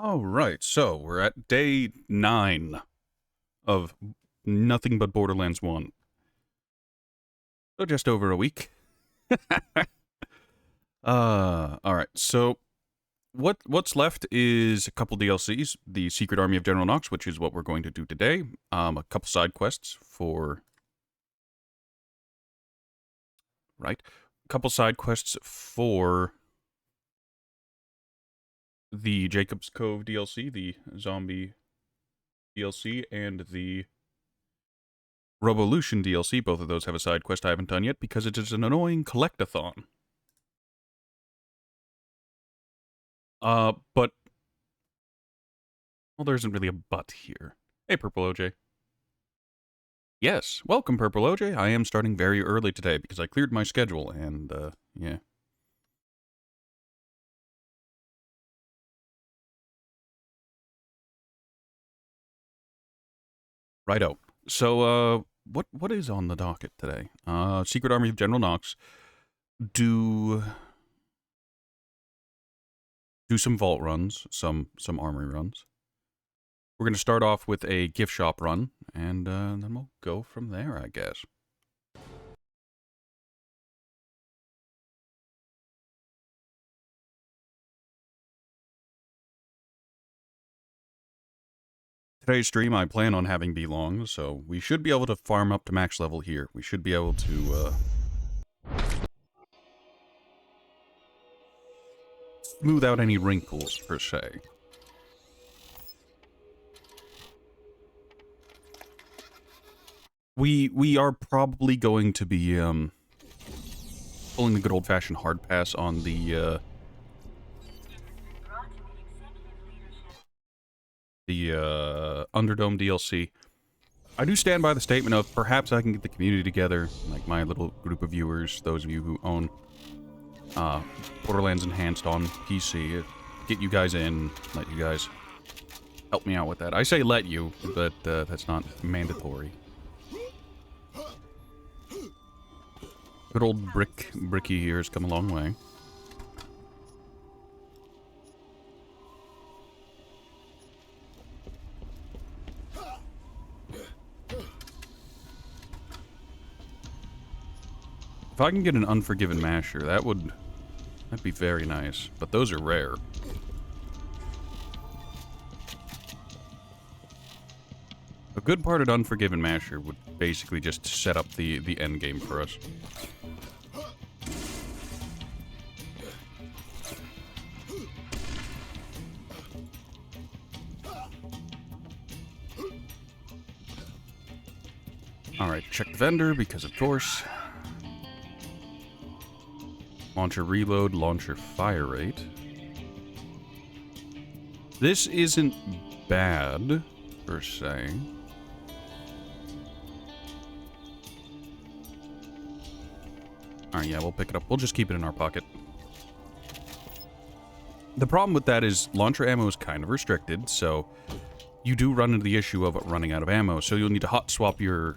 All right, so we're at day 9 of nothing but Borderlands 1. So just over a week. All right, so what's left is a couple DLCs, the Secret Army of General Knox, which is what we're going to do today. A couple side quests for... Right. A couple side quests for the Jacob's Cove DLC, the Zombie DLC, and the Revolution DLC. Both of those have a side quest I haven't done yet because it is an annoying collectathon. But... Well, there isn't really a but here. Hey, Purple OJ. Yes, welcome, Purple OJ. I am starting very early today because I cleared my schedule, and, yeah. Righto. So, what is on the docket today? Secret Army of General Knox. Do some vault runs, some armory runs. We're going to start off with a gift shop run, and then we'll go from there, I guess. Today's stream I plan on having be long, so we should be able to farm up to max level here. We should be able to, smooth out any wrinkles, per se. We are probably going to be, pulling the good old-fashioned hard pass on the Underdome DLC. I do stand by the statement of perhaps I can get the community together, like my little group of viewers, those of you who own Borderlands Enhanced on PC, get you guys in, let you guys help me out with that. I say let you, but that's not mandatory. Good old Bricky here has come a long way. If I can get an Unforgiven Masher, that'd be very nice. But those are rare. A good part of Unforgiven Masher would basically just set up the end game for us. Alright, check the vendor, because of course. Launcher reload, launcher fire rate. This isn't bad, per se. Alright, yeah, we'll pick it up. We'll just keep it in our pocket. The problem with that is launcher ammo is kind of restricted, so you do run into the issue of running out of ammo, so you'll need to hot swap your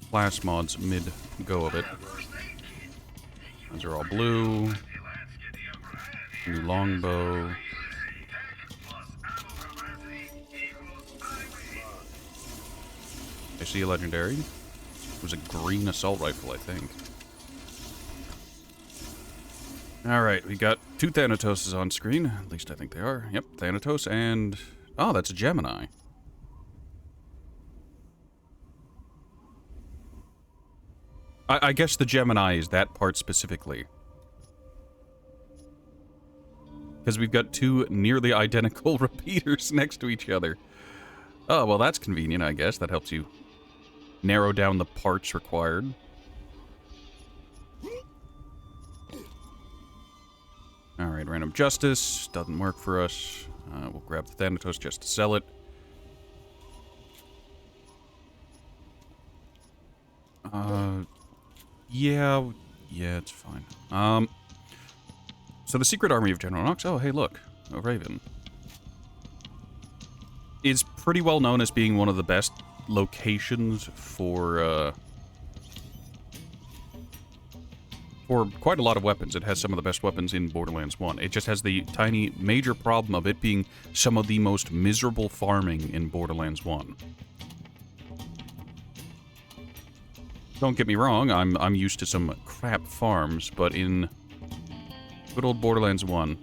class mods mid-go of it. Those are all blue. New longbow. I see a legendary. It was a green assault rifle, I think. Alright, we got 2 Thanatoses on screen. At least I think they are. Yep, Thanatos and... Oh, that's a Gemini. I guess the Gemini is that part specifically. Because we've got 2 nearly identical repeaters next to each other. Oh, well, that's convenient, I guess. That helps you narrow down the parts required. Alright, Random Justice. Doesn't work for us. We'll grab the Thanatos just to sell it. Yeah, it's fine. So the Secret Army of General Knox, oh, hey, look, a Raven, is pretty well known as being one of the best locations for for quite a lot of weapons. It has some of the best weapons in Borderlands 1. It just has the tiny major problem of it being some of the most miserable farming in Borderlands 1. Don't get me wrong, I'm used to some crap farms, but in good old Borderlands 1,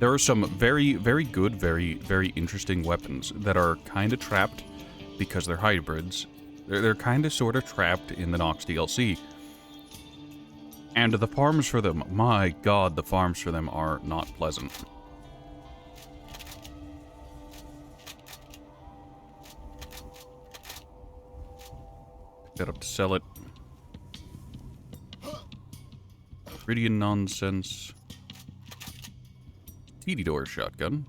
there are some very, very good, very, very interesting weapons that are kind of trapped because they're hybrids. They're kind of sort of trapped in the Nox DLC. And the farms for them, my god, the farms for them are not pleasant. Pick that up to sell it. Iridian nonsense. TD door shotgun.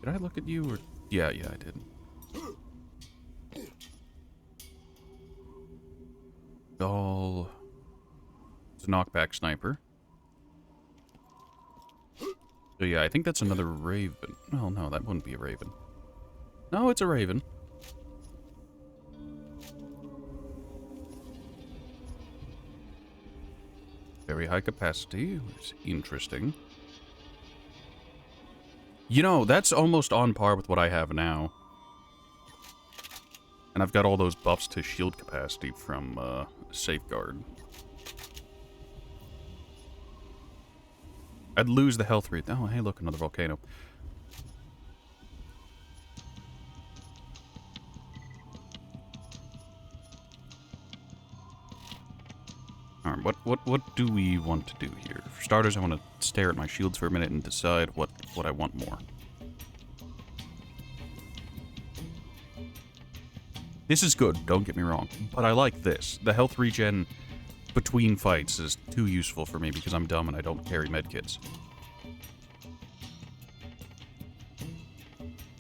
Did I look at you or... Yeah, I did. Doll. It's a knockback sniper. So yeah, I think that's another raven. Well, no, that wouldn't be a raven. No, it's a raven. Very high capacity, which is interesting. You know, that's almost on par with what I have now. And I've got all those buffs to shield capacity from Safeguard. I'd lose the health rate. Oh, hey, look, another volcano. Alright, what do we want to do here? For starters, I want to stare at my shields for a minute and decide what I want more. This is good, don't get me wrong, but I like this. The health regen between fights is too useful for me because I'm dumb and I don't carry medkits.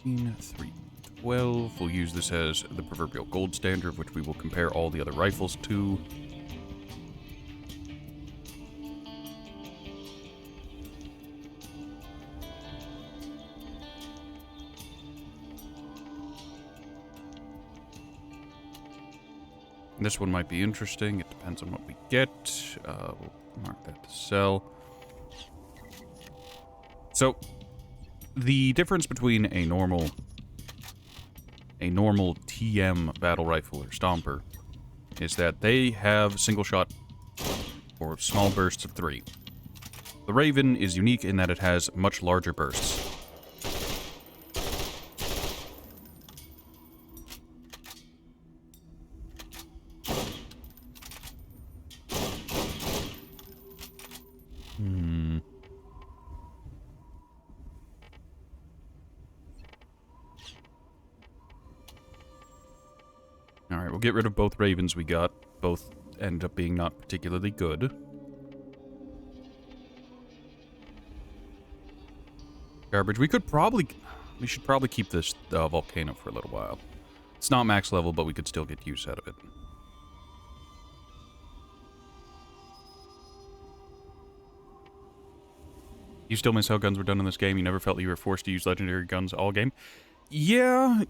312. We'll use this as the proverbial gold standard, which we will compare all the other rifles to. This one might be interesting. It depends on what we get. We'll mark that to sell. So, the difference between a normal TM battle rifle or stomper is that they have single shot or small bursts of 3. The Raven is unique in that it has much larger bursts. Alright, we'll get rid of both Ravens we got. Both end up being not particularly good. Garbage. We should probably keep this volcano for a little while. It's not max level, but we could still get use out of it. You still miss how guns were done in this game? You never felt you were forced to use legendary guns all game? Yeah.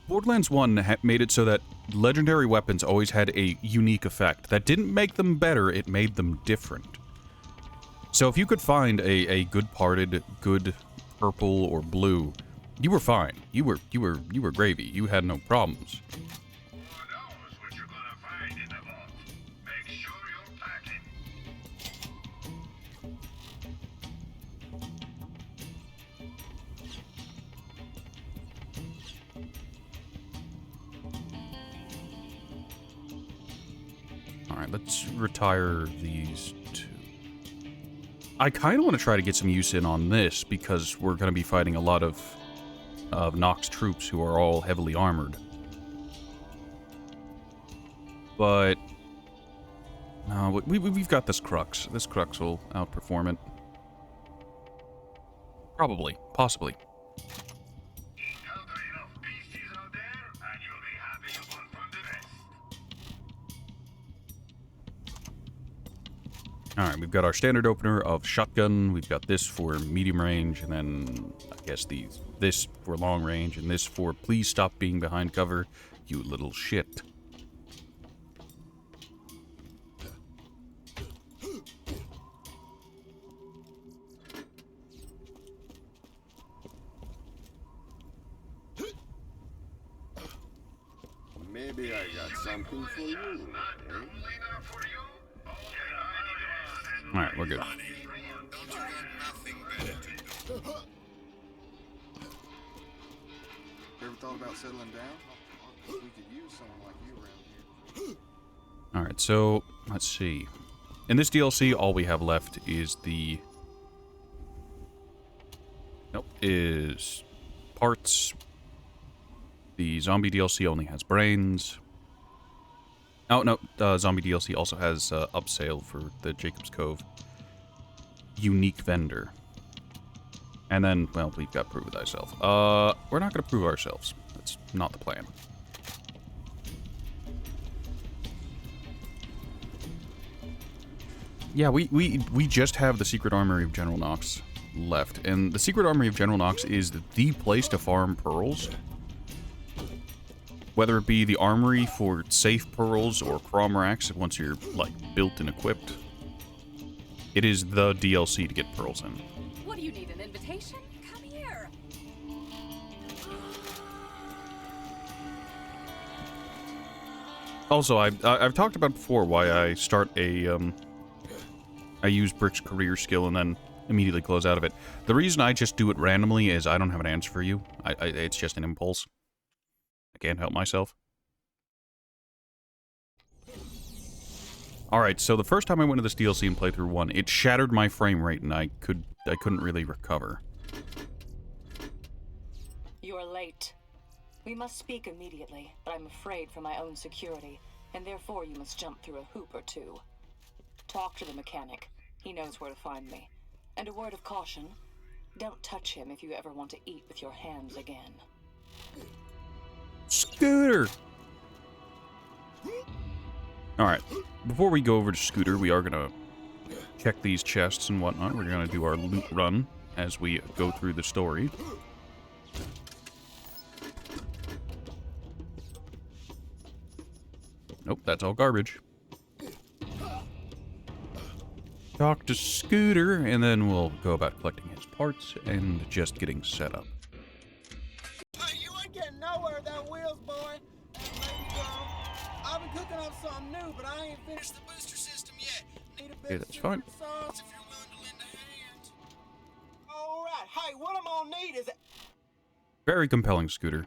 Borderlands 1 made it so that legendary weapons always had a unique effect. That didn't make them better, it made them different. So if you could find a good parted, good purple or blue, you were fine. You were gravy. You had no problems. Alright, let's retire these two. I kind of want to try to get some use in on this, because we're going to be fighting a lot of Nox troops who are all heavily armored. But... no, we've got this Crux. This Crux will outperform it. Probably. Possibly. Alright, we've got our standard opener of shotgun, we've got this for medium range, and then I guess this for long range, and this for please stop being behind cover, you little shit. Maybe I got something for you, eh? Alright, we're good. Ever thought about settling down? We could use someone like you around here. Alright, so, let's see. In this DLC, all we have left is the... Nope, is parts. The zombie DLC only has brains. Oh, no, zombie DLC also has upsale for the Jacob's Cove unique vendor. And then, well, we've got prove it thyself. We're not going to prove ourselves. That's not the plan. Yeah, we just have the Secret Armory of General Knox left. And the Secret Armory of General Knox is the place to farm pearls. Whether it be the armory for safe pearls or crom racks once you're, like, built and equipped. It is the DLC to get pearls in. What do you need, an invitation? Come here. Also, I've talked about before why I start a, I use Brick's career skill and then immediately close out of it. The reason I just do it randomly is I don't have an answer for you. It's just an impulse. I can't help myself. Alright, so the first time I went to this DLC in playthrough 1, it shattered my frame rate and I couldn't really recover. You're late. We must speak immediately, but I'm afraid for my own security, and therefore you must jump through a hoop or two. Talk to the mechanic. He knows where to find me. And a word of caution, don't touch him if you ever want to eat with your hands again. Scooter! Alright, before we go over to Scooter, we are gonna check these chests and whatnot. We're gonna do our loot run as we go through the story. Nope, that's all garbage. Talk to Scooter, and then we'll go about collecting his parts and just getting set up. Hey, you ain't getting nowhere with that wheels, boy. Maybe, I've been cooking up something new, but I ain't finished the booster system yet. Need a bit Okay, that's fine. sauce if you're willing to lend a hand. All right. Hey, what I'm gonna need is Very compelling, Scooter.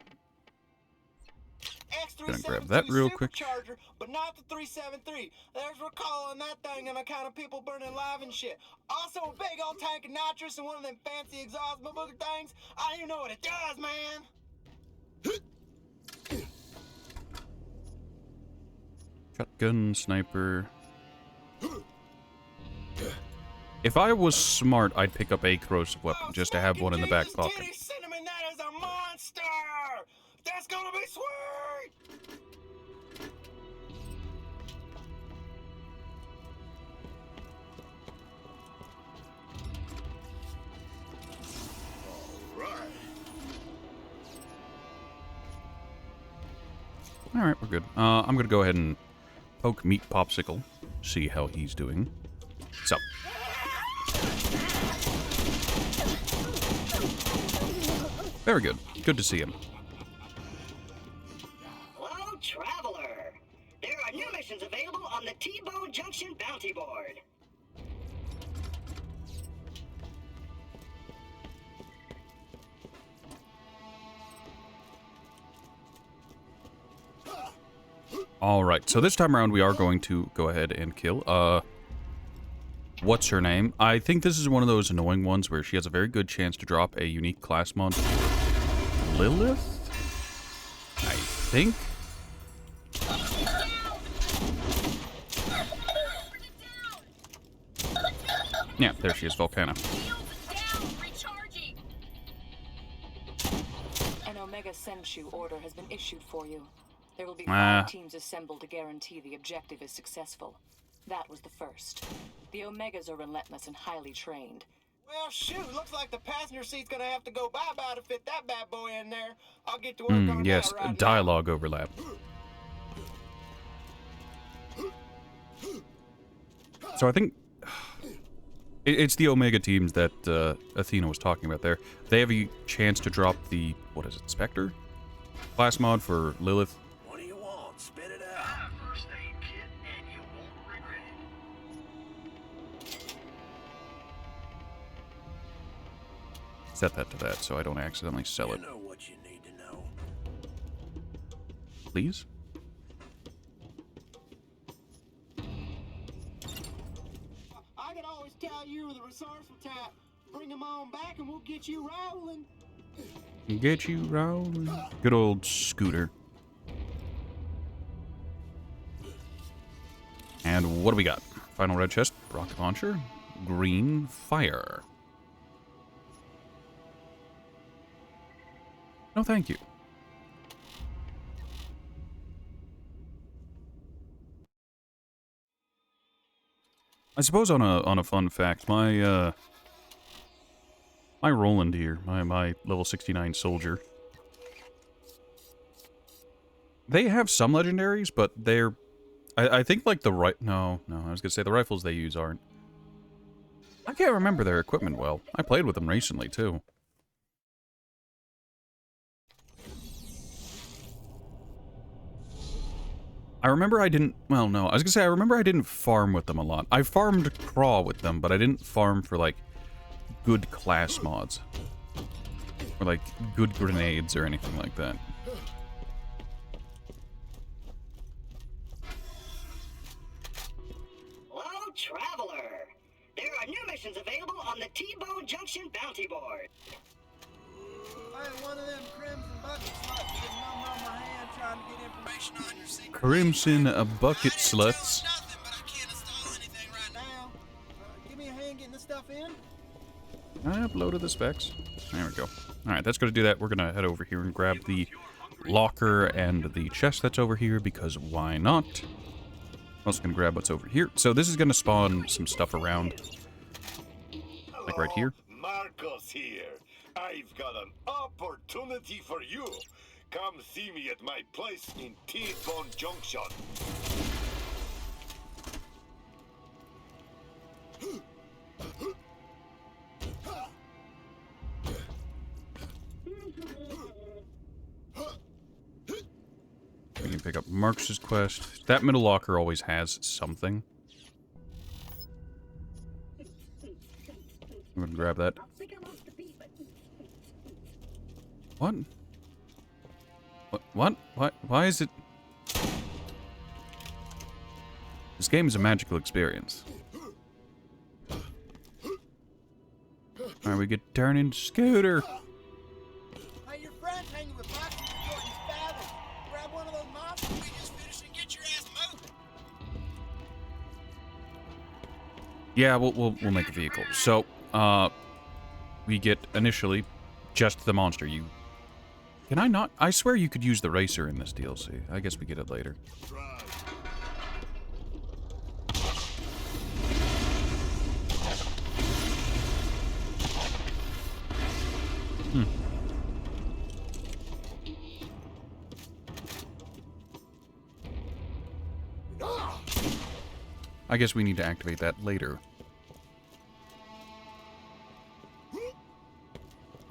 Gonna grab that real quick. Supercharger, but not the 373. There's recall on that thing and the kind of people burning live and shit. Also a big old tank of nitrous and one of them fancy exhaust booger things. I don't even know what it does, man. Shotgun, sniper. If I was smart, I'd pick a corrosive weapon just to have one in the back pocket. Cinnamon, that is a monster! That's gonna be sweet! Alright, we're good. I'm gonna go ahead and poke Meat Popsicle, see how he's doing. So. Very good. Good to see him. Hello, traveler. There are new missions available on the T-Bone Junction Bounty Board. Alright, so this time around we are going to go ahead and kill, what's her name? I think this is one of those annoying ones where she has a very good chance to drop a unique class mod. Lilith? I think? Yeah, there she is, Volcana. An Omega Senshu order has been issued for you. There will be 5 teams assembled to guarantee the objective is successful. That was the first. The Omegas are relentless and highly trained. Well, shoot, looks like the passenger seat's gonna have to go bye-bye to fit that bad boy in there. I'll get to work on Yes, that right now. dialogue overlap. So I think it's the Omega teams that Athena was talking about there. They have a chance to drop the, what is it, Spectre? Class mod for Lilith. What do you want? Spit it out. First aid kit, and you won't regret it. Set that to that so I don't accidentally sell You it. know what you need to know. Please? I can always tell you were the resourceful type. Bring them on back and we'll get you rolling. Get you rolling. Good old Scooter. And what do we got? Final red chest, rocket launcher, green fire. No, thank you. I suppose on a fun fact, my Roland here, my level 69 soldier. They have some legendaries, but they're I think like no, I was gonna say the rifles they use aren't. I can't remember their equipment well. I played with them recently too. I remember I didn't, well, no, I was gonna say I remember I didn't farm with them a lot. I farmed Craw with them, but I didn't farm for, like, good class mods. Or, like, good grenades or anything like that. Hello, traveler. There are new missions available on the T-Bone Junction bounty board. I had one of them crimson bucket sluts with a number on my hand trying to get information on your secret. Crimson bucket sluts. Nothing, but I can't install anything right now. Give me a hand getting this stuff in. I uploaded the specs. There we go. Alright, that's going to do that. We're going to head over here and grab the locker and the chest that's over here, because why not? I'm also going to grab what's over here. So this is going to spawn some stuff around. Like right here. Marcos here. I've got an opportunity for you. Come see me at my place in T-Bone Junction. We can pick up Marcus's quest. That middle locker always has something. I'm gonna grab that. What? What? Why is it? This game is a magical experience. Alright, we get turned into Scooter. Hey, your friend's hanging with boxes before you fathom. Grab one of those monsters we just finished and get your ass moving. Yeah, we'll make a vehicle. So, we get initially just the monster. Can I not? I swear you could use the racer in this DLC. I guess we get it later. I guess we need to activate that later.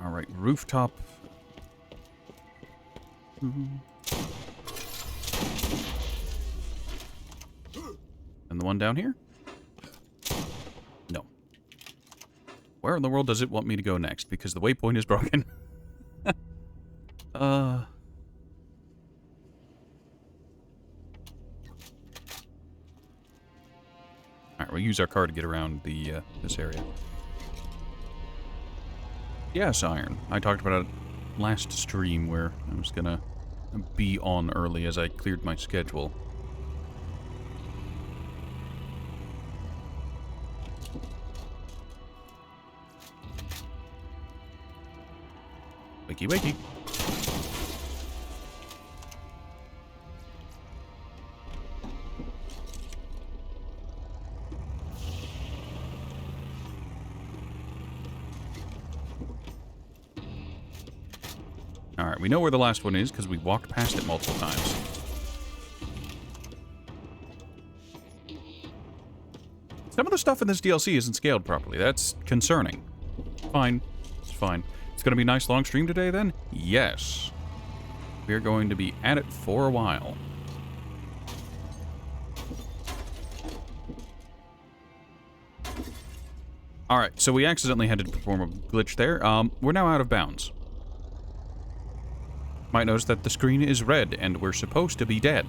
Alright, rooftop. And the one down here? No. Where in the world does it want me to go next? Because the waypoint is broken. Alright, we'll use our car to get around the this area. Yes, Iron. I talked about it last stream where I was gonna be on early as I cleared my schedule. Wakey wakey. Alright, we know where the last one is because we walked past it multiple times. Some of the stuff in this DLC isn't scaled properly. That's concerning. Fine. It's fine. It's going to be a nice long stream today, then? Yes. We're going to be at it for a while. Alright, so we accidentally had to perform a glitch there. We're now out of bounds. Might notice that the screen is red, and we're supposed to be dead.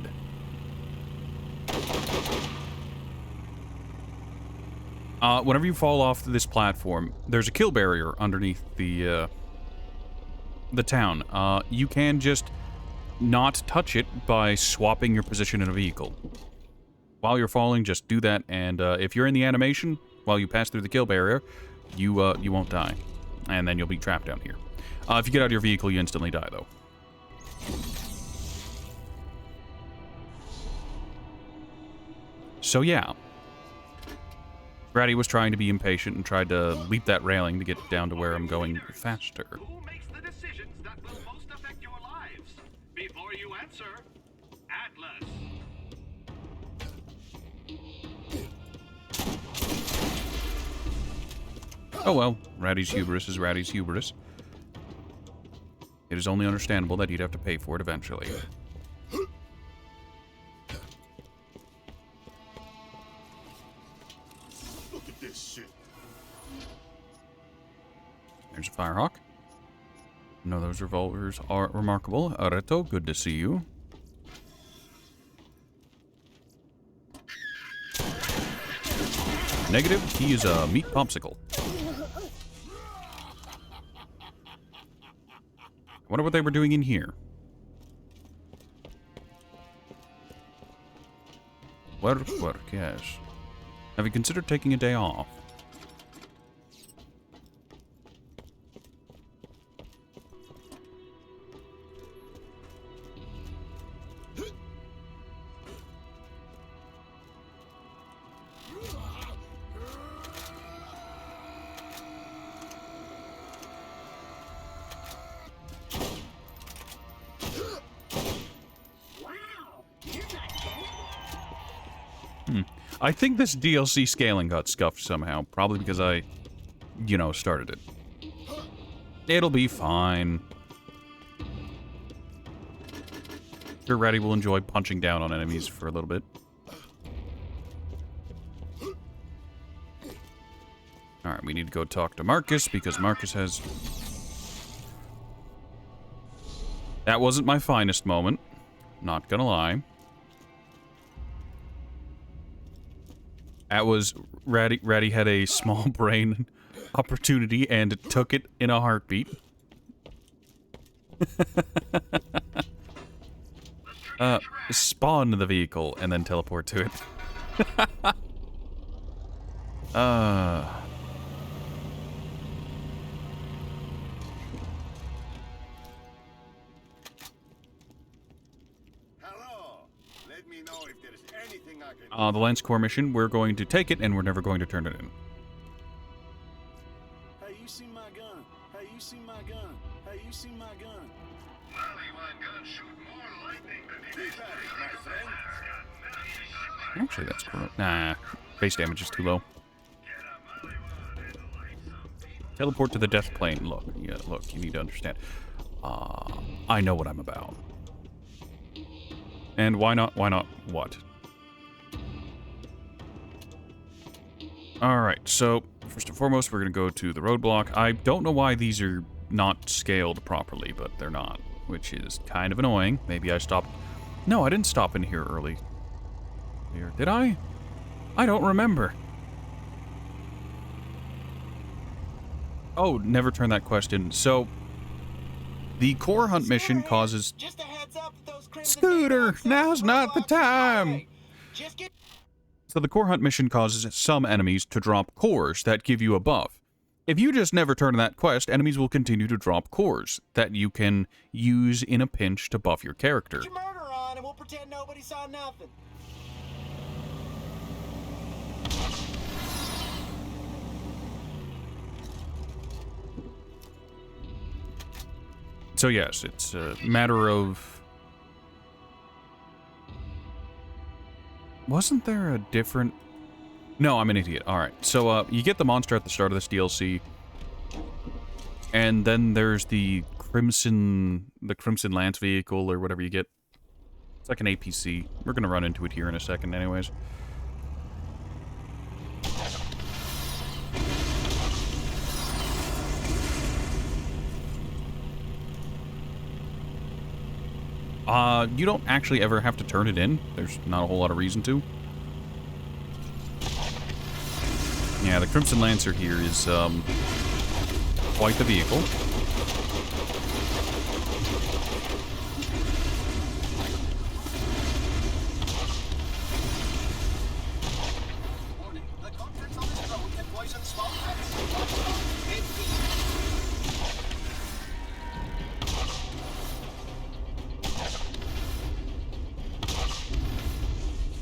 Whenever you fall off this platform, there's a kill barrier underneath the town. You can just not touch it by swapping your position in a vehicle. While you're falling, just do that, and if you're in the animation while you pass through the kill barrier, you won't die, and then you'll be trapped down here. If you get out of your vehicle, you instantly die, though. So yeah. Ratty was trying to be impatient and tried to leap that railing to get down to where I'm going faster. Who makes the decisions that will most affect your lives? Before you answer, Atlas. Oh well, Ratty's hubris is Ratty's hubris. It is only understandable that he'd have to pay for it eventually. Look at this shit. There's a Firehawk. No, those revolvers are remarkable. Areto, good to see you. Negative, he is a meat popsicle. I wonder what they were doing in here. Work, yes. Have you considered taking a day off? I think this DLC scaling got scuffed somehow. Probably because I, you know, started it. It'll be fine. Sure, Ratty will enjoy punching down on enemies for a little bit. Alright, we need to go talk to Marcus because Marcus has... That wasn't my finest moment. Not gonna lie. That was... Ratty had a small brain opportunity and took it in a heartbeat. Spawn the vehicle and then teleport to it. The Lance Corps mission, we're going to take it and we're never going to turn it in. Hey, you see my gun? Hey, you see my gun? Hey, you see my gun? Actually, that's cool. Nah, base damage is too low. Teleport to the death plane. Look, yeah, look, you need to understand. I know what I'm about. And why not what? Alright, so, first and foremost, we're going to go to the roadblock. I don't know why these are not scaled properly, but they're not, which is kind of annoying. Maybe I stopped... No, I didn't stop in here early. Did I? I don't remember. Oh, never turn that question. So, the core hunt mission causes... Just a heads up that those crimson Scooter, Days now's not the roadblocks are time. highway. Just get So the core hunt mission causes some enemies to drop cores that give you a buff. If you just never turn that quest, enemies will continue to drop cores that you can use in a pinch to buff your character. your murder on and we'll pretend nobody saw nothing. So yes, it's a matter of... Wasn't there a different... No, I'm an idiot. Alright, so you get the monster at the start of this DLC. And then there's the Crimson Lance vehicle, or whatever you get. It's like an APC. We're gonna run into it here in a second anyways. You don't actually ever have to turn it in. There's not a whole lot of reason to. Yeah, the Crimson Lancer here is, quite the vehicle.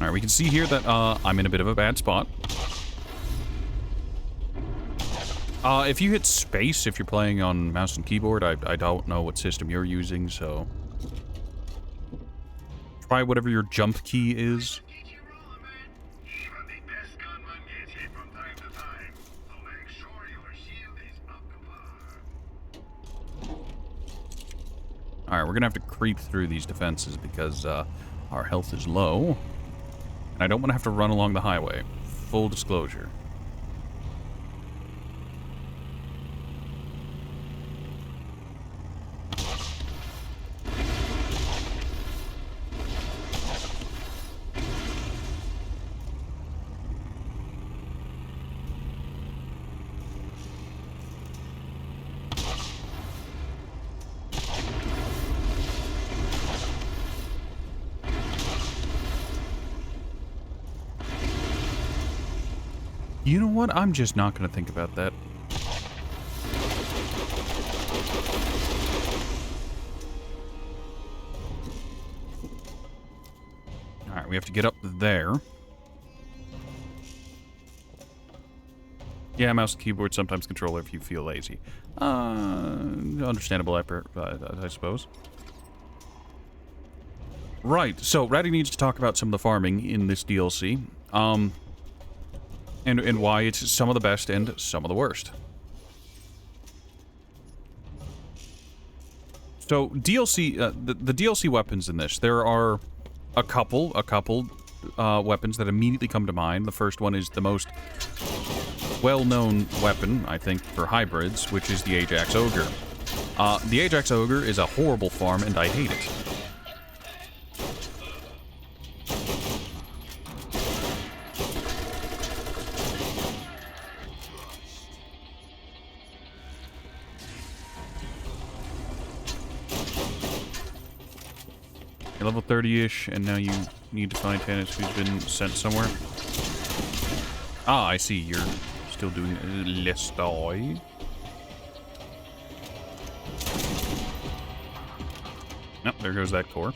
Alright, we can see here that, I'm in a bit of a bad spot. If you hit space, if you're playing on mouse and keyboard, I don't know what system you're using, so... Try whatever your jump key is. Alright, we're gonna have to creep through these defenses because, our health is low. And I don't want to have to run along the highway. Full disclosure. You know what? I'm just not going to think about that. Alright, we have to get up there. Yeah, mouse and keyboard, sometimes controller if you feel lazy. Understandable effort, I suppose. Right, so Ratty needs to talk about some of the farming in this DLC. And why it's some of the best and some of the worst. So, DLC, the DLC weapons in this, there are a couple weapons that immediately come to mind. The first one is the most well-known weapon, I think, for hybrids, which is the Ajax Ogre. The Ajax Ogre is a horrible farm, and I hate it. You're level 30-ish, and now you need to find Tannis, who's been sent somewhere. Ah, I see. You're still doing Lestoy. Nope, there goes that core.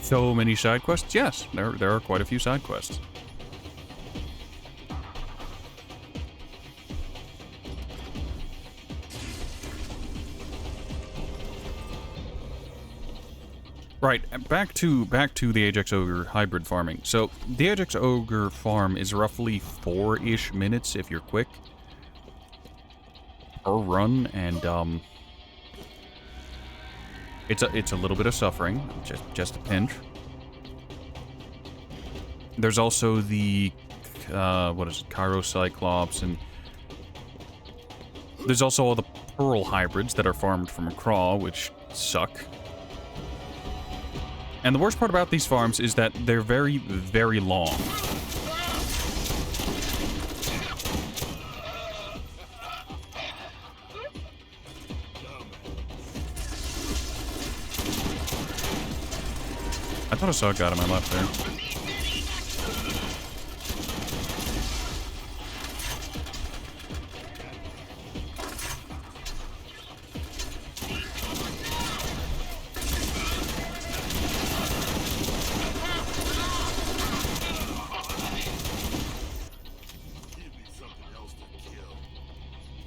So many side quests? Yes, there are quite a few side quests. Right, back to the Ajax Ogre hybrid farming. So, the Ajax Ogre farm is roughly 4-ish minutes if you're quick per run, and it's a little bit of suffering, just a pinch. There's also the what is it, Cairo Cyclops, and there's also all the Pearl hybrids that are farmed from a craw, which suck. And the worst part about these farms is that they're very, very long. I thought I saw a guy on my left there.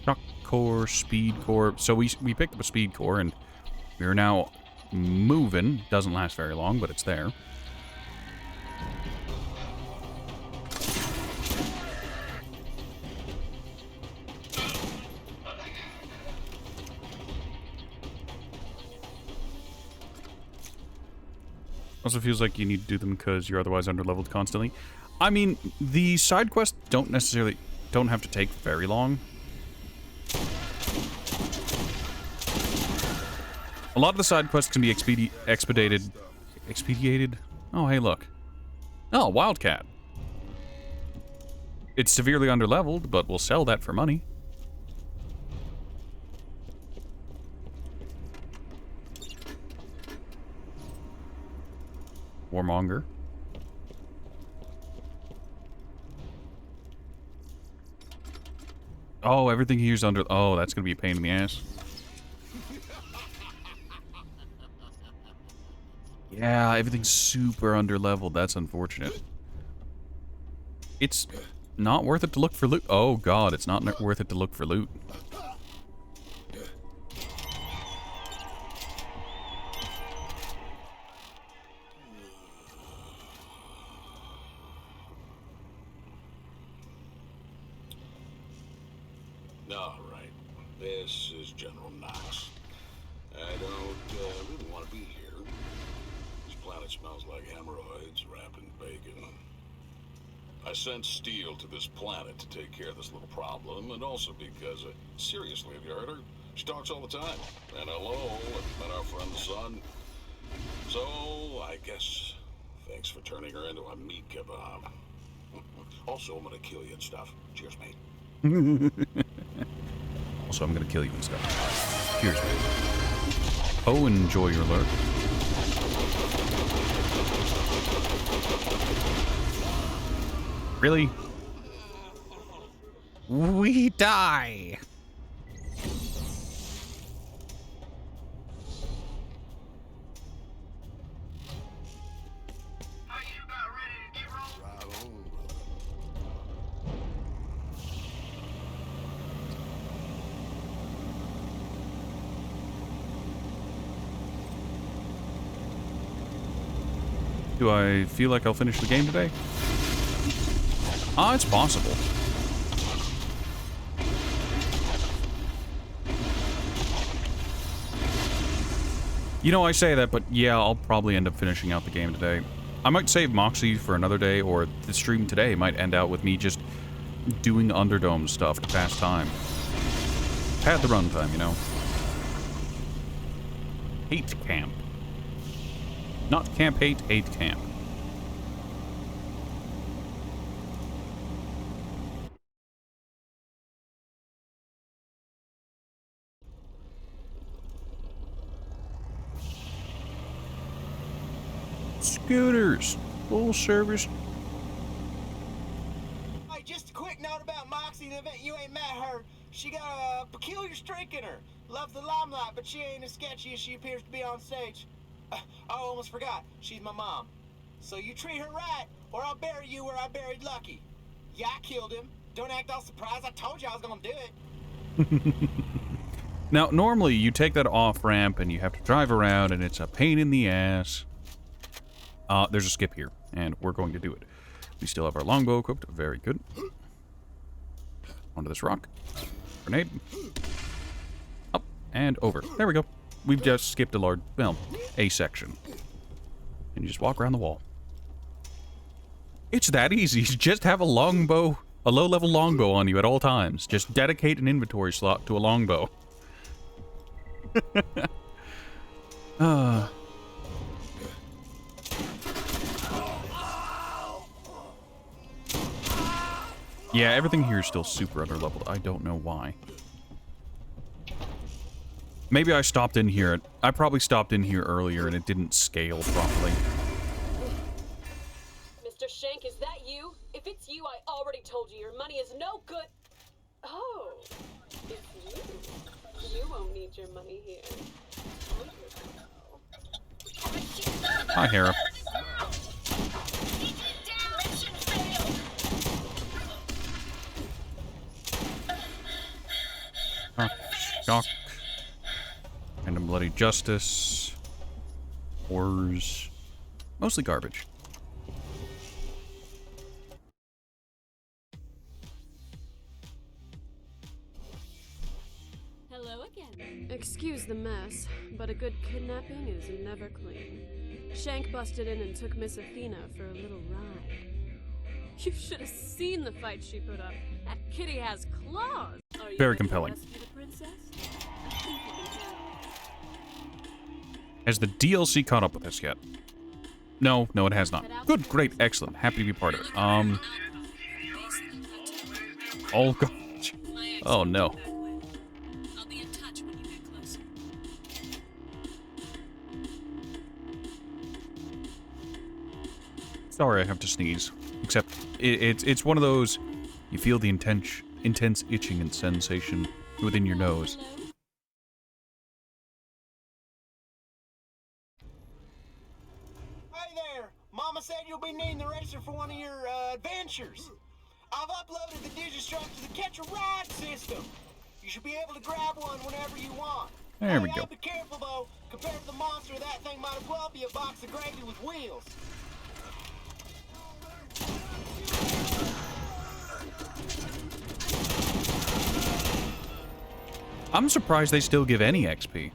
Shock core, speed core. So we picked up a speed core, and we're now moving. Doesn't last very long, but it's there. Also feels like you need to do them because you're otherwise underleveled constantly. I mean, the side quests don't have to take very long. A lot of the side quests can be expedited. Oh, hey, look. Oh, Wildcat. It's severely underleveled, but we'll sell that for money. Warmonger. Oh, everything here's under... Oh, that's gonna be a pain in the ass. Yeah, everything's super underleveled. That's unfortunate. It's not worth it to look for loot. Oh, God, it's not worth it to look for loot. All right, this is General Knox. I don't really want to be here. This planet smells like hemorrhoids wrapped in bacon. I sent Steel to this planet to take care of this little problem, and also because, seriously, have you heard her? She talks all the time. And hello, I've met our friend the Sun. So, I guess, thanks for turning her into a meat kebab. Also, I'm gonna kill you and stuff. Cheers, mate. Also, I'm gonna kill you and stuff. Cheers, mate. Oh, enjoy your lurk. Really? We die! Are you about ready to get rolling? Right on, brother. Do I feel like I'll finish the game today? It's possible. You know, I say that, but yeah, I'll probably end up finishing out the game today. I might save Moxie for another day, or the stream today might end out with me just doing Underdome stuff to pass time. Pad the runtime, you know. Hate camp. Not camp hate, hate camp. Scooters. Full service. Hey, just a quick note about Moxie. The event you ain't met her. She got a peculiar streak in her. Loves the limelight, but she ain't as sketchy as she appears to be on stage. I almost forgot. She's my mom. So you treat her right, or I'll bury you where I buried Lucky. Yeah, I killed him. Don't act all surprised. I told you I was gonna do it. Now, normally you take that off-ramp and you have to drive around and it's a pain in the ass. There's a skip here, and we're going to do it. We still have our longbow equipped. Very good. Onto this rock. Grenade. Up and over. There we go. We've just skipped a large, well, a section. And you just walk around the wall. It's that easy. Just have a longbow, a low-level longbow on you at all times. Just dedicate an inventory slot to a longbow. Yeah, everything here is still super underleveled. I don't know why. Maybe I stopped in here. I probably stopped in here earlier and it didn't scale properly. Mr. Shank, is that you? If it's you, I already told you your money is no good. Oh, it's you. You won't need your money here. Hi, Hera. Shock. Random bloody justice. Horrors. Mostly garbage. Hello again. Excuse the mess, but a good kidnapping is never clean. Shank busted in and took Miss Athena for a little ride. You should have seen the fight she put up. That kitty has claws. Are you Very ready to compelling. rescue the princess? I think you can handle it. Has the DLC caught up with us yet? No, it has not. Good, great, excellent. Happy to be part of it. Oh god. Oh no. I'll be in touch when you get closer. Sorry, I have to sneeze. Except it's one of those you feel the intense itching and sensation within your nose. Hey there! Mama said you'll be needing the racer for one of your adventures. I've uploaded the Digistruct to the Catch a Ride system. You should be able to grab one whenever you want. There we Hey, go. Be careful though. Compared to the monster, that thing might as well be a box of gravy with wheels. I'm surprised they still give any XP.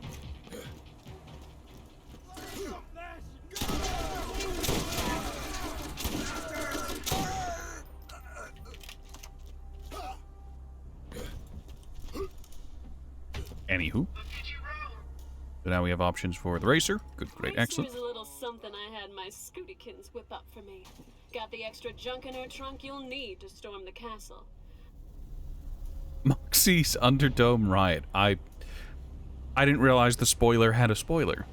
Anywho. So now we have options for the racer. Good, great, excellent. Here's a little something I had my Scootykins whip up for me. Got the extra junk in her trunk you'll need to storm the castle. Moxie's Underdome Riot. I didn't realize the spoiler had a spoiler.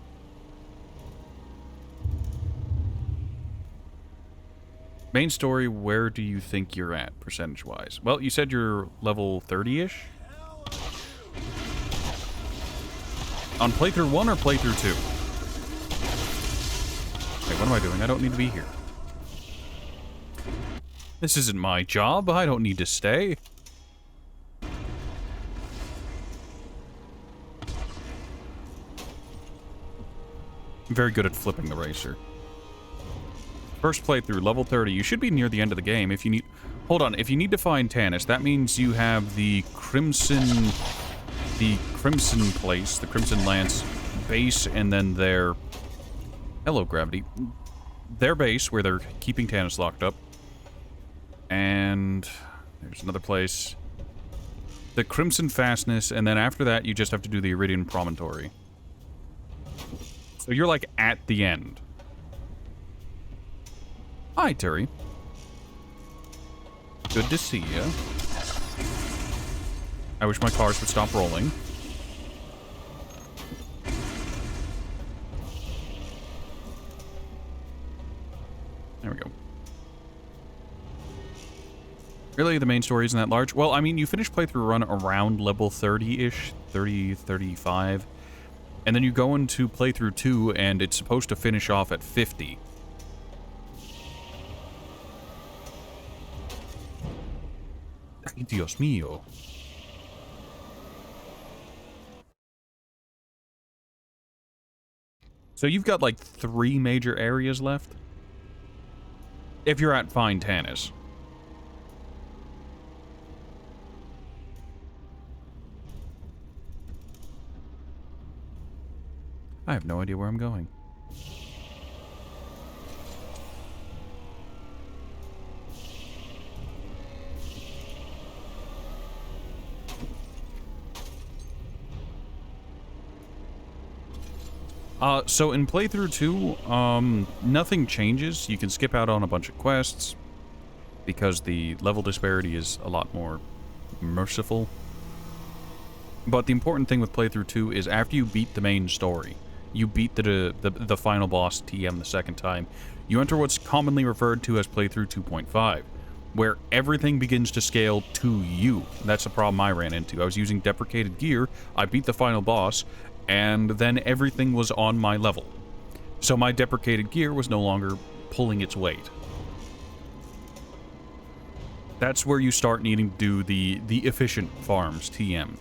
Main story, where do you think you're at, percentage-wise? Well, you said you're level 30-ish? On playthrough 1 or playthrough 2? Wait, what am I doing? I don't need to be here. This isn't my job. I don't need to stay. I'm very good at flipping the racer. First playthrough, level 30. You should be near the end of the game. If you need... Hold on. If you need to find Tannis, that means you have the Crimson... The Crimson Place, the Crimson Lance base, and then their... Hello, Gravity. Their base, where they're keeping Tannis locked up. And... There's another place. The Crimson Fastness, and then after that, you just have to do the Iridian Promontory. So you're, like, at the end. Hi, Turi. Good to see you. I wish my cars would stop rolling. There we go. Really, the main story isn't that large? Well, I mean, you finish playthrough run around level 30-ish, 30, 35. And then you go into playthrough 2, and it's supposed to finish off at 50. Ay, Dios mío. So you've got, like, 3 major areas left? If you're at Fine Tannis. I have no idea where I'm going. So in playthrough 2, nothing changes. You can skip out on a bunch of quests because the level disparity is a lot more merciful. But the important thing with playthrough 2 is after you beat the main story, you beat the final boss TM the second time, you enter what's commonly referred to as playthrough 2.5, where everything begins to scale to you. That's the problem I ran into. I was using deprecated gear, I beat the final boss, and then everything was on my level. So my deprecated gear was no longer pulling its weight. That's where you start needing to do the efficient farms, TM.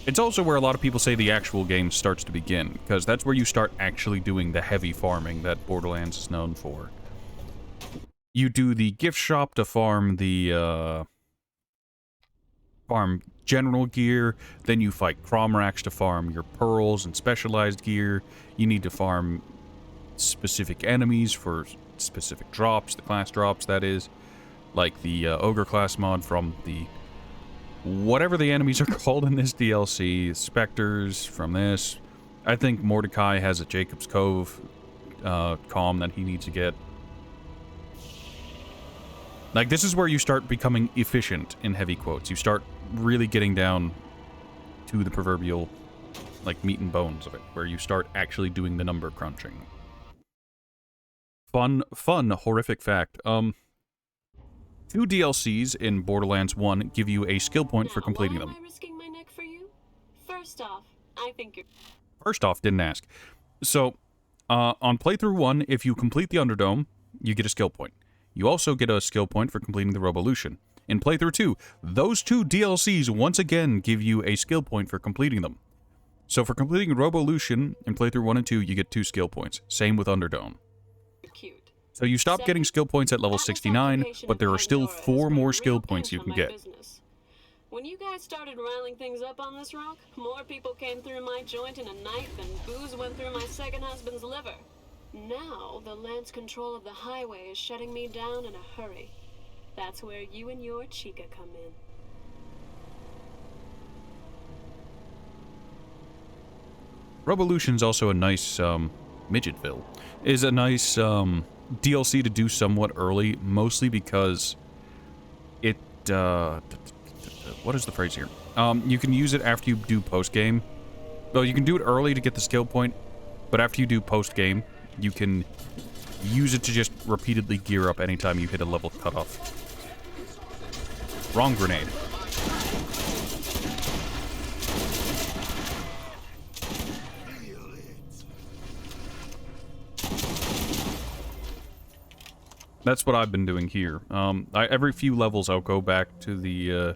It's also where a lot of people say the actual game starts to begin, because that's where you start actually doing the heavy farming that Borderlands is known for. You do the gift shop to farm the, farm general gear, then you fight Cromrax to farm your pearls and specialized gear. You need to farm specific enemies for specific drops, the class drops, that is. Like the Ogre class mod from the... whatever the enemies are called in this DLC, Spectres from this. I think Mordecai has a Jacob's Cove comm that he needs to get. Like, this is where you start becoming efficient, in heavy quotes. You start really getting down to the proverbial, like, meat and bones of it, where you start actually doing the number crunching. Fun, horrific fact. 2 DLCs in Borderlands 1 give you a skill point for completing them. Why am I risking my neck for you? First off, I think you're... First off, didn't ask. So, on playthrough 1, if you complete the Underdome, you get a skill point. You also get a skill point for completing the Revolution. In playthrough 2, those 2 DLCs once again give you a skill point for completing them. So for completing Revolution in playthrough 1 and 2, you get 2 skill points. Same with Underdome. Cute. So you stop getting skill points at level 69, but there are still 4 more skill points you can get. When you guys started riling things up on this rock, more people came through my joint in a night than booze went through my second husband's liver. Now, the Lance control of the highway is shutting me down in a hurry. That's where you and your chica come in. Revolution's also a nice, Midgetville is a nice, DLC to do somewhat early, mostly because it, what is the phrase here? You can use it after you do post-game. Well, you can do it early to get the skill point, but after you do post-game, you can use it to just repeatedly gear up anytime you hit a level cutoff. Wrong grenade. That's what I've been doing here. Every few levels I'll go back to the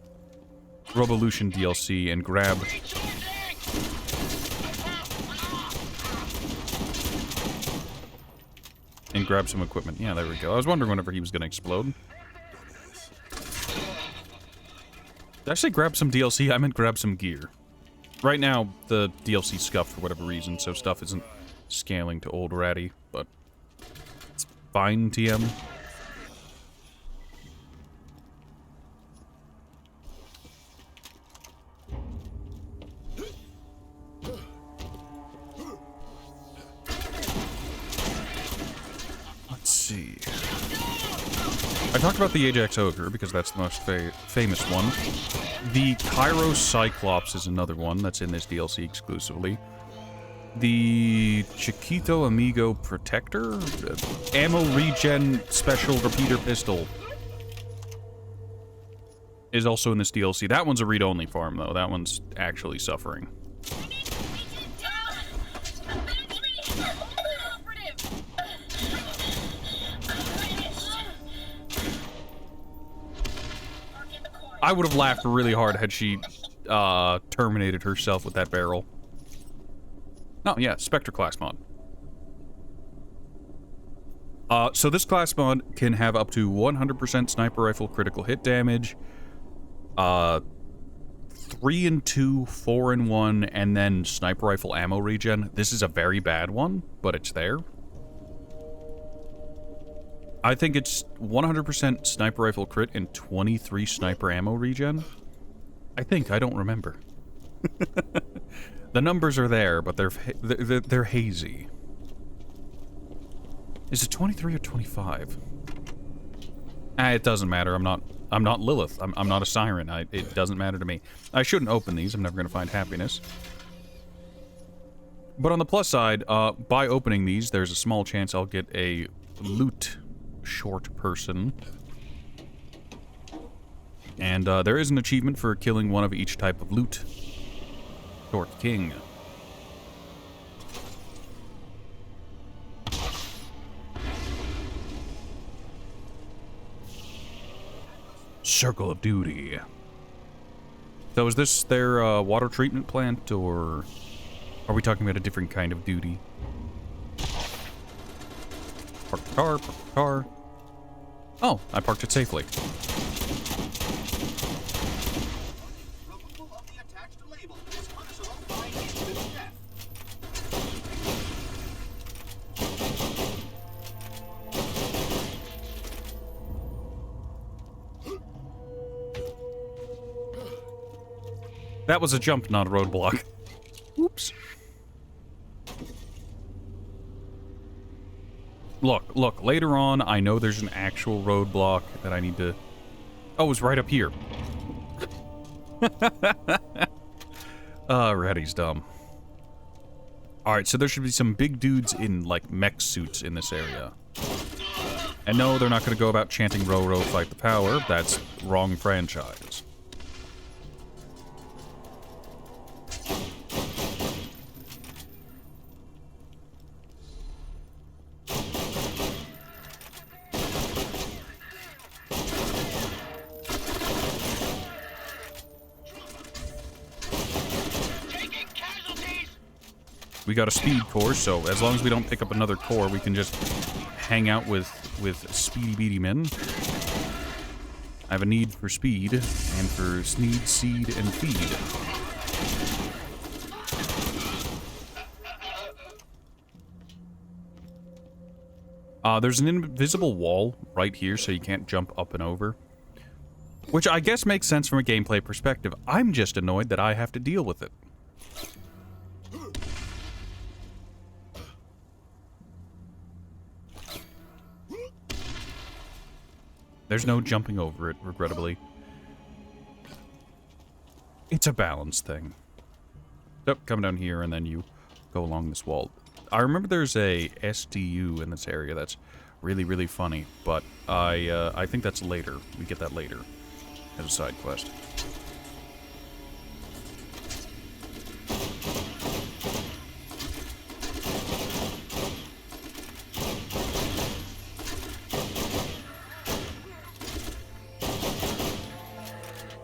Revolution DLC and grab... and grab some equipment. Yeah, there we go. I was wondering whenever he was going to explode. Did I say grab some DLC? I meant grab some gear. Right now, the DLC's scuffed for whatever reason, so stuff isn't scaling to old ratty, but it's fine, TM. Let's see. I talked about the Ajax Ogre because that's the most famous one. The Kairos Cyclops is another one that's in this DLC exclusively. The Chiquito Amigo Protector? Ammo Regen Special Repeater Pistol is also in this DLC. That one's a read-only farm, though. That one's actually suffering. I would have laughed really hard had she terminated herself with that barrel. Oh, yeah, Spectre class mod. So this class mod can have up to 100% sniper rifle critical hit damage, 3 and 2, 4 and 1, and then sniper rifle ammo regen. This is a very bad one, but it's there. I think it's 100% sniper rifle crit and 23 sniper ammo regen. I think, I don't remember. The numbers are there, but they're hazy. Is it 23 or 25? It doesn't matter. I'm not Lilith. I'm not a siren. It doesn't matter to me. I shouldn't open these. I'm never going to find happiness. But on the plus side, by opening these, there's a small chance I'll get a loot short person. And there is an achievement for killing one of each type of loot. Short King. Circle of Duty. So is this their water treatment plant, or are we talking about a different kind of duty? Park the car, park the car. Oh, I parked it safely. Removal of the attached label is punishable by instant death. That was a jump, not a roadblock. Oops. Look, later on, I know there's an actual roadblock that I need to... Oh, it's right up here. Reddy's dumb. Alright, so there should be some big dudes in, like, mech suits in this area. And no, they're not going to go about chanting row row fight the power. That's wrong franchise. We got a speed core, so as long as we don't pick up another core, we can just hang out with speedy beady men. I have a need for speed, and for sneed, seed, and feed. There's an invisible wall right here, so you can't jump up and over. Which I guess makes sense from a gameplay perspective. I'm just annoyed that I have to deal with it. There's no jumping over it, regrettably. It's a balance thing. Yep, come down here and then you go along this wall. I remember there's a SDU in this area that's really, really funny, but I think that's later. We get that later as a side quest.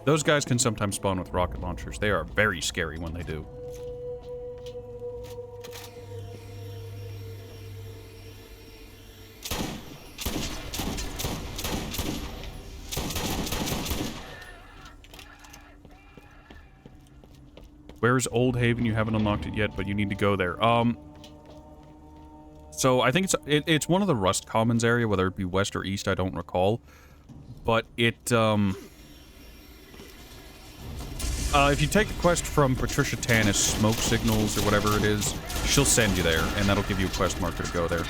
Those guys can sometimes spawn with rocket launchers. They are very scary when they do. Where's Old Haven? You haven't unlocked it yet, but you need to go there. So I think it's one of the Rust Commons area, whether it be west or east, I don't recall. But it, if you take a quest from Patricia Tannis, Smoke Signals, or whatever it is, she'll send you there, and that'll give you a quest marker to go there.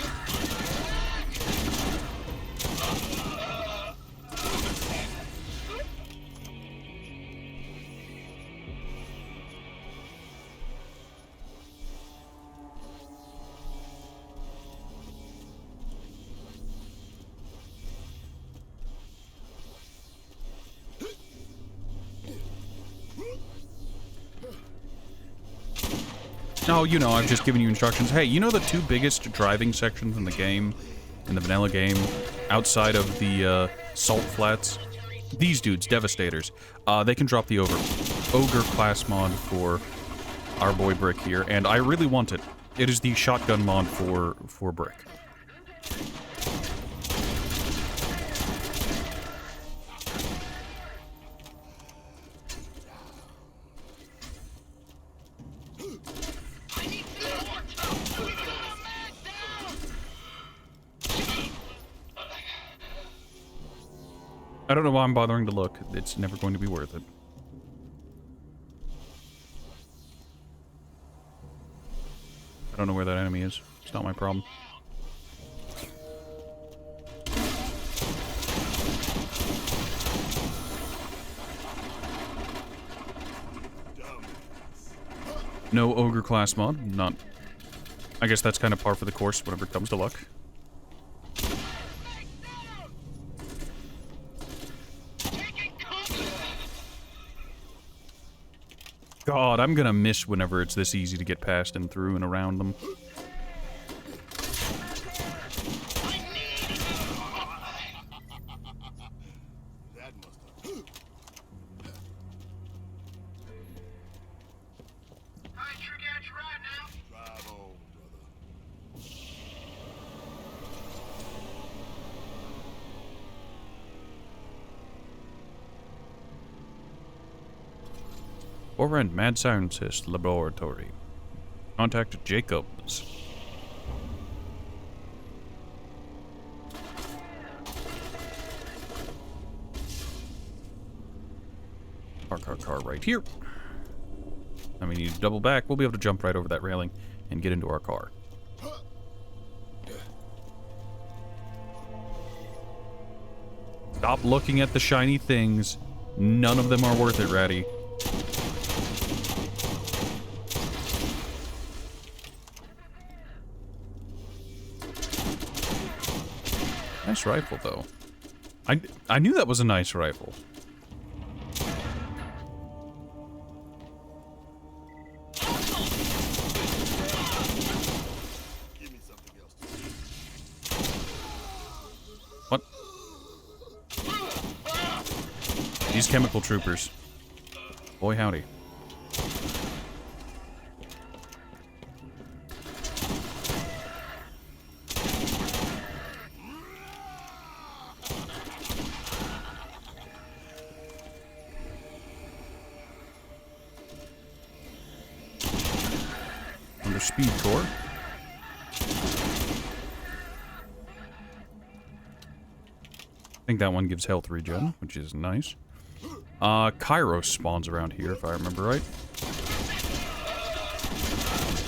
No, you know, I've just given you instructions. Hey, you know the two biggest driving sections in the game, in the vanilla game, outside of the salt flats? These dudes, Devastators, they can drop the Ogre class mod for our boy Brick here, and I really want it. It is the shotgun mod for Brick. I don't know why I'm bothering to look. It's never going to be worth it. I don't know where that enemy is. It's not my problem. No Ogre class mod. Not... I guess that's kind of par for the course whenever it comes to luck. God, I'm gonna miss whenever it's this easy to get past and through and around them. Overend Mad Scientist Laboratory. Contact Jacobs. Car right here. And we need to double back. We'll be able to jump right over that railing and get into our car. Stop looking at the shiny things. None of them are worth it, Ratty. Nice rifle, though. I knew that was a nice rifle. What? These chemical troopers. Boy, howdy. Under speed core. I think that one gives health regen, which is nice. Kairos spawns around here, if I remember right.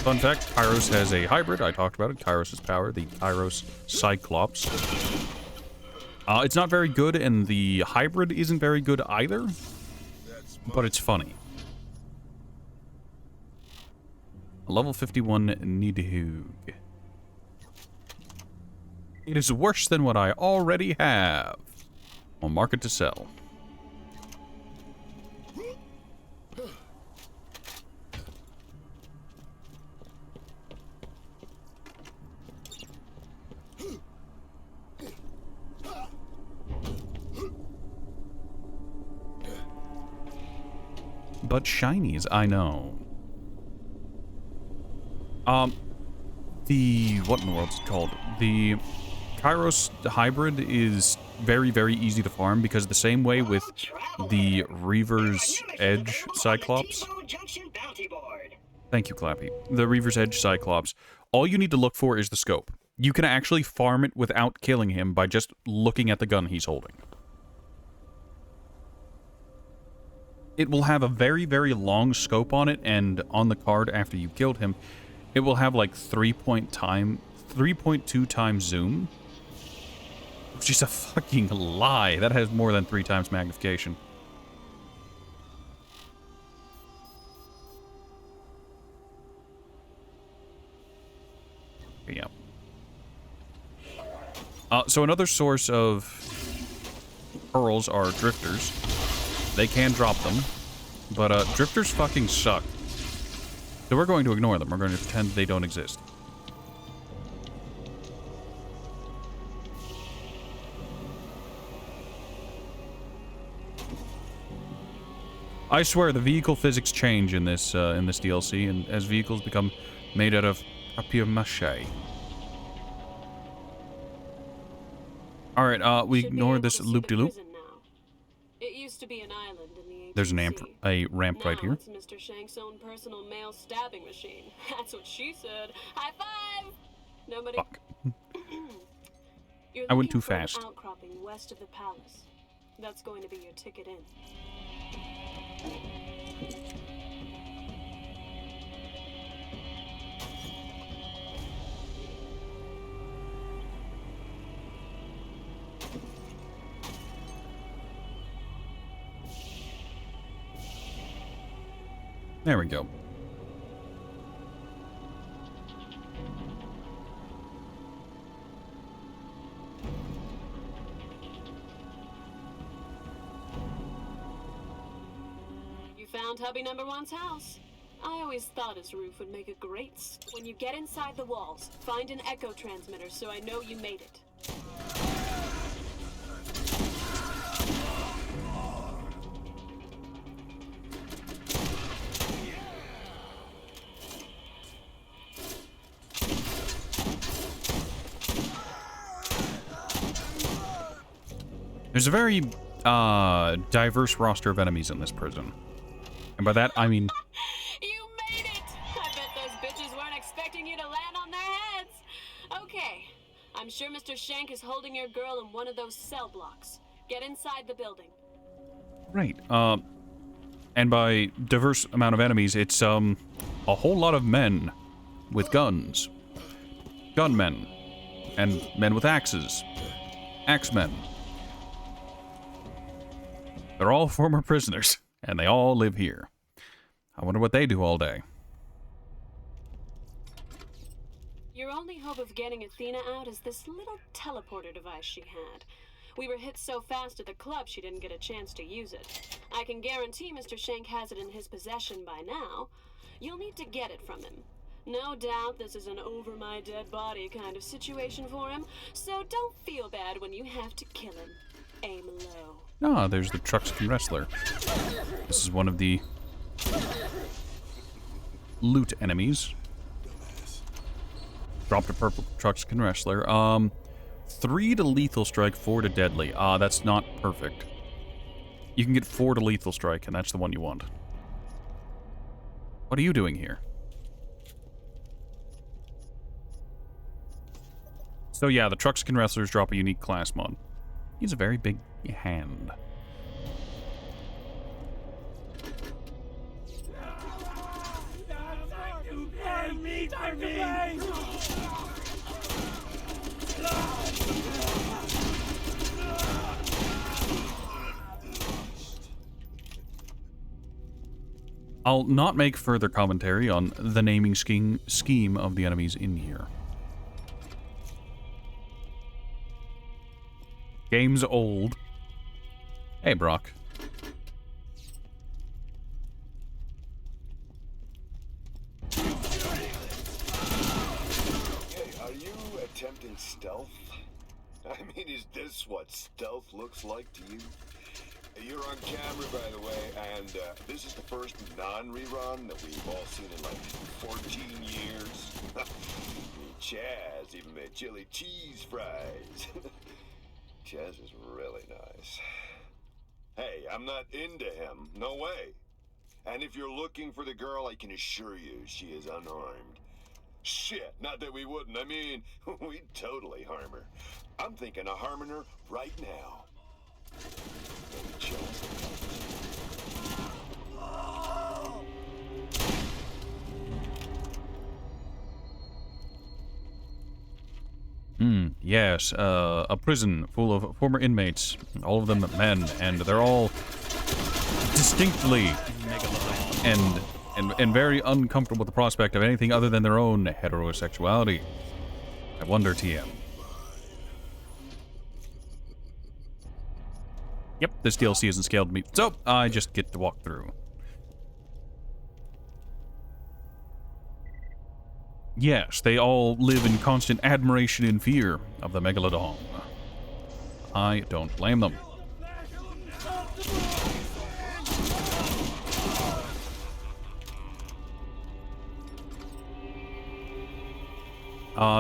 Fun fact, Kairos has a hybrid. I talked about it. Kairos' power, the Kairos Cyclops. It's not very good, and the hybrid isn't very good either, but it's funny. Level 51 Nidhogg. It is worse than what I already have. I'll mark it to sell. But shinies, I know. What in the world's it called? The Kairos hybrid is very, very easy to farm because the same way with the Reaver's Edge Cyclops. Thank you, Clappy. The Reaver's Edge Cyclops. All you need to look for is the scope. You can actually farm it without killing him by just looking at the gun he's holding. It will have a very, very long scope on it, and on the card after you killed him, it will have like 3.2 times zoom. Which is a fucking lie. That has more than 3 times magnification. Yeah. So another source of pearls are drifters. They can drop them, but drifters fucking suck. So we're going to ignore them. We're going to pretend they don't exist. I swear the vehicle physics change in this DLC, and as vehicles become made out of papier-mâché. All right, we ignore this loop-de-loop. It used to be an island in the There's a ramp now right here. It's Mr. Shank's own personal male stabbing machine. That's what she said. High five! Nobody. Fuck. You're I went looking too for an fast. outcropping west of the palace. That's going to be your ticket in. There we go. You found hubby number one's house. I always thought his roof would make a great... When you get inside the walls, find an echo transmitter so I know you made it. There's a very diverse roster of enemies in this prison. And by that, I mean... You made it! I bet those bitches weren't expecting you to land on their heads. Okay, I'm sure Mr. Shank is holding your girl in one of those cell blocks. Get inside the building. Right. And by diverse amount of enemies, it's, a whole lot of men with guns. Gunmen. And men with axes. Axemen. They're all former prisoners, and they all live here. I wonder what they do all day. Your only hope of getting Athena out is this little teleporter device she had. We were hit so fast at the club she didn't get a chance to use it. I can guarantee Mr. Shank has it in his possession by now. You'll need to get it from him. No doubt this is an over-my-dead-body kind of situation for him, so don't feel bad when you have to kill him. Aim low. Ah, there's the Truxkin Wrestler. This is one of the loot enemies. Dropped a purple Truxkin Wrestler. 3 to lethal strike, 4 to deadly. Ah, that's not perfect. You can get 4 to lethal strike, and that's the one you want. What are you doing here? So yeah, the Truxkin Wrestlers drop a unique class mod. He's a very big hand. I'll not make further commentary on the naming scheme of the enemies in here. Game's old. Hey, Brock. Hey, are you attempting stealth? I mean, is this what stealth looks like to you? You're on camera, by the way, and this is the first non-rerun that we've all seen in like 14 years. Chaz even made chili cheese fries. Chaz is really nice. Hey, I'm not into him. No way. And if you're looking for the girl, I can assure you she is unarmed. Shit, not that we wouldn't. I mean, we'd totally harm her. I'm thinking of harming her right now. Maybe Chaz. Yes, a prison full of former inmates, all of them men, and they're all distinctly and very uncomfortable with the prospect of anything other than their own heterosexuality. I wonder, TM. Yep, this DLC isn't scaled to me, so I just get to walk through. Yes, they all live in constant admiration and fear of the Megalodon. I don't blame them.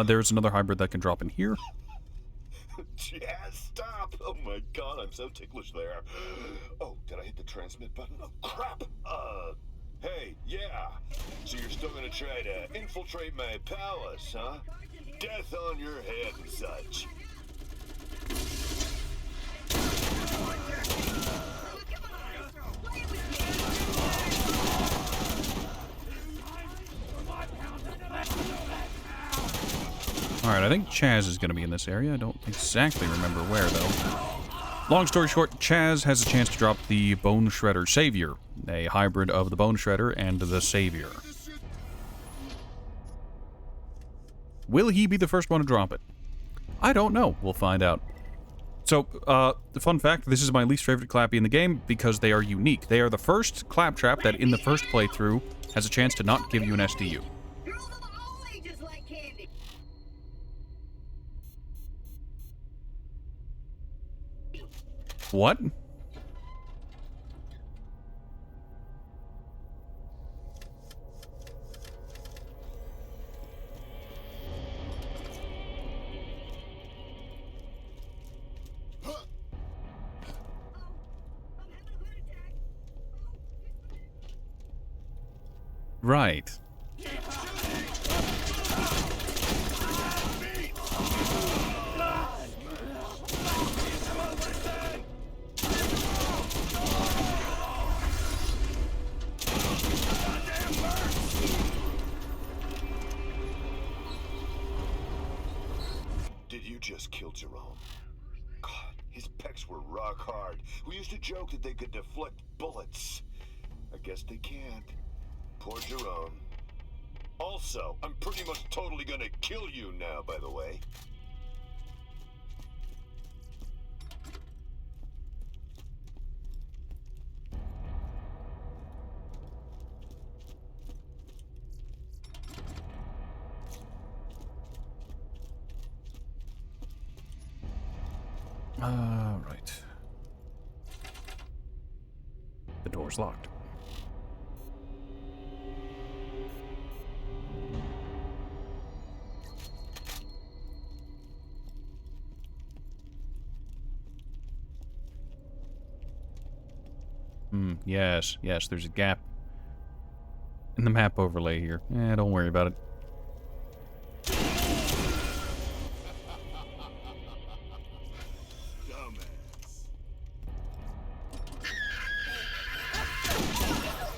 There's another hybrid that can drop in here. Yeah, stop! Oh my god, I'm so ticklish there. Oh, did I hit the transmit button? Oh, crap! Hey, yeah. So you're still gonna try to infiltrate my palace, huh? Death on your head and such. Alright, I think Chaz is gonna be in this area. I don't exactly remember where, though. Long story short, Chaz has a chance to drop the Bone Shredder Savior, a hybrid of the Bone Shredder and the Savior. Will he be the first one to drop it? I don't know. We'll find out. So, the fun fact, this is my least favorite Clappy in the game because they are unique. They are the first Claptrap that in the first playthrough has a chance to not give you an SDU. What? Right. Did you just kill Jerome? God, his pecs were rock hard. We used to joke that they could deflect bullets. I guess they can't. Poor Jerome. Also, I'm pretty much totally gonna kill you now, by the way. Right. The door's locked. Yes, yes, there's a gap in the map overlay here. Don't worry about it.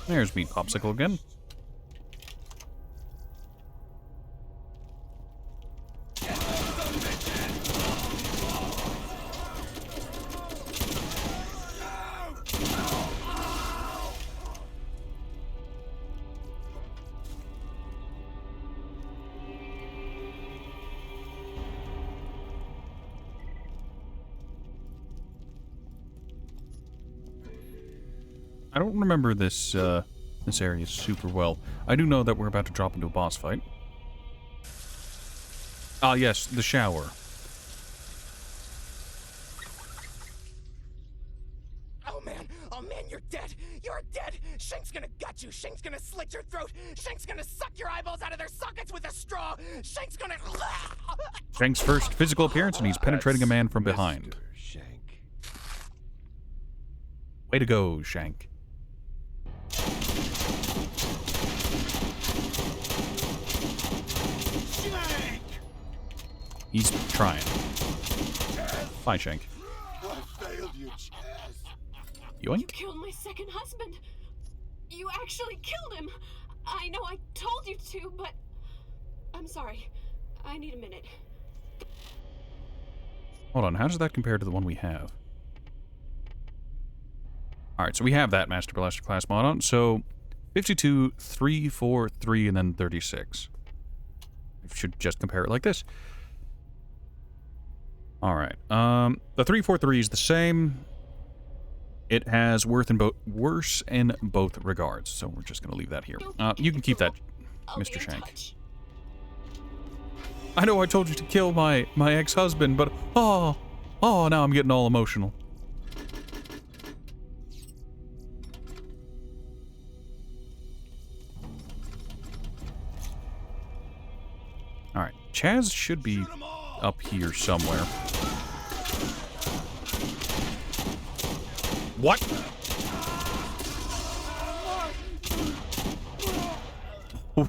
There's Meat Popsicle again. I don't remember this this area super well. I do know that we're about to drop into a boss fight. Ah, yes, the shower. Oh man, you're dead. You're dead. Shank's gonna gut you. Shank's gonna slit your throat. Shank's gonna suck your eyeballs out of their sockets with a straw. Shank's gonna. Shank's first physical appearance, and he's penetrating a man from behind. Shank. Way to go, Shank. He's trying. Bye, Shank. I failed you, Chaz. Yoink. You killed my second husband. You actually killed him. I know I told you to, but I'm sorry. I need a minute. Hold on, how does that compare to the one we have? Alright, so we have that Master Blaster class mod on. So 52, 3, 4, 3, and then 36. I should just compare it like this. Alright. The 343 is the same. It has worse in both regards. So we're just going to leave that here. You can keep that, Mr. Shank. I know I told you to kill my ex-husband, but oh, now I'm getting all emotional. Alright, Chaz should be up here somewhere. What?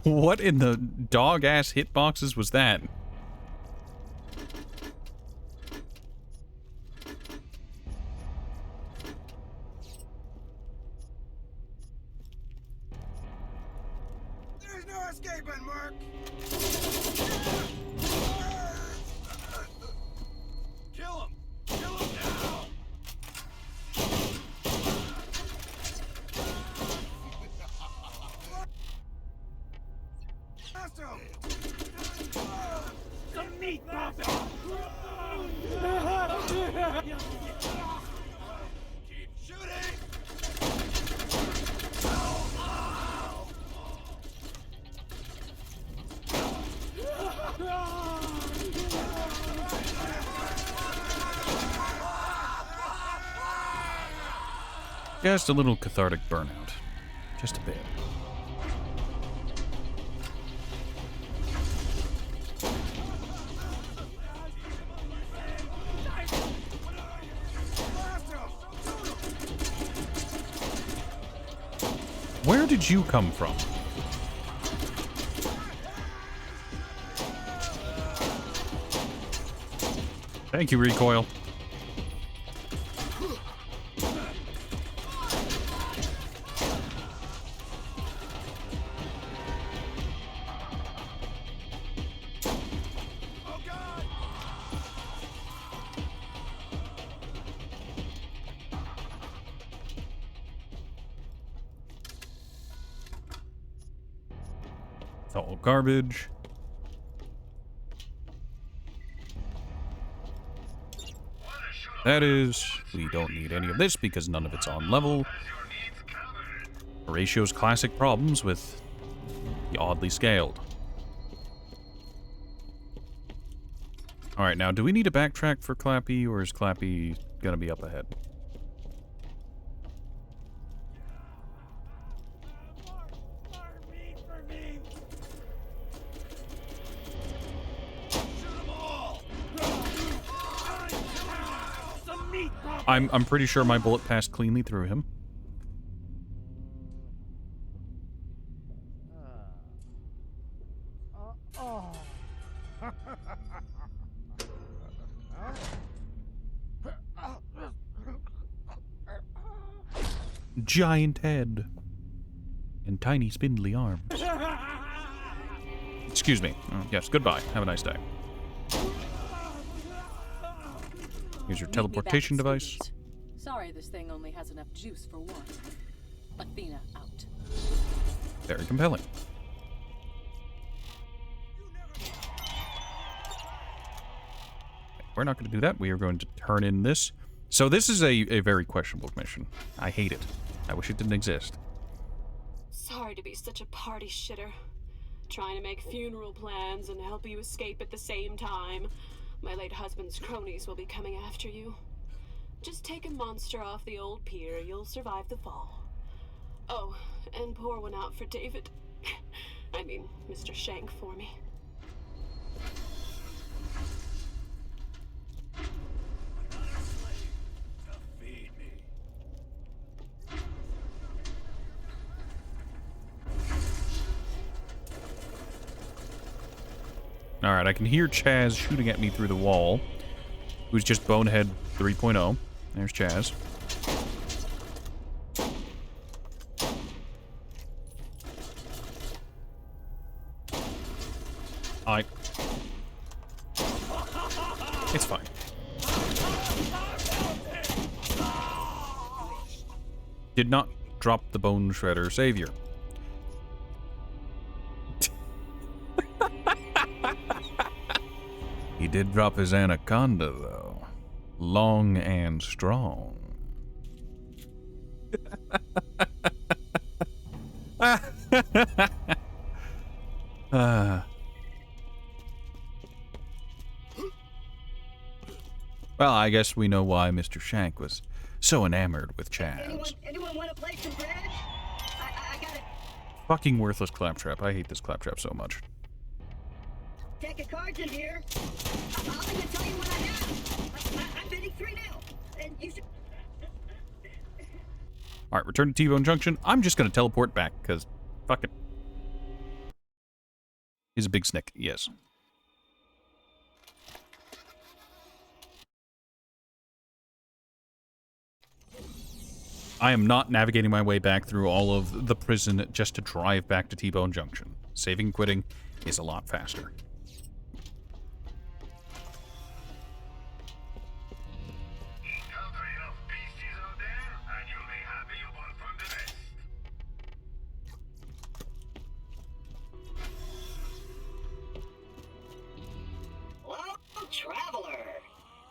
What in the dog-ass hitboxes was that? There's no escaping, Mark. Kill him! Kill him now! Some meat popping! Keep shooting! Just a little cathartic burnout. Just a bit. Where did you come from? Thank you, recoil. It's all garbage. That is, we don't need any of this because none of it's on level. Horatio's classic problems with the oddly scaled. Alright, now do we need to backtrack for Clappy, or is Clappy gonna be up ahead? I'm pretty sure my bullet passed cleanly through him. Giant head and tiny spindly arms. Excuse me. Oh, yes, goodbye. Have a nice day. Here's your teleportation device. Sorry, this thing only has enough juice for one. Athena out. Very compelling. We're not going to do that. We are going to turn in this. So this is a very questionable mission. I hate it. I wish it didn't exist. Sorry to be such a party shitter. Trying to make funeral plans and help you escape at the same time. My late husband's cronies will be coming after you. Just take a monster off the old pier, you'll survive the fall. Oh, and pour one out for David. I mean, Mr. Shank for me. Alright, I can hear Chaz shooting at me through the wall. Who's just Bonehead 3.0. There's Chaz. It's fine. Did not drop the Bone Shredder Savior. He did drop his anaconda, though. Long and strong. Well, I guess we know why Mr. Shank was so enamored with Chaz. Anyone want to play some bridge? I got it. Fucking worthless claptrap. I hate this claptrap so much. Deck of cards in here. I'll even tell you what I have. I'm bidding 3 now. And you should... Alright, return to T-Bone Junction. I'm just going to teleport back, because fuck it. He's a big snick, yes. I am not navigating my way back through all of the prison just to drive back to T-Bone Junction. Saving and quitting is a lot faster. Traveler,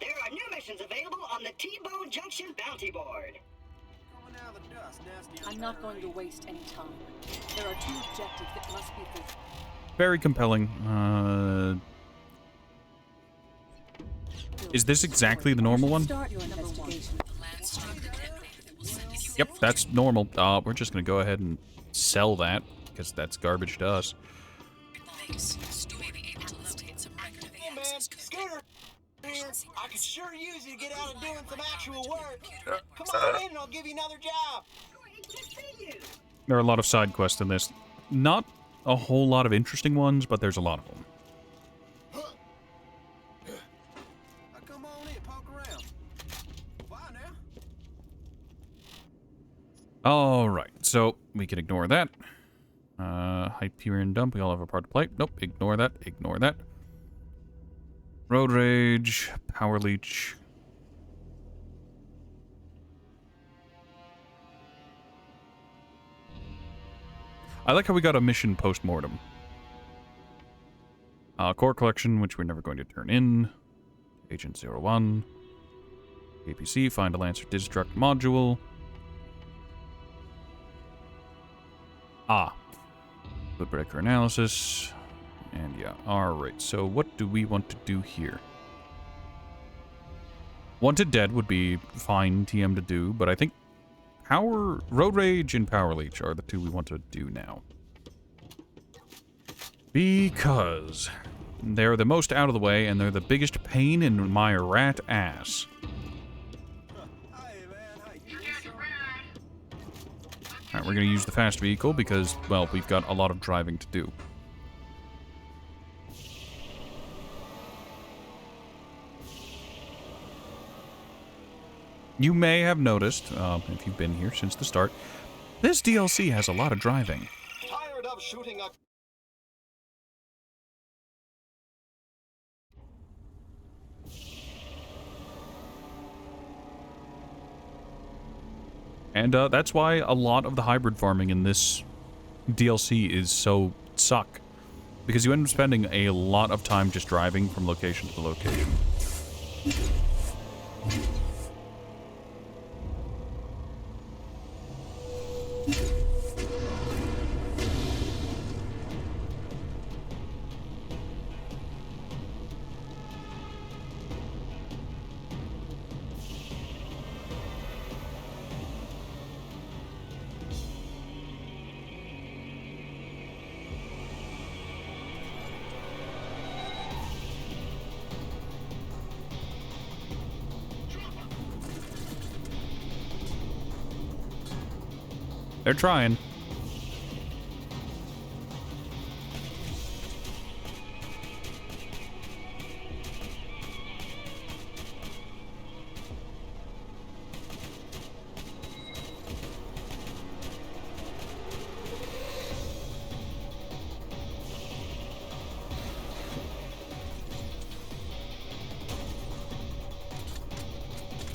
there are new missions available on the T-Bone Junction bounty board. I'm not going to waste any time. There are 2 objectives that must be fulfilled. Very compelling. Is this exactly the normal one? Start your investigation. Yep, that's normal. We're just going to go ahead and sell that, because that's garbage to us. Hey man, Scooter here. I could sure use you to get out and doing some actual work. Come on in and I'll give you another job. There are a lot of side quests in this. Not a whole lot of interesting ones, but there's a lot of them. Come on walk around. Bye now. Alright, so we can ignore that. Hyperion Dump, we all have a part to play. Nope, ignore that, ignore that. Road Rage, Power Leech. I like how we got a mission post-mortem. Core Collection, which we're never going to turn in. Agent 01. APC, find a Lancer Destruct module. Footbreaker analysis. And yeah, alright, so what do we want to do here? Wanted Dead would be fine TM to do, but I think Road Rage and Power Leech are the two we want to do now. Because they're the most out of the way, and they're the biggest pain in my rat ass. Alright, we're going to use the fast vehicle because, well, we've got a lot of driving to do. You may have noticed, if you've been here since the start, this DLC has a lot of driving. Tired of shooting a... And that's why a lot of the hybrid farming in this DLC is so suck. Because you end up spending a lot of time just driving from location to location. They're trying.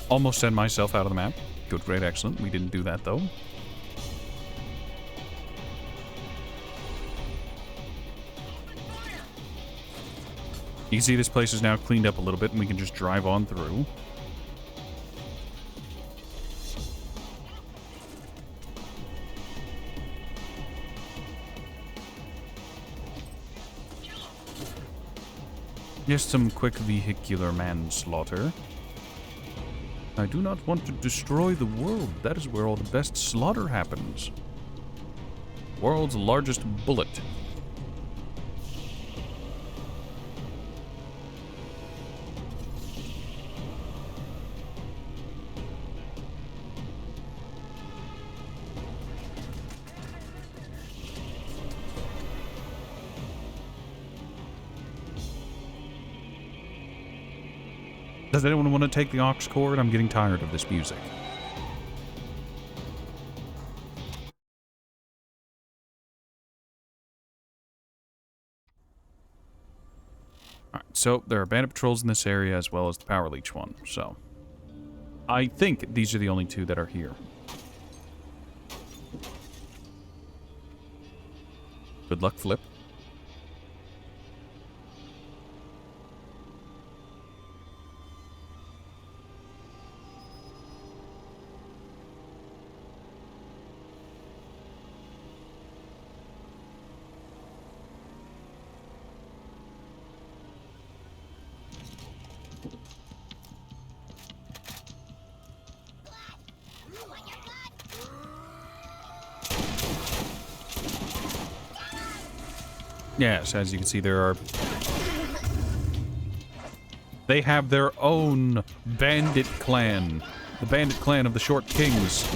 Almost send myself out of the map. Good, great, excellent. We didn't do that, though. You can see this place is now cleaned up a little bit, and we can just drive on through. Just some quick vehicular manslaughter. I do not want to destroy the world. That is where all the best slaughter happens. World's largest bullet. Does anyone want to take the aux cord? I'm getting tired of this music. Alright, so there are bandit patrols in this area as well as the Power Leech one, so... I think these are the only two that are here. Good luck, Flip. Yes, as you can see, there are... They have their own bandit clan. The bandit clan of the Short Kings.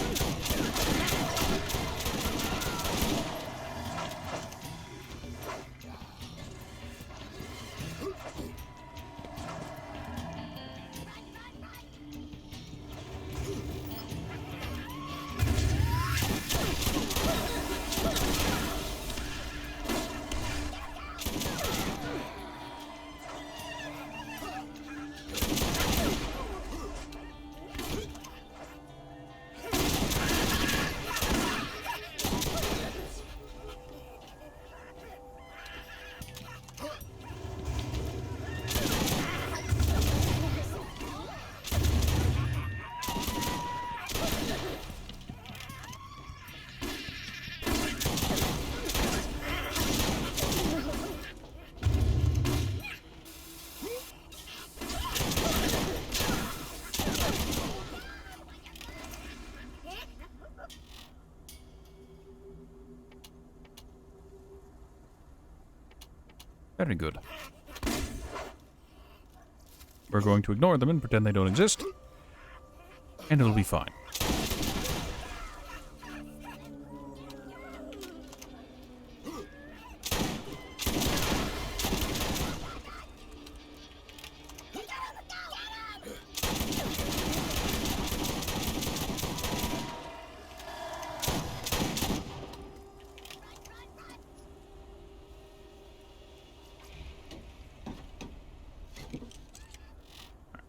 Very good. We're going to ignore them and pretend they don't exist. And it'll be fine.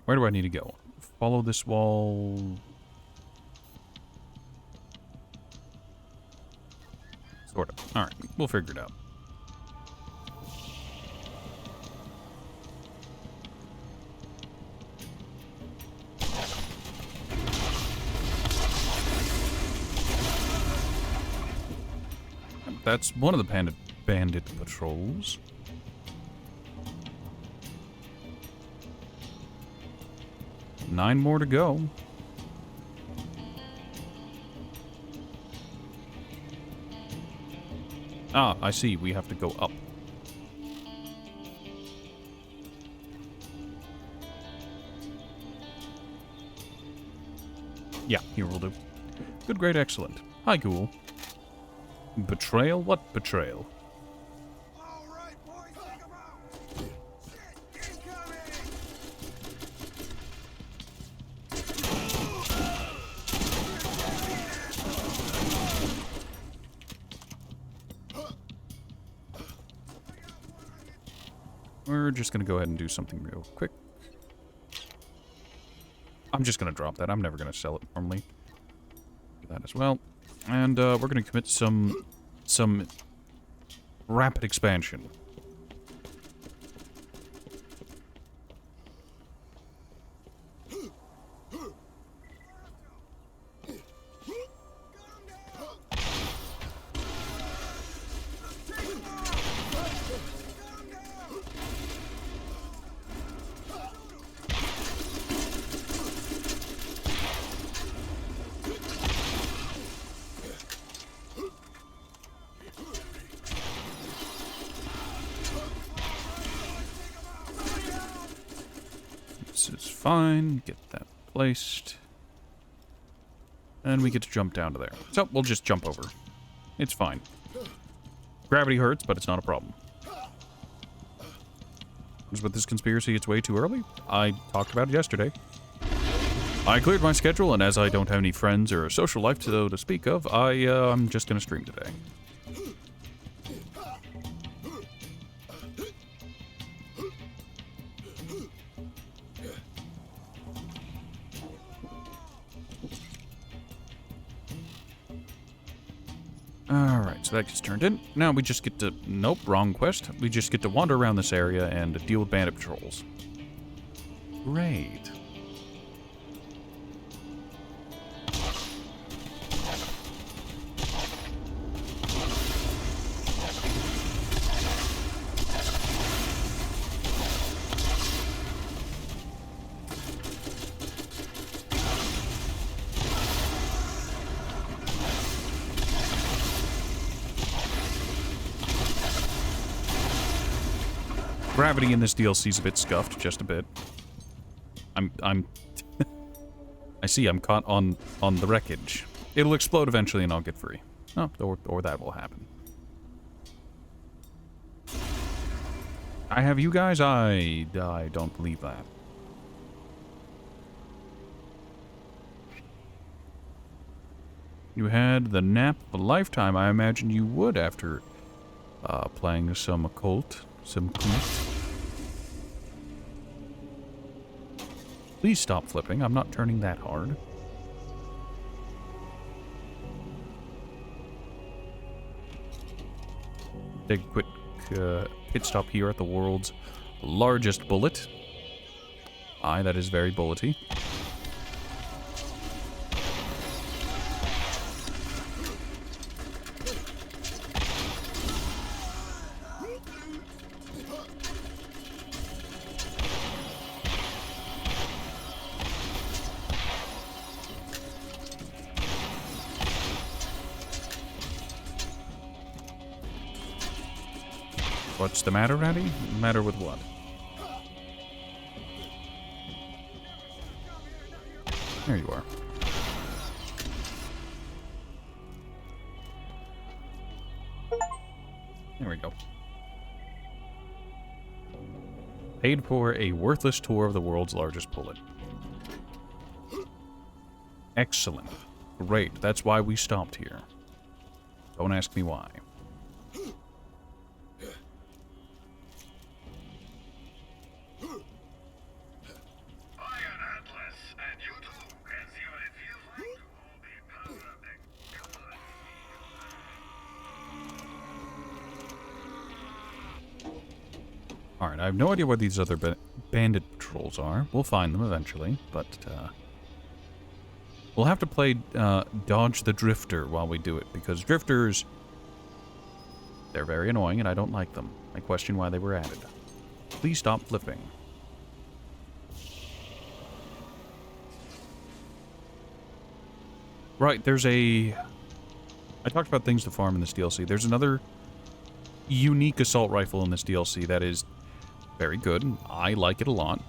Where do I need to go? Follow this wall. Sort of. Alright, we'll figure it out. That's one of the bandit patrols. Nine more to go. Ah, I see. We have to go up. Yeah, here we'll do. Good, great, excellent. Hi, Ghoul. Betrayal? What betrayal? All right, boys, take 'em out. Shit, incoming. We're just going to go ahead and do something real quick. I'm just going to drop that. I'm never going to sell it normally. Do that as well. And we're going to commit some rapid expansion. This is fine. Get that placed. And we get to jump down to there. So, we'll just jump over. It's fine. Gravity hurts, but it's not a problem. Is with this conspiracy, it's way too early? I talked about it yesterday. I cleared my schedule, and as I don't have any friends or a social life to speak of, I'm just gonna stream today. Alright, so that gets turned in. Now we just get to... Nope, wrong quest. We just get to wander around this area and deal with bandit patrols. Great. Gravity in this DLC is a bit scuffed, just a bit. I'm I see I'm caught on the wreckage. It'll explode eventually and I'll get free. Oh, or that will happen. I have you guys? I don't believe that. You had the nap of a lifetime. I imagine you would after playing some occult. Some cult. Please stop flipping. I'm not turning that hard. Take a quick pit stop here at the world's largest bullet. Aye, that is very bullety. What's the matter, Ratty? Matter with what? There you are. There we go. Paid for a worthless tour of the world's largest bullet. Excellent. Great. That's why we stopped here. Don't ask me why. Alright, I have no idea where these other bandit patrols are. We'll find them eventually, but we'll have to play Dodge the Drifter while we do it, because drifters, they're very annoying and I don't like them. I question why they were added. Please stop flipping. Right, there's a... I talked about things to farm in this DLC. There's another unique assault rifle in this DLC that is very good. I like it a lot.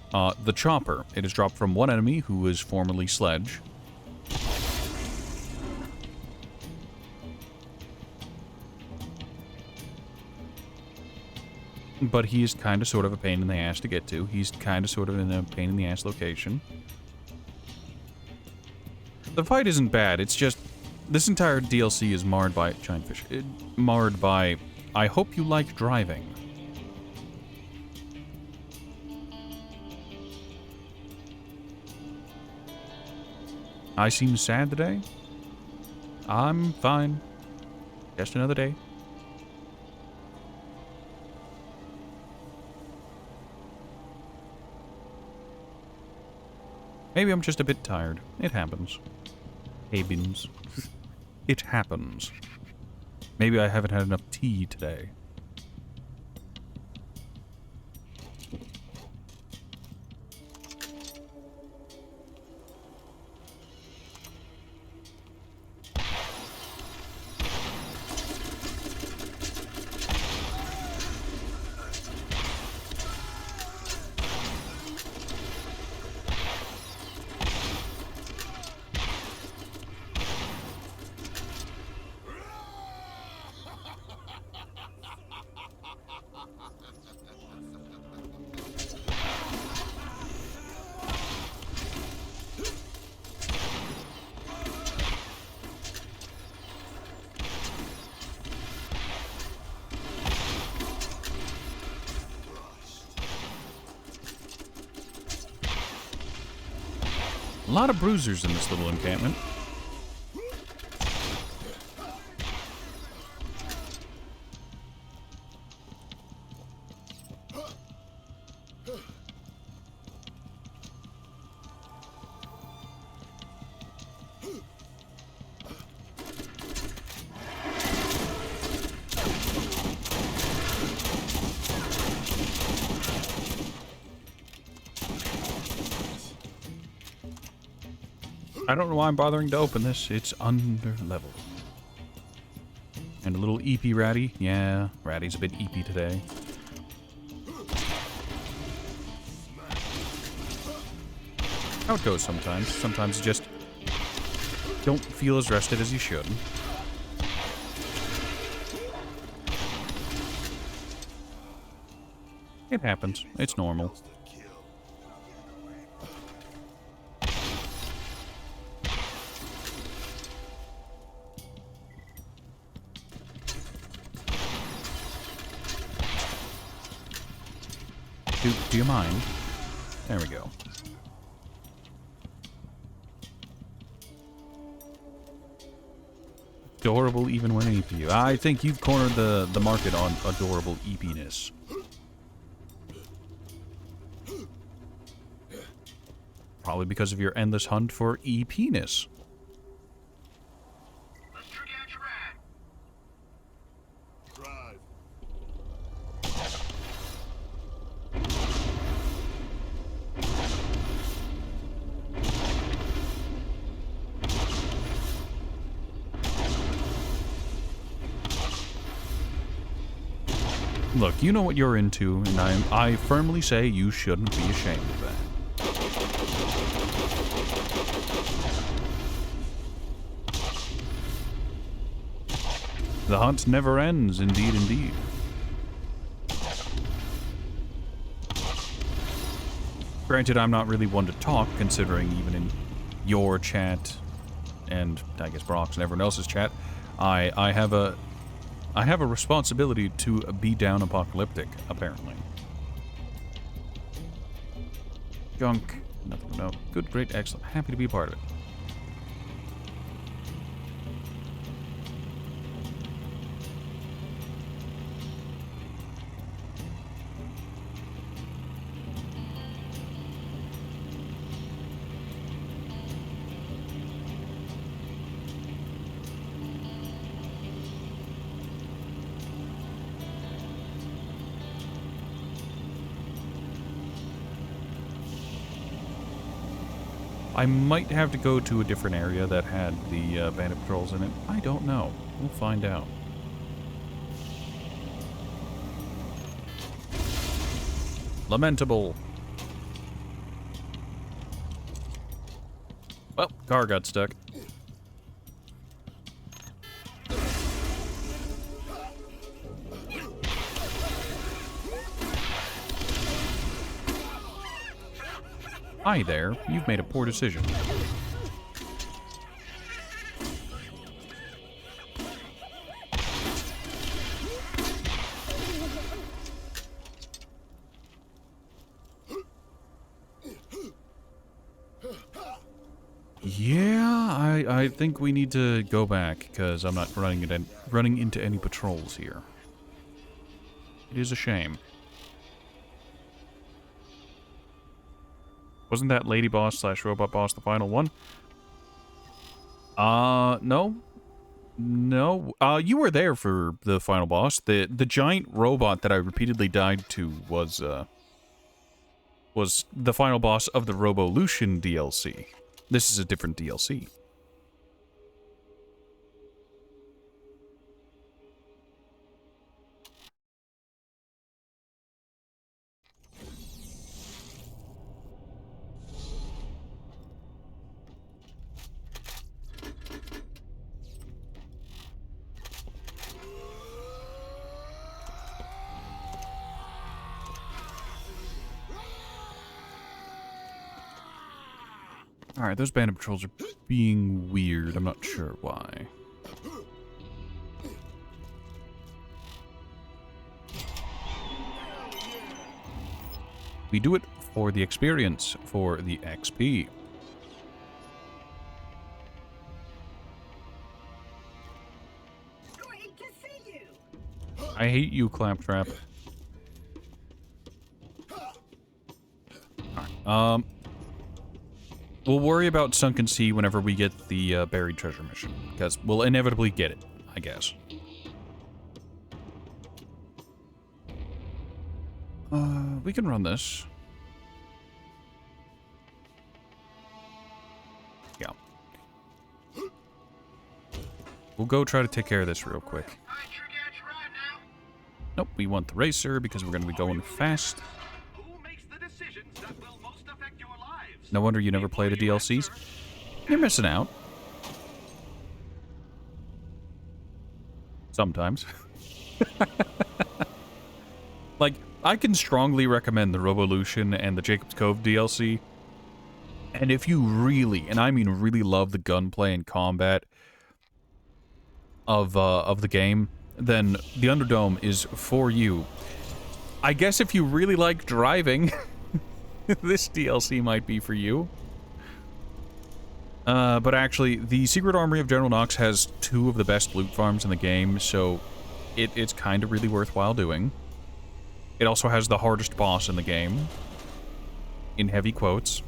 The Chopper. It is dropped from one enemy who was formerly Sledge. But he is kind of sort of a pain in the ass to get to. He's kind of sort of in a pain in the ass location. The fight isn't bad. It's just this entire DLC is marred by giant fish. Marred by I hope you like driving. I seem sad today. I'm fine. Just another day. Maybe I'm just a bit tired. It happens. Happens. It happens. Maybe I haven't had enough tea today. A lot of bruisers in this little encampment. I don't know why I'm bothering to open this. It's under level. And a little EP Ratty. Yeah, Ratty's a bit EP today. How it goes sometimes. Sometimes you just don't feel as rested as you should. It happens. It's normal. Do you mind? There we go. Adorable even when EP. I think you've cornered the market on adorable EP-ness. Probably because of your endless hunt for EP-ness. Look, you know what you're into, and I firmly say you shouldn't be ashamed of that. The hunt never ends, indeed, indeed. Granted, I'm not really one to talk, considering even in your chat, and I guess Brock's and everyone else's chat, I have a responsibility to be down apocalyptic, apparently. Junk. Nothing, no. Good, great, excellent. Happy to be a part of it. I might have to go to a different area that had the bandit patrols in it. I don't know. We'll find out. Lamentable. Well, car got stuck. Hi there, you've made a poor decision. Yeah, I think we need to go back, because I'm not running into any patrols here. It is a shame. Wasn't that lady boss slash robot boss the final one? No. No. You were there for the final boss. The giant robot that I repeatedly died to was the final boss of the Robolution DLC. This is a different DLC. Alright, those bandit patrols are being weird. I'm not sure why. We do it for the experience, for the XP. Great to see you. I hate you, Claptrap. Alright, we'll worry about Sunken Sea whenever we get the buried treasure mission, because we'll inevitably get it, I guess. We can run this. Yeah. We'll go try to take care of this real quick. Nope, we want the racer because we're going to be going fast. No wonder you never play the DLCs. You're missing out. Sometimes. Like, I can strongly recommend the Robolution and the Jacob's Cove DLC. And if you really, and I mean really love the gunplay and combat of the game, then the Underdome is for you. I guess if you really like driving... this DLC might be for you. But actually, the Secret Armory of General Knox has 2 of the best loot farms in the game, so it's kind of really worthwhile doing. It also has the hardest boss in the game. In heavy quotes.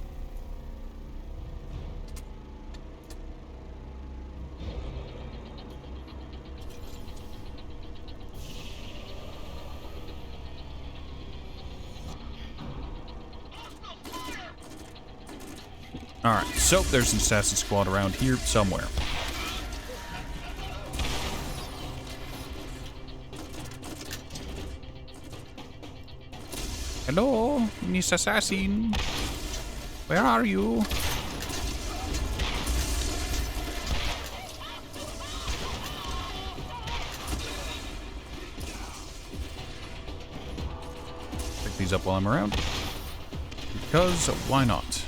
Alright, so there's an assassin squad around here somewhere. Hello, Miss Assassin. Where are you? Pick these up while I'm around. Because why not?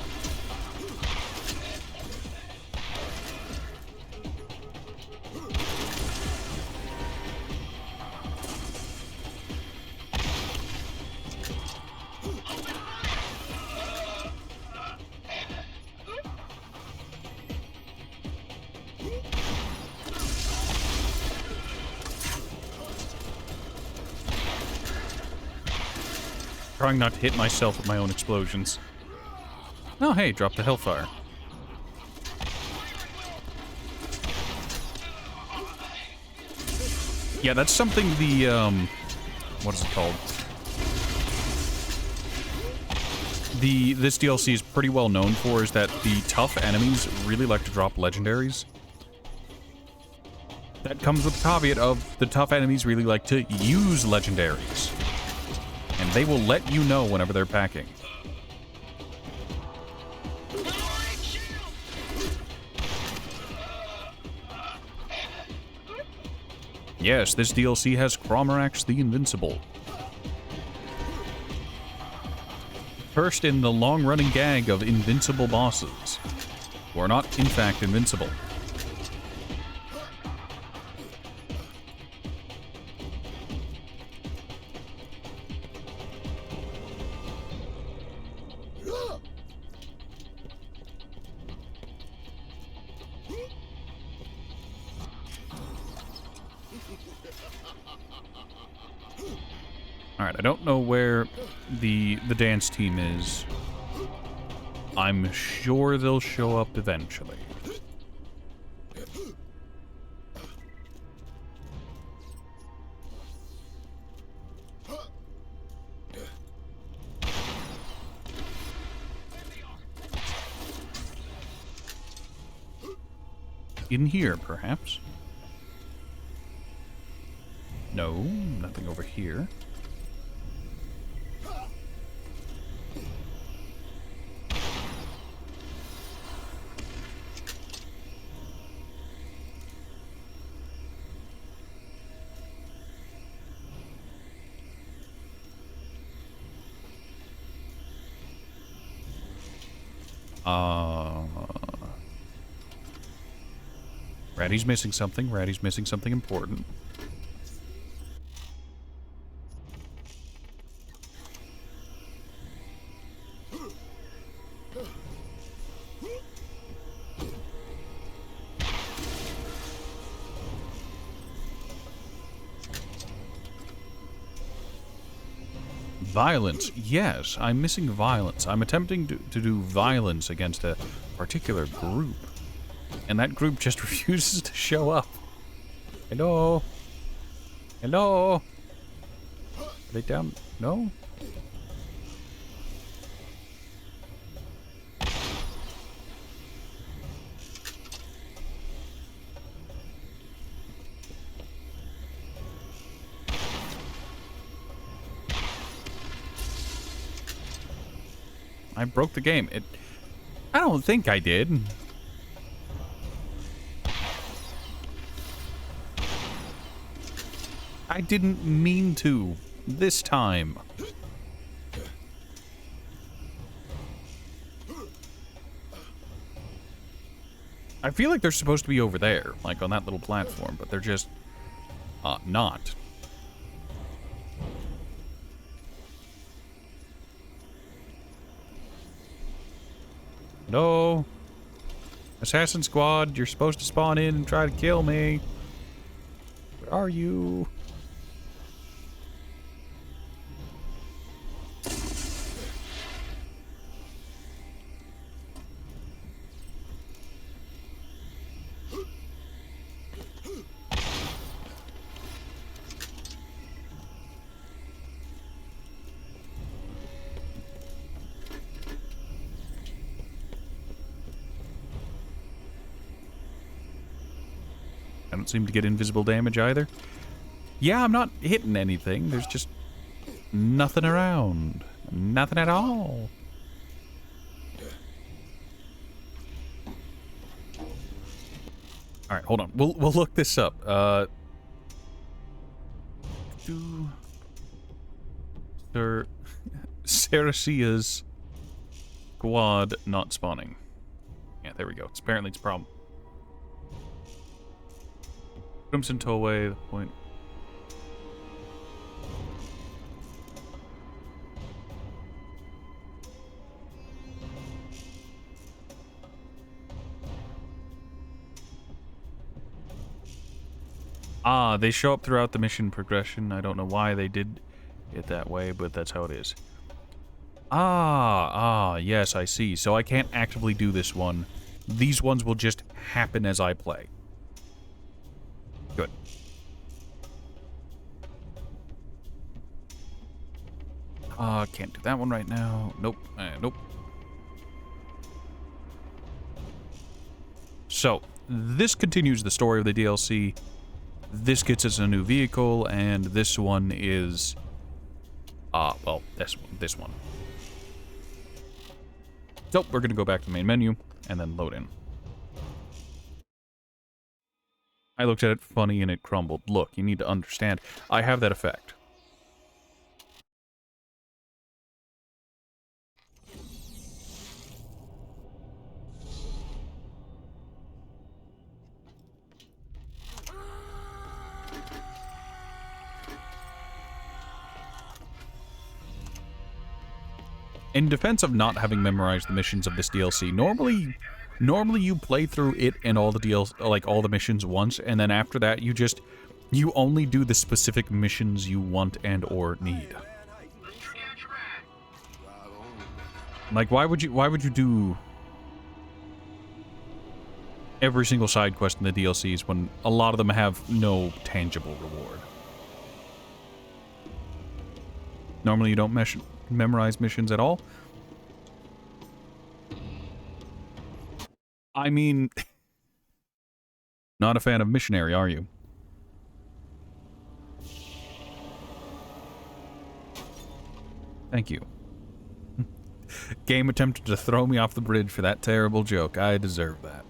Trying not to hit myself with my own explosions. Oh, hey, drop the Hellfire. Yeah, that's something the, what is it called? This DLC is pretty well known for, is that the tough enemies really like to drop legendaries. That comes with the caveat of the tough enemies really like to use legendaries. And they will let you know whenever they're packing. Yes, this DLC has Cromarax the Invincible. First in the long-running gag of invincible bosses, who are not, in fact, invincible. Alright, I don't know where the dance team is. I'm sure they'll show up eventually. In here, perhaps? No, nothing over here. Ratty's missing something. Ratty's missing something important. Violence. Yes, I'm missing violence. I'm attempting to do violence against a particular group. And that group just refuses to show up. Hello? Hello? Are they down? No? I broke the game. I don't think I did. I didn't mean to this time. I feel like they're supposed to be over there, like on that little platform, but they're just not. No. Assassin Squad, you're supposed to spawn in and try to kill me. Where are you? I don't seem to get invisible damage either. Yeah, I'm not hitting anything. There's just nothing around. Nothing at all. All right, hold on. We'll look this up. Sir Cericia's squad not spawning. Yeah, there we go. Apparently it's a problem. Crimson Tollway, the point. Ah, they show up throughout the mission progression. I don't know why they did it that way, but that's how it is. Yes, I see. So I can't actively do this one. These ones will just happen as I play. Good. Can't do that one right now. Nope. Nope. So, this continues the story of the DLC. This gets us a new vehicle, and this one is... well, this one. So, we're gonna go back to the main menu, and then load in. I looked at it funny, and it crumbled. Look, you need to understand. I have that effect. In defense of not having memorized the missions of this DLC, normally you play through it and all the DLC, like all the missions once, and then after that you only do the specific missions you want and or need. Like why would you do every single side quest in the DLCs when a lot of them have no tangible reward? Normally you don't memorize missions at all. I mean, not a fan of Missionary, are you? Thank you. Game attempted to throw me off the bridge for that terrible joke. I deserve that.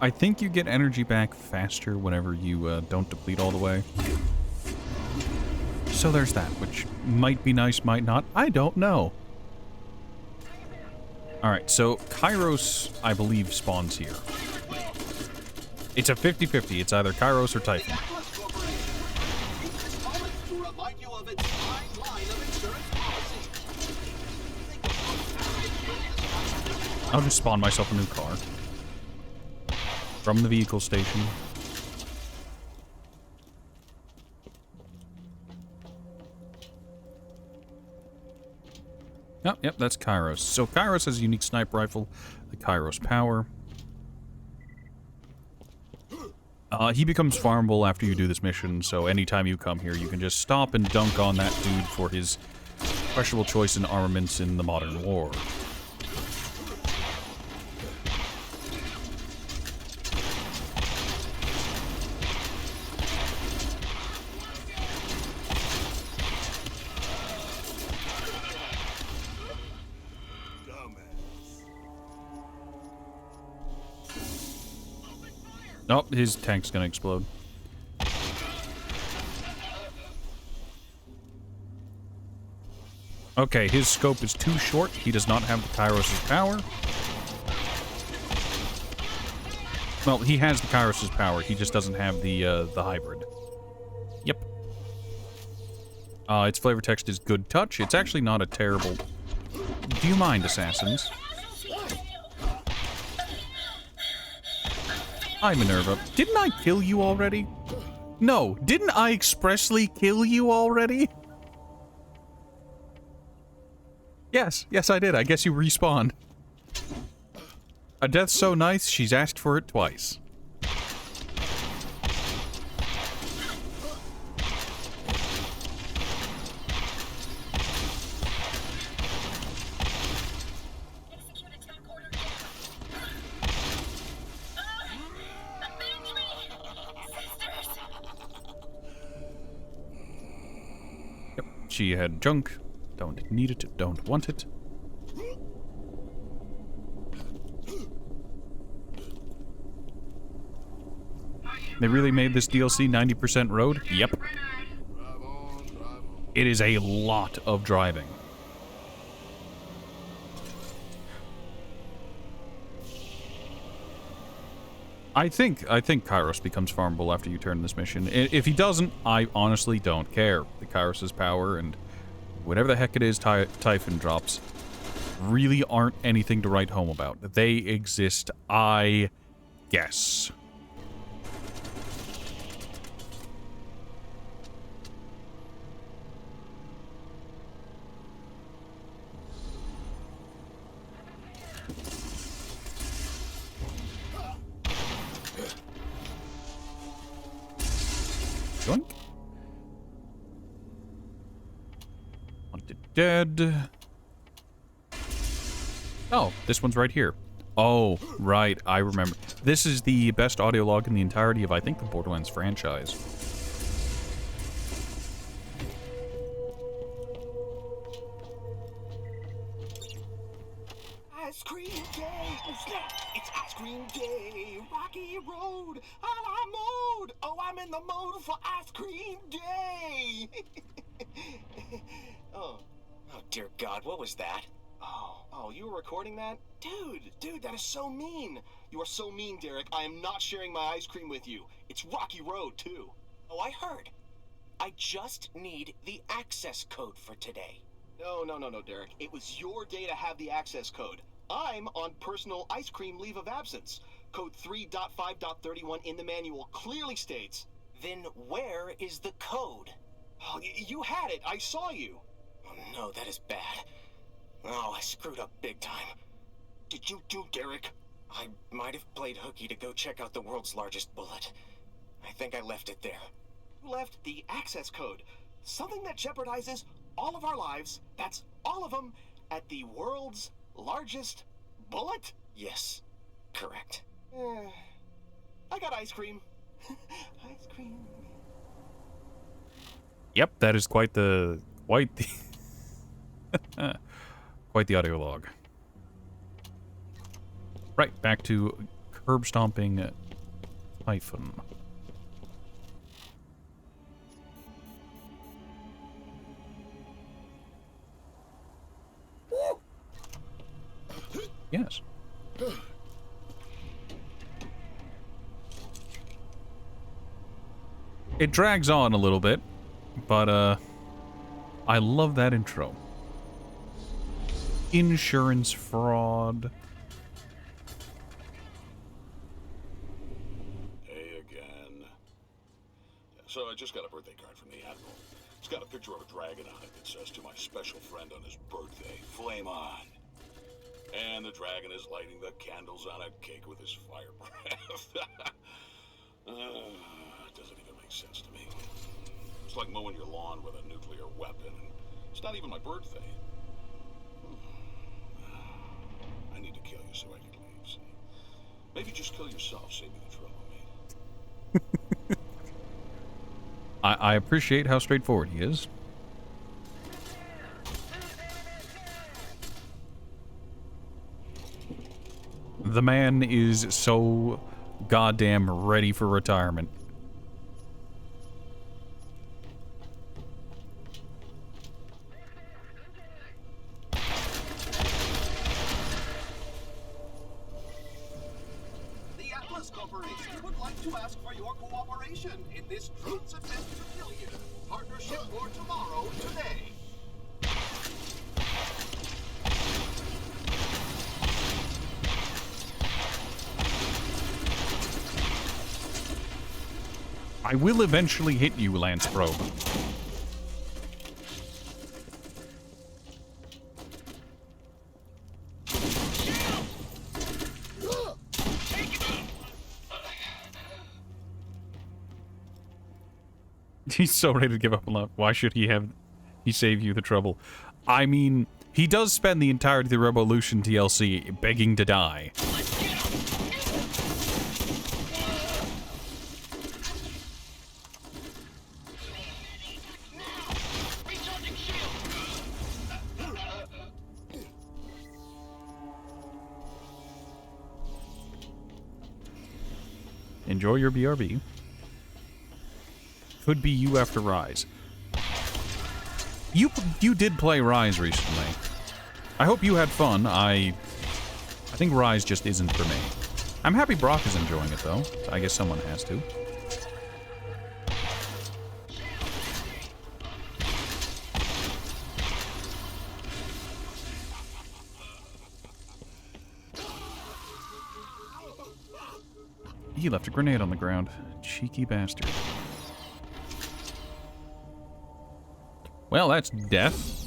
I think you get energy back faster whenever you don't deplete all the way. So there's that, which might be nice, might not. I don't know. Alright, so Kairos, I believe, spawns here. It's a 50-50. It's either Kairos or Typhon. I'll just spawn myself a new car. From the vehicle station. Oh, yep, that's Kairos. So Kairos has a unique sniper rifle, the Kairos Power. He becomes farmable after you do this mission, so anytime you come here, you can just stop and dunk on that dude for his questionable choice in armaments in the modern war. Oh, his tank's gonna explode. Okay, his scope is too short. He does not have the Kairos' power. Well, he has the Kairos' power. He just doesn't have the hybrid. Yep. Its flavor text is good touch. It's actually not a terrible Do you mind, assassins? Hi, Minerva. Didn't I kill you already? No, didn't I expressly kill you already? Yes, I did. I guess you respawned. A death so nice, she's asked for it twice. Yep, she had junk. Don't need it, don't want it. They really made this DLC 90% road? Yep. It is a lot of driving. I think Kairos becomes farmable after you turn this mission. If he doesn't, I honestly don't care. The Kairos' power and whatever the heck it is Typhon drops really aren't anything to write home about. They exist, I guess. Joink. Wanted dead. Oh, this one's right here. Oh, right, I remember. This is the best audio log in the entirety of, I think, the Borderlands franchise. Ice cream day! Oh snap! It's ice cream day! Rocky Road! I mode! Oh, I'm in the mode for ice cream day! Oh, dear God, what was that? Oh, you were recording that? Dude, that is so mean! You are so mean, Derek. I am not sharing my ice cream with you. It's Rocky Road, too. Oh, I heard. I just need the access code for today. No, Derek. It was your day to have the access code. I'm on personal ice cream leave of absence. Code 3.5.31 in the manual clearly states. Then where is the code? Oh, you had it. I saw you. Oh, no, that is bad. Oh, I screwed up big time. Did you do, Derek? I might have played hooky to go check out the world's largest bullet. I think I left it there. You left the access code. Something that jeopardizes all of our lives, that's all of them, at the world's largest bullet? Yes, correct. I got ice cream. Ice cream. Yep, that is quite the quite the audio log. Right, back to curb stomping Typhon. Yes. It drags on a little bit, but I love that intro. Insurance fraud. Hey again. So I just got a birthday card from the Admiral. It's got a picture of a dragon on it that says, "To my special friend on his birthday, flame on." And the dragon is lighting the candles on a cake with his fire breath. It doesn't even make sense to me. It's like mowing your lawn with a nuclear weapon, and it's not even my birthday. I need to kill you so I can leave. See? Maybe just kill yourself, save me the trouble, mate. I appreciate how straightforward he is. The man is so goddamn ready for retirement. The Atlas Corporation would like to ask for your cooperation in this truth's attempt to kill you. Partnership for tomorrow, today. I will eventually hit you, Lance Probe. He's so ready to give up on love. Why should he save you the trouble? I mean, he does spend the entirety of the Revolution DLC begging to die. Enjoy your BRB. Could be you after Rise. You did play Rise recently. I hope you had fun. I think Rise just isn't for me. I'm happy Brock is enjoying it, though. I guess someone has to. He left a grenade on the ground. Cheeky bastard. Well, that's death.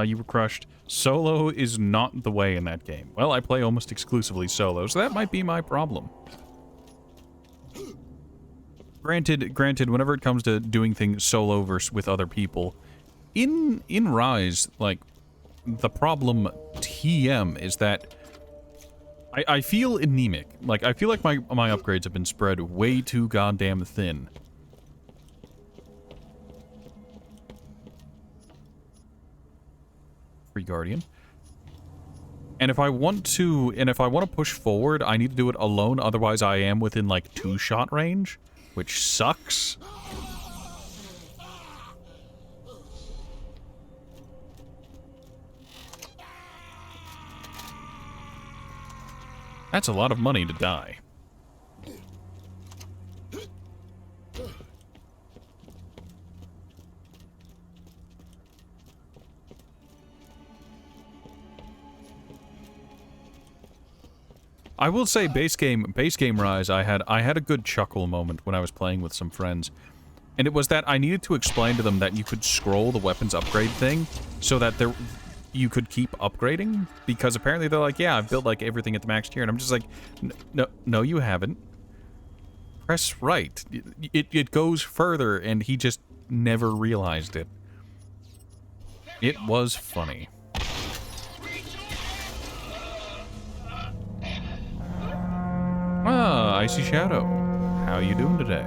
You were crushed. Solo is not the way in that game. Well, I play almost exclusively solo, so that might be my problem. Granted, whenever it comes to doing things solo versus with other people, in Rise, like, the problem TM is that I feel anemic. Like, I feel like my upgrades have been spread way too goddamn thin. Free Guardian. And if I want to push forward, I need to do it alone, otherwise I am within, like, 2-shot range, which sucks. That's a lot of money to die. I will say base game Rise, I had a good chuckle moment when I was playing with some friends. And it was that I needed to explain to them that you could scroll the weapons upgrade thing so that you could keep upgrading, because apparently they're like, yeah, I've built like everything at the max tier, and I'm just like, no, you haven't. Press right. It goes further, and he just never realized it. It was funny. Ah, Icy Shadow. How you doing today?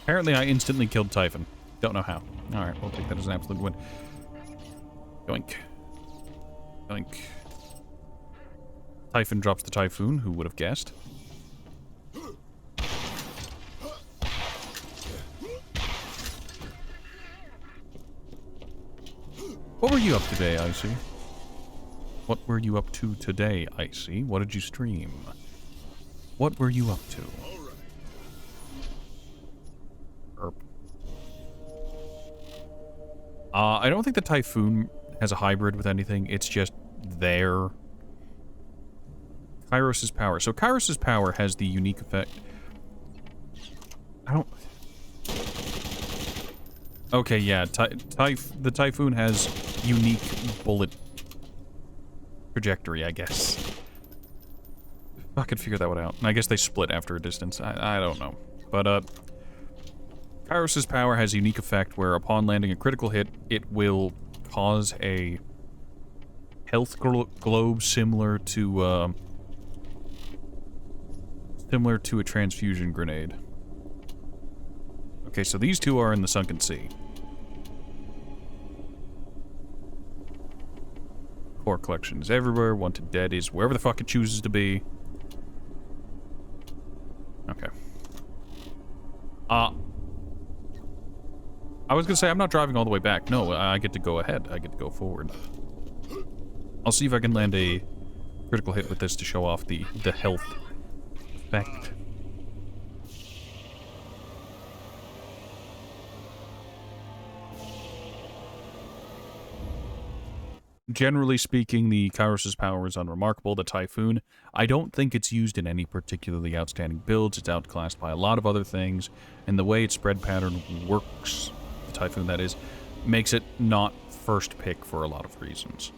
Apparently I instantly killed Typhon. Don't know how. Alright, we'll take that as an absolute win. Yoink. Yoink. Typhon drops the Typhoon, who would have guessed? What were you up to today, Icy? What were you up to today, Icy? What did you stream? What were you up to? I don't think the Typhoon has a hybrid with anything. It's just there. Kairos' power. So Kairos' power has the unique effect. Okay, yeah. The Typhoon has unique bullet trajectory, I guess. I could figure that one out. I guess they split after a distance. I don't know. But, Kairos' power has a unique effect where upon landing a critical hit, it will cause a health globe similar to a transfusion grenade. Okay, so these two are in the Sunken Sea. Core collection is everywhere. Wanted Dead is wherever the fuck it chooses to be. Okay. I was gonna say, I'm not driving all the way back. No, I get to go ahead. I get to go forward. I'll see if I can land a critical hit with this to show off the health effect. Generally speaking, the Kairos' power is unremarkable. The Typhoon, I don't think it's used in any particularly outstanding builds. It's outclassed by a lot of other things, and the way its spread pattern works, the Typhoon that is, makes it not first pick for a lot of reasons.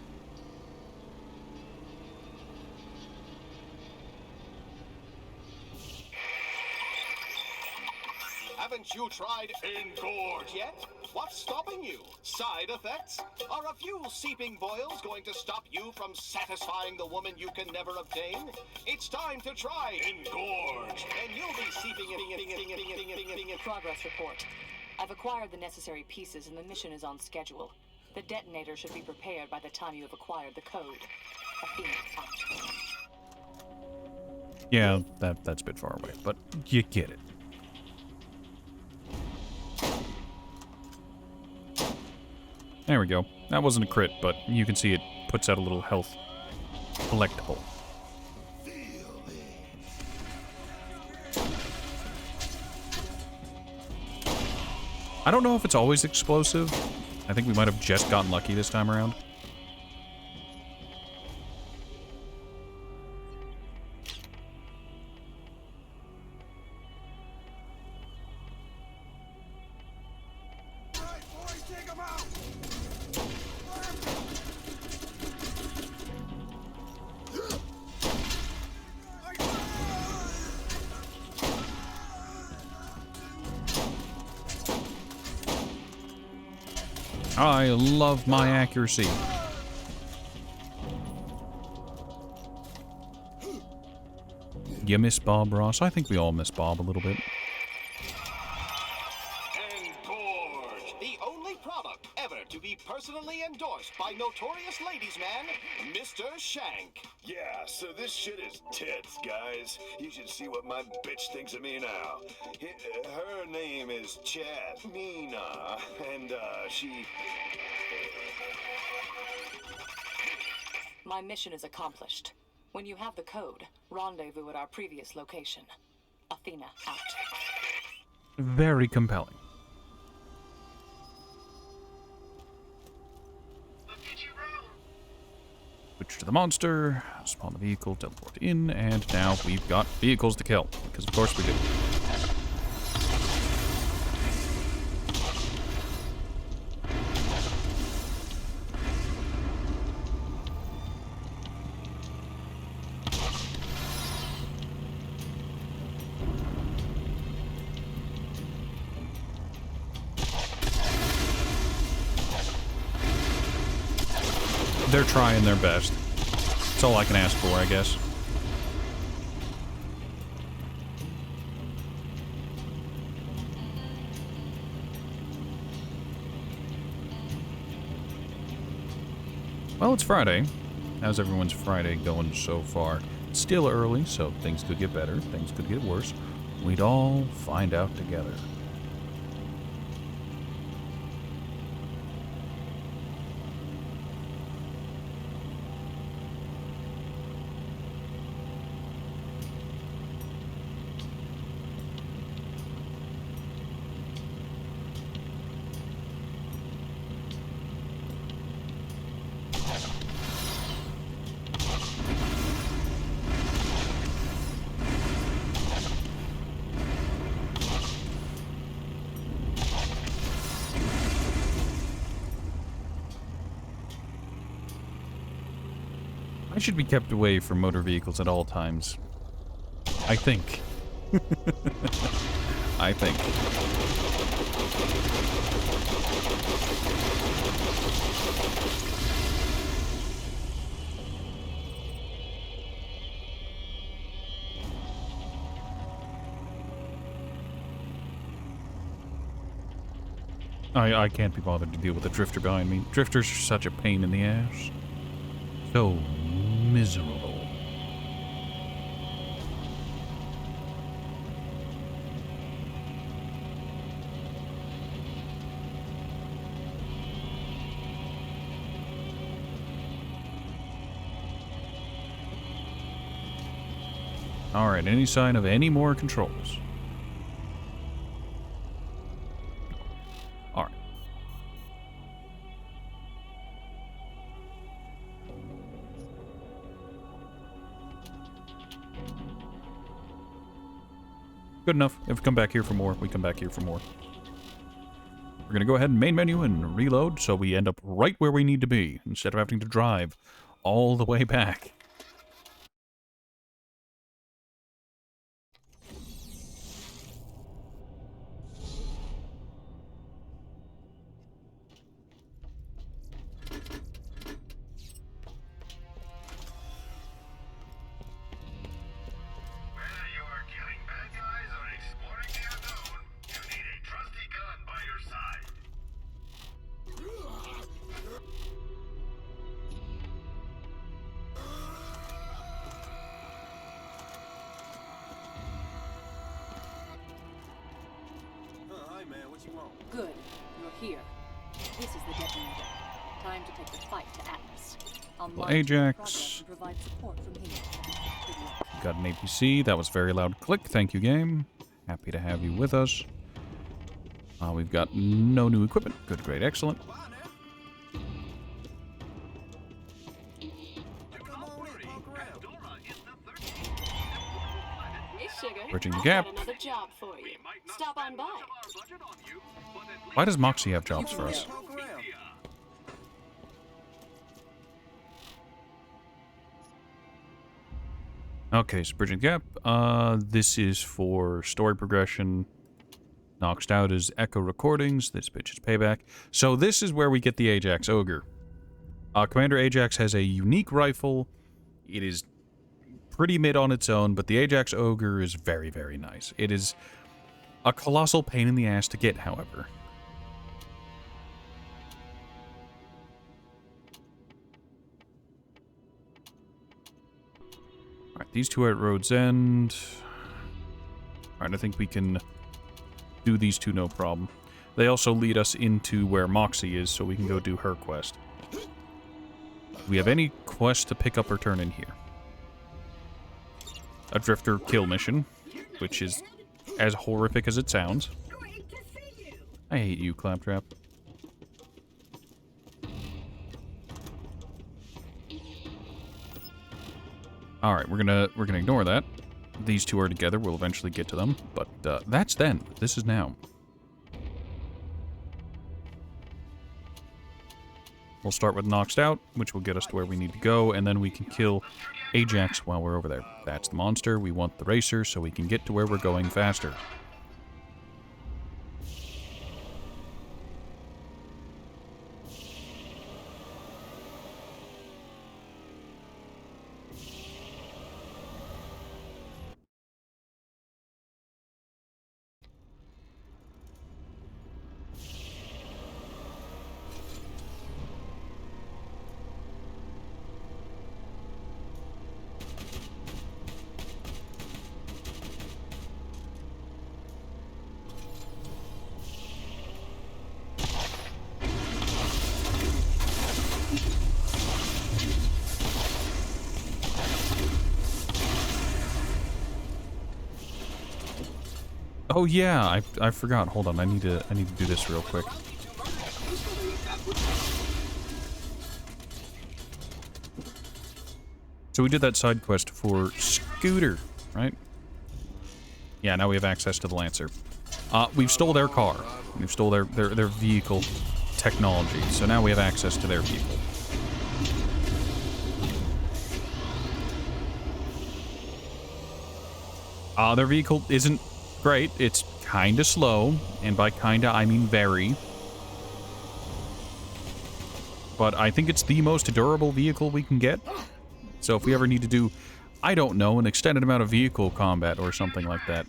Haven't you tried Engorge yet? What's stopping you? Side effects? Are a few seeping boils going to stop you from satisfying the woman you can never obtain? It's time to try Engorge, and you'll be seeping Progress report. I've acquired the necessary pieces and the mission is on schedule. The detonator should be prepared by the time you have acquired the code. Athena, out. Yeah, that's a bit far away, but you get it. There we go. That wasn't a crit, but you can see it puts out a little health collectible. I don't know if it's always explosive. I think we might have just gotten lucky this time around. I love my accuracy. You miss Bob Ross? I think we all miss Bob a little bit. Engorge, the only product ever to be personally endorsed by notorious ladies man, Mr. Shank. Yeah, so this shit is tits, guys. You should see what my bitch thinks of me now. Her name is Mina, and she... My mission is accomplished. When you have the code, rendezvous at our previous location. Athena, out. Very compelling. Switch to the monster, spawn the vehicle, teleport in, and now we've got vehicles to kill. Because of course we do. They're trying their best. That's all I can ask for, I guess. Well, it's Friday. How's everyone's Friday going so far? It's still early, so things could get better, things could get worse. We'd all find out together. I should be kept away from motor vehicles at all times. I think. I think. I can't be bothered to deal with the drifter behind me. Drifters are such a pain in the ass. So miserable. Alright, any sign of any more controls? Alright. Good enough. If we come back here for more, we come back here for more. We're going to go ahead and main menu and reload, so we end up right where we need to be, instead of having to drive all the way back. Good. You're here. This is the detonator. Time to take the fight to Atlas. I'll Well, monitor Ajax. progress and provide support from here. Good luck. Got an APC. That was a very loud click. Thank you, game. Happy to have you with us. We've got no new equipment. Good, great, excellent. Hey, sugar. Bridging the I've gap. got another job for you. Stop on by. Why does Moxie have jobs for us? Okay, so Bridging the Gap. This is for story progression. Knocked out is Echo Recordings. This bitch is Payback. So this is where we get the Ajax Ogre. Commander Ajax has a unique rifle. It is pretty mid on its own, but the Ajax Ogre is very, very nice. It is a colossal pain in the ass to get, however. Alright, these two are at Road's End. Alright, I think we can do these two no problem. They also lead us into where Moxie is, so we can go do her quest. Do we have any quest to pick up or turn in here? A Drifter kill mission, which is as horrific as it sounds. I hate you, Claptrap. Alright, we're gonna ignore that. These two are together, we'll eventually get to them, but that's then. This is now. We'll start with Knocked Out, which will get us to where we need to go, and then we can kill Ajax while we're over there. That's the monster. We want the racer so we can get to where we're going faster. Oh yeah, I forgot. Hold on, I need to do this real quick. So we did that side quest for Scooter, right? Yeah, now we have access to the Lancer. We've stole their car. We've stole their vehicle technology. So now we have access to their vehicle. Their vehicle isn't great. It's kinda slow, and by kinda I mean very. But I think it's the most durable vehicle we can get. So if we ever need to do, I don't know, an extended amount of vehicle combat or something like that,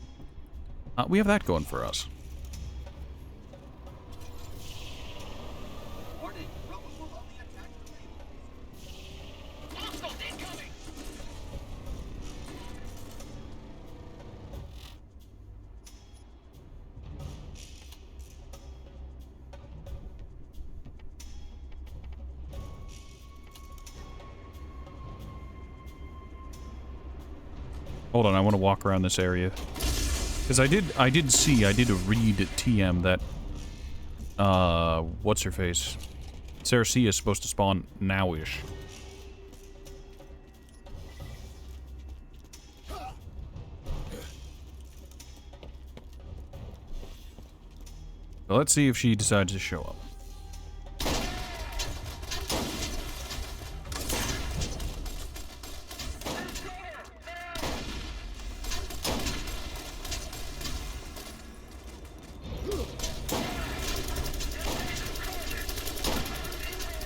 we have that going for us. Hold on, I want to walk around this area. Because I did read TM that, what's her face? Cerecia is supposed to spawn now-ish. So let's see if she decides to show up.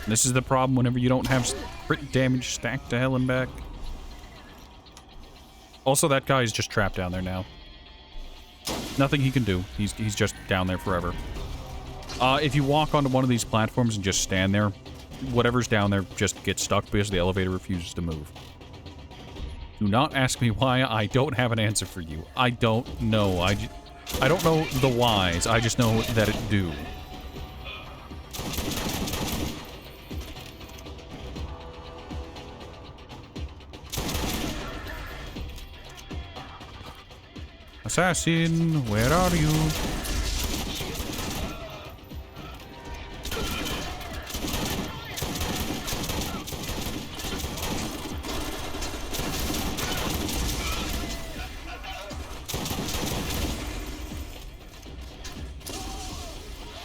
This is the problem whenever you don't have crit damage stacked to hell and back. Also, that guy is just trapped down there now. Nothing he can do. He's just down there forever. If you walk onto one of these platforms and just stand there, whatever's down there just gets stuck because the elevator refuses to move. Do not ask me why. I don't have an answer for you. I don't know. I don't know the whys. I just know that it do. Assassin, where are you?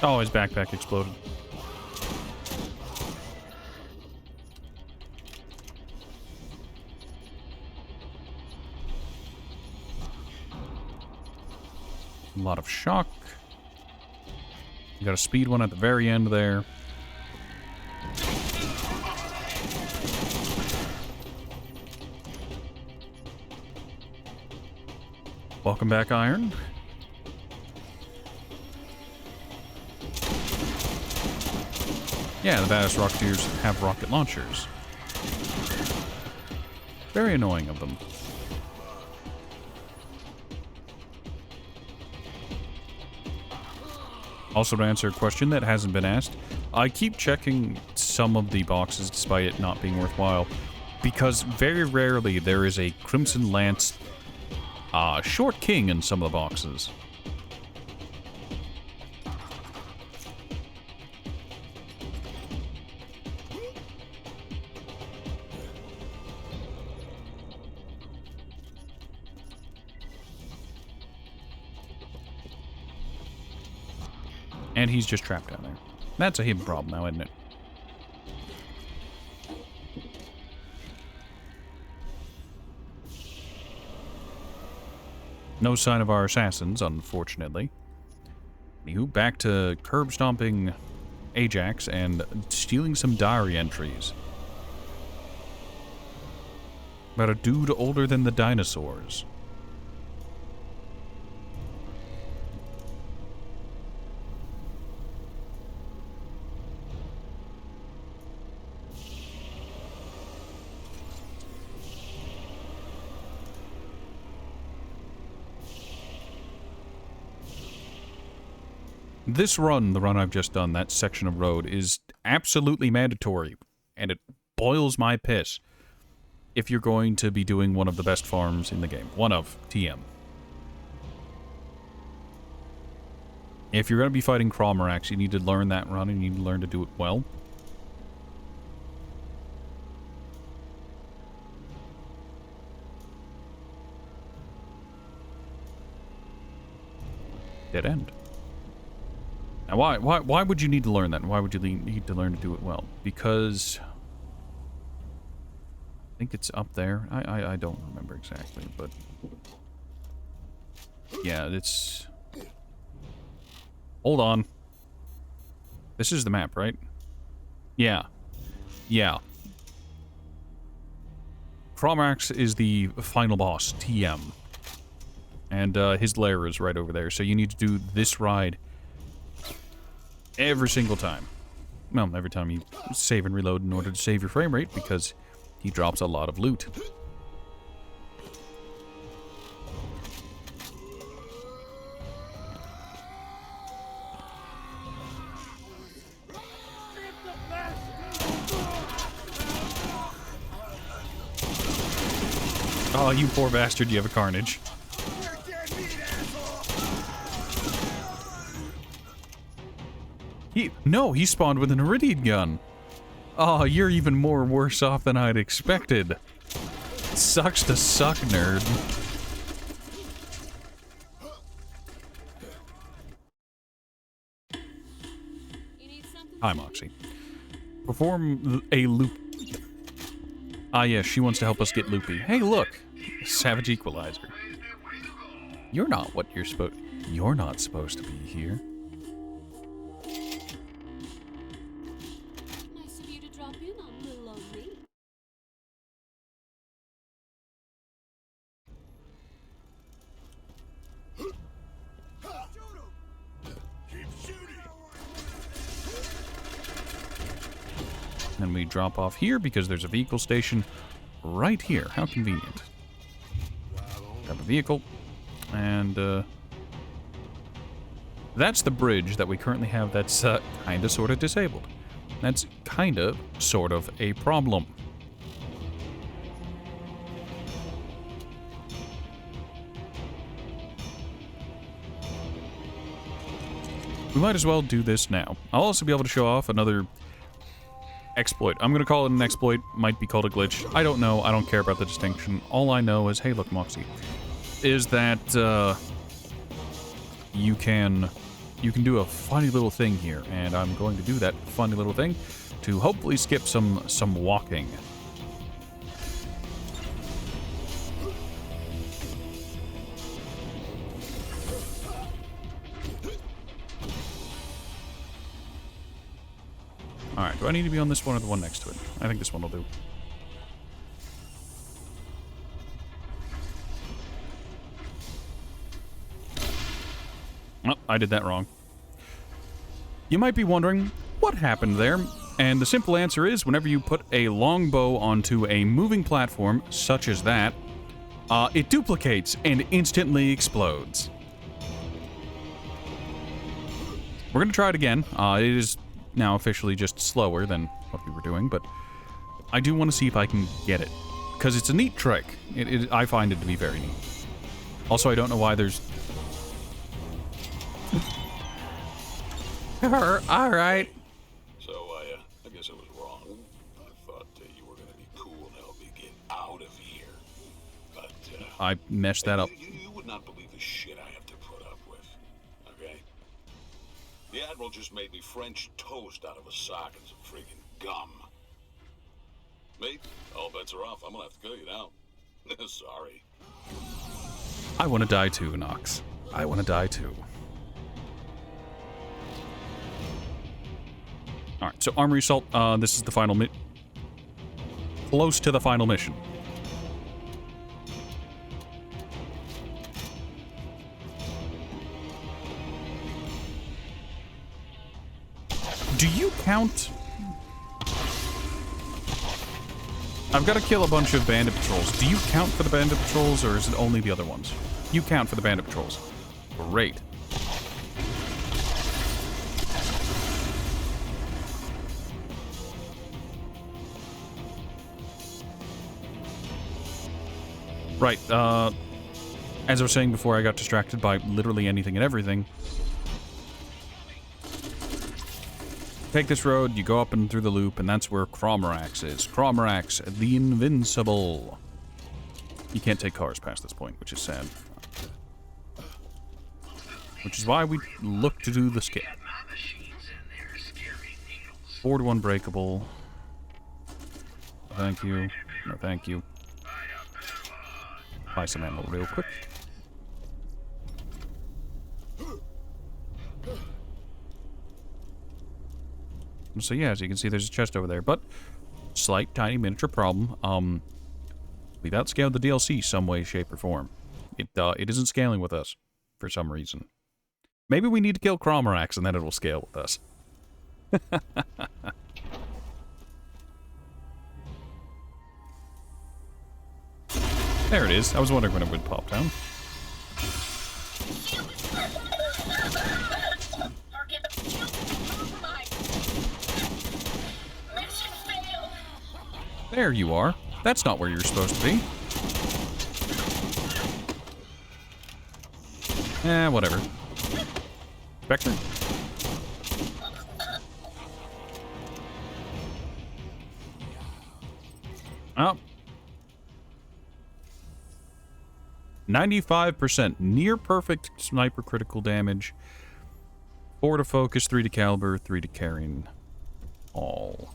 Oh, his backpack exploded. A lot of shock. You got a speed one at the very end there. Welcome back, Iron. Yeah, the badass Rocketeers have rocket launchers. Very annoying of them. Also, to answer a question that hasn't been asked, I keep checking some of the boxes despite it not being worthwhile, because very rarely there is a Crimson Lance Short King in some of the boxes. And he's just trapped down there. That's a him problem now, isn't it? No sign of our assassins, unfortunately. Anywho, back to curb stomping Ajax and stealing some diary entries. About a dude older than the dinosaurs. This run, the run I've just done, that section of road, is absolutely mandatory, and it boils my piss if you're going to be doing one of the best farms in the game. One of TM. If you're going to be fighting Crawmerax, you need to learn that run, and you need to learn to do it well. Dead end. Now, why would you need to learn that? And why would you need to learn to do it well? Because I think it's up there. I don't remember exactly, but yeah, it's... Hold on. This is the map, right? Yeah. Yeah. Crawmerax is the final boss, TM. And his lair is right over there, so you need to do this ride every single time. Well, every time you save and reload in order to save your frame rate, because he drops a lot of loot. Oh, you poor bastard, you have a carnage. He spawned with an Iridian gun. Oh, you're even more worse off than I'd expected. Sucks to suck, nerd. Hi, Moxie. Perform a loop. Ah, yes, she wants to help us get loopy. Hey, look! Savage Equalizer. You're not what you're supposed... You're not supposed to be here. Nice of you to drop in on little old me. Then we drop off here because there's a vehicle station right here. How convenient. Grab a vehicle. And, that's the bridge that we currently have that's, kinda sorta disabled. That's kinda, sort of, a problem. We might as well do this now. I'll also be able to show off another exploit. I'm gonna call it an exploit. Might be called a glitch. I don't know. I don't care about the distinction. All I know is, hey, look, Moxie, is that you can do a funny little thing here, and I'm going to do that funny little thing to hopefully skip some walking. Alright, do I need to be on this one or the one next to it? I think this one will do. Oh, I did that wrong. You might be wondering, what happened there? And the simple answer is, whenever you put a longbow onto a moving platform, such as that, it duplicates and instantly explodes. We're gonna try it again. It is now officially just slower than what we were doing, but I do want to see if I can get it. Because it's a neat trick. I find it to be very neat. Also, I don't know why there's... Alright. So, I guess I was wrong. I thought you were gonna be cool and help me get out of here. But, I messed that up. You would not believe the shit I have to put up with. Okay? The Admiral just made me French toast out of a sock and some freaking gum. Mate, all bets are off. I'm gonna have to kill you now. Sorry. I want to die too, Nox. I want to die too. Alright, so Armory Assault, this is the final close to the final mission. Do you count? I've got to kill a bunch of bandit patrols. Do you count for the bandit patrols, or is it only the other ones? You count for the bandit patrols. Great. Right, as I was saying before, I got distracted by literally anything and everything. Take this road, you go up and through the loop, and that's where Cromarax is. Cromarax, the Invincible. You can't take cars past this point, which is sad. Which is why we look to do the skip. 4 to unbreakable. Thank you. No, thank you. Buy some ammo real quick. So yeah, as you can see, there's a chest over there, but slight, tiny, miniature problem. We've outscaled the DLC some way, shape, or form. It isn't scaling with us for some reason. Maybe we need to kill Cromarax and then it will scale with us. There it is. I was wondering when it would pop down. There you are. That's not where you're supposed to be. Whatever. Spectre? Oh. 95%. Near perfect sniper critical damage. 4 to focus, 3 to caliber, 3 to carrying. all.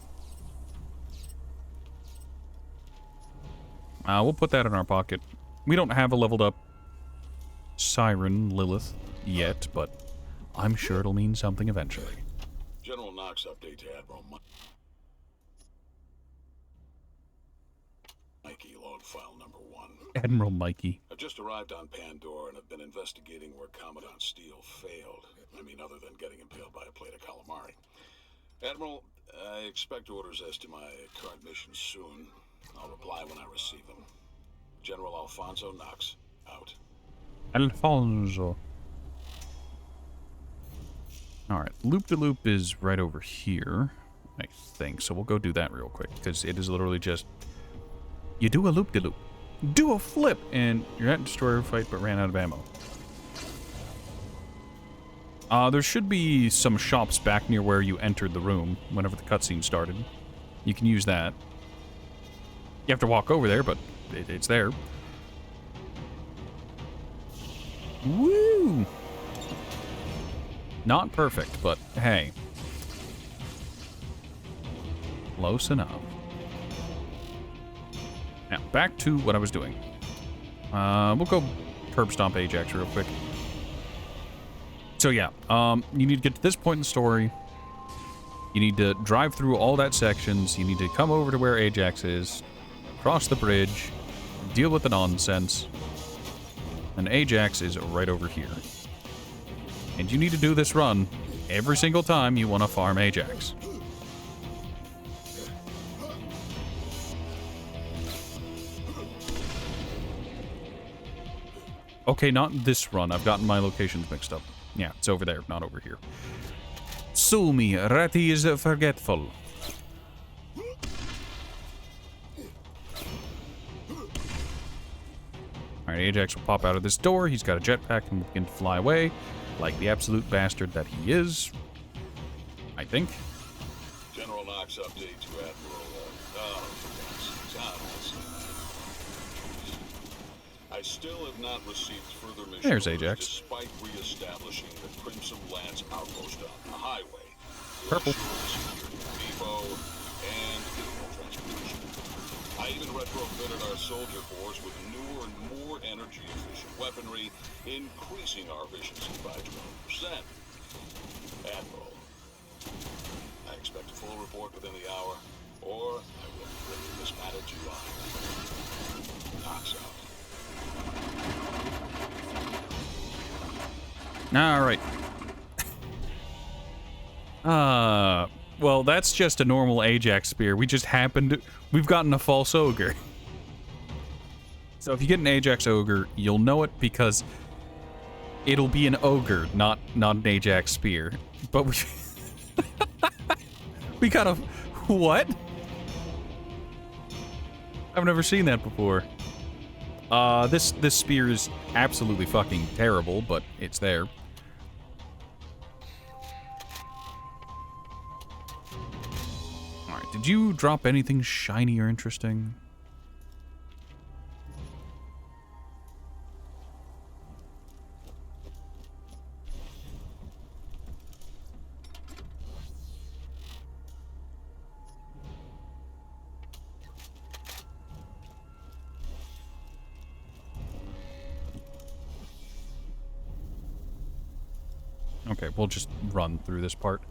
We'll put that in our pocket. We don't have a leveled up Siren Lilith yet, but I'm sure it'll mean something eventually. General Knox update to Admiral Mikey, log file number 1. Admiral Mikey. I've just arrived on Pandora and have been investigating where Commandant Steele failed. I mean, other than getting impaled by a plate of calamari. Admiral, I expect orders as to my current mission soon. I'll reply when I receive them. General Alfonso Knox, out. Alfonso. Alright, loop-de-loop is right over here, I think. So we'll go do that real quick, because it is literally just... You do a loop-de-loop. Do a flip! And you're at destroyer fight, but ran out of ammo. There should be some shops back near where you entered the room, whenever the cutscene started. You can use that. You have to walk over there, but it's there. Woo! Not perfect, but hey. Close enough. Now, back to what I was doing. We'll go curb stomp Ajax real quick. So yeah, you need to get to this point in the story. You need to drive through all that sections. You need to come over to where Ajax is, cross the bridge, deal with the nonsense, and Ajax is right over here. And you need to do this run every single time you want to farm Ajax. Okay, not this run. I've gotten my locations mixed up. Yeah, it's over there, not over here. Sue me, Ratty is forgetful. Alright, Ajax will pop out of this door. He's got a jetpack and will begin to fly away, like the absolute bastard that he is. I think. General Knox update to Admiral. I still have not received further missions. There's Ajax. Despite reestablishing the Crimson Lance outpost on the highway. Purple. Depot and vehicle transportation. I even retrofitted our soldier force with newer and more energy-efficient weaponry, increasing our efficiency by 12%. Admiral, I expect a full report within the hour, or I will be bringing this matter to you on. Knox out. Alright. Well, that's just a normal Ajax spear. We just happened to... We've gotten a false ogre. So if you get an Ajax ogre, you'll know it because it'll be an ogre, not an Ajax spear. But we... we got a... What? I've never seen that before. This spear is absolutely fucking terrible, but it's there. Alright, did you drop anything shiny or interesting? Okay, we'll just run through this part.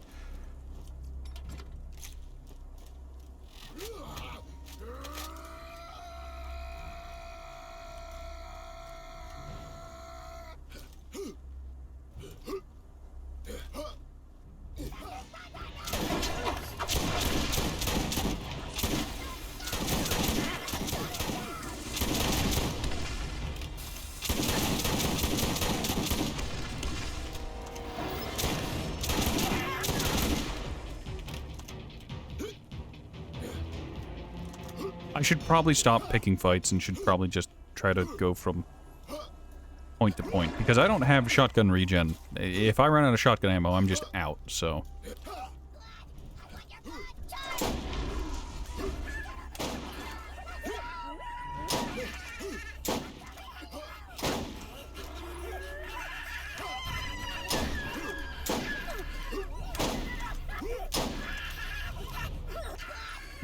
I should probably stop picking fights and should probably just try to go from point to point, because I don't have shotgun regen. If I run out of shotgun ammo, I'm just out, so...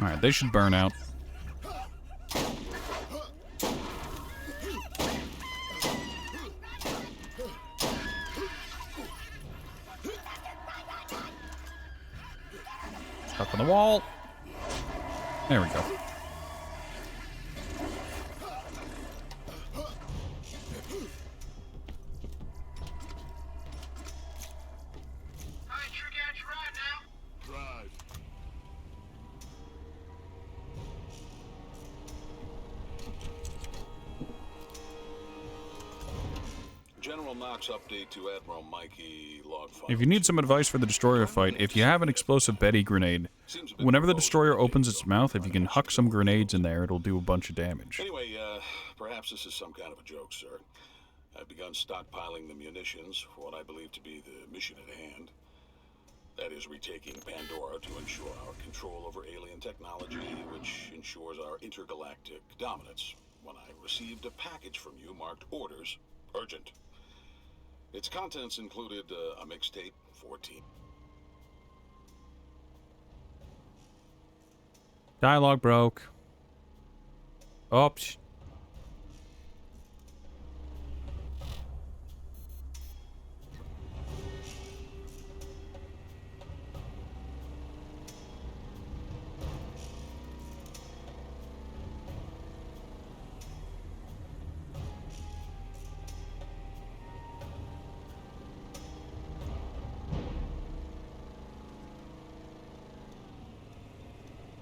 Alright, they should burn out. Stuck on the wall. There we go. General Knox update to Admiral Mikey log file. If you need some advice for the destroyer fight, if you have an explosive Betty grenade, whenever the destroyer opens its mouth, if you can huck some grenades in there, it'll do a bunch of damage. Anyway, perhaps this is some kind of a joke, sir. I've begun stockpiling the munitions for what I believe to be the mission at hand. That is retaking Pandora to ensure our control over alien technology, which ensures our intergalactic dominance. When I received a package from you marked orders, urgent. Its contents included a mixtape, 14. Dialogue broke. Oops.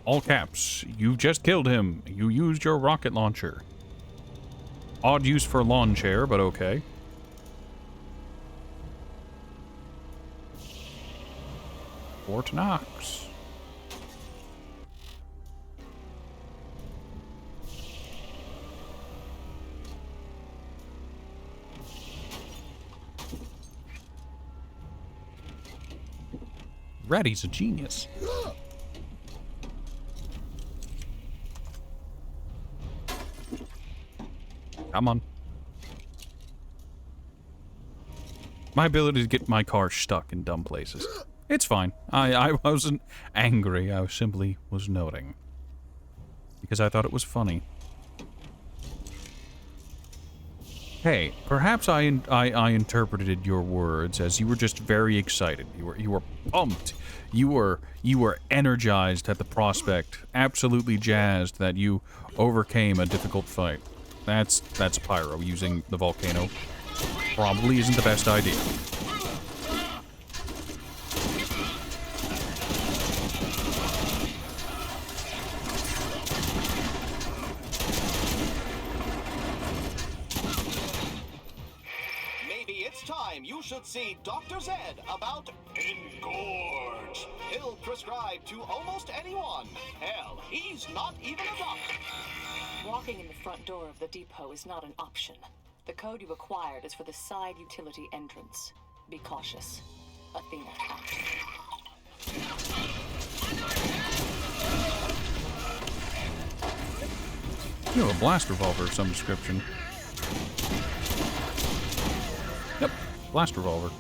All caps. You just killed him. You used your rocket launcher. Odd use for lawn chair, but okay. Fort Knox. Reddy's a genius. Come on. My ability to get my car stuck in dumb places. It's fine. I wasn't angry. I simply was noting. Because I thought it was funny. Hey, perhaps I interpreted your words as you were just very excited. You were pumped. You were energized at the prospect. Absolutely jazzed that you overcame a difficult fight. That's Pyro. Using the volcano probably isn't the best idea. Maybe it's time you should see Dr. Zed about Engorge. He'll prescribe to almost anyone. Hell, he's not even a doctor. Walking in the front door of the depot is not an option. The code you acquired is for the side utility entrance. Be cautious. Athena counts. You have a blast revolver of some description. Yep, blast revolver.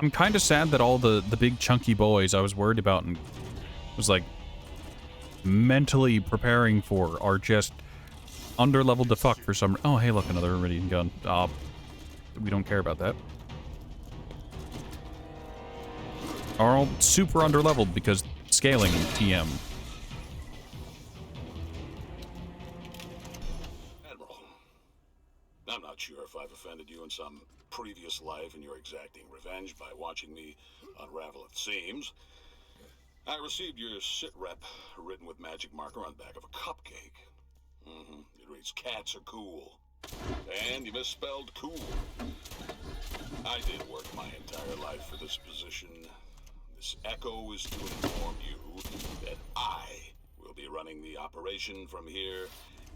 I'm kind of sad that all the big chunky boys I was worried about and was like mentally preparing for are just underleveled to fuck for some. Oh, hey, look, another Iridian gun. We don't care about that. Are all super underleveled because scaling TM. Admiral, I'm not sure if I've offended you in some previous life and you're exacting revenge by watching me unravel at the seams. I received your sit rep written with magic marker on the back of a cupcake. It reads, "Cats are cool." And you misspelled cool. I did work my entire life for this position. This echo is to inform you that I will be running the operation from here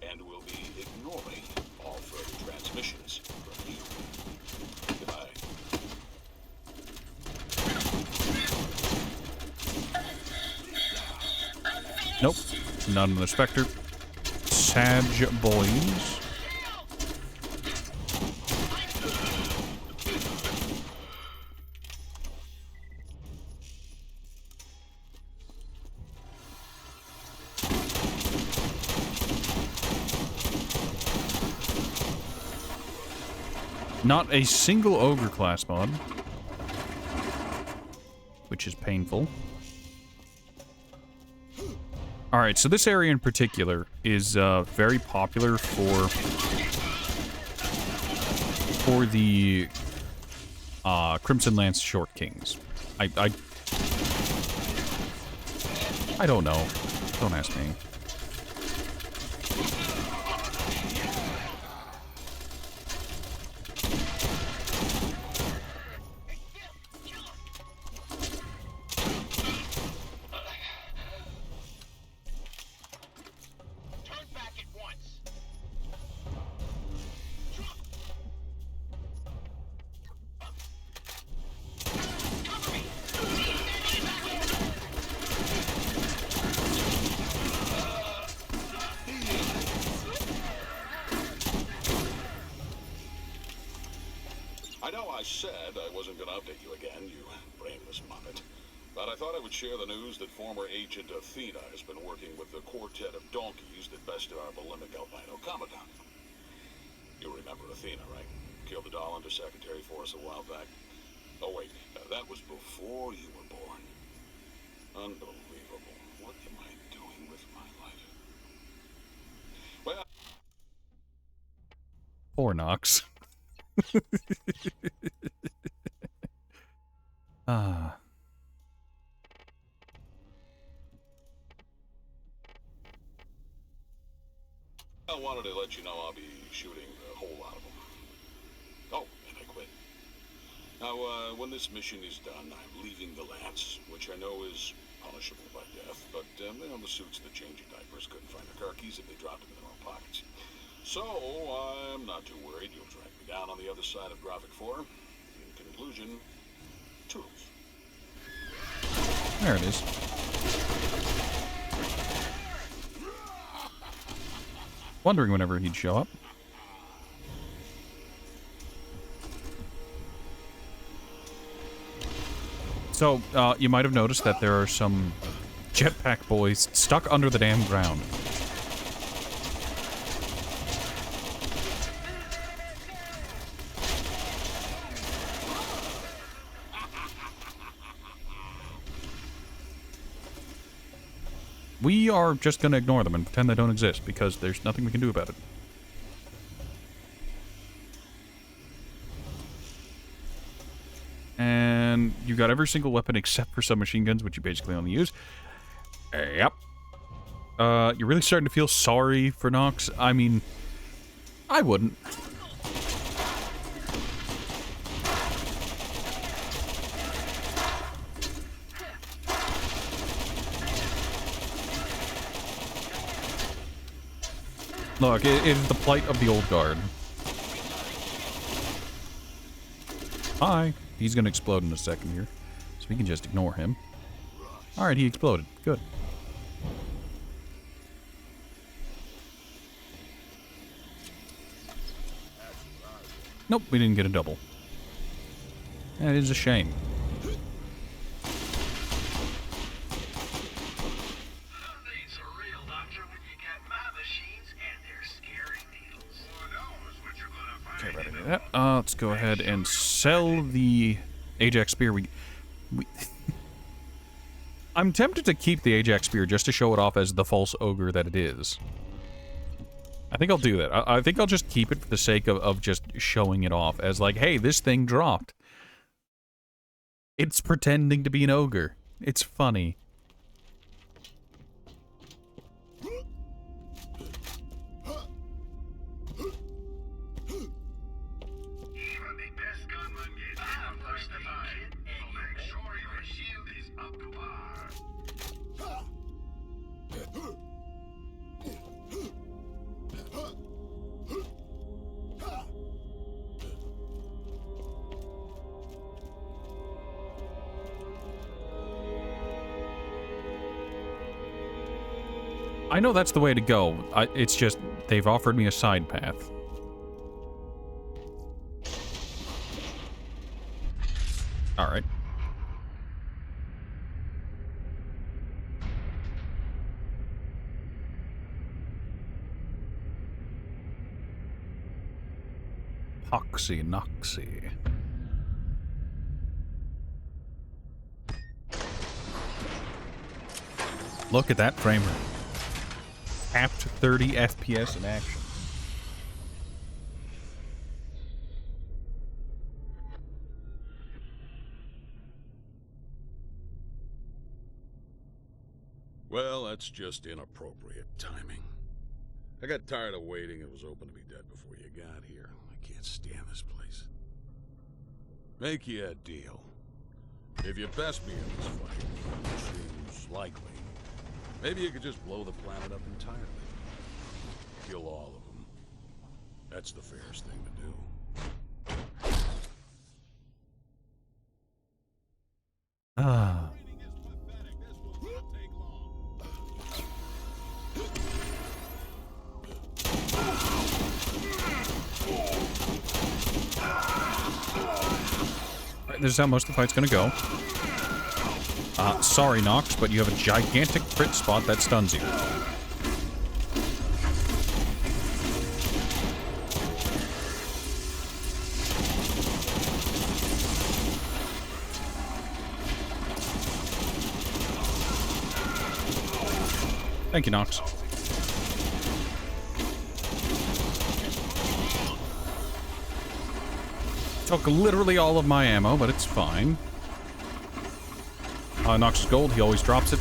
and will be ignoring all further transmissions from you. Goodbye. Nope, not an inspector. Sag boys. Not a single ogre class mod. Which is painful. Alright, so this area in particular is very popular for the Crimson Lance Short Kings. I don't know. Don't ask me. I know I said I wasn't going to update you again, you brainless muppet. But I thought I would share the news that former Agent Athena has been working with the quartet of donkeys that bested our bulimic albino Commandant. You remember Athena, right? Killed the doll under Secretary for us a while back. Oh wait, that was before you were born. Unbelievable. What am I doing with my life? Well... Poor Nox. Ah. I wanted to let you know I'll be shooting a whole lot of them. Oh, and I quit. Now, when this mission is done, I'm leaving the Lance, which I know is punishable by death, but, you know, the suits that change your diapers couldn't find their car keys if they dropped them in their own pockets. So, I'm not too worried you'll track me down on the other side of Graphic 4. In conclusion, toodles. There it is. Wondering whenever he'd show up. So, you might have noticed that there are some jetpack boys stuck under the damn ground. We are just going to ignore them and pretend they don't exist, because there's nothing we can do about it. And you got every single weapon except for submachine guns, which you basically only use. Yep. You're really starting to feel sorry for Nox? I mean, I wouldn't. Look, it is the plight of the old guard. Hi. He's gonna explode in a second here. So we can just ignore him. Alright, he exploded. Good. Nope, we didn't get a double. That is a shame. Okay, ready to do that. Let's go ahead and sell the Ajax Spear. We I'm tempted to keep the Ajax Spear just to show it off as the false ogre that it is. I think I'll do that. I think I'll just keep it for the sake of just showing it off as like, hey, this thing dropped. It's pretending to be an ogre. It's funny. I know that's the way to go. It's just, they've offered me a side path. Alright. Oxy Noxy. Look at that frame rate. Capped 30 FPS in action. Well, that's just inappropriate timing. I got tired of waiting. It was open to be dead before you got here. I can't stand this place. Make you a deal. If you best me in this fight, which seems likely, maybe you could just blow the planet up entirely. Kill all of them. That's the fairest thing to do. Ah. Alright, this is how most of the fight's gonna go. Sorry, Nox, but you have a gigantic crit spot that stuns you. Thank you, Nox. Took literally all of my ammo, but it's fine. Nox's gold, he always drops it.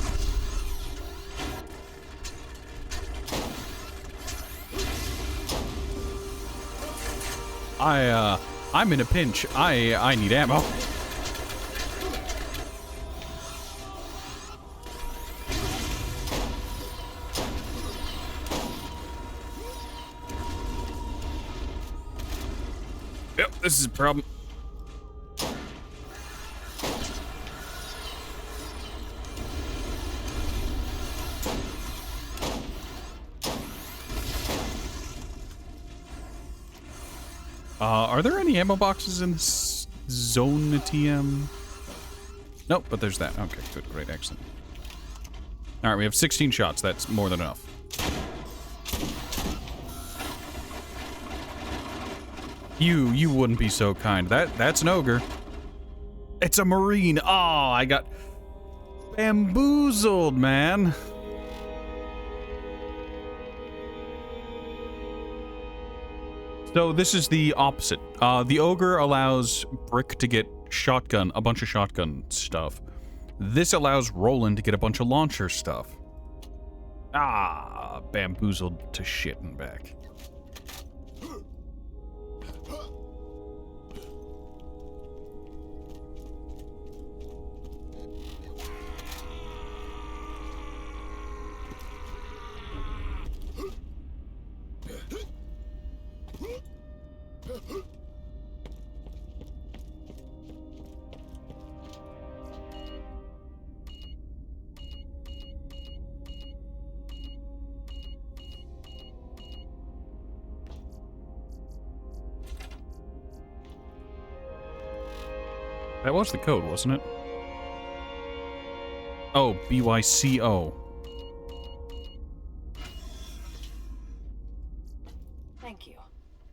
I'm in a pinch. I need ammo. Yep, this is a problem. Are there any ammo boxes in this zone TM? Nope, but there's that. Okay, good, great, excellent. Alright, we have 16 shots. That's more than enough. You wouldn't be so kind. That's an ogre. It's a marine. Oh, I got bamboozled, man. So this is the opposite. The ogre allows Brick to get a bunch of shotgun stuff. This allows Roland to get a bunch of launcher stuff. Ah, bamboozled to shit and back. That was the code, wasn't it? Oh, BYCO. Thank you.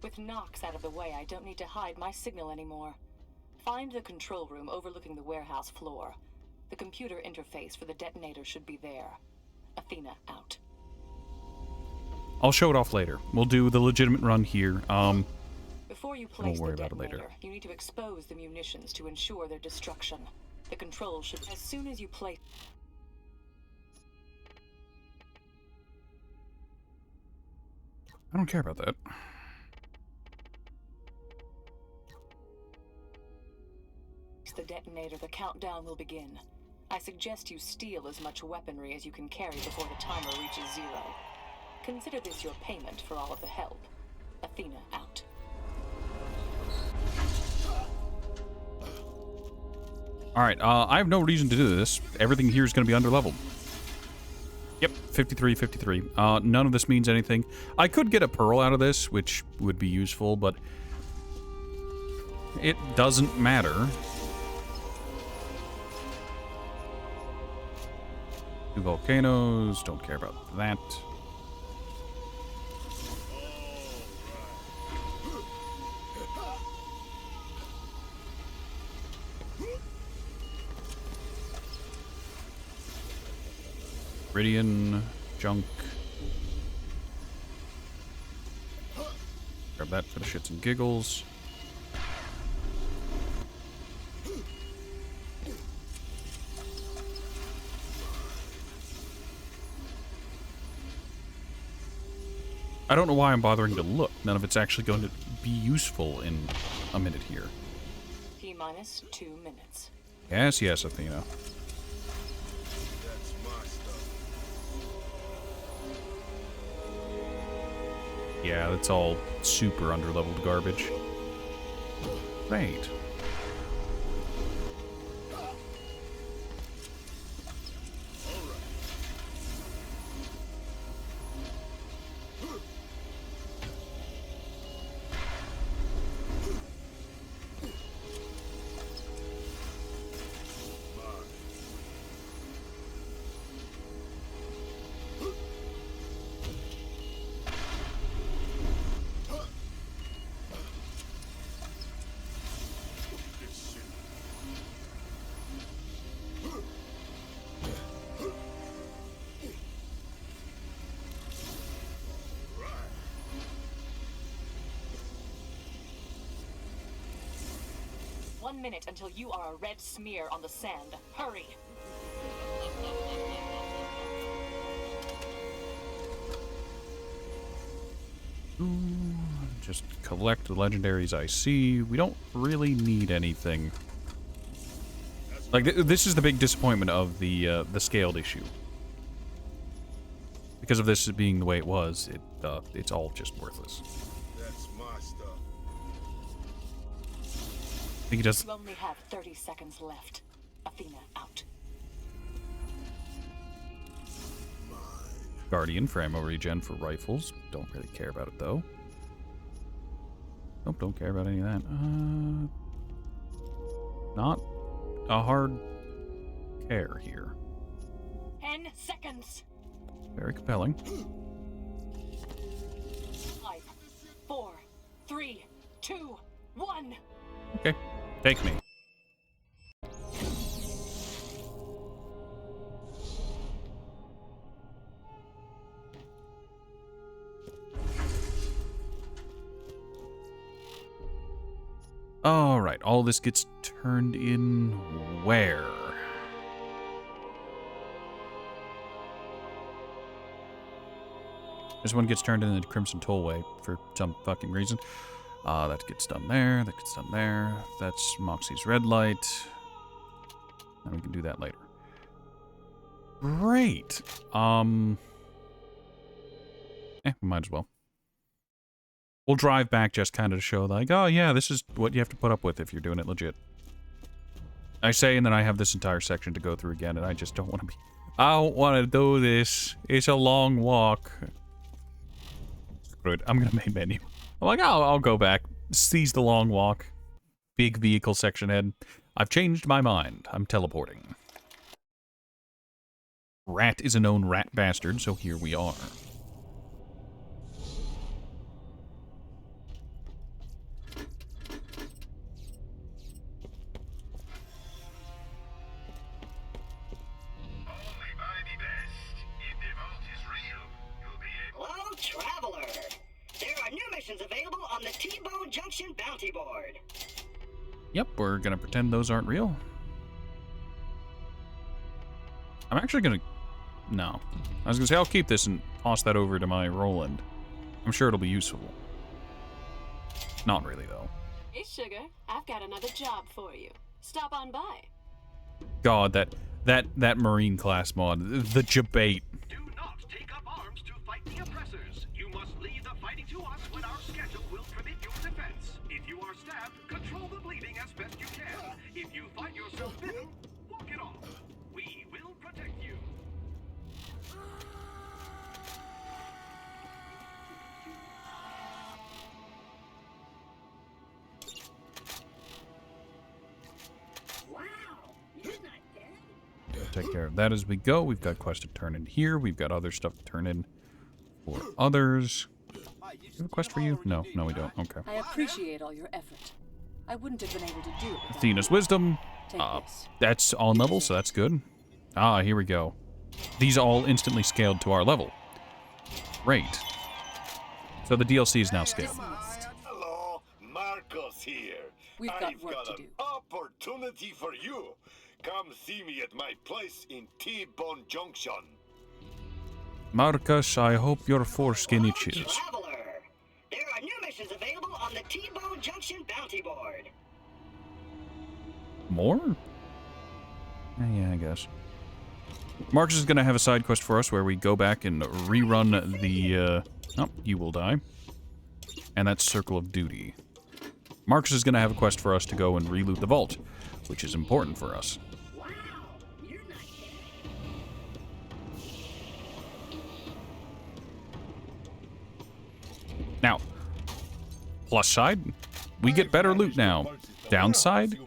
With Nox out of the way, I don't need to hide my signal anymore. Find the control room overlooking the warehouse floor. The computer interface for the detonator should be there. Athena out. I'll show it off later. We'll do the legitimate run here. Before you place We'll worry the about it detonator, later. you need to expose the munitions to ensure their destruction. The controls should... As soon as you place... I don't care about that. the detonator, the countdown will begin. I suggest you steal as much weaponry as you can carry before the timer reaches 0. Consider this your payment for all of the help. Athena out. Alright, I have no reason to do this. Everything here is going to be underleveled. Yep, 53, 53. None of this means anything. I could get a pearl out of this, which would be useful, but it doesn't matter. 2 volcanoes, don't care about that. Iridian, junk. Grab that for the shits and giggles. I don't know why I'm bothering to look. None of it's actually going to be useful in a minute here. T-minus 2 minutes. Yes, yes, Athena. That's my stuff. Yeah, that's all super underleveled garbage. Right. One minute until you are a red smear on the sand. Hurry! Just collect the legendaries I see. We don't really need anything. Like, this is the big disappointment of the scaled issue. Because of this being the way it was, it's all just worthless. That's my stuff. I think he does. You only have 30 seconds left. Athena out. Guardian for ammo regen for rifles. Don't really care about it though. Nope, don't care about any of that. Not a hard care here. 10 seconds. Very compelling. 5, 4, 3, 2, 1. Okay, take me. Alright, all this gets turned in where? This one gets turned in the Crimson Tollway for some fucking reason. That gets done there, that gets done there. That's Moxie's red light. And we can do that later. Great. We might as well. We'll drive back just kind of to show, like, oh yeah, this is what you have to put up with if you're doing it legit. I say, and then I have this entire section to go through again, and I just don't want to be... I don't want to do this. It's a long walk. Screw it. I'm going to make menu. I'm like, oh, I'll go back. Seize the long walk. Big vehicle section head. I've changed my mind. I'm teleporting. Rat is a known rat bastard, so here we are. Hello, traveler. There are new missions available on the T-Bone Junction bounty board. Yep, we're gonna pretend those aren't real. I'm actually gonna... No. I was gonna say I'll keep this and toss that over to my Roland. I'm sure it'll be useful. Not really, though. Hey, Sugar, I've got another job for you. Stop on by. God, that Marine class mod, the debate. Do not take up arms to fight the oppressors. You must leave the fighting to us when our schedule will permit your defense. If you are stabbed, control the bleeding as best you can. If you find yourself bitten, walk it off. We will protect you. Wow, you're not dead. Take care of that as we go. We've got quests to turn in here. We've got other stuff to turn in for others. Do we have a quest for you? No, we don't. Okay. I appreciate all your effort. I wouldn't have been able to do it without Athena's you. wisdom. Take this. That's on level, so that's good. Ah, here we go. These all instantly scaled to our level. Great. So the DLC is now scaled. Hello, Marcos here. We've got I've work got to an do. opportunity for you. Come see me at my place in T-Bone Junction. Marcus, I hope your foreskin itches. Traveler, there are new missions available on the T-Bone Junction bounty board. More? Yeah, I guess. Marcus is going to have a side quest for us where we go back and rerun the, oh, you will die. And that's Circle of Duty. Marcus is going to have a quest for us to go and re-loot the vault, which is important for us. Wow, you're not kidding. Now, plus side, we get better loot now. Downside?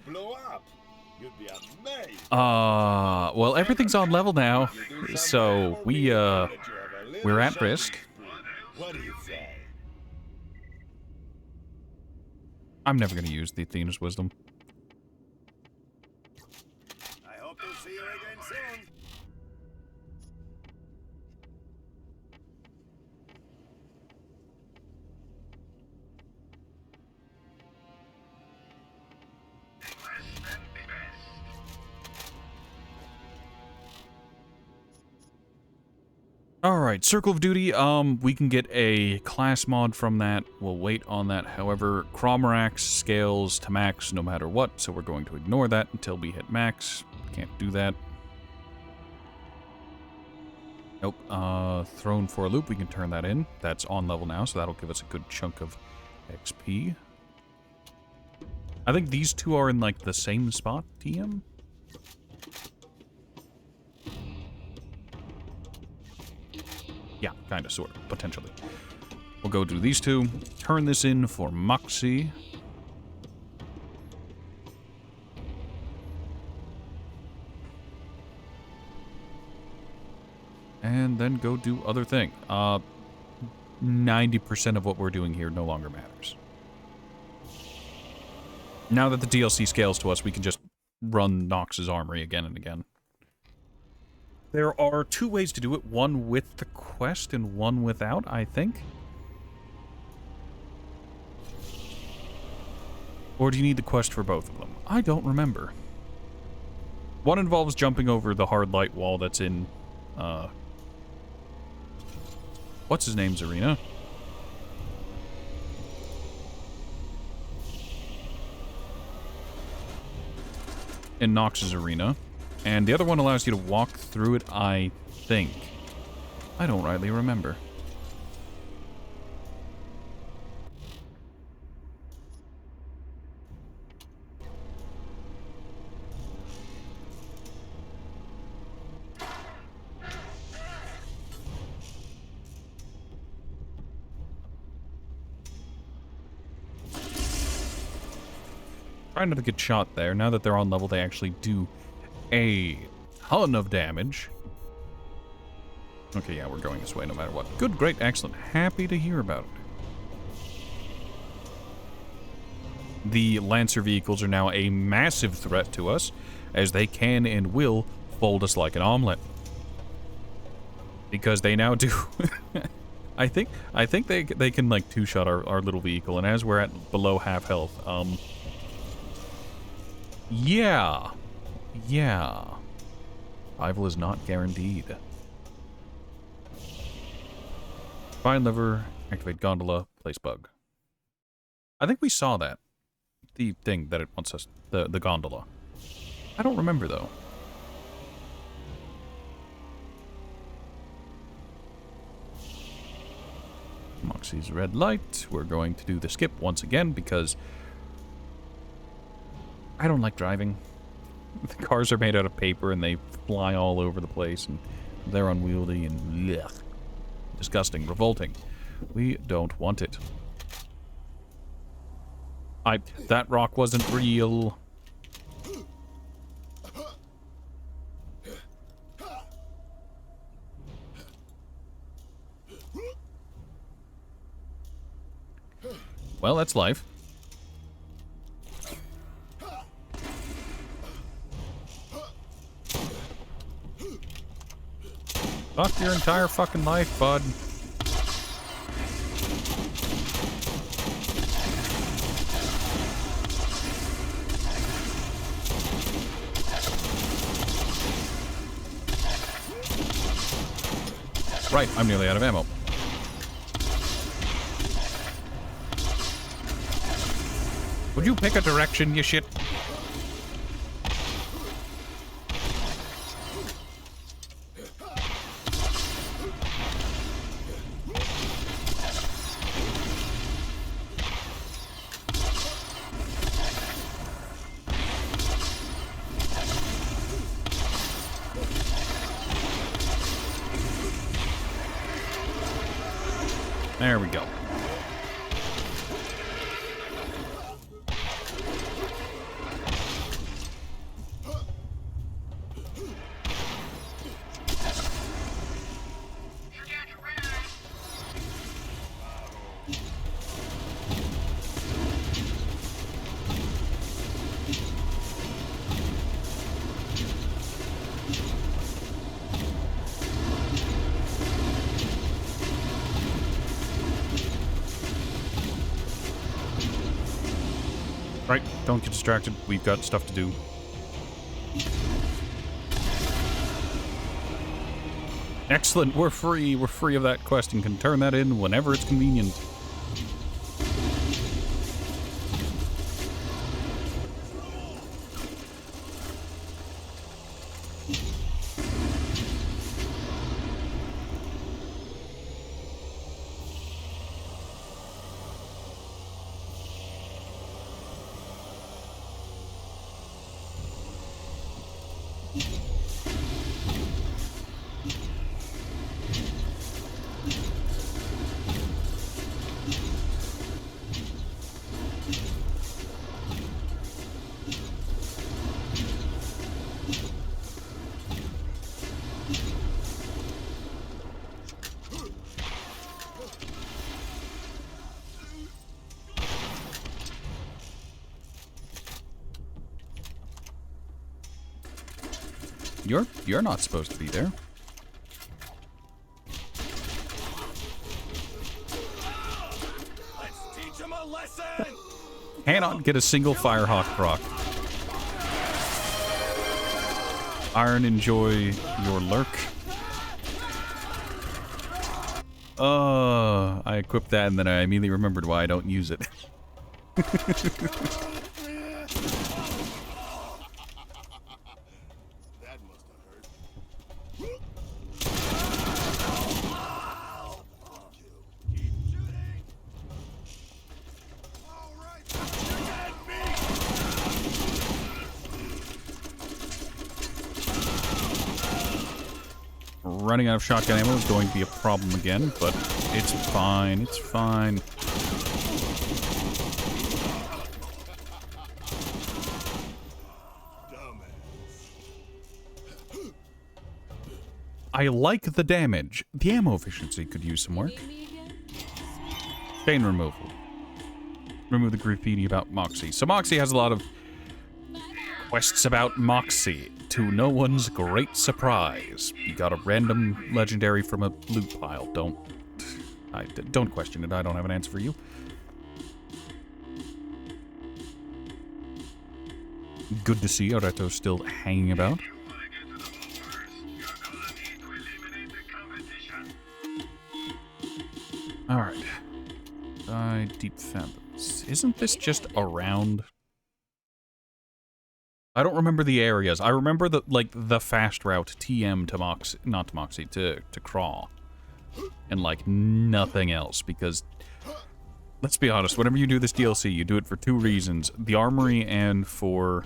Well, everything's on level now, so we're at risk. What do you say? I'm never going to use the Athena's Wisdom. I hope to see you again soon. Alright, Circle of Duty, we can get a class mod from that. We'll wait on that. However, Cromarax scales to max no matter what, so we're going to ignore that until we hit max. Can't do that. Nope. Thrown for a loop, we can turn that in. That's on level now, so that'll give us a good chunk of XP. I think these two are in, like, the same spot, TM? Yeah, kind of, sort of, potentially. We'll go do these two. Turn this in for Moxie. And then go do other thing. 90% of what we're doing here no longer matters. Now that the DLC scales to us, we can just run Nox's Armory again and again. There are two ways to do it, one with the quest and one without, I think. Or do you need the quest for both of them? I don't remember. One involves jumping over the hard light wall that's in, what's his name's arena? In Nox's arena. And the other one allows you to walk through it, I think. I don't rightly remember. Trying not to get shot there. Now that they're on level, they actually do a ton of damage. Okay, yeah, we're going this way no matter what. Good, great, excellent. Happy to hear about it. The Lancer vehicles are now a massive threat to us, as they can and will fold us like an omelet. Because they now do... I think they can, like, two-shot our little vehicle, and as we're at below half health, yeah. Survival is not guaranteed. Find lever, activate gondola, place bug. I think we saw that. The thing that it wants us, the gondola. I don't remember, though. Moxie's red light. We're going to do the skip once again because I don't like driving. The cars are made out of paper and they fly all over the place and they're unwieldy and blech. Disgusting, revolting. We don't want it. That rock wasn't real. Well, that's life. Fuck your entire fucking life, bud. Right, I'm nearly out of ammo. Would you pick a direction, you shit? There we go. Right, don't get distracted. We've got stuff to do. Excellent, we're free. We're free of that quest and can turn that in whenever it's convenient. You're not supposed to be there. Let's teach him a lesson. Cannot get a single Firehawk proc. Iron, enjoy your lurk. I equipped that and then I immediately remembered why I don't use it. Running out of shotgun ammo is going to be a problem again, but it's fine. It's fine. I like the damage. The ammo efficiency could use some work. Chain removal. Remove the graffiti about Moxie. So Moxie has a lot of quests about Moxie. To no one's great surprise, you got a random legendary from a loot pile. Don't question it. I don't have an answer for you. Good to see Areto's still hanging about. All right. Deep Fathoms. Isn't this just around? I don't remember the areas. I remember the fast route TM to Moxie, not to Moxie, to Craw. And like nothing else, because let's be honest, whenever you do this DLC, you do it for two reasons. The armory and for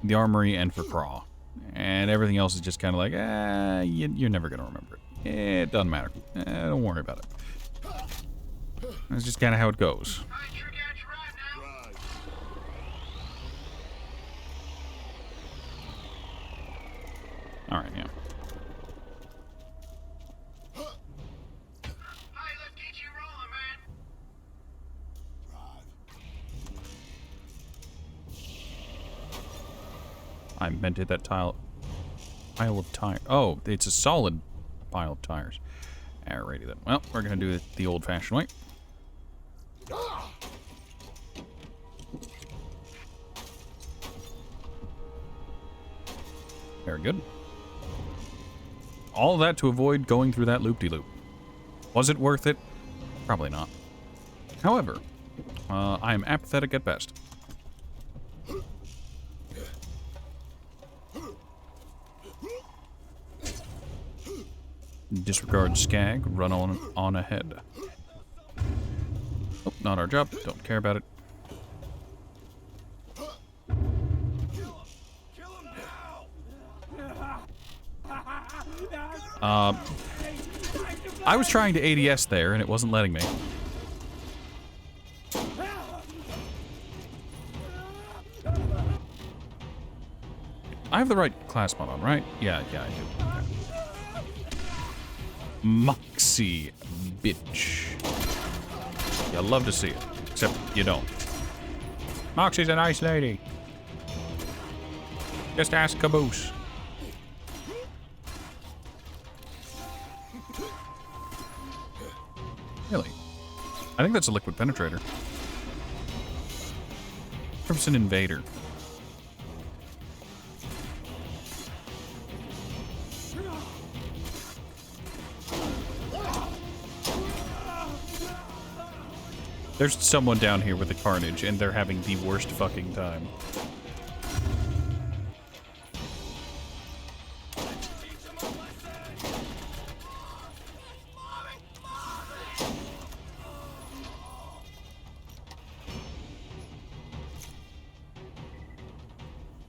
Craw. And everything else is just kind of like, you're never going to remember it. It doesn't matter. Don't worry about it. That's just kind of how it goes. Alright, yeah. I meant to hit that tile. Pile of tires. Oh, it's a solid pile of tires. Alrighty then. Well, we're gonna do it the old-fashioned way. Very good. All that to avoid going through that loop-de-loop. Was it worth it? Probably not. However, I am apathetic at best. Disregard skag, run on ahead. Oh, not our job. Don't care about it. I was trying to ADS there, and it wasn't letting me. I have the right class mod on, right? Yeah, I do. Okay. Moxie, bitch. You love to see it, except you don't. Moxie's a nice lady. Just ask Caboose. Really? I think that's a liquid penetrator. Crimson Invader. There's someone down here with a carnage, and they're having the worst fucking time.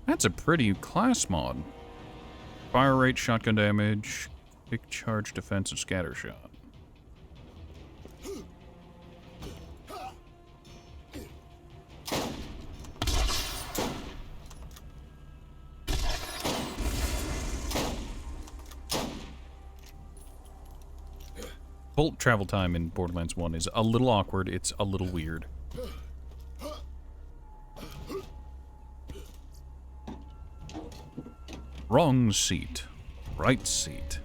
That's a pretty class mod. Fire rate, shotgun damage, quick charge, defense, and scatter shot. Bolt travel time in Borderlands 1 is a little awkward. It's a little weird. Wrong seat. Right seat.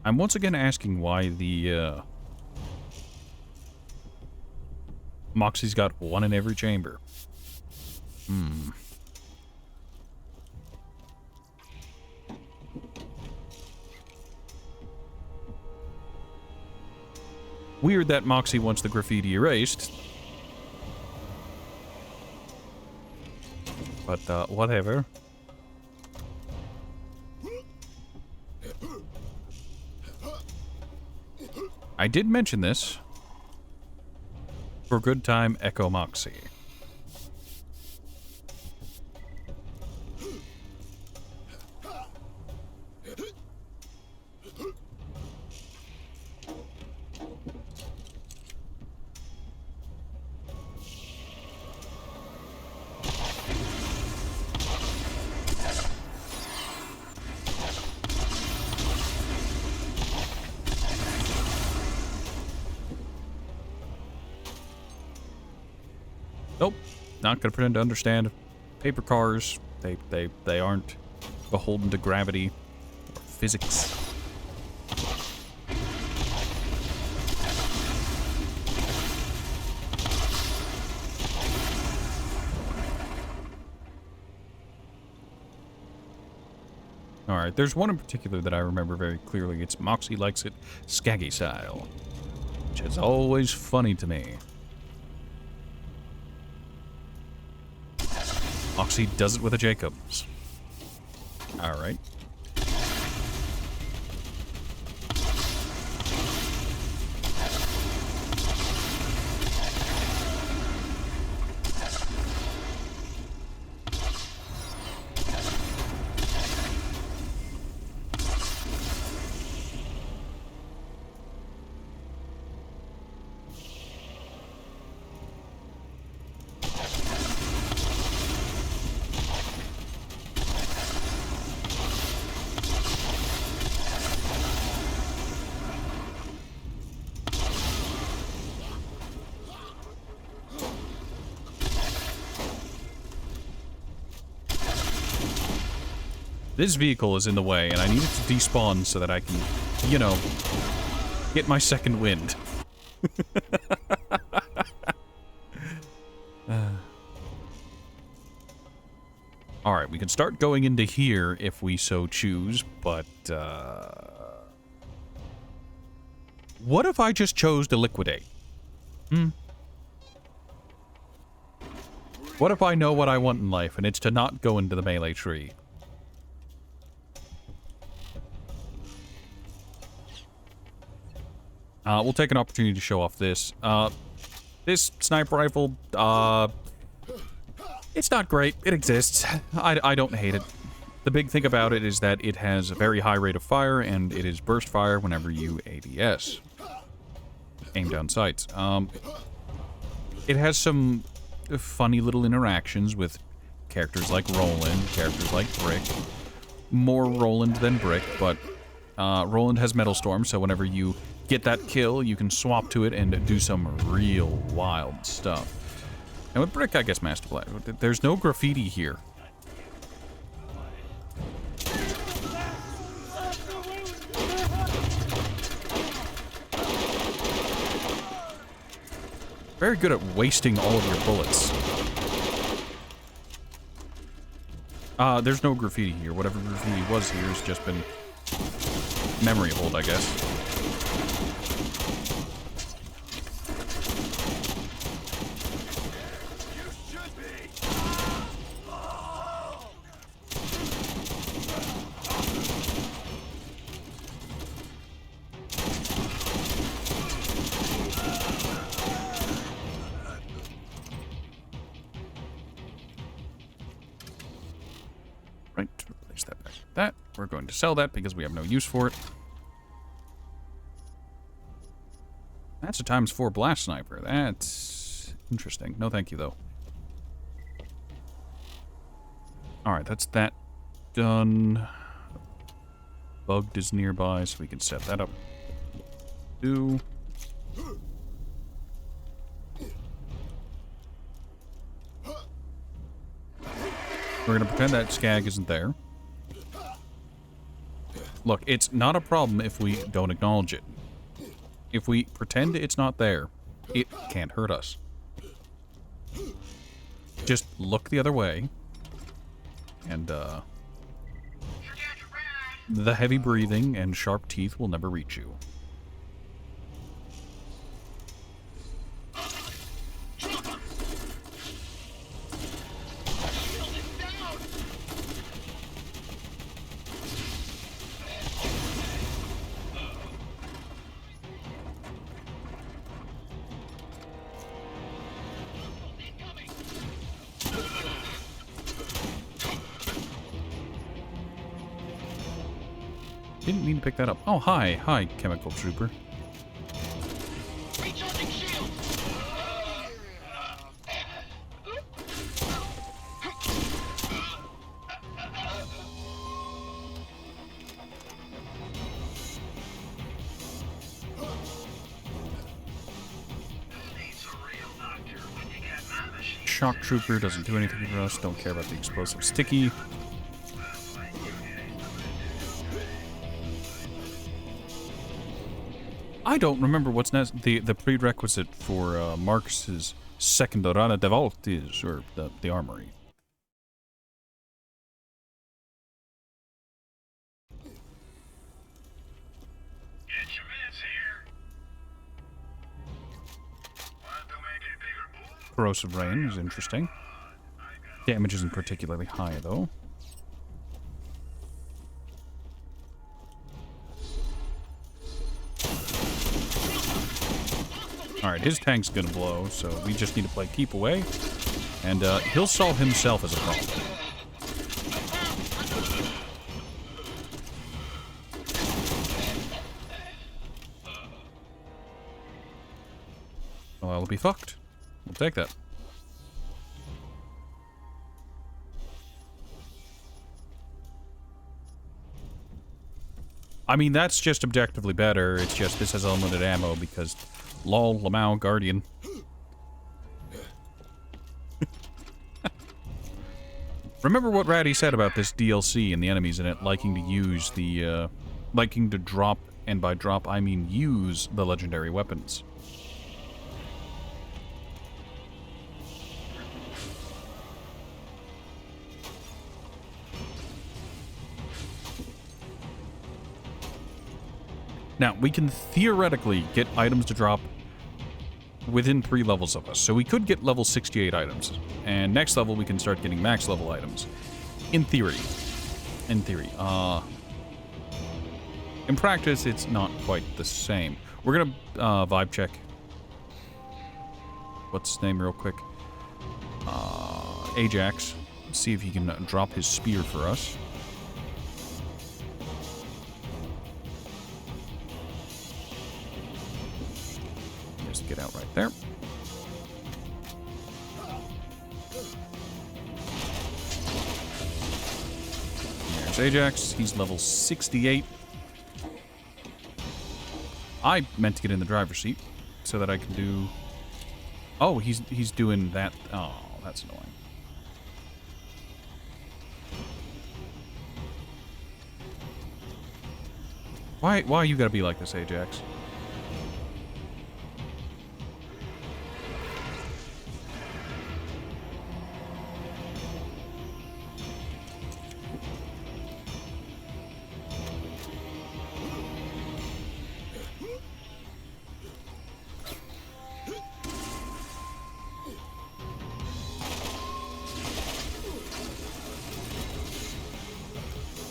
I'm once again asking why the, Moxie's got one in every chamber. Weird that Moxie wants the graffiti erased. But, whatever. I did mention this. For good time, Echo Moxie. Nope, not gonna pretend to understand paper cars. They aren't beholden to gravity or physics. Alright, there's one in particular that I remember very clearly. It's Moxie Likes It Skaggy Style, which is always funny to me. Moxie does it with a Jacobs. Alright. This vehicle is in the way, and I need it to despawn so that I can, you know, get my second wind. Alright, we can start going into here if we so choose, but, what if I just chose to liquidate? What if I know what I want in life, and it's to not go into the melee tree? We'll take an opportunity to show off this. This sniper rifle, it's not great. It exists. I don't hate it. The big thing about it is that it has a very high rate of fire, and it is burst fire whenever you ADS. Aim down sights. It has some funny little interactions with characters like Roland, characters like Brick. More Roland than Brick, but Roland has Metal Storm, so whenever you get that kill, you can swap to it and do some real wild stuff. And with Brick, I guess Master Blast. There's no graffiti here. Very good at wasting all of your bullets. There's no graffiti here. Whatever graffiti was here has just been memory hold, I guess. Right, replace that back with that. We're going to sell that because we have no use for it. That's a ×4 blast sniper. That's interesting. No thank you, though. Alright, that's that done. Bugged is nearby, so we can set that up. Do. We're going to pretend that Skag isn't there. Look, it's not a problem if we don't acknowledge it. If we pretend it's not there, it can't hurt us. Just look the other way. And, the heavy breathing and sharp teeth will never reach you. Didn't mean to pick that up. Oh, hi. Hi, Chemical Trooper. Shock Trooper doesn't do anything for us. Don't care about the explosive sticky. I don't remember what's the prerequisite for Marcus's second Orana de Vault is, or the armory. Get your minutes here. Want to make a bigger move? Corrosive Rain is interesting. Damage isn't particularly high, though. Alright, his tank's gonna blow, so we just need to play keep away. And he'll solve himself as a problem. Well, I'll be fucked. We'll take that. I mean, that's just objectively better. It's just this has unlimited ammo because lol, Lamau, Guardian. Remember what Ratty said about this DLC and the enemies in it liking to use the, liking to drop, and by drop I mean use the legendary weapons. Now, we can theoretically get items to drop within 3 levels of us. So we could get level 68 items. And next level, we can start getting max level items. In theory. In theory. In practice, it's not quite the same. We're going to vibe check. What's his name real quick? Ajax. See if he can drop his spear for us. Get out right there. There's Ajax. He's level 68. I meant to get in the driver's seat so that I can do... Oh, he's doing that. Oh, that's annoying. Why you gotta be like this, Ajax?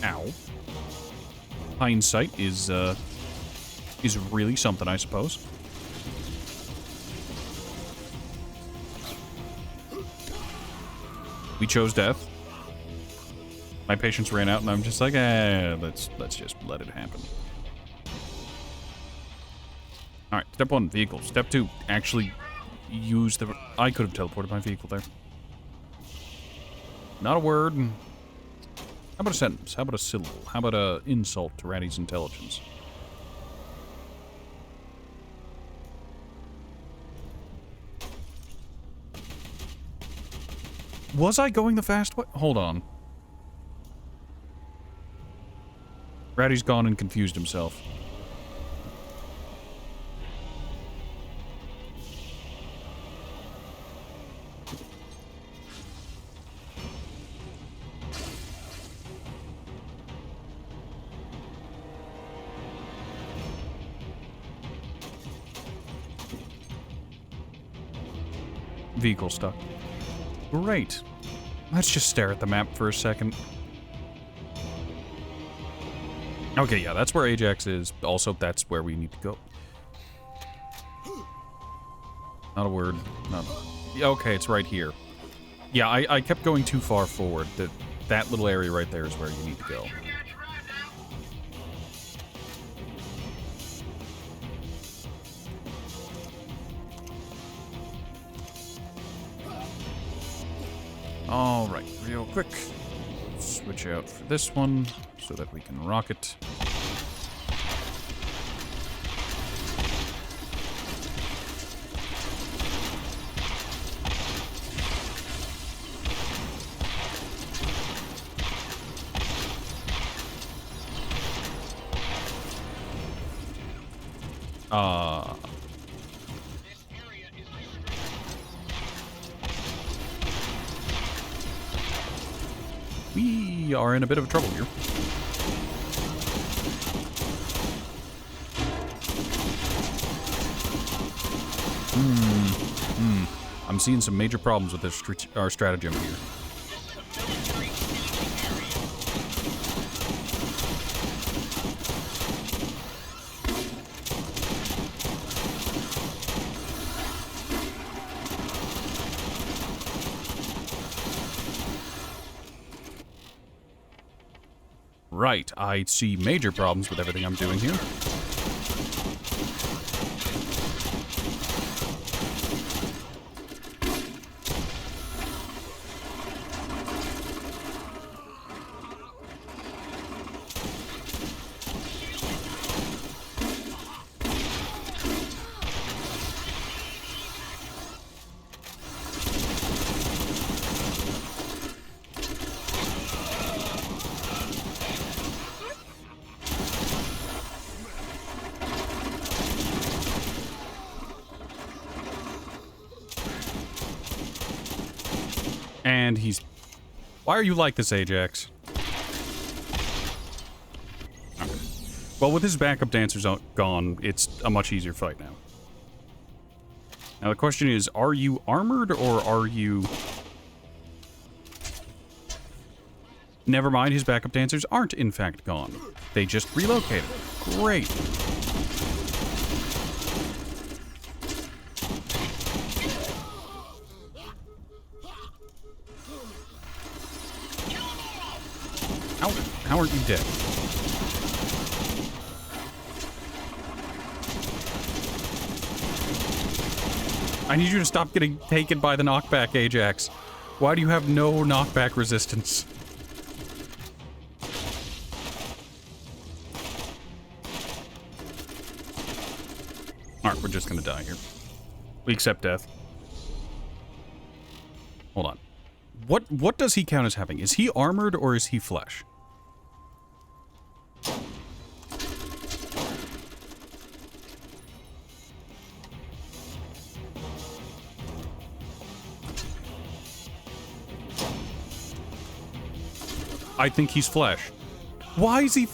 Ow. Hindsight is really something, I suppose. We chose death. My patience ran out, and I'm just like, let's just let it happen. All right, step 1, vehicle. Step 2, actually use the... I could have teleported my vehicle there. Not a word. How about a sentence? How about a syllable? How about a insult to Ratty's intelligence? Was I going the fast way? Hold on. Ratty's gone and confused himself. Vehicle stuck. Great. Let's just stare at the map for a second. Okay, yeah, that's where Ajax is. Also, that's where we need to go. Not a word. Not... Yeah, okay, it's right here. Yeah, I kept going too far forward. That little area right there is where you need to go. Alright, real quick. Switch out for this one so that we can rock it. We are in a bit of trouble here. I'm seeing some major problems with this our stratagem here. Right, I see major problems with everything I'm doing here. Why are you like this, Ajax? Okay. Well, with his backup dancers gone, it's a much easier fight now. Now the question is, are you armored or are you... Never mind, his backup dancers aren't in fact gone. They just relocated. Great. How aren't you dead? I need you to stop getting taken by the knockback, Ajax. Why do you have no knockback resistance? Alright, we're just gonna die here. We accept death. Hold on. What does he count as having? Is he armored or is he flesh? I think he's flesh. Why is he...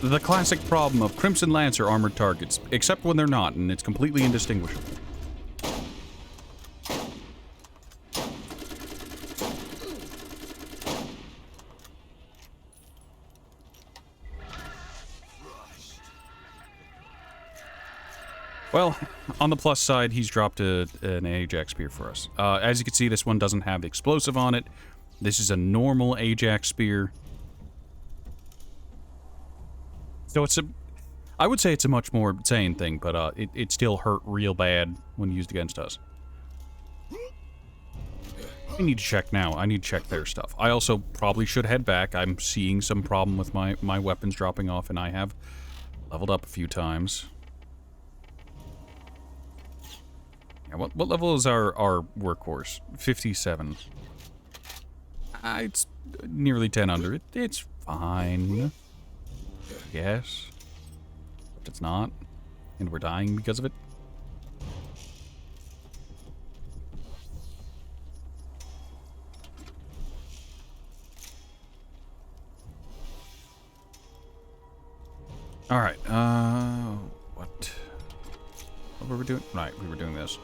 The classic problem of Crimson Lancer armored targets, except when they're not, and it's completely indistinguishable. Well, on the plus side, he's dropped an Ajax spear for us. As you can see, this one doesn't have the explosive on it. This is a normal Ajax spear. So it's a... I would say it's a much more sane thing, but it still hurt real bad when used against us. I need to check now. I need to check their stuff. I also probably should head back. I'm seeing some problem with my weapons dropping off, and I have leveled up a few times. Yeah, what level is our workhorse? 57. It's nearly 10 under. It's fine. Yes. But it's not. And we're dying because of it. Alright, what were we doing? Right, we were doing this.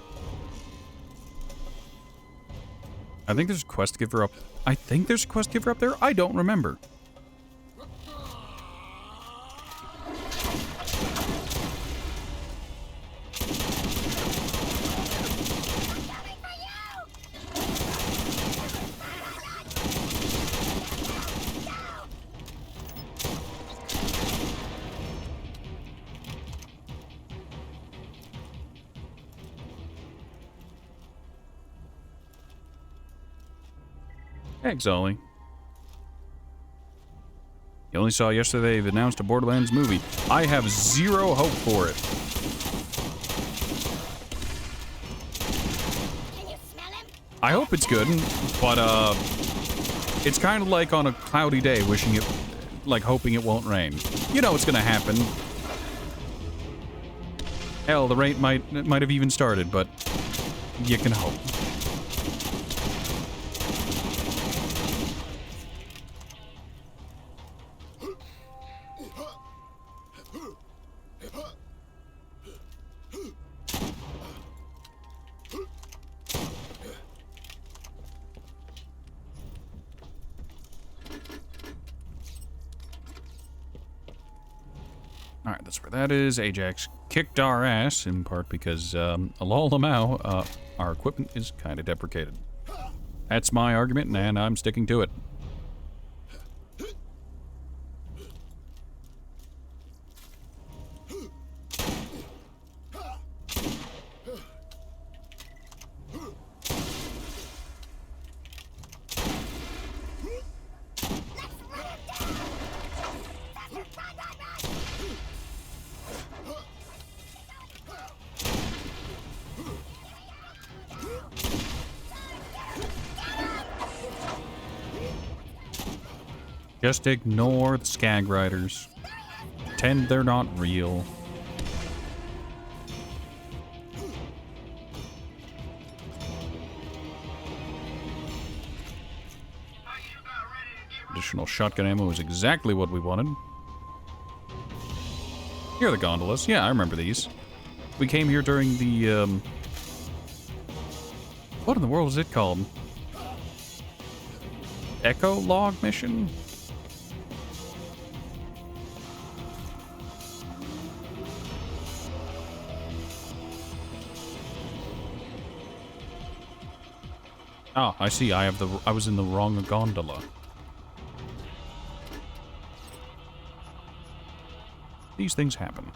I think there's a quest giver up. I think there's a quest giver up there? I don't remember. Thanks, Ollie. You only saw yesterday they've announced a Borderlands movie. I have zero hope for it. Can you smell him? I hope it's good, but it's kind of like on a cloudy day, wishing it, like hoping it won't rain. You know what's gonna happen. Hell, the rain might have even started, but you can hope. Alright, that's where that is. Ajax kicked our ass, in part because, lol, our equipment is kind of deprecated. That's my argument, and I'm sticking to it. Just ignore the Skag Riders. Pretend they're not real. Additional shotgun ammo is exactly what we wanted. Here are the gondolas. Yeah, I remember these. We came here during the, what in the world is it called? Echo log mission? Oh, I see. I was in the wrong gondola. These things happen.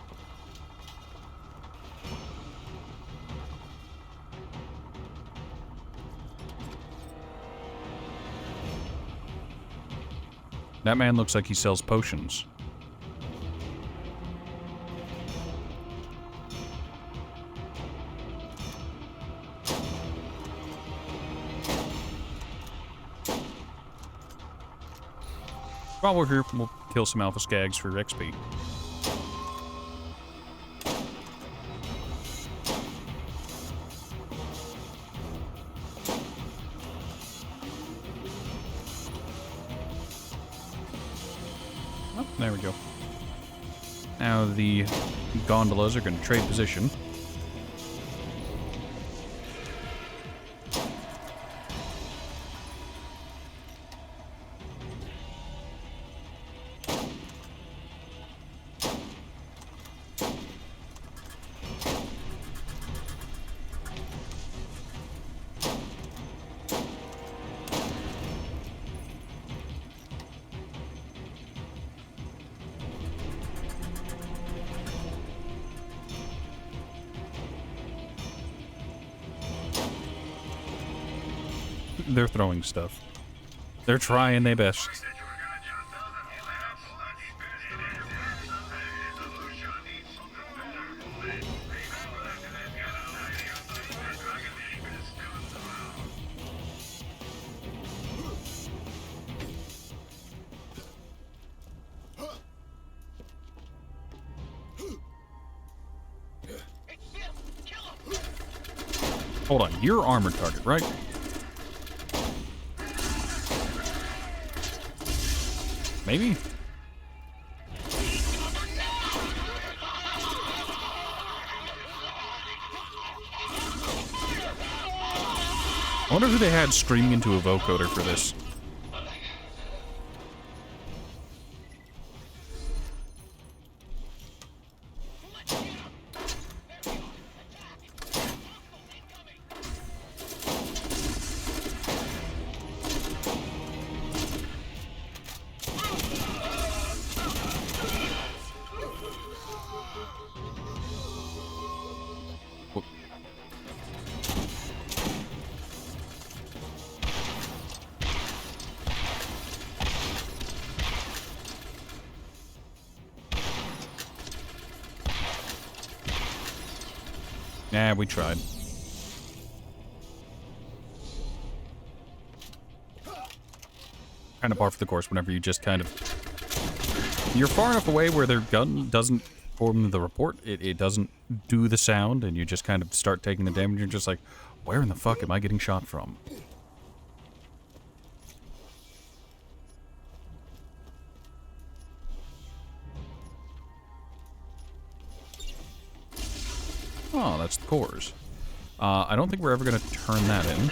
That man looks like he sells potions. While we're here, we'll kill some alpha skags for XP. Oh, there we go. Now the gondolas are going to trade position. They're throwing stuff. They're trying their best. Hold on, you're armored target, right? Maybe? I wonder who they had screaming into a vocoder for this. Yeah, we tried. Kind of par for the course whenever you just kind of... You're far enough away where their gun doesn't form the report. It doesn't do the sound, and you just kind of start taking the damage. You're just like, where in the fuck am I getting shot from? Oh, that's the cores. I don't think we're ever going to turn that in.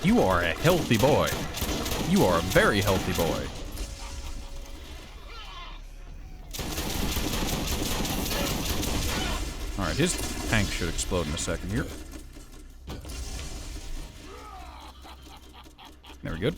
You are a healthy boy. You are a very healthy boy. Alright, his tank should explode in a second here. Very good.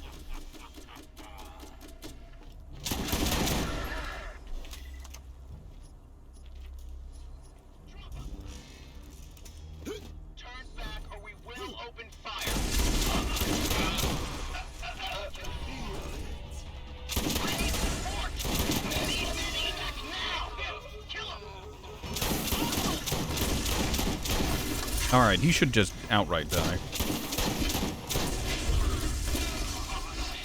Alright, he should just outright die.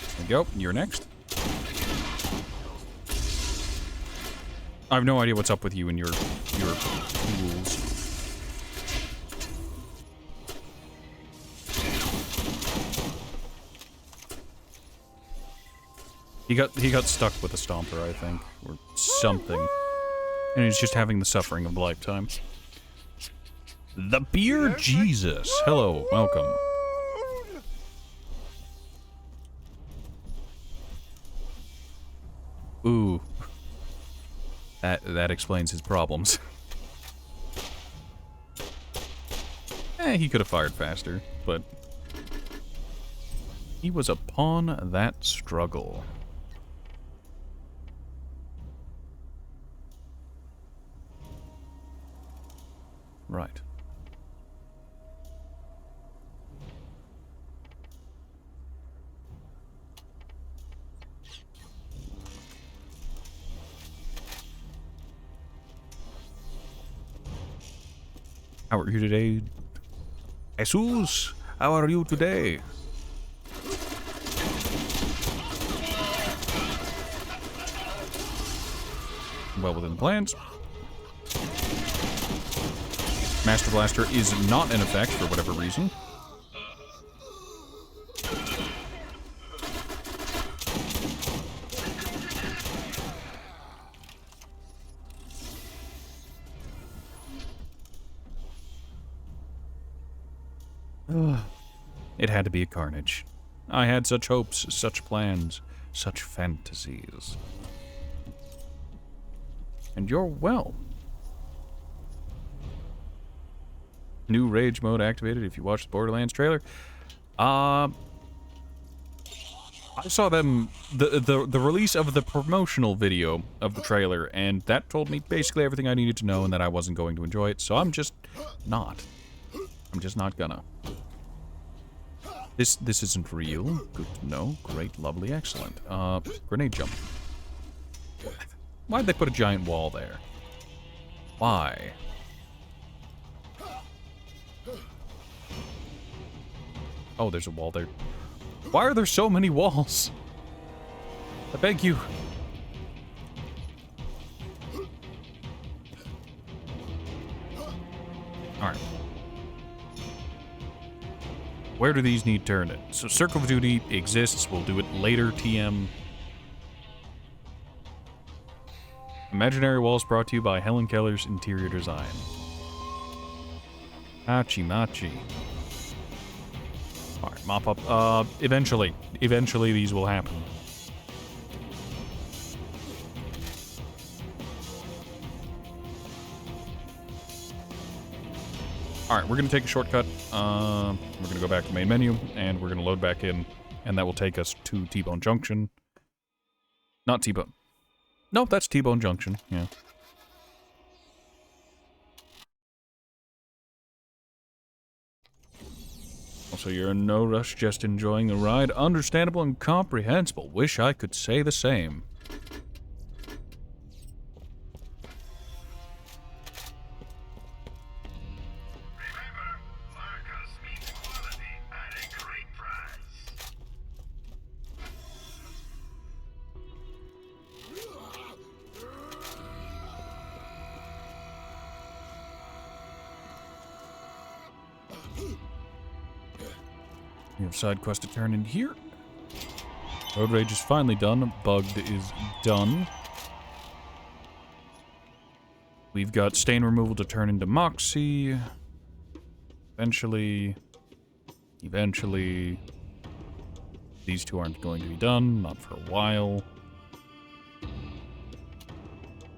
There we go, you're next. I have no idea what's up with you and your tools. He got stuck with a stomper, I think, or something. And he's just having the suffering of a lifetime. The Beer Jesus. Hello, welcome. Ooh. That explains his problems. He could have fired faster, but he was upon that struggle. Right. How are you today? Jesus, how are you today? Well within the plans. Master Blaster is not in effect for whatever reason. It had to be a carnage. I had such hopes, such plans, such fantasies. And you're well. New rage mode activated if you watch the Borderlands trailer. I saw them, the release of the promotional video of the trailer, and that told me basically everything I needed to know and that I wasn't going to enjoy it, so I'm just not. I'm just not gonna. This isn't real. Good to know. Great, lovely, excellent. Grenade jump. Why'd they put a giant wall there? Why? Oh, there's a wall there. Why are there so many walls? I beg you. Alright. Where do these need turned in? So Circle of Duty exists. We'll do it later, TM. Imaginary Walls brought to you by Helen Keller's Interior Design. Machi machi. Alright, mop up. Eventually these will happen. Alright, we're going to take a shortcut. We're going to go back to main menu, and we're going to load back in, and that will take us to T-Bone Junction. Not T-Bone. Nope, that's T-Bone Junction, yeah. Also, you're in no rush, just enjoying the ride. Understandable and comprehensible. Wish I could say the same. We have side quest to turn in here. Road Rage is finally done. Bugged is done. We've got stain removal to turn into Moxie. Eventually. These two aren't going to be done. Not for a while.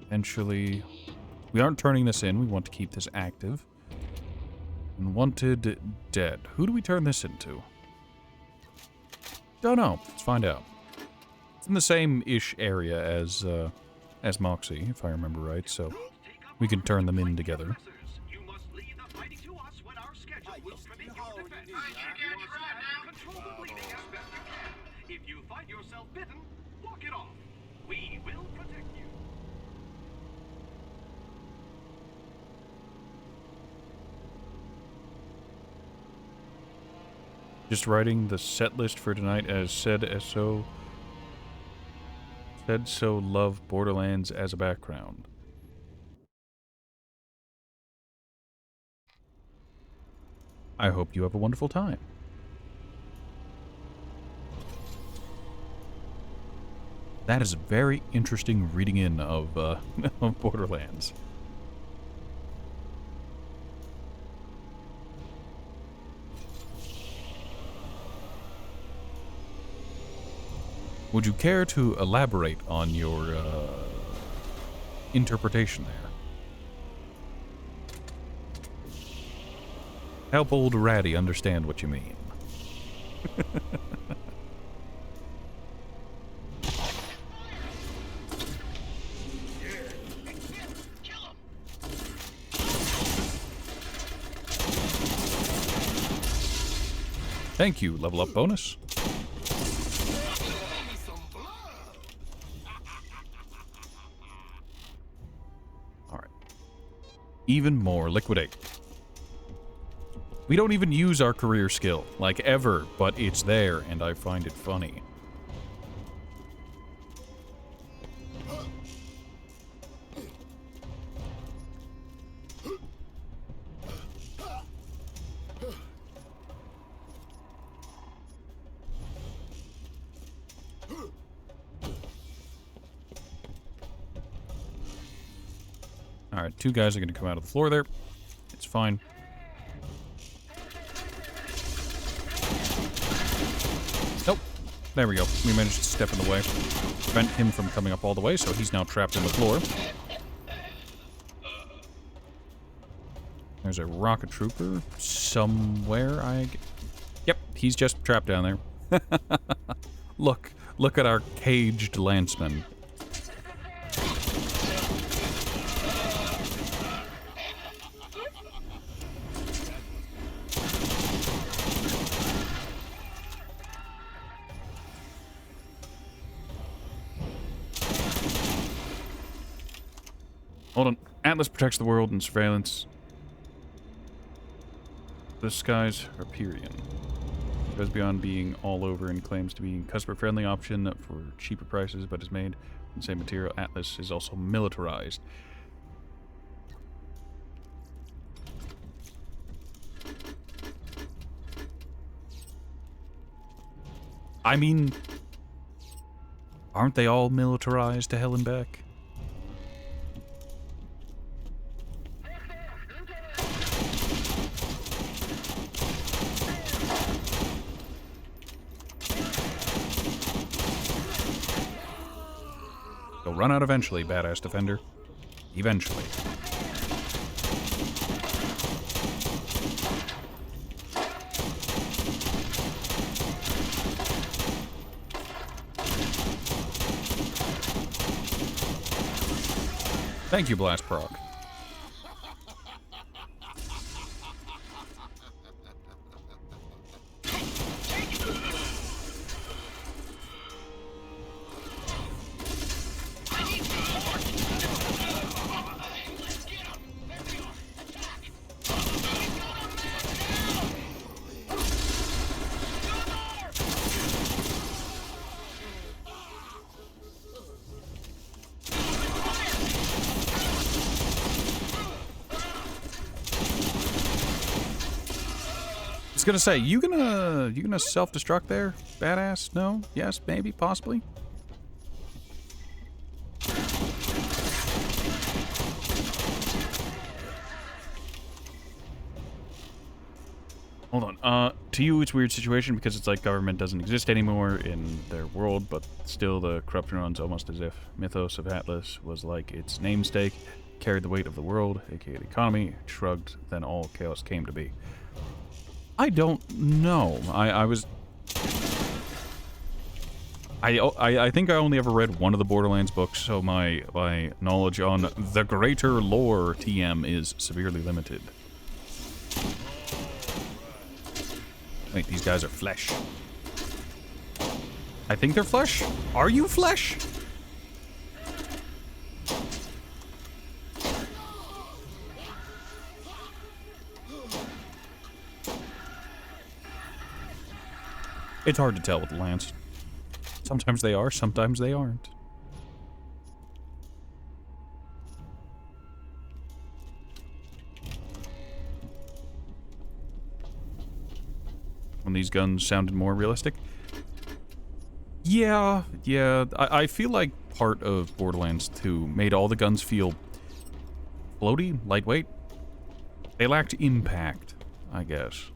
Eventually. We aren't turning this in. We want to keep this active. Unwanted dead. Who do we turn this into? Don't know. Let's find out. It's in the same-ish area as Moxie, if I remember right, so we can turn them in together. If you find yourself bitten, walk it off. We will protect you. Just writing the set list for tonight as said so love Borderlands as a background. I hope you have a wonderful time. That is a very interesting reading in of, of Borderlands. Would you care to elaborate on your interpretation there? Help old Ratty understand what you mean. Thank you, level up bonus. Alright. Even more liquidate. We don't even use our career skill, like ever, but it's there, and I find it funny. Alright, two guys are going to come out of the floor there. It's fine. Nope. There we go. We managed to step in the way. Prevent him from coming up all the way, so he's now trapped in the floor. There's a rocket trooper somewhere, Yep, he's just trapped down there. Look at our caged lanceman. Hold on. Atlas protects the world and surveillance. The skies are Hyperion. Goes beyond being all over and claims to be a customer-friendly option for cheaper prices, but is made from the same material. Atlas is also militarized. I mean, aren't they all militarized to hell and back? They'll run out eventually, badass defender. Eventually. Thank you, Blast Proc. I was gonna say, you gonna self-destruct there, badass? No? Yes? Maybe? Possibly? Hold on. To you, it's a weird situation because it's like government doesn't exist anymore in their world, but still the corruption runs almost as if Mythos of Atlas was like its namesake, carried the weight of the world, aka the economy, shrugged, then all chaos came to be. I don't know. I think I only ever read one of the Borderlands books, so my knowledge on the greater lore TM is severely limited. Wait, these guys are flesh. I think they're flesh? Are you flesh? It's hard to tell with the lance. Sometimes they are, sometimes they aren't. When these guns sounded more realistic. Yeah, yeah. I feel like part of Borderlands 2 made all the guns feel floaty, lightweight. They lacked impact, I guess.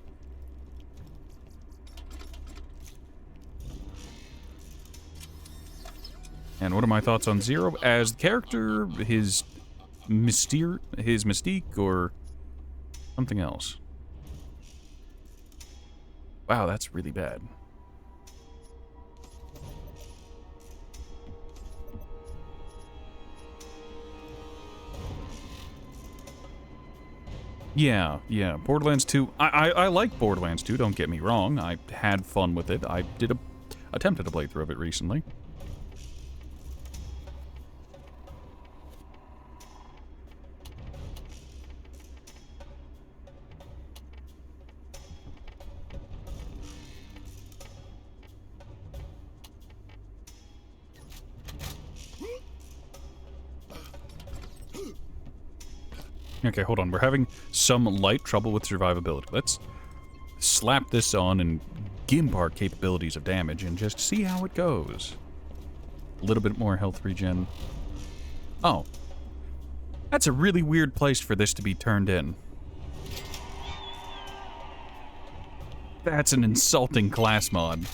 And what are my thoughts on Zero as the character, his mystique, or something else? Wow, that's really bad. Yeah, yeah. Borderlands 2. I like Borderlands 2, don't get me wrong. I had fun with it. I attempted a playthrough of it recently. Okay, hold on. We're having some light trouble with survivability. Let's slap this on and gimp our capabilities of damage and just see how it goes. A little bit more health regen. Oh. That's a really weird place for this to be turned in. That's an insulting class mod.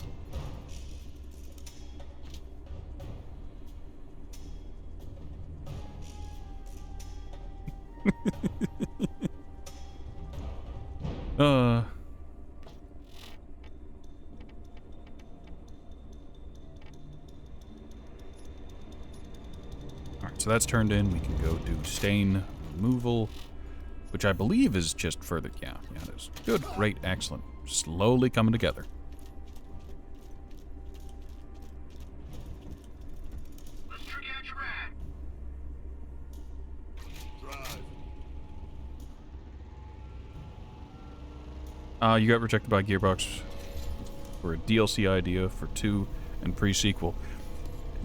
Alright, so that's turned in. We can go do stain removal, which I believe is just further. Yeah, it is. Good, great, excellent. Slowly coming together. You got rejected by Gearbox for a DLC idea for 2 and pre-sequel.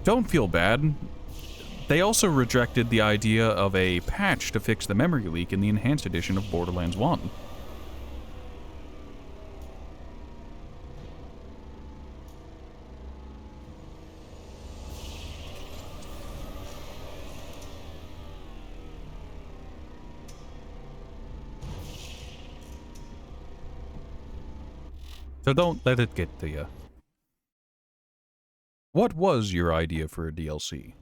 Don't feel bad. They also rejected the idea of a patch to fix the memory leak in the Enhanced Edition of Borderlands 1. So don't let it get to you. What was your idea for a DLC?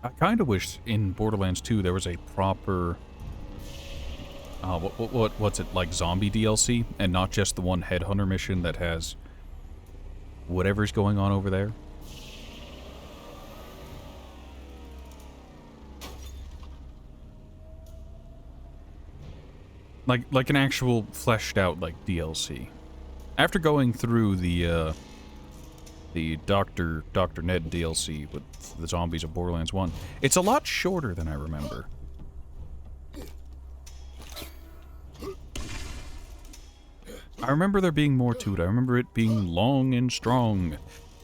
I kind of wish in Borderlands 2 there was a proper... what's it, like zombie DLC? And not just the one headhunter mission that has whatever's going on over there. Like an actual fleshed out like DLC. After going through the Dr. Ned DLC with the zombies of Borderlands 1, it's a lot shorter than I remember. I remember there being more to it. I remember it being long and strong.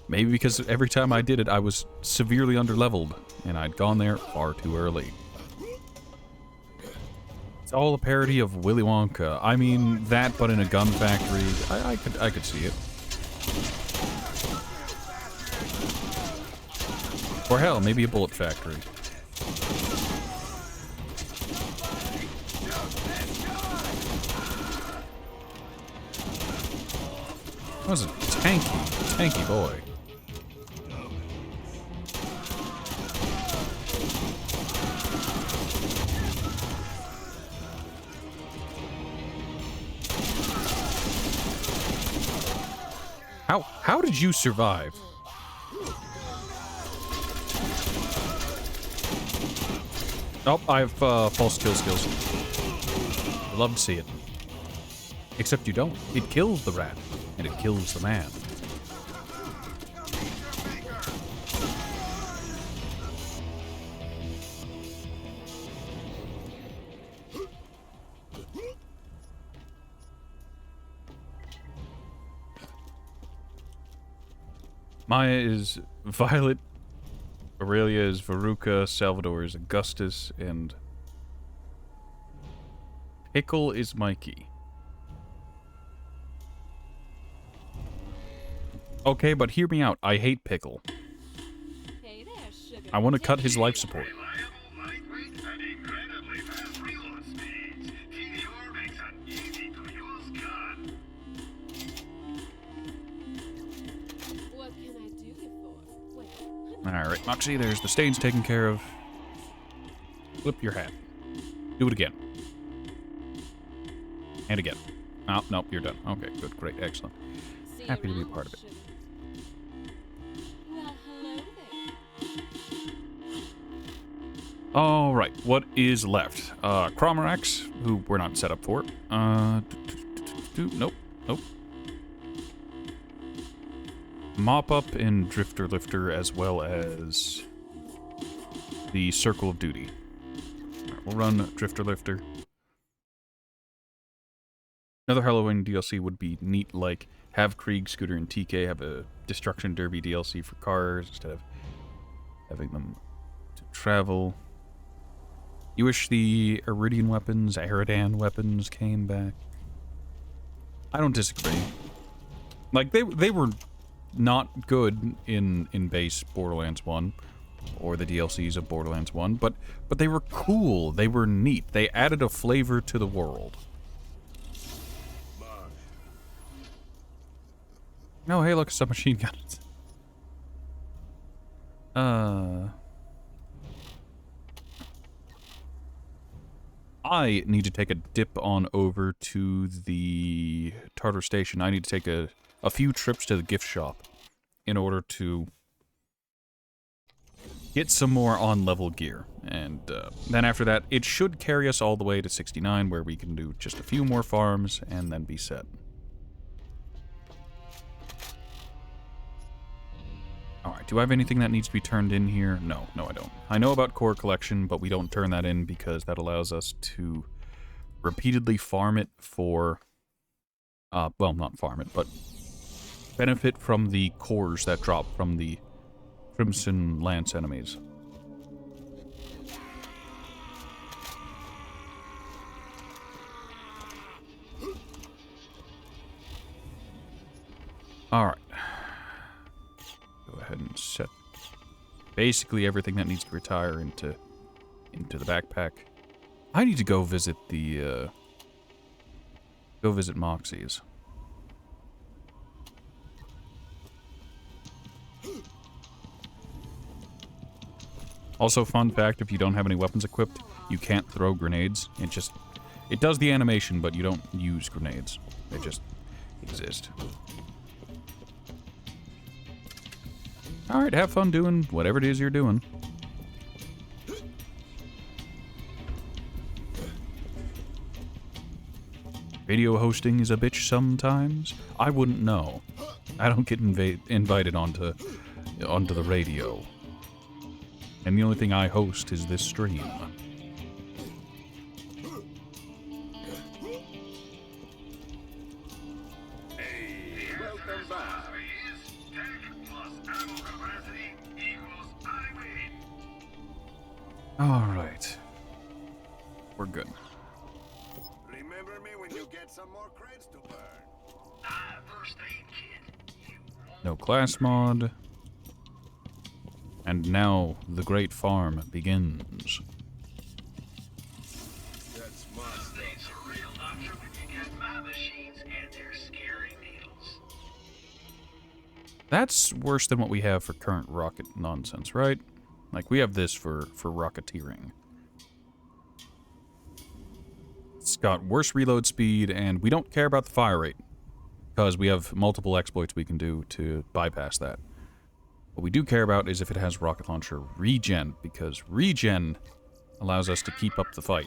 Maybe because every time I did it, I was severely underleveled, and I'd gone there far too early. It's all a parody of Willy Wonka. I mean, that, but in a gun factory. I could see it. Or hell, maybe a bullet factory. That was a tanky boy. How did you survive? Oh, I have false kill skills. I'd love to see it. Except you don't. It kills the rat, and it kills the man. Maya is Violet. Aurelia is Veruca. Salvador is Augustus. And Pickle is Mikey. Okay, but hear me out. I hate Pickle. Hey there, sugar. I want to cut his life support. What can I do you for? Wait. Alright, Moxie, there's the stains taken care of. Flip your hat. Do it again. And again. Oh, nope, you're done. Okay, good, great, excellent. See you Happy to be a around, part of it. sugar. Well, hello there. Alright, what is left? Cromorax, who we're not set up for. Nope, nope. Mop Up and Drifter Lifter, as well as the Circle of Duty. Alright, we'll run Drifter Lifter. Another Halloween DLC would be neat, like have Krieg, Scooter, and TK have a Destruction Derby DLC for cars instead of having them to travel. You wish the Iridian weapons, Eridan weapons came back? I don't disagree. Like, they were not good in base Borderlands 1 or the DLCs of Borderlands 1, but they were cool. They were neat. They added a flavor to the world. No, hey, look, it's submachine guns. I need to take a dip on over to the Tartar Station. I need to take a few trips to the gift shop in order to get some more on-level gear. And then after that, it should carry us all the way to 69, where we can do just a few more farms and then be set. Alright, do I have anything that needs to be turned in here? No, I don't. I know about Core Collection, but we don't turn that in because that allows us to repeatedly farm it for... well, not farm it, but benefit from the cores that drop from the Crimson Lance enemies. Alright. Go ahead and set basically everything that needs to retire into the backpack. I need to go visit the go visit Moxie's. Also, fun fact, if you don't have any weapons equipped, you can't throw grenades. It does the animation, but you don't use grenades. They just exist. Alright, have fun doing whatever it is you're doing. Video hosting is a bitch sometimes. I wouldn't know. I don't get invited onto the radio. And the only thing I host is this stream. Alright. We're good. Remember me when you get some more crates to burn. First aid kit. No class mod. And now the great farm begins. That's my State's a real doctor when you get my machines and their scary needles. That's worse than what we have for current rocket nonsense, right? Like, we have this for rocketeering. It's got worse reload speed, and we don't care about the fire rate, because we have multiple exploits we can do to bypass that. What we do care about is if it has rocket launcher regen, because regen allows us to keep up the fight.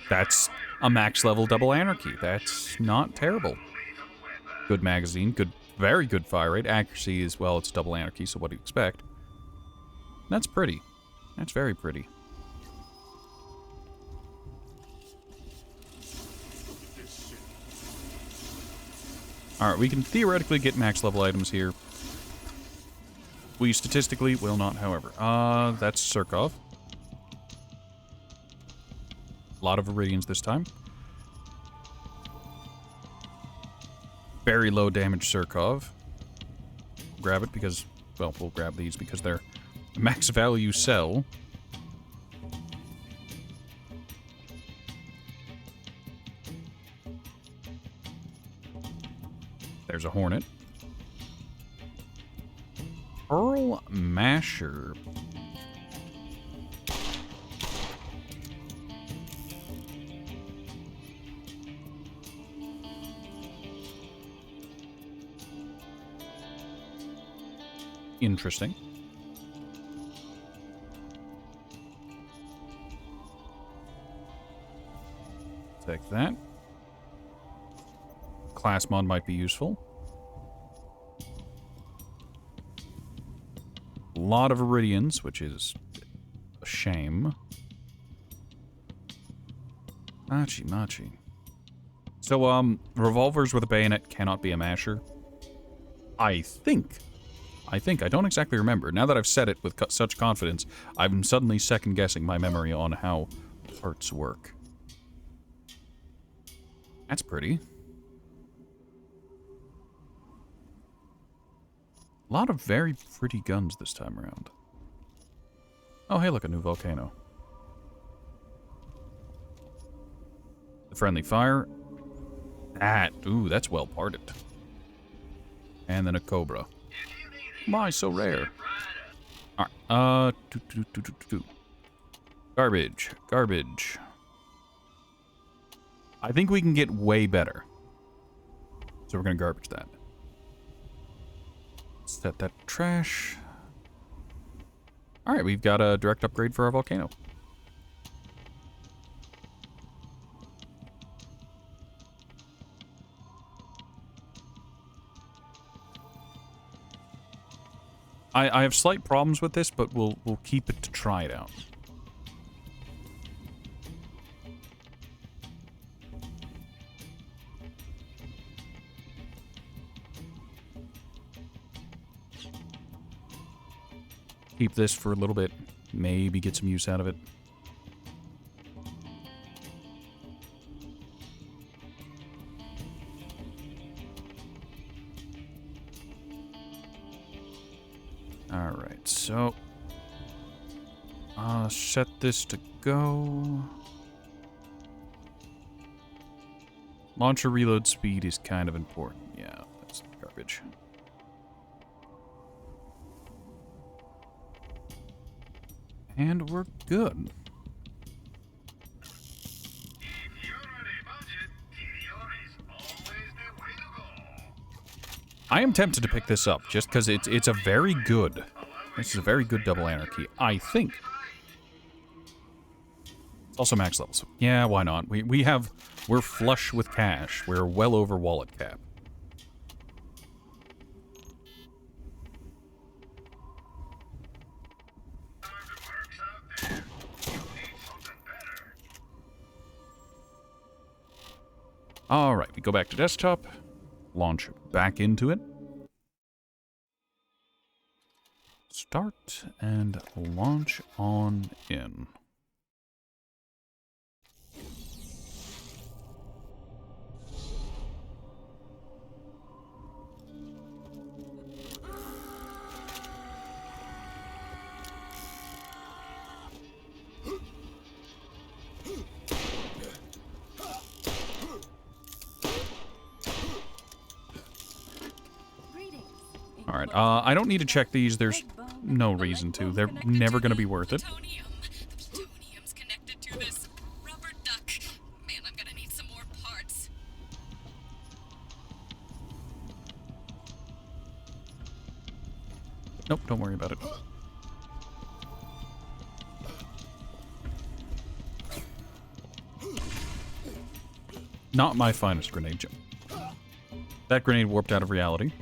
That's a max level double anarchy. That's not terrible. Good magazine, very good fire rate. Accuracy is, well, it's double anarchy, so what do you expect? That's pretty. That's very pretty. Alright, we can theoretically get max level items here. We statistically will not, however. That's Surkov. A lot of Iridians this time. Very low damage Surkov. Grab it because, well, we'll grab these because they're max value sell. There's a Hornet. Pearl Masher. Interesting. Take that. Class mod might be useful. A lot of Iridians, which is a shame. Machi. So, revolvers with a bayonet cannot be a masher. I think. I don't exactly remember. Now that I've said it with such confidence, I'm suddenly second-guessing my memory on how parts work. That's pretty. A lot of very pretty guns this time around. Oh, hey, look, a new volcano. The friendly fire. Ooh, that's well parted. And then a cobra. My, so rare. Alright, Garbage. I think we can get way better. So we're gonna garbage that. Set that trash. Alright, we've got a direct upgrade for our volcano. I have slight problems with this, but we'll keep it to try it out. Keep this for a little bit. Maybe get some use out of it. Alright, so... set this to go. Launcher reload speed is kind of important. Yeah, that's garbage. And we're good. I am tempted to pick this up just because it's a very good. This is a very good double anarchy, I think. It's also max levels. Yeah, why not? We're flush with cash. We're well over wallet cap. Alright, we go back to desktop, launch back into it, start, and launch on in. Alright, I don't need to check these. There's no reason to. They're never going to be worth it. Plutonium's connected to this rubber duck. Man, I'm gonna need some more parts. Nope, don't worry about it. Not my finest grenade jump. That grenade warped out of reality.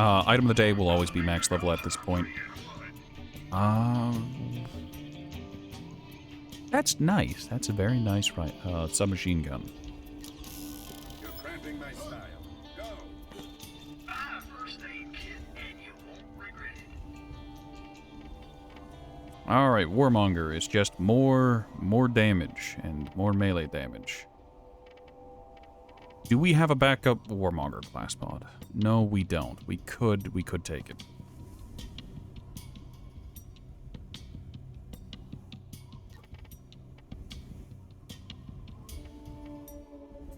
Item of the day will always be max level at this point. That's nice. That's a very nice submachine gun. You're cramping my style. Go. First aid kit, and you won't regret it. Alright, Warmonger is just more damage and more melee damage. Do we have a backup Warmonger class mod? No, we don't. We could take it.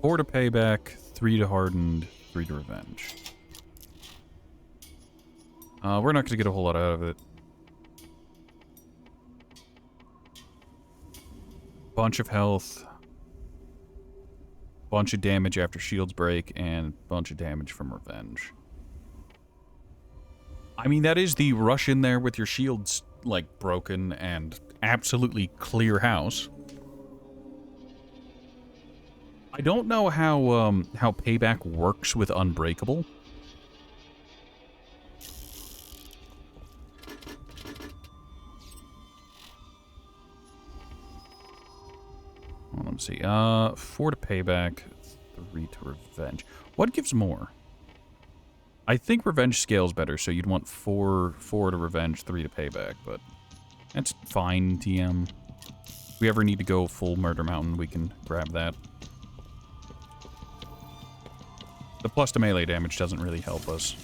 4 to payback, 3 to hardened, 3 to revenge. We're not going to get a whole lot out of it. Bunch of health. Bunch of damage after shields break, and bunch of damage from revenge. I mean, that is the rush in there with your shields, like, broken and absolutely clear house. I don't know how payback works with Unbreakable. Well, let me see. 4 to payback, 3 to revenge. What gives more? I think revenge scales better, so you'd want 4 to revenge, 3 to payback, but that's fine, TM. If we ever need to go full Murder Mountain, we can grab that. The plus to melee damage doesn't really help us,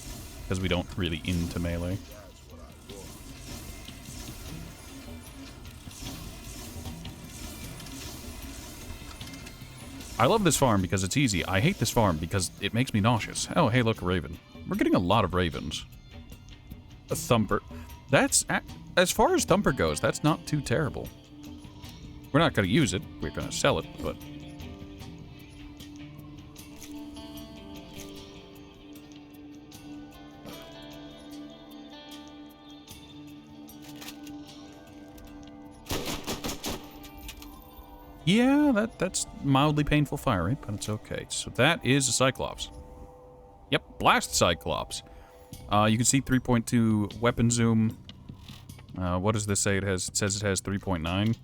because we don't really into melee. I love this farm because it's easy. I hate this farm because it makes me nauseous. Oh, hey, look, a raven. We're getting a lot of ravens. A thumper. That's, as far as thumper goes, that's not too terrible. We're not going to use it. We're going to sell it, but... Yeah, that's mildly painful fire rate, but it's okay. So that is a Cyclops. Yep, Blast Cyclops. You can see 3.2 weapon zoom. What does this say it has? It says it has 3.9.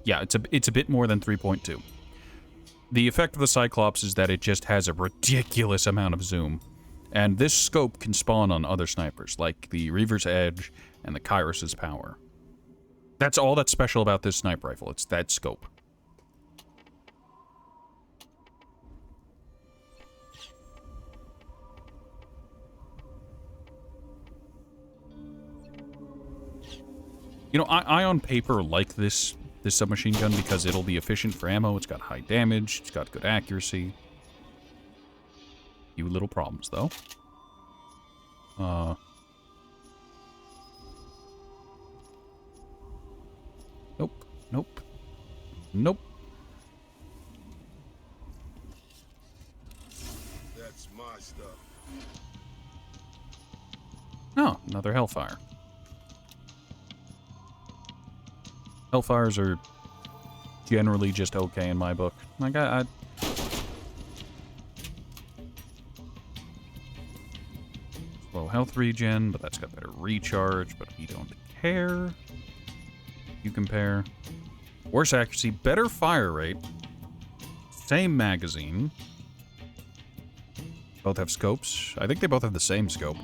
Yeah, it's a bit more than 3.2. The effect of the Cyclops is that it just has a ridiculous amount of zoom. And this scope can spawn on other snipers, like the Reaver's Edge and the Kyros's Power. That's all that's special about this sniper rifle. It's that scope. You know, I on paper like this submachine gun because it'll be efficient for ammo. It's got high damage. It's got good accuracy. Few little problems, though. Nope. Nope. Nope. That's my stuff. Oh, another Hellfire. Hellfires are generally just okay in my book. Like, low health regen, but that's got better recharge, but we don't care. You compare. Worse accuracy, better fire rate. Same magazine. Both have scopes. I think they both have the same scope.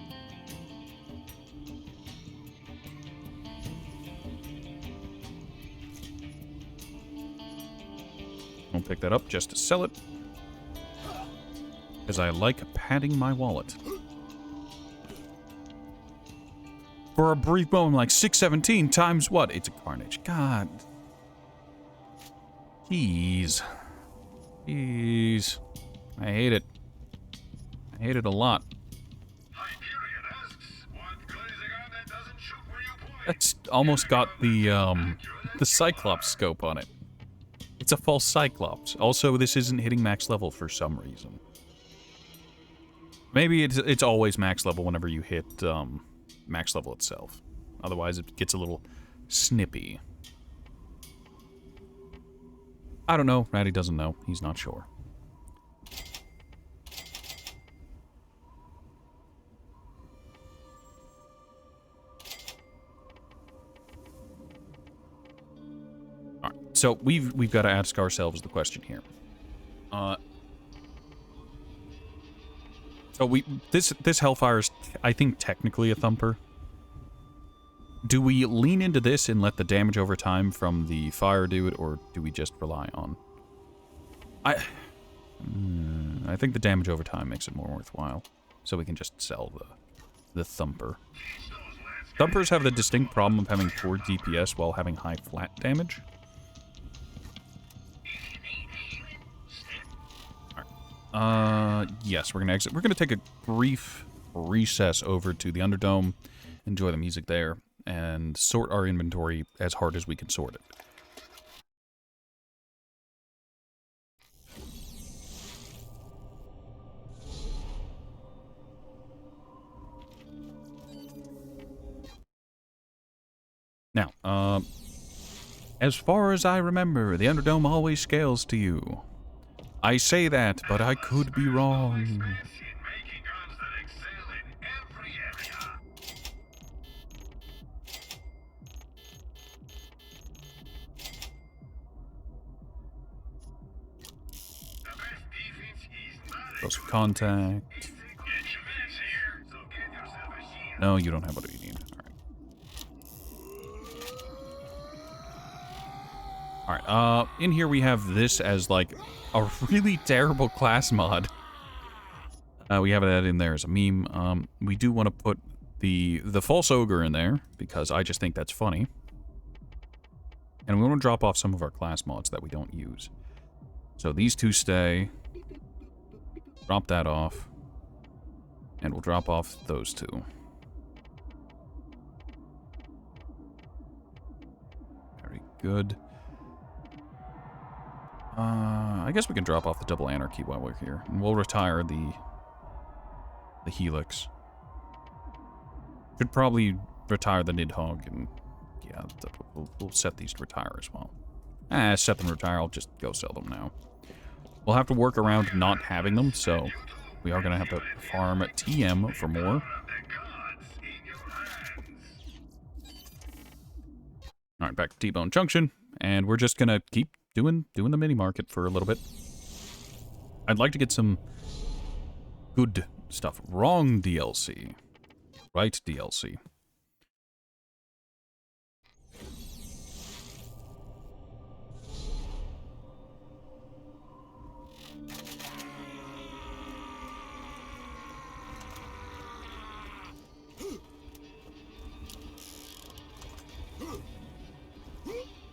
I'll pick that up just to sell it. Because I like padding my wallet. For a brief moment, like 617 times what? It's a Carnage. God. Jeez. Jeez. I hate it. I hate it a lot. That's almost got the Cyclops scope on it. It's a false Cyclops. Also, this isn't hitting max level for some reason. Maybe it's always max level whenever you hit max level itself. Otherwise, it gets a little snippy. I don't know. Ratty doesn't know. He's not sure. All right. So we've got to ask ourselves the question here. So this Hellfire is, I think, technically a thumper. Do we lean into this and let the damage over time from the fire do it, or do we just rely on... I think the damage over time makes it more worthwhile, so we can just sell the thumper. Thumpers have the distinct problem of having poor DPS while having high flat damage. Yes, we're gonna exit. We're gonna take a brief recess over to the Underdome, enjoy the music there, and sort our inventory as hard as we can sort it. Now, as far as I remember, the Underdome always scales to you. I say that, but I could be wrong. Close contact. No, you don't have what you need. Alright, in here we have this as, like, a really terrible class mod. We have that in there as a meme. We do want to put the false ogre in there, because I just think that's funny. And we want to drop off some of our class mods that we don't use. So these two stay. Drop that off. And we'll drop off those two. Very good. I guess we can drop off the double anarchy while we're here. And we'll retire the Helix. Should probably retire the Nidhogg, and yeah, we'll set these to retire as well. Set them to retire, I'll just go sell them now. We'll have to work around not having them, so we are going to have to farm TM for more. Alright, back to T-Bone Junction, and we're just going to keep doing the mini-market for a little bit. I'd like to get some good stuff. Wrong DLC. Right DLC.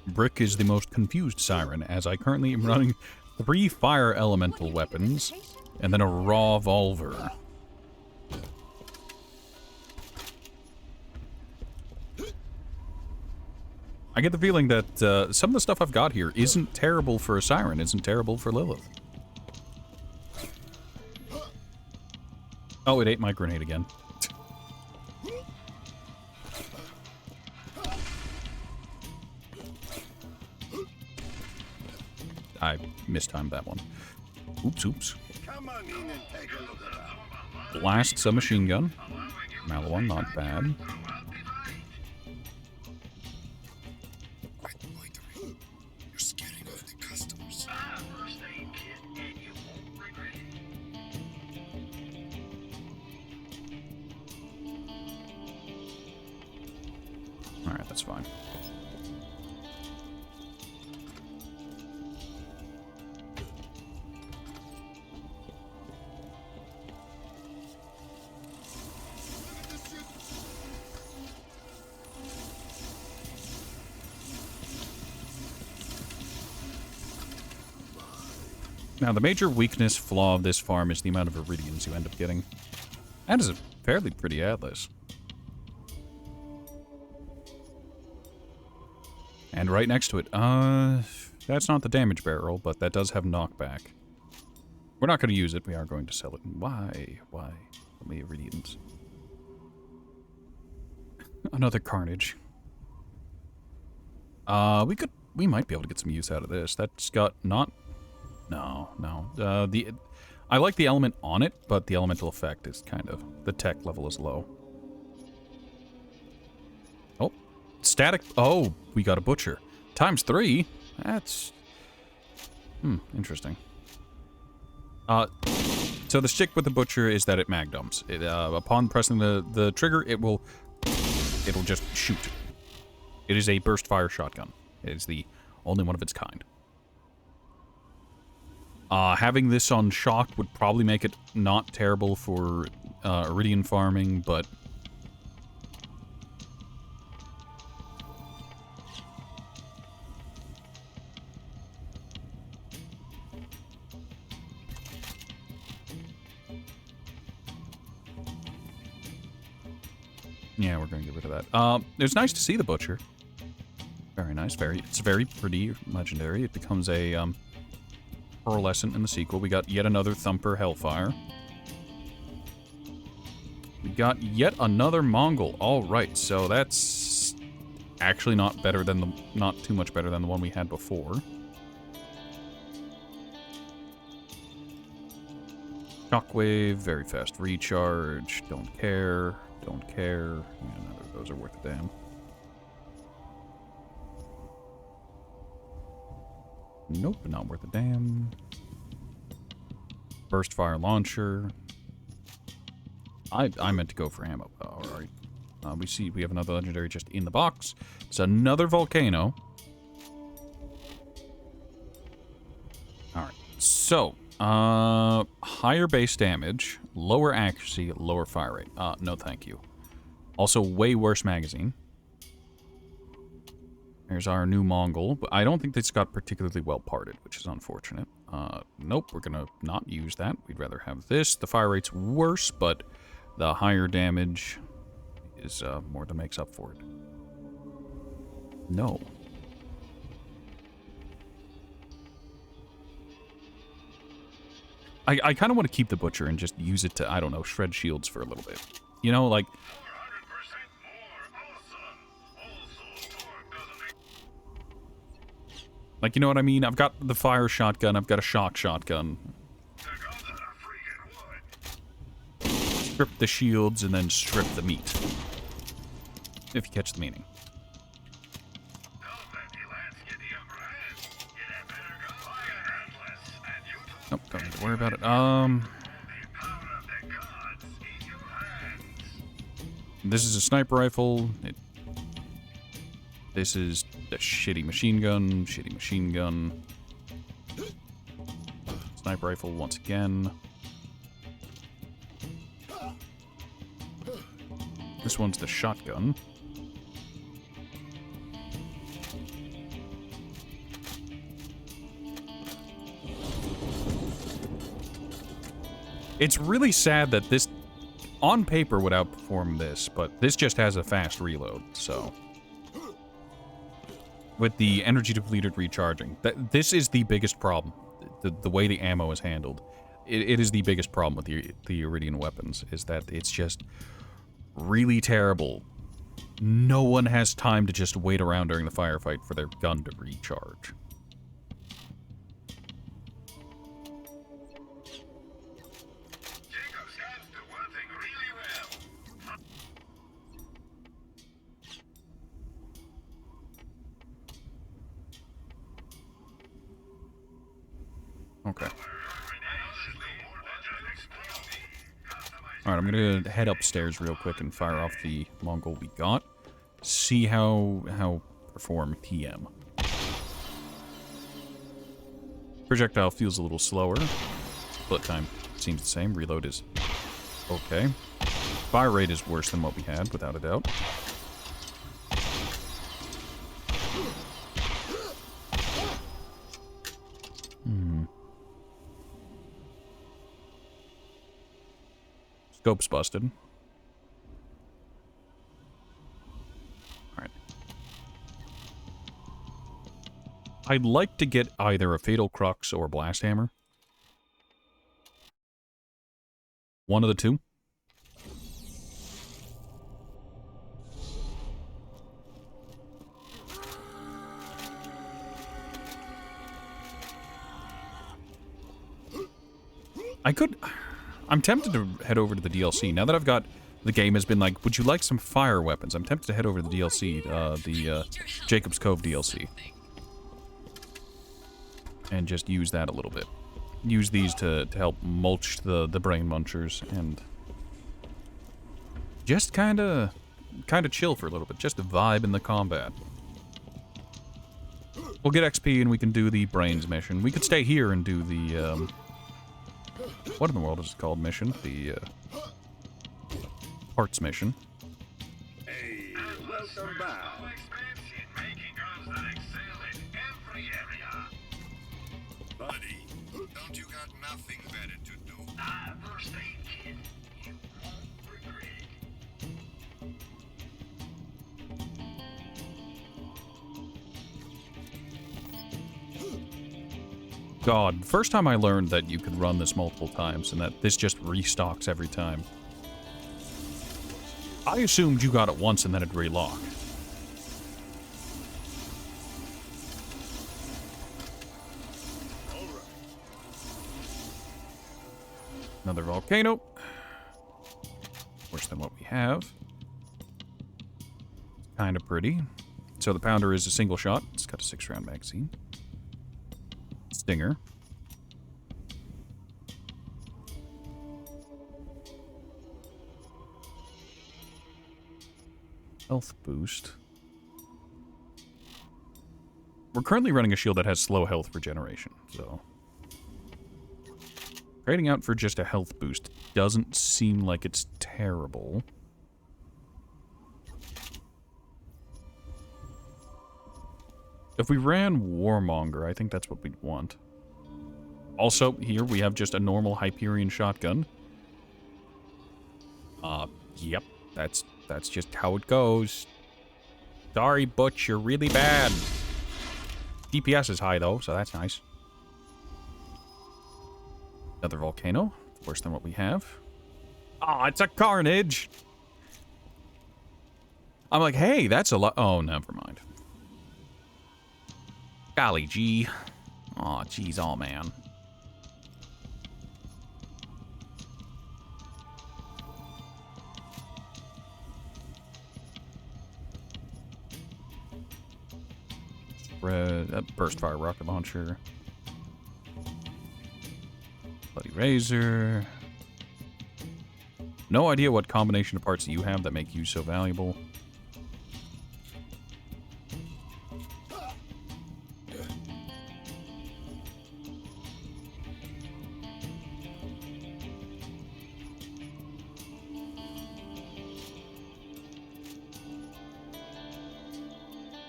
Brick is the most confused siren, as I currently am running 3 fire elemental weapons, and then a raw Volver. I get the feeling that some of the stuff I've got here isn't terrible for a siren, isn't terrible for Lilith. Oh, it ate my grenade again. I mistimed that one. Oops. Blast submachine gun. Malawon, not bad. Alright, that's fine. Now, the major weakness flaw of this farm is the amount of iridians you end up getting. That is a fairly pretty atlas. And right next to it, that's not the damage barrel, but that does have knockback. We're not going to use it, we are going to sell it. Why? Why? So many iridians. Another carnage. We we might be able to get some use out of this. That's got not... No. I like the element on it, but the elemental effect is kind of... The tech level is low. Oh. Static... Oh, we got a butcher. ×3? That's... interesting. So the stick with the butcher is that it mag dumps. It, upon pressing the trigger, it'll just shoot. It is a burst fire shotgun. It is the only one of its kind. Having this on shock would probably make it not terrible for Iridian farming, but... Yeah, we're going to get rid of that. It was nice to see the butcher. Very nice. It's very pretty, legendary. It becomes a pearlescent in the sequel. We got yet another Thumper Hellfire. We got yet another Mongol. All right, so that's actually not too much better than the one we had before. Shockwave, very fast recharge. Don't care. Don't care. Yeah, none of those are worth a damn. Nope, not worth a damn. Burst fire launcher. I meant to go for ammo. Alright. We have another legendary just in the box. It's another volcano. Alright. So, higher base damage, lower accuracy, lower fire rate. No thank you. Also, way worse magazine. There's our new Mongol, but I don't think this got particularly well parted, which is unfortunate. Nope, we're gonna not use that. We'd rather have this. The fire rate's worse, but the higher damage is more than makes up for it. No. I kind of want to keep the butcher and just use it to, I don't know, shred shields for a little bit. You know, like... Like, you know what I mean? I've got the fire shotgun, I've got a shock shotgun. Strip the shields and then strip the meat. If you catch the meaning. Nope, don't need to worry about it. This is a sniper rifle. This is a shitty machine gun. Shitty machine gun. Sniper rifle once again. This one's the shotgun. It's really sad that this, on paper, would outperform this, but this just has a fast reload, so... With the energy depleted recharging. This is the biggest problem. The way the ammo is handled. It is the biggest problem with the Iridian weapons, is that it's just really terrible. No one has time to just wait around during the firefight for their gun to recharge. Okay. Alright, I'm gonna head upstairs real quick and fire off the Mongol we got. See how perform TM. Projectile feels a little slower. Bullet time seems the same. Reload is okay. Fire rate is worse than what we had, without a doubt. Scope's busted. Alright. I'd like to get either a Fatal Crux or Blast Hammer. One of the two. I'm tempted to head over to the DLC. Now that I've got... The game has been like, would you like some fire weapons? I'm tempted to head over to the DLC, the Jacob's Cove DLC. And just use that a little bit. Use these to help mulch the brain munchers and just kind of chill for a little bit. Just a vibe in the combat. We'll get XP and we can do the brains mission. We could stay here and do the, what in the world is it called mission? The, parts mission. Hey, welcome back. Buddy, don't you got nothing better to do? First aid kit. You won't regret it. God, first time I learned that you could run this multiple times and that this just restocks every time. I assumed you got it once and then it'd relock. Another volcano. Worse than what we have. Kind of pretty. So the pounder is a single shot. It's got a 6-round magazine. Stinger. Health boost. We're currently running a shield that has slow health regeneration, so... Trading out for just a health boost doesn't seem like it's terrible. If we ran Warmonger, I think that's what we'd want. Also, here we have just a normal Hyperion shotgun. Yep, that's just how it goes. Sorry, Butch, you're really bad. DPS is high, though, so that's nice. Another volcano. Worse than what we have. Oh, it's a Carnage! I'm like, hey, that's a lot. Oh, never mind. Golly gee. Aw, geez, oh man. Burst fire rocket launcher. Bloody razor. No idea what combination of parts you have that make you so valuable.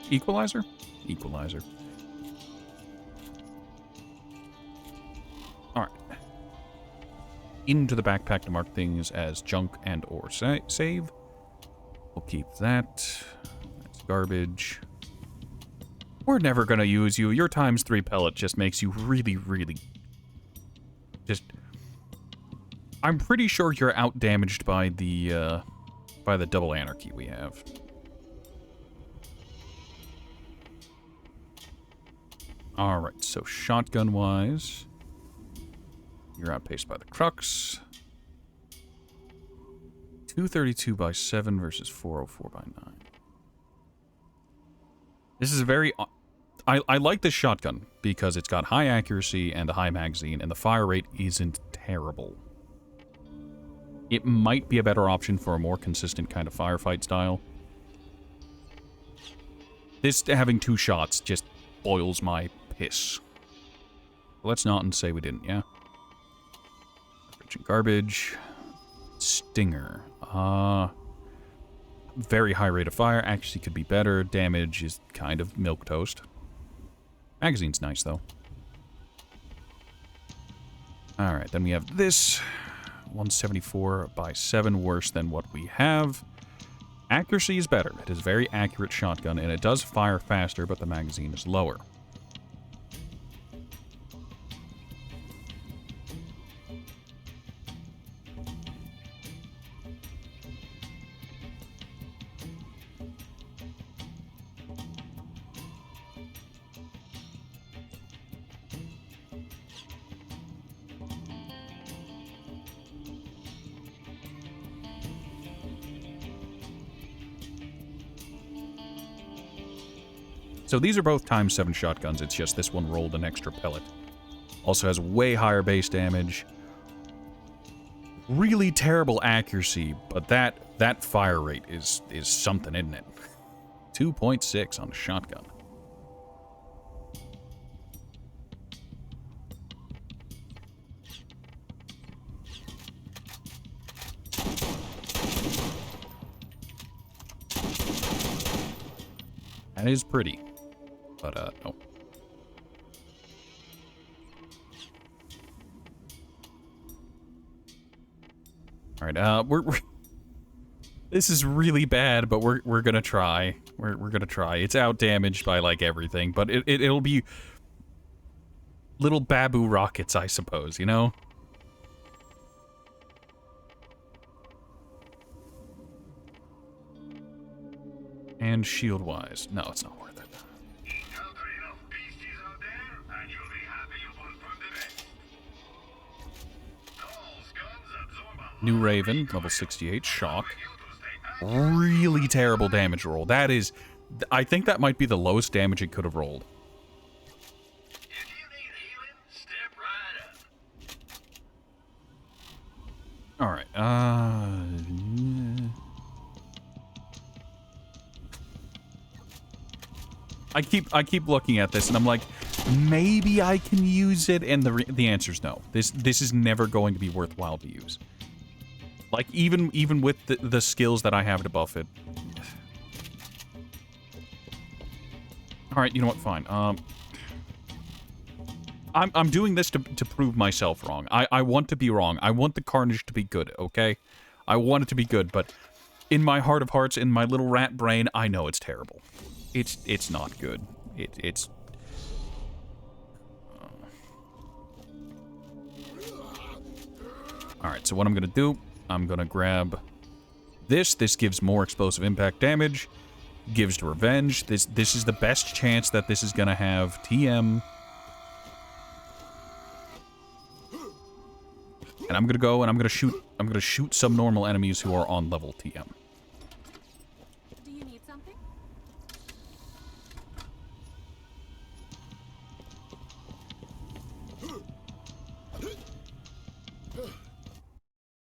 Equalizer? Equalizer. Alright. Into the backpack to mark things as junk and or save. We'll keep that. That's garbage. We're never gonna use you. Your ×3 pellet just makes you really, really... just... I'm pretty sure you're out-damaged by the double anarchy we have. Alright, so shotgun-wise, you're outpaced by the Crux. 232 by 7 versus 404 by 9. This is a very... I like this shotgun because it's got high accuracy and a high magazine, and the fire rate isn't terrible. It might be a better option for a more consistent kind of firefight style. This having 2 shots just boils my piss. Let's not and say we didn't, yeah? Garbage and garbage. Stinger. Very high rate of fire. Accuracy could be better. Damage is kind of milquetoast. Magazine's nice, though. Alright, then we have this. 174 by 7, worse than what we have. Accuracy is better. It is a very accurate shotgun, and it does fire faster, but the magazine is lower. So these are both ×7 shotguns, it's just this one rolled an extra pellet. Also has way higher base damage. Really terrible accuracy, but that fire rate is something, isn't it? 2.6 on a shotgun. That is pretty, but no. All right, we're this is really bad, but we're gonna try. We're gonna try. It's out damaged by like everything, but it'll be little babu rockets, I suppose. You know. And shield-wise, no, it's not worth it. New Raven, level 68, shock. Really terrible damage roll. That is, I think that might be the lowest damage it could have rolled. All right. I keep looking at this and I'm like, maybe I can use it, and the answer's no. This is never going to be worthwhile to use. Like even with the skills that I have to buff it. All right, you know what? Fine. I'm doing this to prove myself wrong. I want to be wrong. I want the Carnage to be good. Okay, I want it to be good, but in my heart of hearts, in my little rat brain, I know it's terrible. It's not good. It's all right, so what I'm gonna do, I'm gonna grab this. This gives more explosive impact damage, gives revenge. This is the best chance that this is gonna have TM. And I'm gonna go and I'm gonna shoot some normal enemies who are on level TM. Do you need something?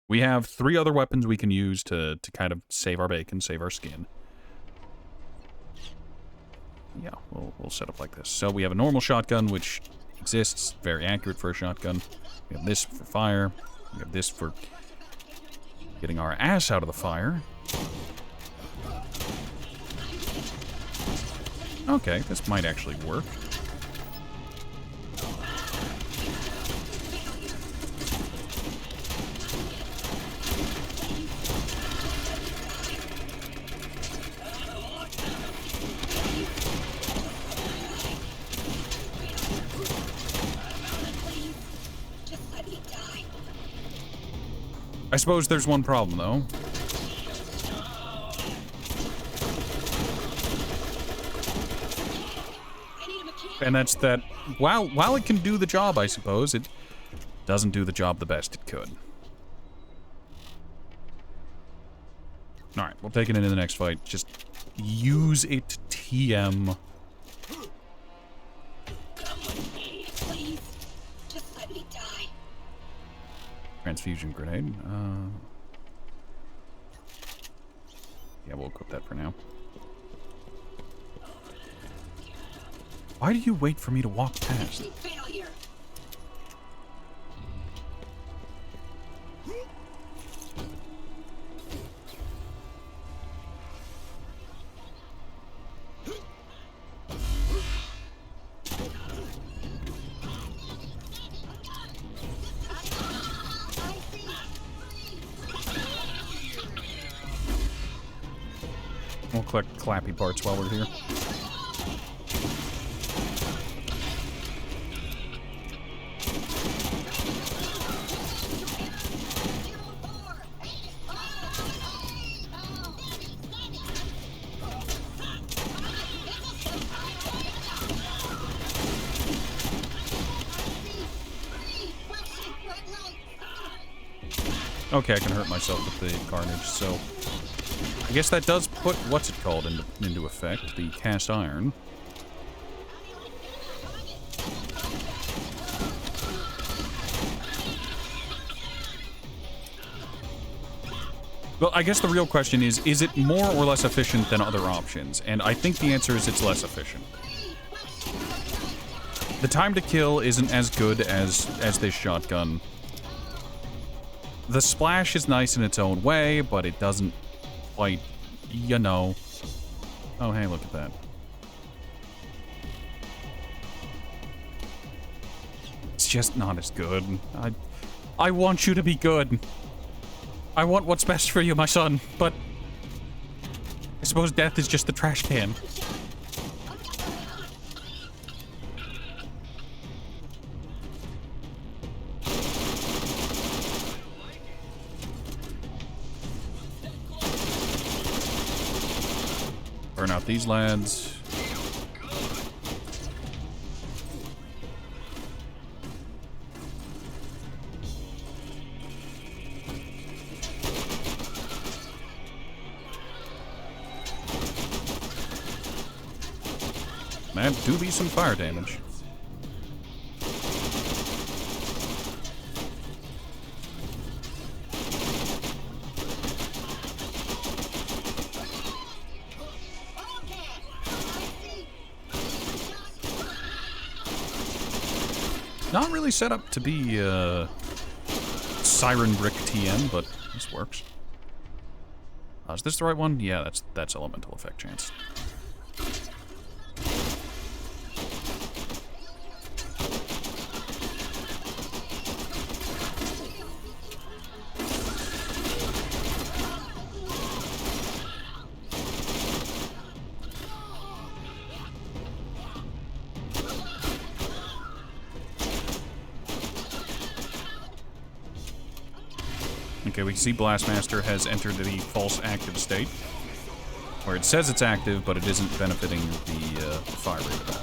We have 3 other weapons we can use to kind of save our bacon, save our skin. Yeah, we'll set up like this. So we have a normal shotgun, which exists, very accurate for a shotgun. We have this for fire. We have this for getting our ass out of the fire. Okay, this might actually work. I suppose there's one problem, though. And that's that while it can do the job, I suppose, it doesn't do the job the best it could. Alright, we'll take it into the next fight. Just use it to TM. Please, just let me die. Transfusion grenade. Yeah, we'll equip that for now. Why do you wait for me to walk past? Failure. We'll collect clappy parts while we're here. Okay, I can hurt myself with the Carnage, so I guess that does put what's it called into effect, the cast iron. Well, I guess the real question is it more or less efficient than other options? And I think the answer is it's less efficient. The time to kill isn't as good as this shotgun. The splash is nice in its own way, but it doesn't quite, you know. Oh, hey, look at that. It's just not as good. I want you to be good. I want what's best for you, my son, but I suppose death is just the trash can. Burn out these lads. That do be some fire damage. Not really set up to be Siren Brick TM, but this works. Is this the right one? Yeah, that's elemental effect chance. Okay, we can see Blastmaster has entered the false active state, where it says it's active, but it isn't benefiting the fire rate at all.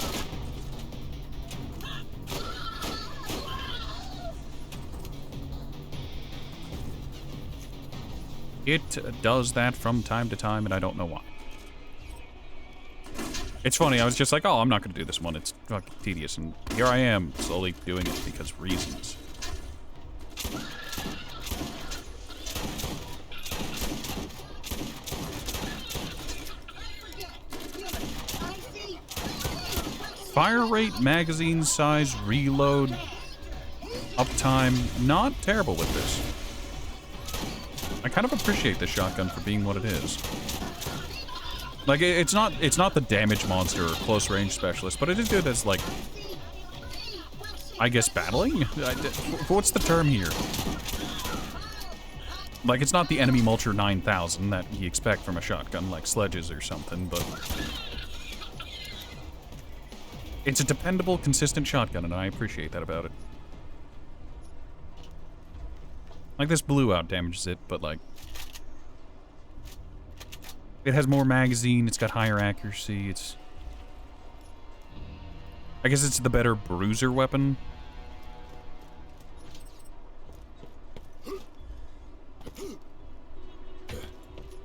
It does that from time to time, and I don't know why. It's funny, I was just like, oh, I'm not going to do this one. It's fucking tedious, and here I am, slowly doing it because reasons. Fire rate, magazine size, reload, uptime, not terrible with this. I kind of appreciate this shotgun for being what it is. Like, it's not the damage monster or close range specialist, but it is good as, like, I guess battling? What's the term here? Like, it's not the enemy mulcher 9000 that you expect from a shotgun, like sledges or something, but it's a dependable, consistent shotgun, and I appreciate that about it. Like, this blue out damages it, but, like, it has more magazine, it's got higher accuracy, it's... I guess it's the better bruiser weapon.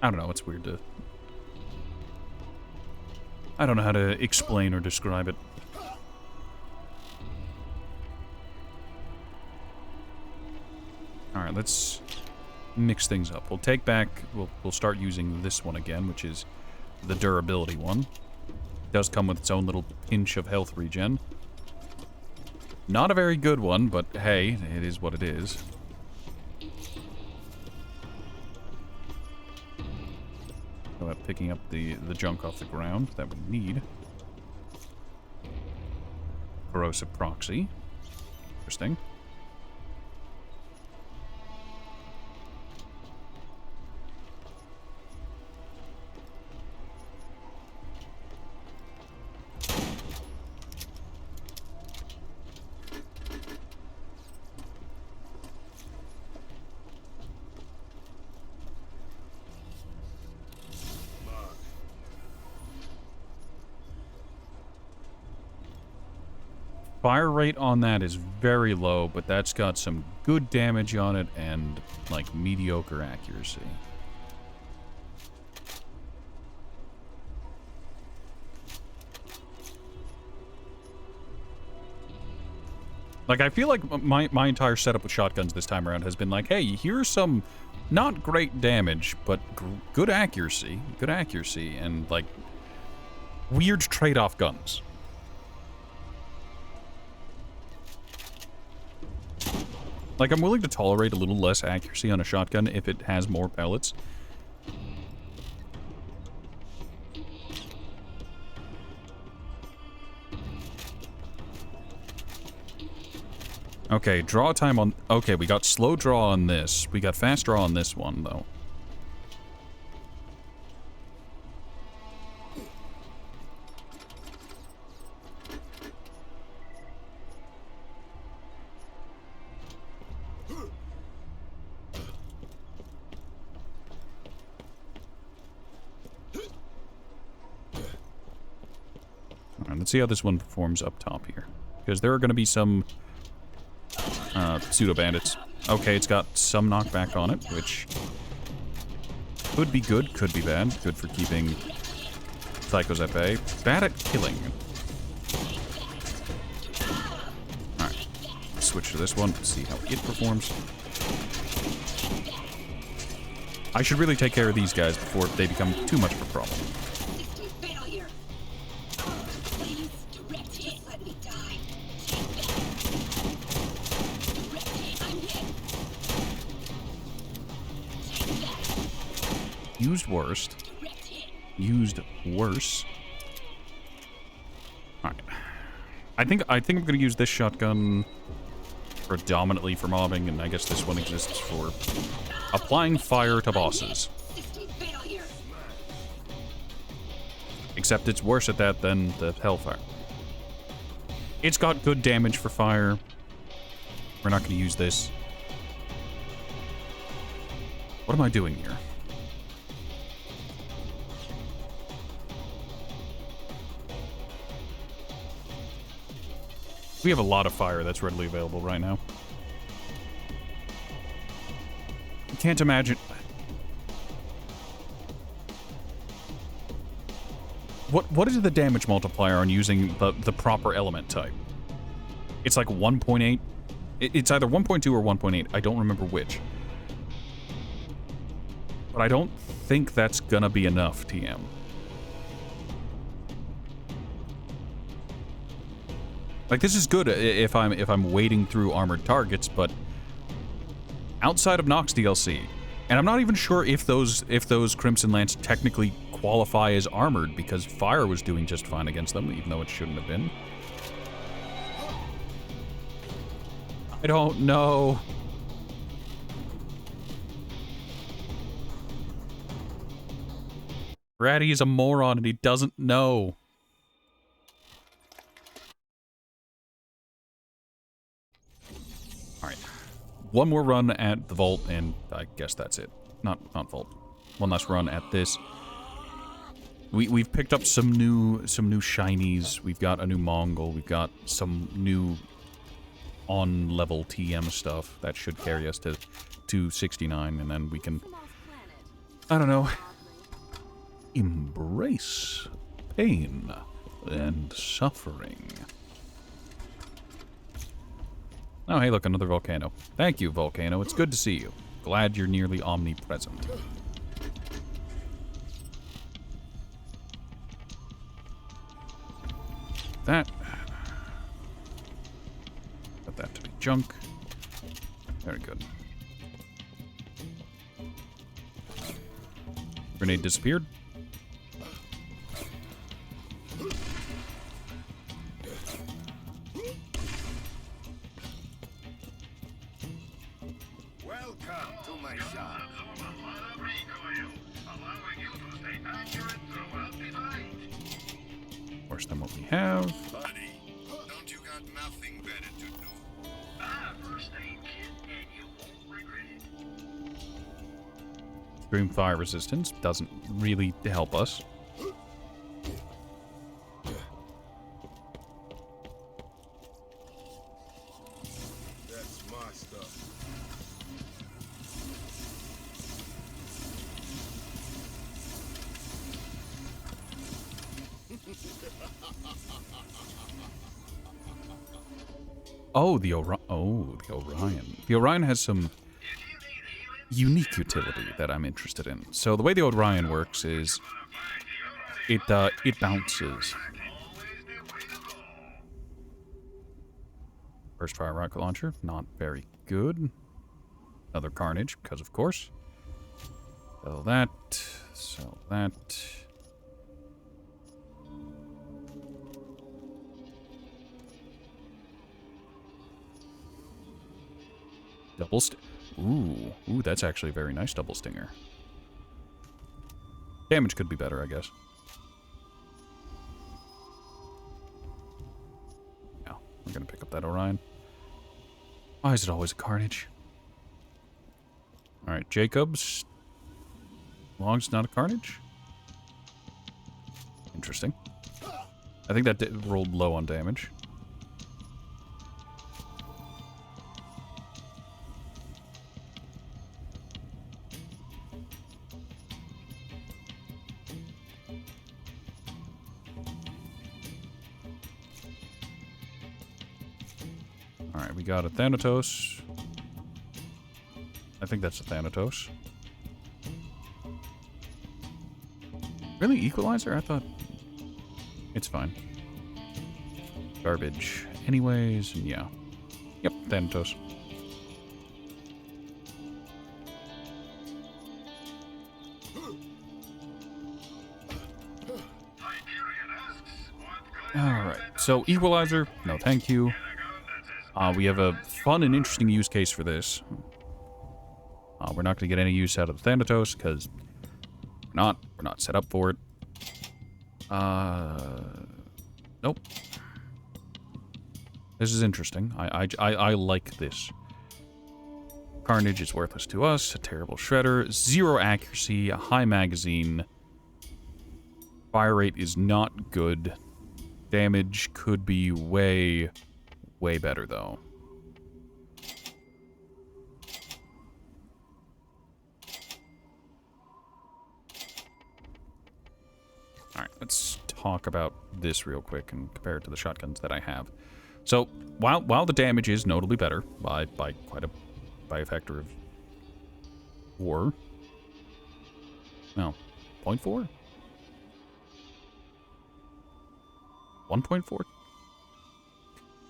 I don't know, it's weird to... I don't know how to explain or describe it. Alright, let's mix things up. We'll take back... We'll start using this one again, which is the durability one. It does come with its own little pinch of health regen. Not a very good one, but hey, it is what it is. Go about picking up the junk off the ground that we need. Corrosive proxy. Interesting. Fire rate on that is very low, but that's got some good damage on it and, like, mediocre accuracy. Like, I feel like my entire setup with shotguns this time around has been like, hey, here's some not great damage, but good accuracy. Good accuracy, and, like, weird trade-off guns. Like, I'm willing to tolerate a little less accuracy on a shotgun if it has more pellets. Okay, draw time on... Okay, we got slow draw on this. We got fast draw on this one, though. Alright, let's see how this one performs up top here. Because there are going to be some... pseudo-bandits. Okay, it's got some knockback on it, which could be good, could be bad. Good for keeping psychos at bay. Bad at killing. Alright, switch to this one, see how it performs. I should really take care of these guys before they become too much of a problem. Used worst. Used worse. Alright. I think I'm gonna use this shotgun predominantly for mobbing, and I guess this one exists for applying fire to bosses. Except it's worse at that than the Hellfire. It's got good damage for fire. We're not gonna use this. What am I doing here? We have a lot of fire that's readily available right now. I can't imagine... What is the damage multiplier on using the proper element type? It's like 1.8? It's either 1.2 or 1.8. I don't remember which. But I don't think that's gonna be enough, TM. Like, this is good if I'm wading through armored targets, but outside of Nox DLC, and I'm not even sure if those Crimson Lance technically qualify as armored, because fire was doing just fine against them, even though it shouldn't have been. I don't know. Ratty is a moron and he doesn't know. Alright. One more run at the vault, and I guess that's it. Not vault. One last run at this. We've picked up some new shinies. We've got a new Mongol. We've got some new on-level TM stuff that should carry us to 269, and then we can, I don't know, embrace pain and suffering. Oh, hey, look, another volcano. Thank you, volcano. It's good to see you. Glad you're nearly omnipresent. That. Put that to be junk. Very good. Grenade disappeared. Welcome to my shop. Worse than what we have. Buddy, don't you got nothing better to do? First aid kit, and you won't regret it. Extreme fire resistance doesn't really help us. That's my stuff. Oh, the Orion. The Orion has some unique utility that I'm interested in. So the way the Orion works is it bounces. First fire rocket launcher, not very good. Another Carnage, because of course. Sell that. Sell that. Double Ooh, that's actually a very nice double stinger. Damage could be better, I guess. Yeah, we're gonna pick up that Orion. Why is it always a Carnage? Alright, Jacobs. Long as it's not a Carnage. Interesting. I think that rolled low on damage. Alright, we got a Thanatos. I think that's a Thanatos. Really? Equalizer? I thought... It's fine. Garbage. Anyways, yeah. Yep, Thanatos. Alright, so Equalizer, no thank you. We have a fun and interesting use case for this. We're not going to get any use out of the Thanatos, because we're not set up for it. Nope. This is interesting. I like this. Carnage is worthless to us. A terrible shredder. 0 accuracy. A high magazine. Fire rate is not good. Damage could be way better, though. Alright, let's talk about this real quick and compare it to the shotguns that I have. So, while the damage is notably better by a factor of 4. No, 0.4? 1.4?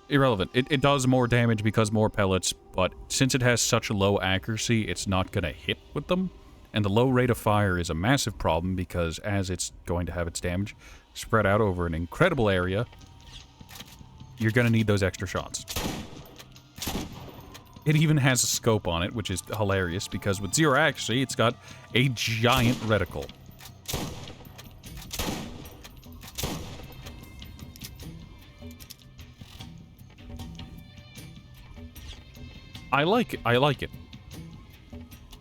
Irrelevant. It does more damage because more pellets, but since it has such a low accuracy, it's not going to hit with them. And the low rate of fire is a massive problem because as it's going to have its damage spread out over an incredible area, you're going to need those extra shots. It even has a scope on it, which is hilarious because with 0 accuracy, it's got a giant reticle. I like it.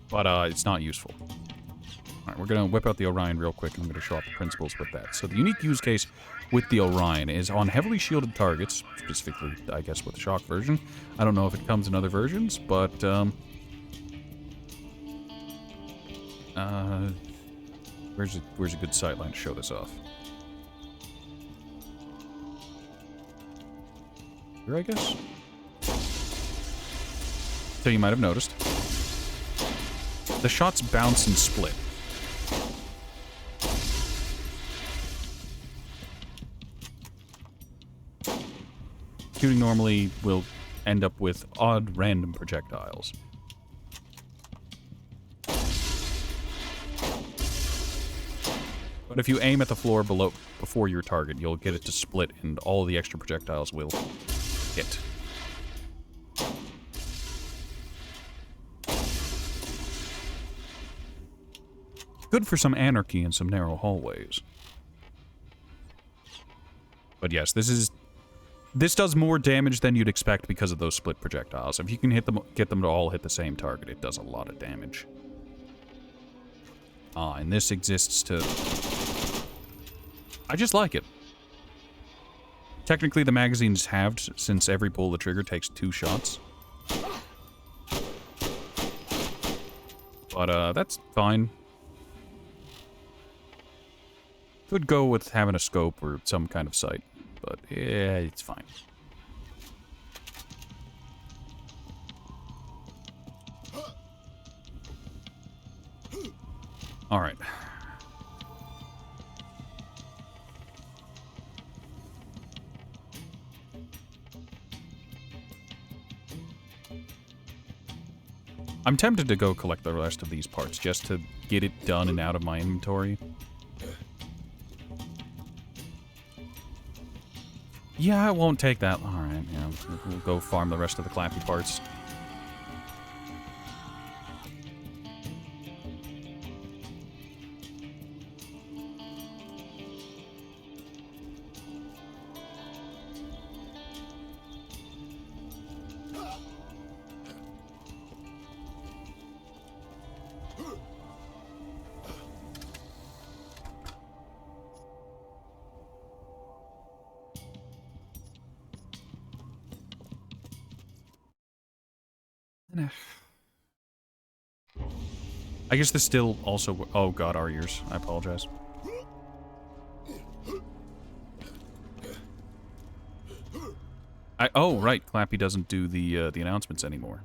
But it's not useful. Alright, we're going to whip out the Orion real quick, and I'm going to show off the principles with that. So the unique use case with the Orion is on heavily shielded targets, specifically, I guess, with the shock version. I don't know if it comes in other versions, but, where's a good sightline to show this off? Here, I guess? So you might have noticed. The shots bounce and split. Shooting normally will end up with odd random projectiles. But if you aim at the floor before your target, you'll get it to split and all the extra projectiles will hit. Good for some anarchy in some narrow hallways. But yes, this does more damage than you'd expect because of those split projectiles. If you can get them to all hit the same target, it does a lot of damage. And this exists to... I just like it. Technically, the magazine's halved since every pull of the trigger takes 2 shots. But, that's fine. Could go with having a scope or some kind of sight, but yeah, it's fine. All right. I'm tempted to go collect the rest of these parts just to get it done and out of my inventory. Yeah, it won't take that. Alright, yeah. We'll go farm the rest of the clappy parts. I guess this still also... Oh god, our ears. I apologize. Oh, right. Clappy doesn't do the announcements anymore.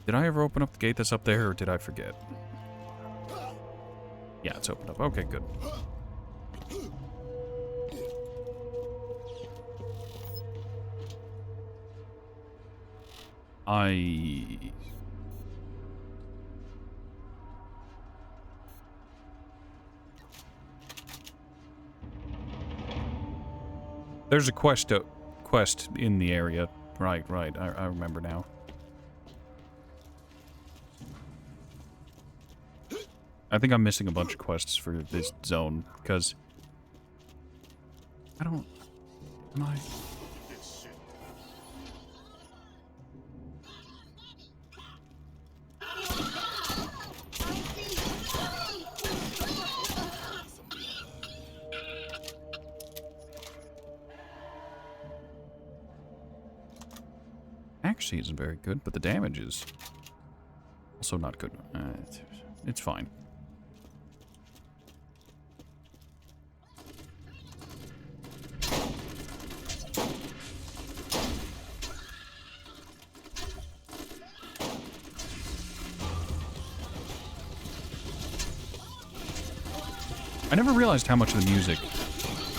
Did I ever open up the gate that's up there, or did I forget? Yeah, it's opened up. Okay, good. There's a quest in the area. Right. I remember now. I think I'm missing a bunch of quests for this zone, because... I don't... Am I... Actually isn't very good, but the damage is also not good. It's fine. I never realized how much of the music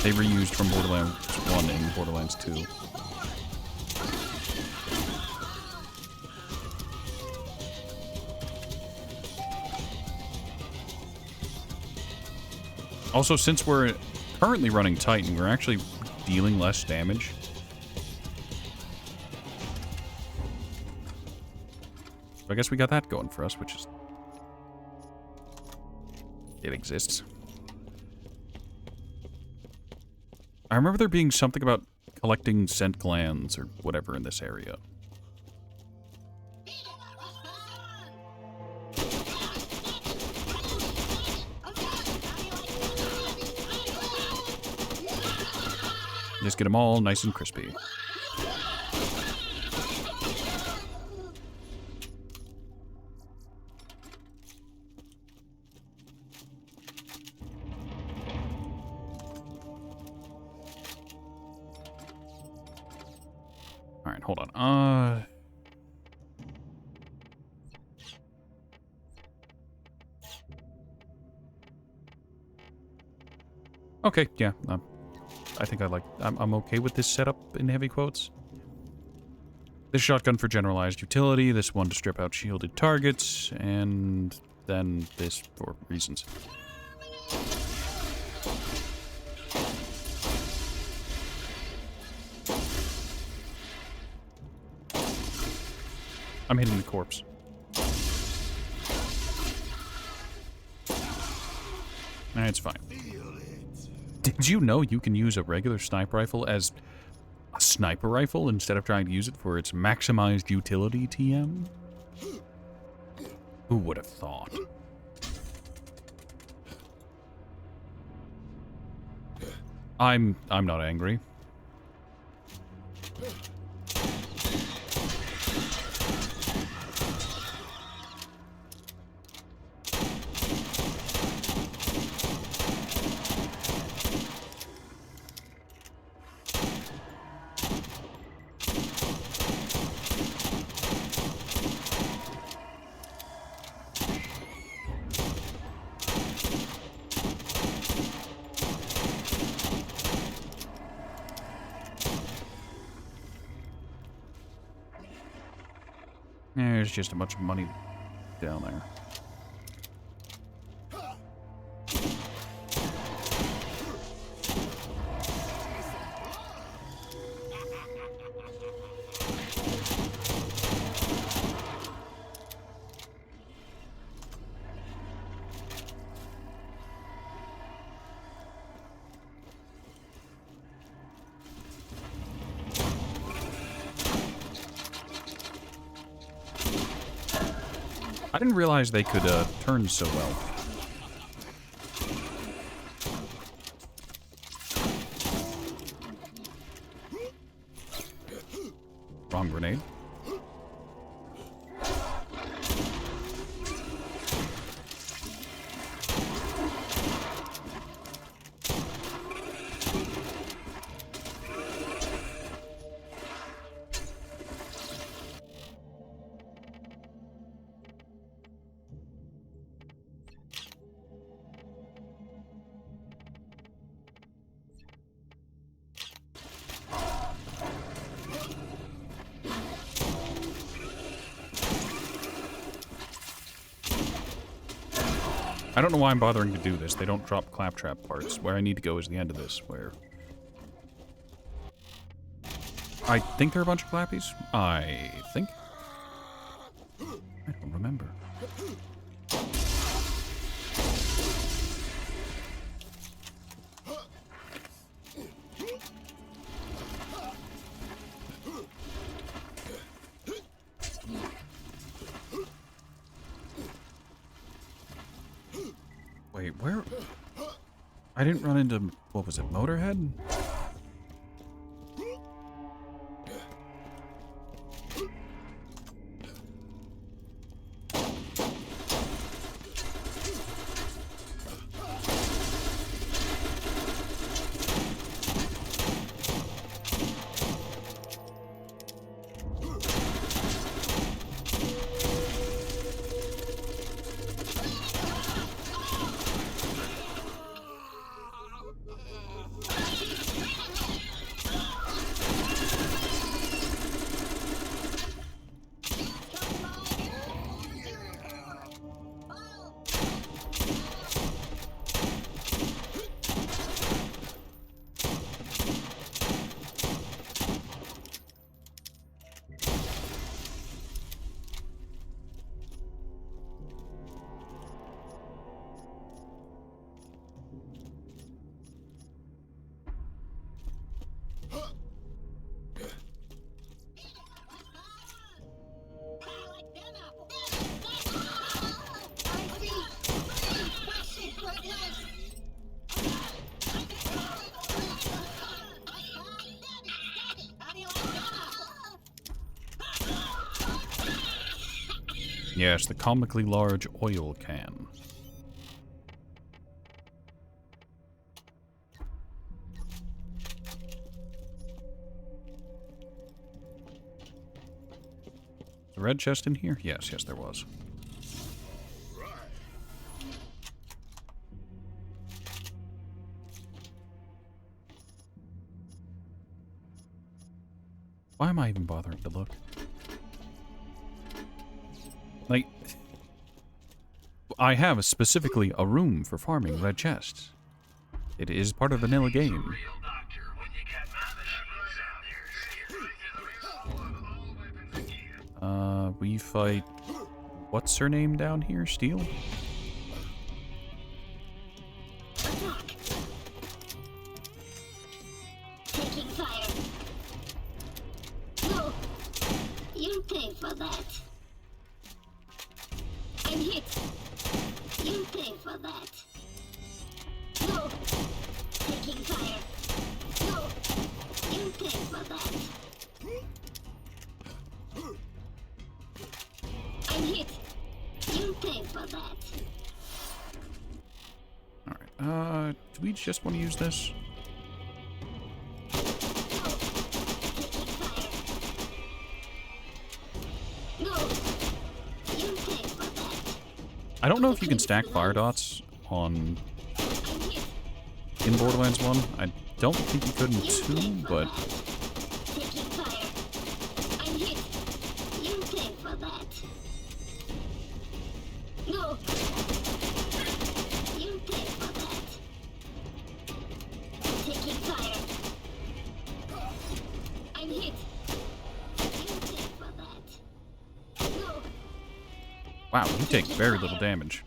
they reused from Borderlands 1 and Borderlands 2. Also, since we're currently running Titan, we're actually dealing less damage. So I guess we got that going for us, which is... It exists. I remember there being something about collecting scent glands or whatever in this area. Just get them all nice and crispy. Alright, hold on. Okay, yeah. I think I'm okay with this setup in heavy quotes. This shotgun for generalized utility, this one to strip out shielded targets, and then this for reasons. I'm hitting the corpse. It's fine. Did you know you can use a regular sniper rifle as a sniper rifle instead of trying to use it for its maximized utility TM? Who would have thought? I'm not angry. There's just a bunch of money down there. I didn't realize they could turn so well. Wrong grenade. I don't know why I'm bothering to do this. They don't drop claptrap parts. Where I need to go is the end of this, where... I think there are a bunch of clappies. I think. I don't remember. Wait, where? I didn't run into, what was it, Motorhead? Yes, the comically large oil can. The red chest in here? Yes, yes, there was. Why am I even bothering to look? Like, I have specifically a room for farming red chests. It is part of the vanilla game. We fight... What's her name down here? Steel? Taking fire. No, you pay for that. I'm hit. You pay for that. No, taking fire. No, you pay for that. I'm hit. You pay for that. Alright, do we just want to use this? I don't know if you can stack fire dots on... in Borderlands 1. I don't think you could in 2, but... that. No. You pay for that. Taking fire. I'm hit. You pay for that. No. Wow, you take very little damage.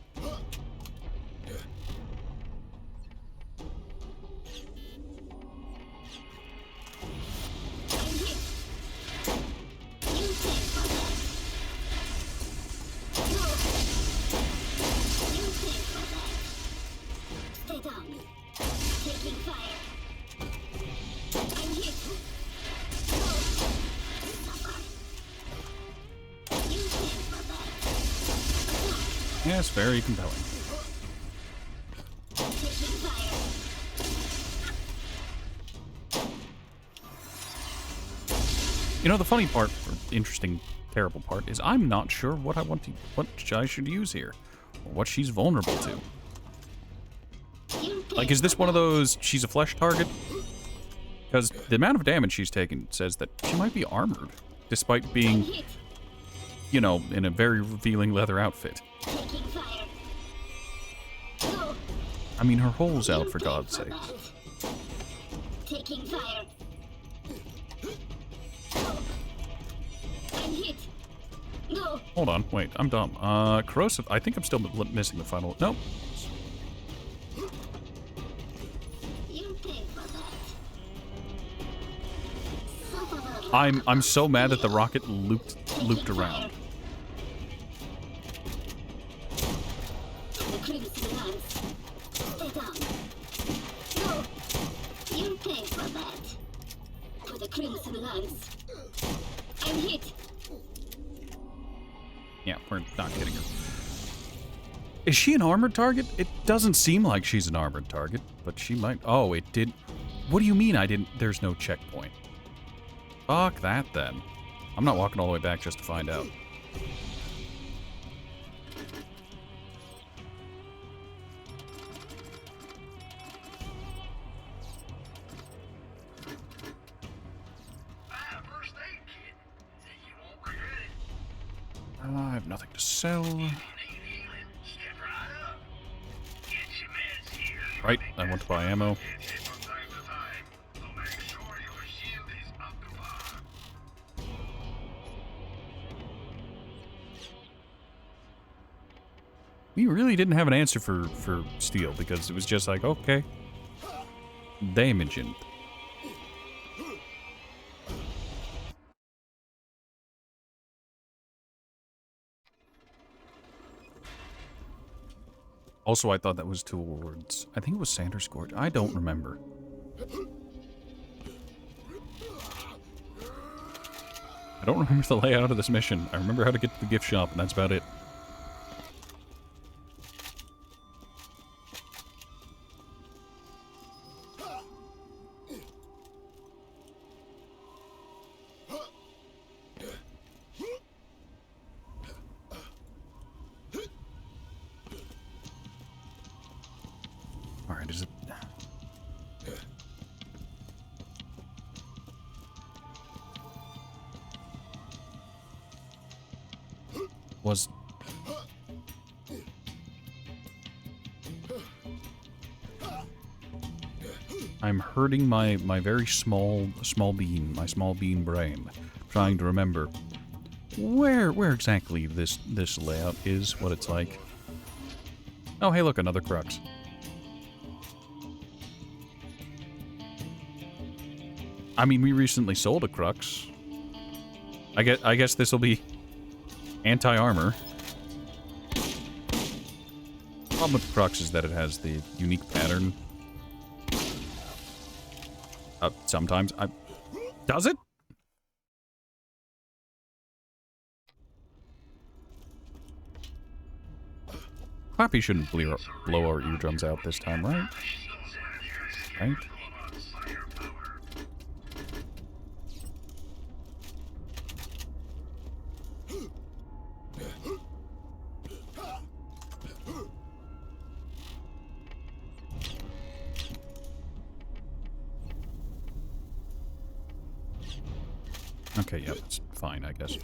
Yes, very compelling. You know, the funny part, or interesting, terrible part, is I'm not sure what I should use here, or what she's vulnerable to. Like, is this one of those, she's a flesh target? Because the amount of damage she's taken says that she might be armored, despite being, you know, in a very revealing leather outfit. I mean, her hole's out, for God's sake. Taking fire. I'm hit. No. Hold on, wait, I'm dumb. Corrosive, I think I'm still missing the final. Nope. You pay for that. I'm so mad that the rocket looped around. The crimson lance. Stay down. No. You pay for that. For the crimson lance. I'm hit. Yeah, we're not getting her. Is she an armored target? It doesn't seem like she's an armored target, but she might. Oh, it did. What do you mean I didn't? There's no checkpoint. Fuck that then. I'm not walking all the way back just to find out. I have nothing to sell. Right, I want to buy ammo. We really didn't have an answer for steel because it was just like, okay, damaging. Also, I thought that was towards, I think it was Sanders Gorge. I don't remember. I don't remember the layout of this mission. I remember how to get to the gift shop, and that's about it. Alright, is it... Was... I'm hurting my very small bean brain, trying to remember where exactly this layout is, what it's like. Oh, hey, look, another crux. I mean, we recently sold a crux. I guess this will be anti-armor. Problem with the crux is that it has the unique pattern. Sometimes does it? Clappy shouldn't blow our eardrums out this time, right? Right? Okay, yeah, that's fine, I guess.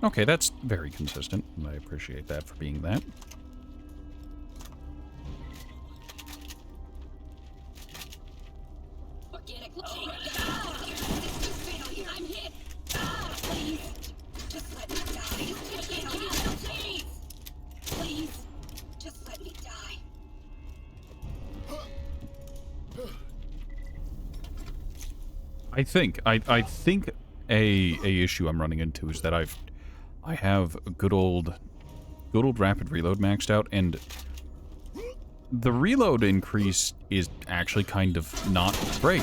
Okay, that's very consistent. I appreciate that for being that. I'm hit. Please. Just let me die. Please. Just let me die. I think a issue I'm running into is that I have a good old rapid reload maxed out, and the reload increase is actually kind of not great.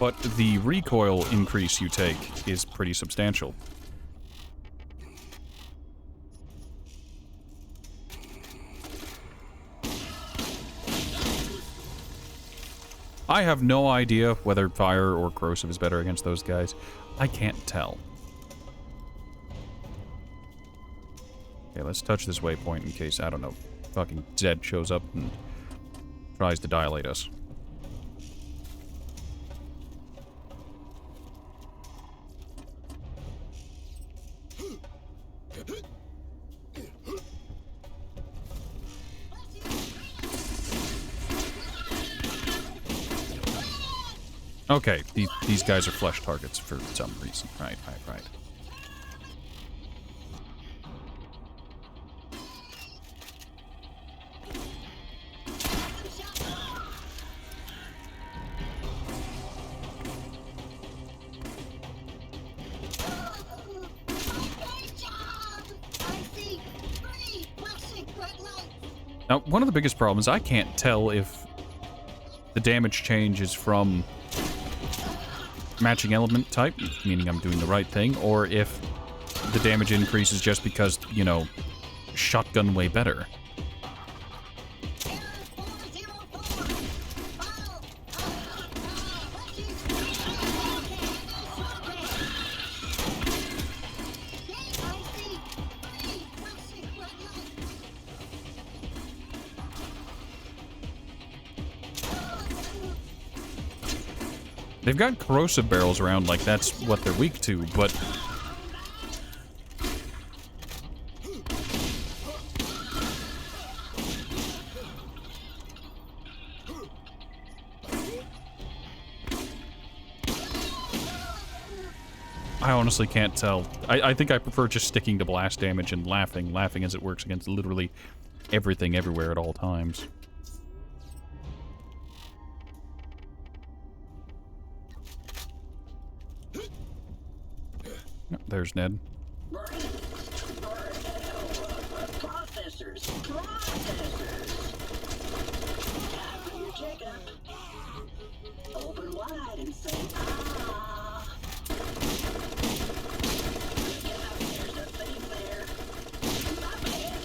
But the recoil increase you take is pretty substantial. I have no idea whether fire or corrosive is better against those guys. I can't tell. Okay, let's touch this waypoint in case, I don't know, fucking Zed shows up and tries to dilate us. Okay, these guys are flesh targets for some reason. Right. Now, one of the biggest problems, I can't tell if the damage change is from matching element type, meaning I'm doing the right thing, or if the damage increase is just because, you know, shotgun way better. They've got corrosive barrels around like that's what they're weak to, but I honestly can't tell. I think I prefer just sticking to blast damage and laughing as it works against literally everything everywhere at all times. There's Ned. Processors. After your checkup, open wide and say, ah. Yeah, there's a thing there. My bad.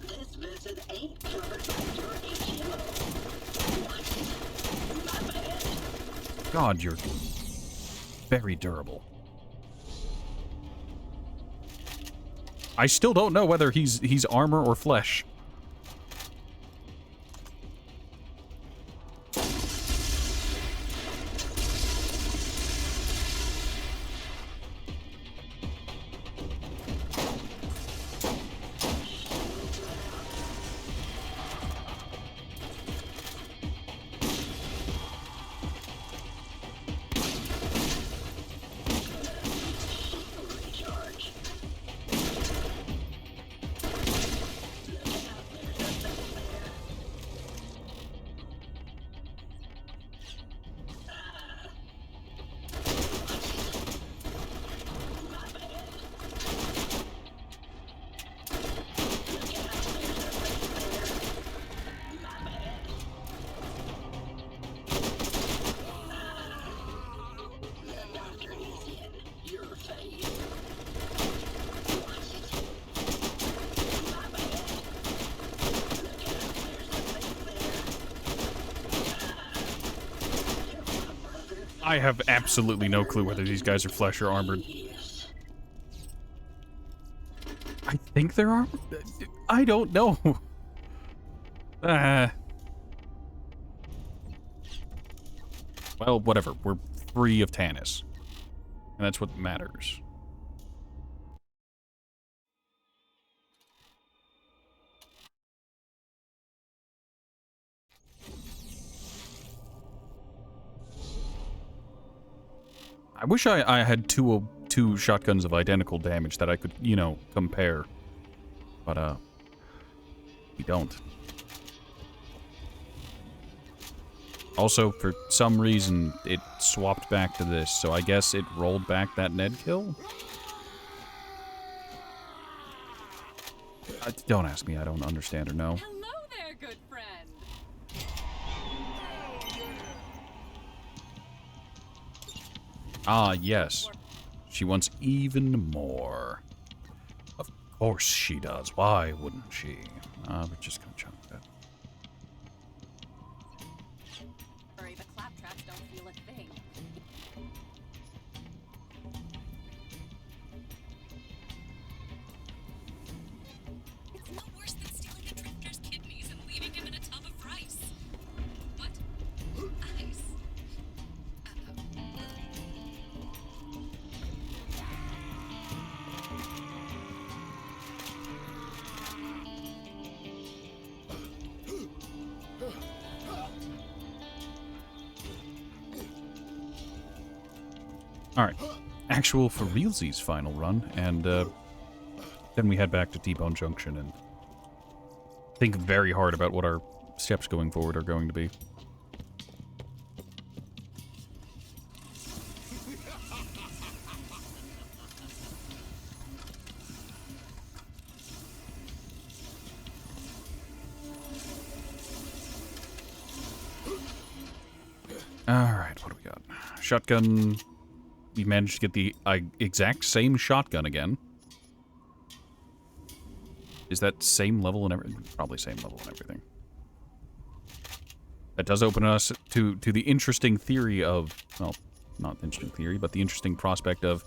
This visit ain't covered by your HMO. My bad. God, you're very durable. I still don't know whether he's armor or flesh. I have absolutely no clue whether these guys are flesh or armored. I think they're armored? I don't know. Ah. Well, whatever. We're free of Tannis. And that's what matters. I wish I had two shotguns of identical damage that I could, you know, compare. But, we don't. Also, for some reason, it swapped back to this, so I guess it rolled back that Ned kill? Don't ask me, I don't understand or know. Hello there, good friend. Ah, yes. She wants even more. Of course she does. Why wouldn't she? We're just gonna chunk that. Sorry, the claptraps don't feel a thing. It's no worse than stealing a drifter's kidneys and leaving him in a tub of rice. What? Ice. Alright. Actual for realsies final run, and then we head back to T-Bone Junction and think very hard about what our steps going forward are going to be. Alright, what do we got? Shotgun. We managed to get the exact same shotgun again. Is that same level and everything? Probably same level and everything. That does open us to the interesting theory of... Well, not interesting theory, but the interesting prospect of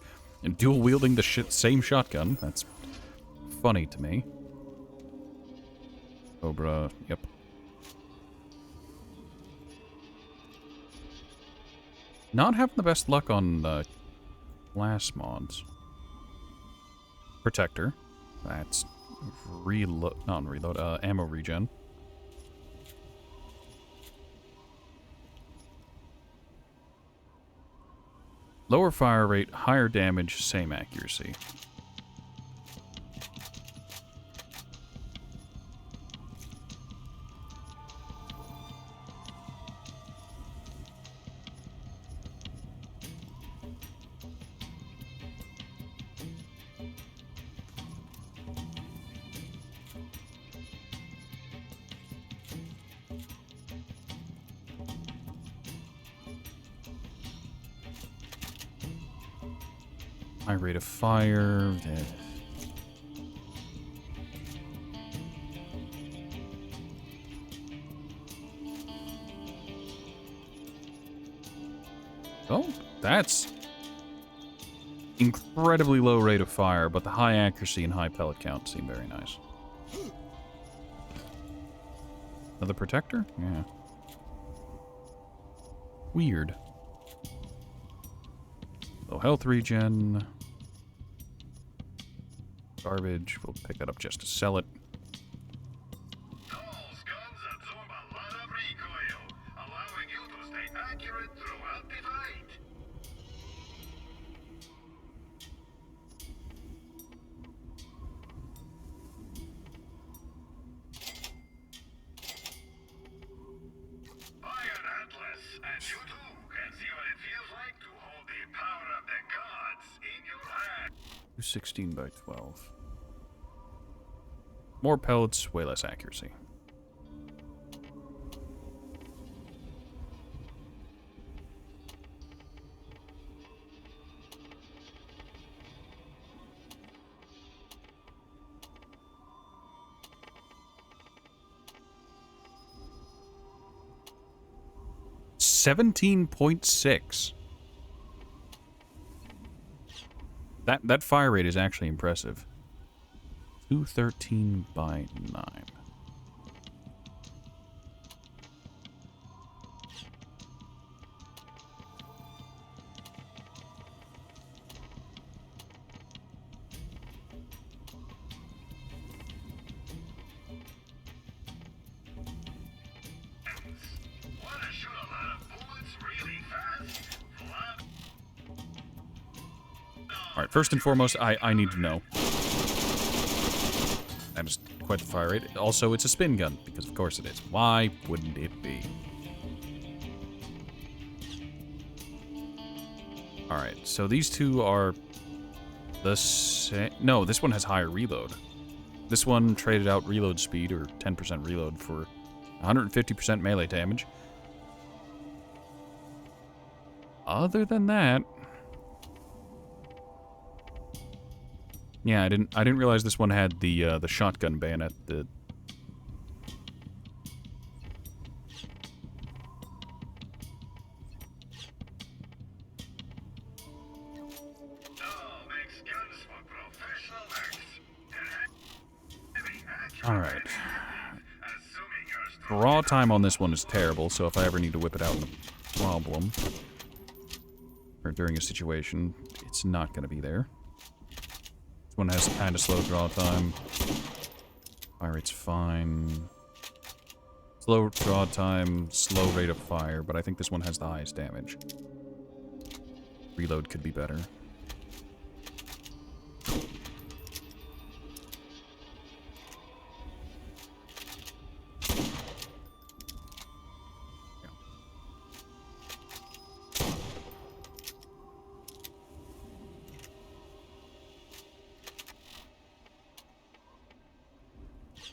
dual-wielding the same shotgun. That's funny to me. Cobra, yep. Not having the best luck on class mods. Protector. That's not reload, ammo regen. Lower fire rate, higher damage, same accuracy. High rate of fire. Oh, that's incredibly low rate of fire, but the high accuracy and high pellet count seem very nice. Another protector? Yeah. Weird. Low health regen. Garbage. We'll pick that up just to sell it. Those guns absorb a lot of recoil, allowing you to stay accurate throughout the fight. Iron Atlas, and you too can see what it feels like to hold the power of the gods in your hand. 16 by 12. More pellets, way less accuracy. $17.6. That fire rate is actually impressive. 213 by 9. Alright, first and foremost, I need to know. That is quite the fire rate. Also, it's a spin gun, because of course it is. Why wouldn't it be? Alright, so these two are the same. No, this one has higher reload. This one traded out reload speed, or 10% reload, for 150% melee damage. Other than that... Yeah, I didn't realize this one had the shotgun bayonet. Alright. Draw time on this one is terrible, so if I ever need to whip it out in a problem, or during a situation, it's not going to be there. This one has kind of slow draw time. Fire rate's fine. Slow draw time, slow rate of fire, but I think this one has the highest damage. Reload could be better.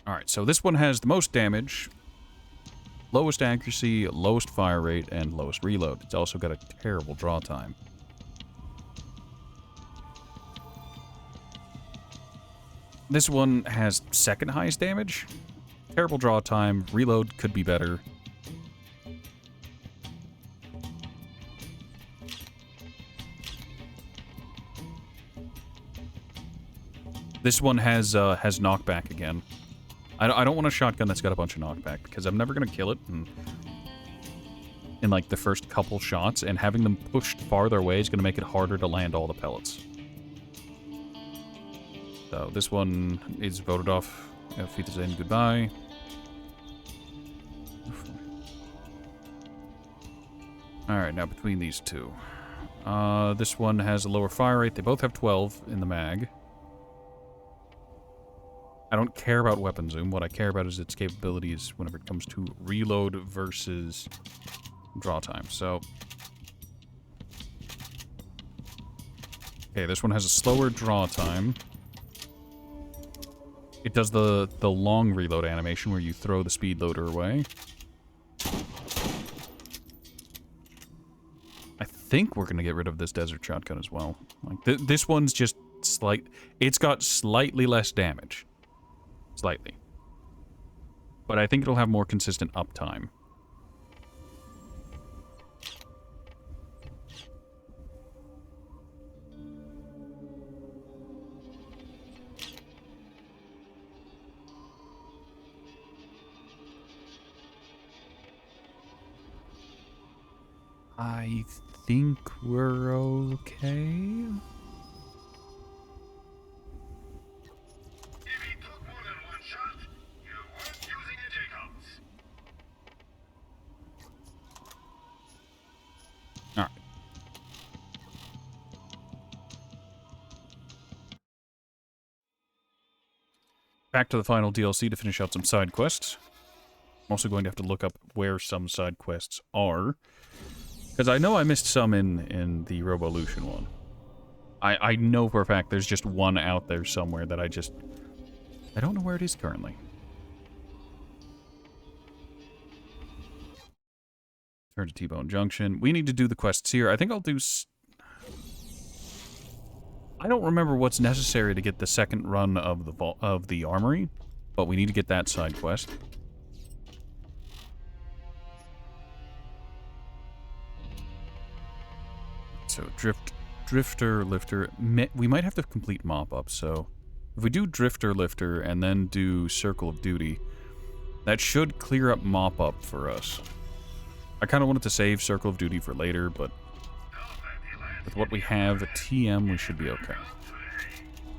Alright, so this one has the most damage, lowest accuracy, lowest fire rate, and lowest reload. It's also got a terrible draw time. This one has second highest damage, terrible draw time, reload could be better. This one has knockback again. I don't want a shotgun that's got a bunch of knockback, because I'm never going to kill it in like the first couple shots, and having them pushed farther away is going to make it harder to land all the pellets. So this one is voted off. Auf Wiedersehen, goodbye. Alright, now between these two. This one has a lower fire rate. They both have 12 in the mag. I don't care about weapon zoom. What I care about is its capabilities whenever it comes to reload versus draw time. So, okay, this one has a slower draw time. It does the long reload animation where you throw the speed loader away. I think we're gonna get rid of this desert shotgun as well. Like this one's just it's got slightly less damage. Slightly. But I think it'll have more consistent uptime. I think we're okay. Alright. Back to the final DLC to finish out some side quests. I'm also going to have to look up where some side quests are, because I know I missed some in the Robolution one. I know for a fact there's just one out there somewhere that I don't know where it is currently. Turn to T-Bone Junction. We need to do the quests here. I think I'll do... I don't remember what's necessary to get the second run of the armory, but we need to get that side quest. So, Drifter, Lifter... We might have to complete mop-up, so... If we do Drifter, Lifter, and then do Circle of Duty, that should clear up mop-up for us. I kind of wanted to save Circle of Duty for later, but with what we have at TM, we should be okay.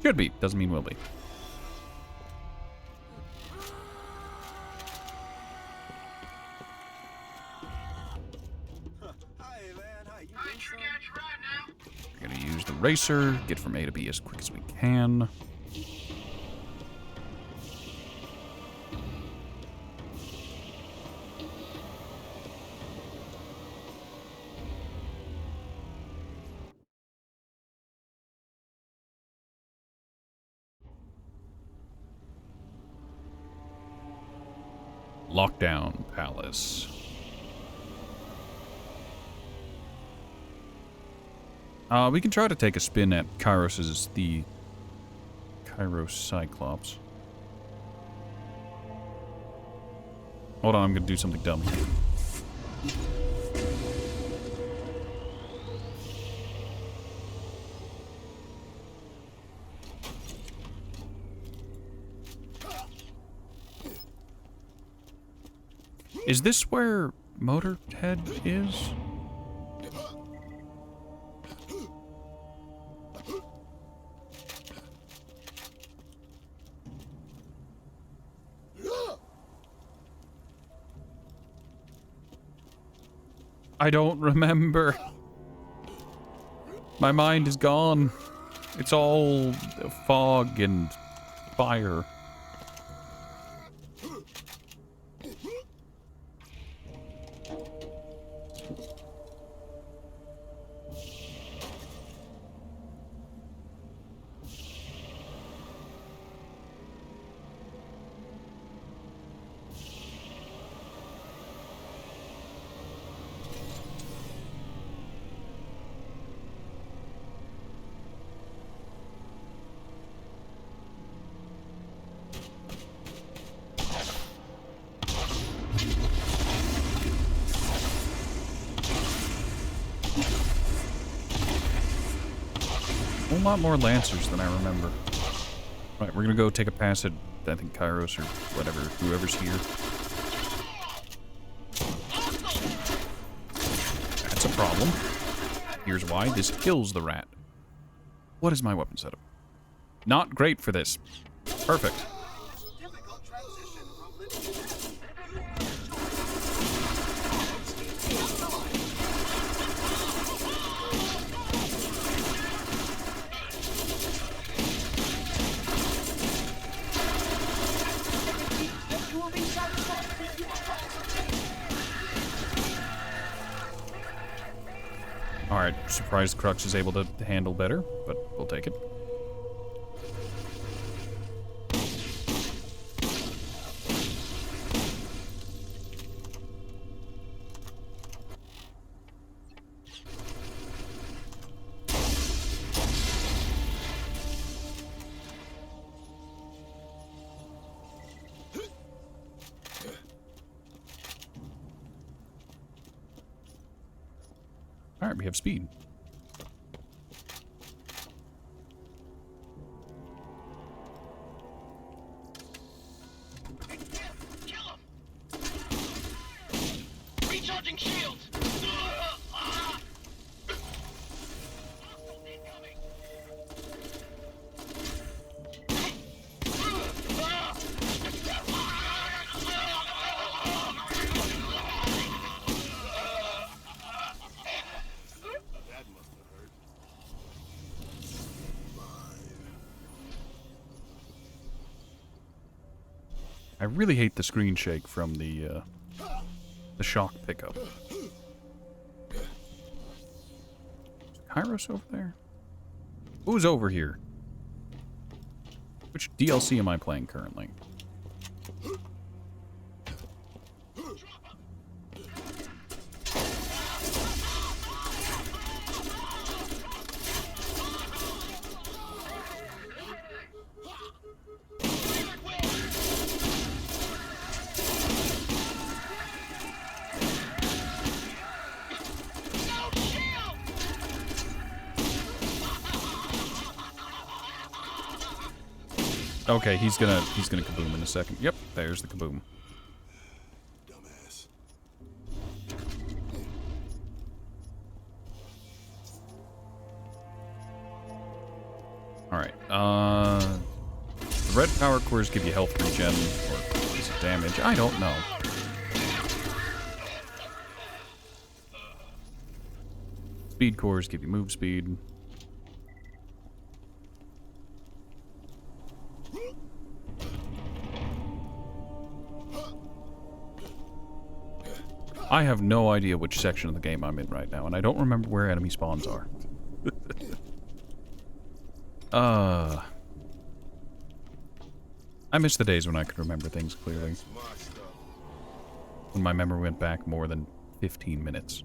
Should be. Doesn't mean we'll be. We're gonna use the racer. Get from A to B as quick as we can. Lockdown Palace. We can try to take a spin at Kairos's, the Kairos Cyclops. Hold on, I'm gonna do something dumb. Is this where Motorhead is? I don't remember. My mind is gone. It's all fog and fire. A lot more Lancers than I remember. Right, we're gonna go take a pass at, I think, Kairos or whatever, whoever's here. That's a problem. Here's why. This kills the rat. What is my weapon setup? Not great for this. Perfect. Alright, surprised Crux is able to handle better, but we'll take it. Alright, we have speed. Kill him! Recharging shields! I really hate the screen shake from the shock pickup. Kairos over there? Who's over here? Which DLC am I playing currently? Okay, he's gonna kaboom in a second. Yep, there's the kaboom. Dumbass. Alright, the red power cores give you health regen, or is it damage? I don't know. Speed cores give you move speed. I have no idea which section of the game I'm in right now, and I don't remember where enemy spawns are. I miss the days when I could remember things clearly. When my memory went back more than 15 minutes.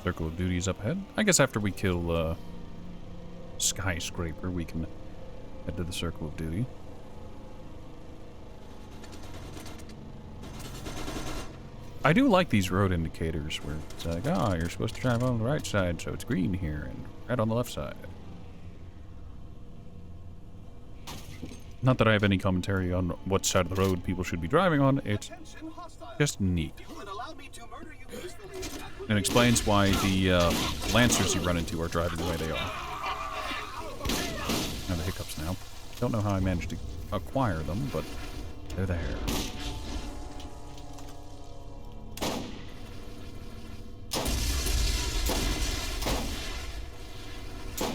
Circle of Duty is up ahead. I guess after we kill Skyscraper, we can head to the Circle of Duty. I do like these road indicators where it's like, ah, you're supposed to drive on the right side, so it's green here, and red on the left side. Not that I have any commentary on what side of the road people should be driving on, it's just neat. And explains why the Lancers you run into are driving the way they are. Now the hiccups now. Don't know how I managed to acquire them, but they're there.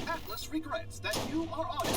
Atlas regrets that you are on it.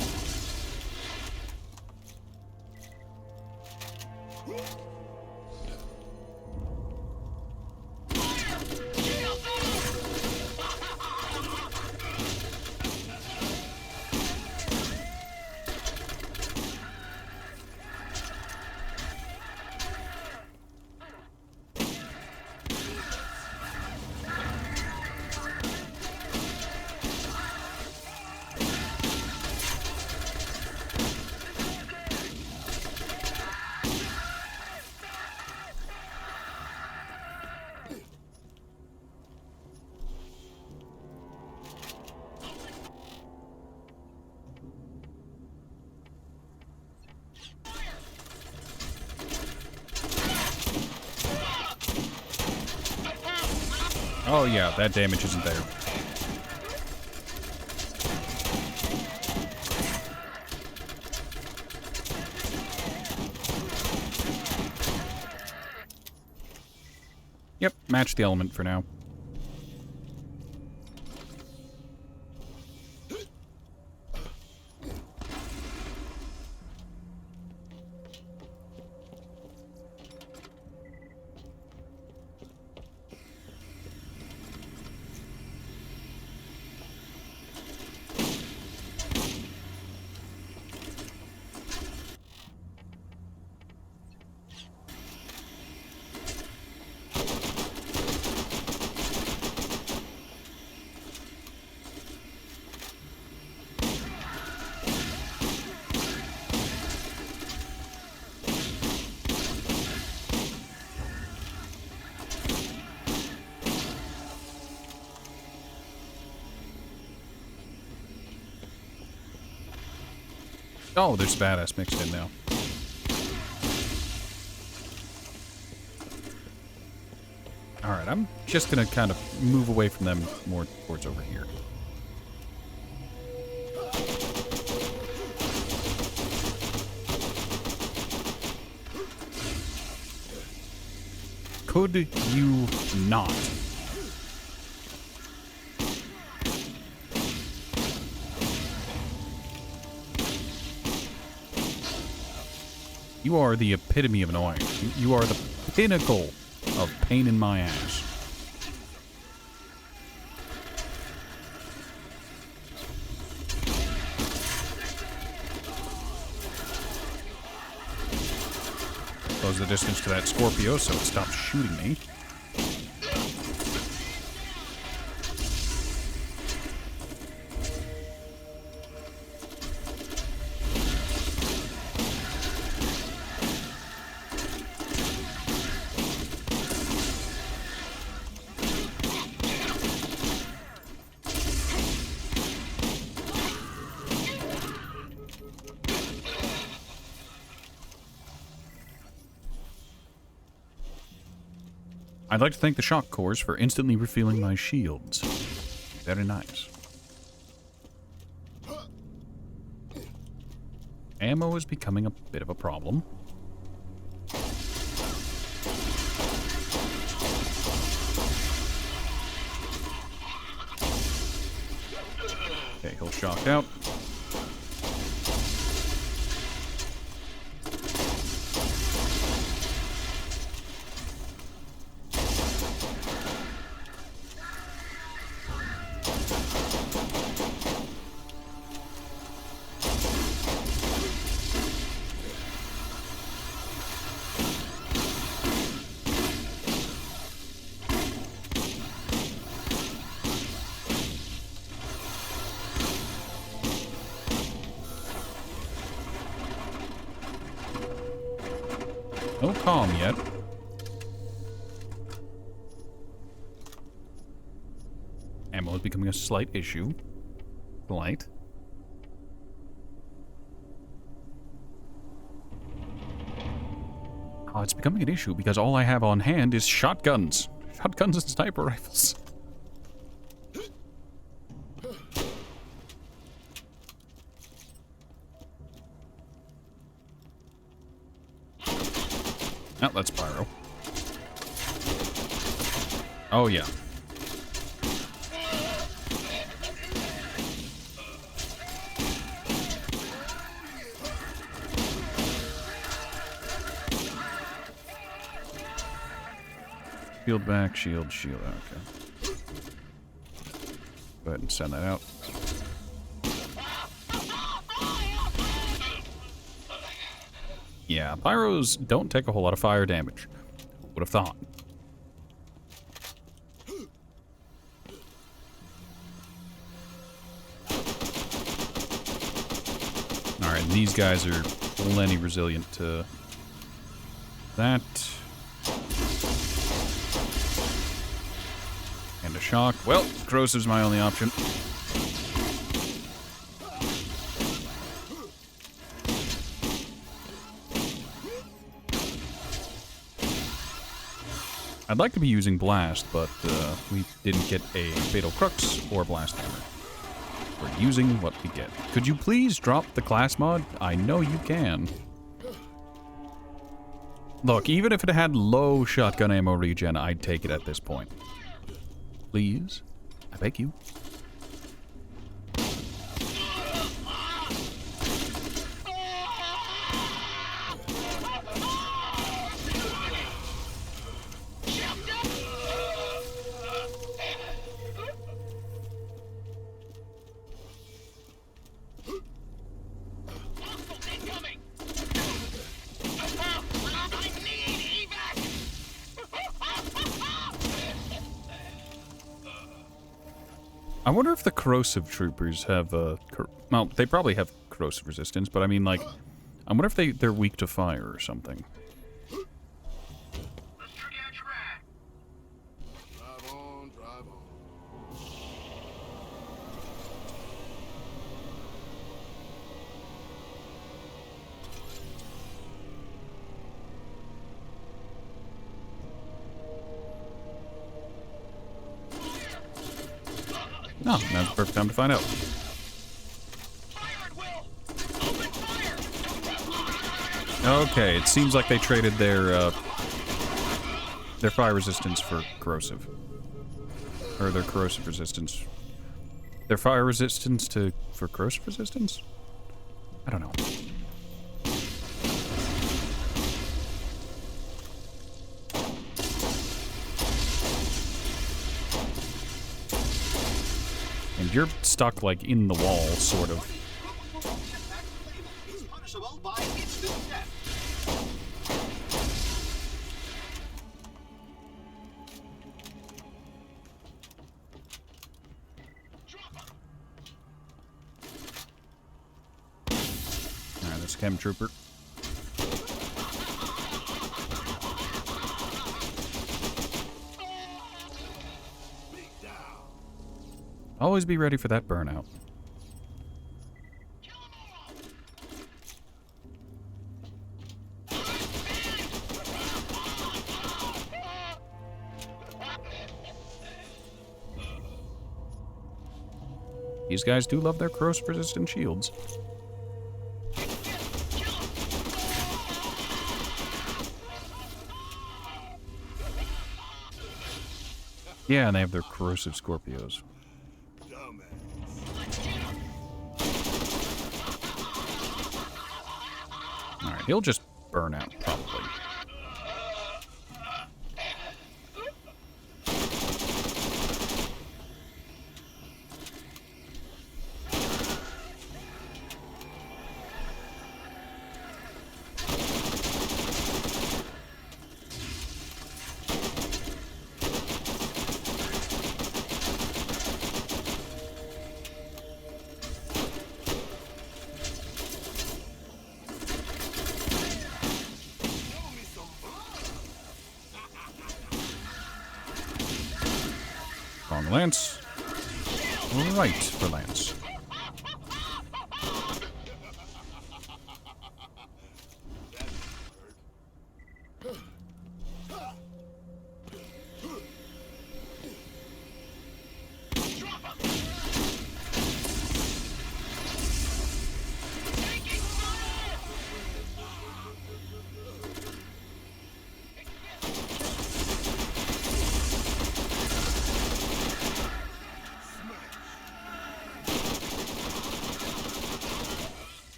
Oh yeah, that damage isn't there. Yep, match the element for now. Oh, there's badass mixed in now. Alright, I'm just gonna kind of move away from them more towards over here. Could you not? You are the epitome of annoying. You are the pinnacle of pain in my ass. Close the distance to that Scorpio so it stops shooting me. I'd like to thank the shock cores for instantly refilling my shields. Very nice. Ammo is becoming a bit of a problem. Okay, he'll shock out. No calm yet. Ammo is becoming a slight issue. Slight. Oh, it's becoming an issue because all I have on hand is shotguns. Shotguns and sniper rifles. Oh, that's Pyro. Oh, yeah. Shield back, shield. Okay. Go ahead and send that out. Yeah, pyros don't take a whole lot of fire damage. Would have thought. Alright, these guys are plenty resilient to that. And a shock. Well, corrosive's my only option. I'd like to be using Blast, but we didn't get a Fatal Crux or Blast Hammer. We're using what we get. Could you please drop the class mod? I know you can. Look, even if it had low shotgun ammo regen, I'd take it at this point. Please. I beg you. I wonder if the corrosive troopers have well, they probably have corrosive resistance, but I mean, like, I wonder if they're weak to fire or something. Drive on, drive on. No, now's the perfect time to find out. Okay, it seems like they traded their fire resistance for corrosive. Or their corrosive resistance. Their fire resistance for corrosive resistance? I don't know. And you're stuck, like, in the wall, sort of. Alright, that's Chem Trooper. Always be ready for that burnout. These guys do love their corrosive-resistant shields. Yeah, and they have their corrosive Scorpios. Alright, he'll just burn out, probably. Wrong Lance. Right for Lance.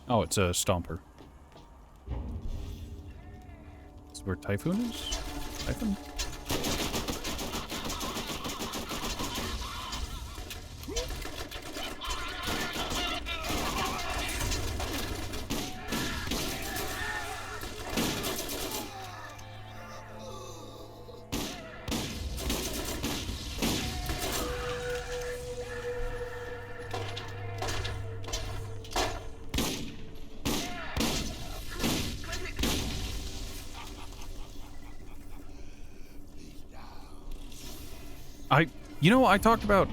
Oh, it's a Stomper. Is where Typhoon is? Typhoon? You know, I talked about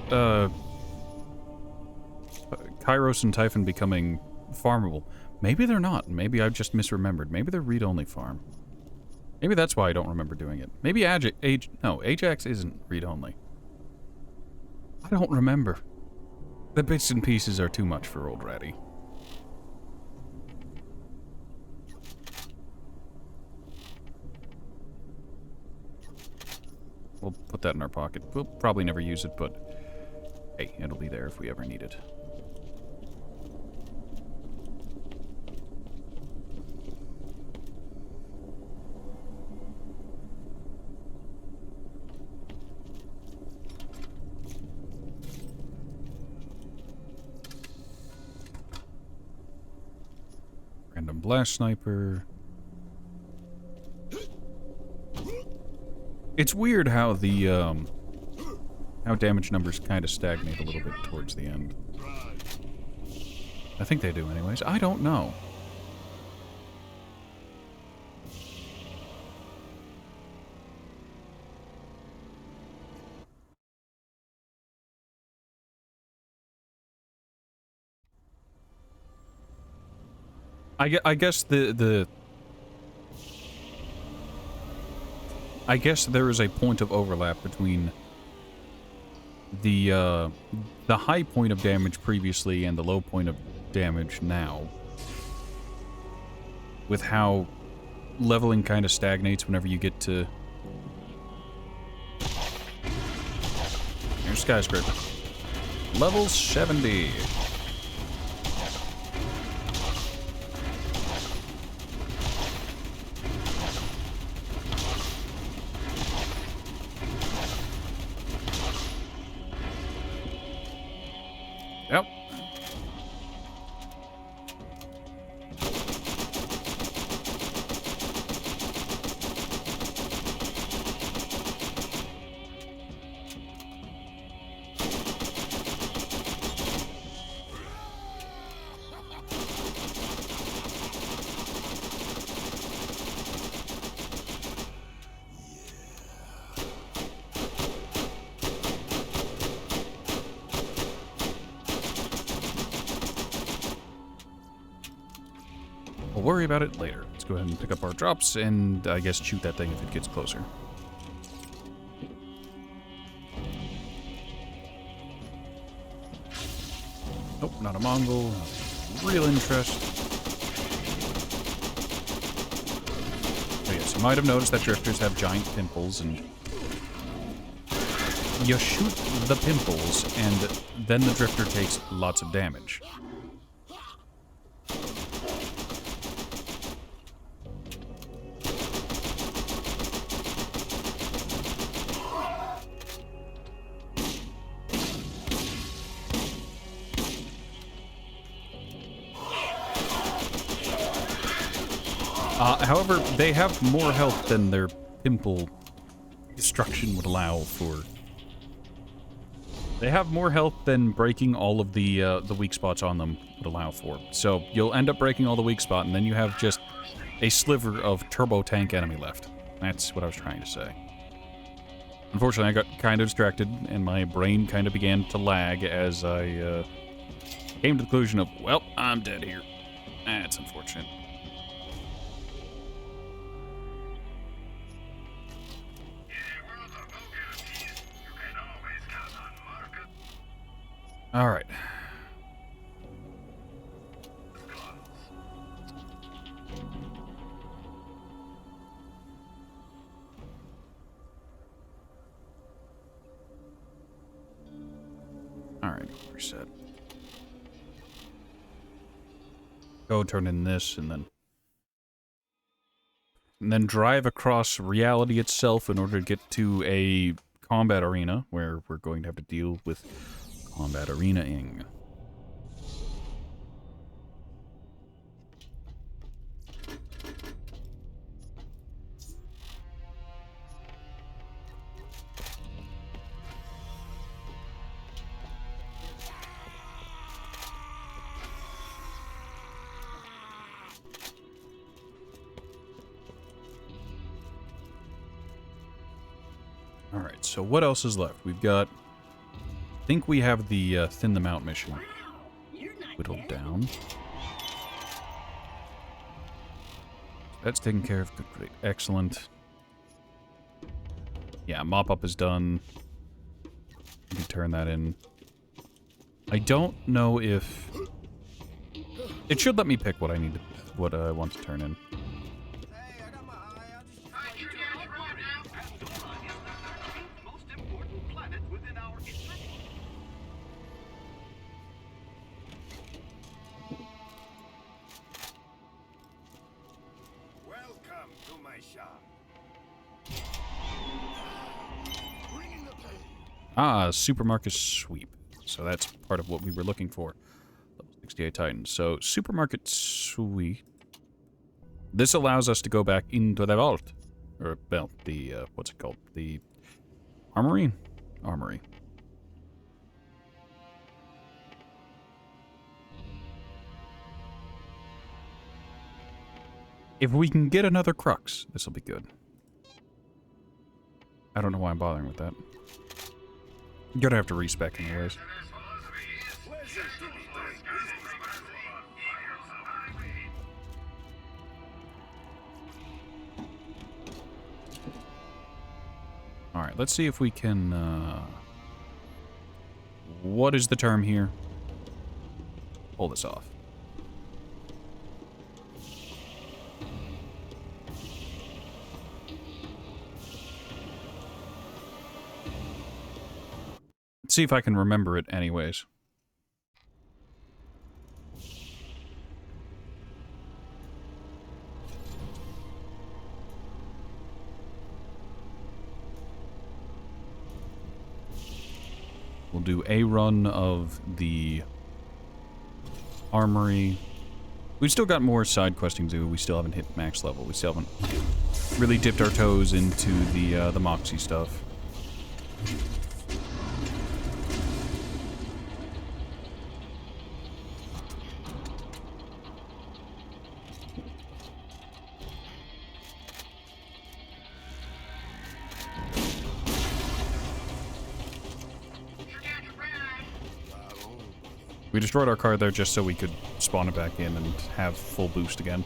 Kairos and Typhon becoming farmable. Maybe they're not. Maybe I've just misremembered. Maybe they're read-only farm. Maybe that's why I don't remember doing it. Maybe Ajax isn't read-only. I don't remember. The bits and pieces are too much for old Ratty. We'll put that in our pocket. We'll probably never use it, but hey, it'll be there if we ever need it. Random blast sniper. It's weird how the, how damage numbers kind of stagnate a little bit towards the end. I think they do anyways. I don't know. I guess I guess there is a point of overlap between the high point of damage previously and the low point of damage now, with how leveling kind of stagnates whenever you get to... Here's Skyscraper. Level 70. Yep. We'll worry about it later. Let's go ahead and pick up our drops and, I guess, shoot that thing if it gets closer. Nope, not a Mongol. Real interest. Oh yes, you might have noticed that drifters have giant pimples, and you shoot the pimples, and then the drifter takes lots of damage. However, they have more health than their pimple destruction would allow for. They have more health than breaking all of the weak spots on them would allow for. So you'll end up breaking all the weak spot, and then you have just a sliver of turbo tank enemy left. That's what I was trying to say. Unfortunately, I got kind of distracted, and my brain kind of began to lag as I came to the conclusion of, well, I'm dead here. That's unfortunate. All right. All right, we're set. Go turn in this and then drive across reality itself in order to get to a combat arena where we're going to have to deal with combat arena-ing. Alright, so what else is left? We've got... I think we have the Thin Them Out mission whittled down. That's taken care of. Good, great. Excellent. Yeah, mop up is done. You can turn that in. I don't know if... It should let me pick what I need to... what I want to turn in. Ah, Supermarket Sweep. So that's part of what we were looking for. Level 68 Titans. So, Supermarket Sweep. This allows us to go back into the vault. Or, well, the, what's it called? The Armory? Armory. If we can get another Crux, this will be good. I don't know why I'm bothering with that. You're gonna have to respec anyways. Alright, let's see if we can, what is the term here? Pull this off. See if I can remember it anyways. We'll do a run of the armory. We've still got more side questing to do. We still haven't hit max level. We still haven't really dipped our toes into the Moxie stuff. We destroyed our car there just so we could spawn it back in and have full boost again.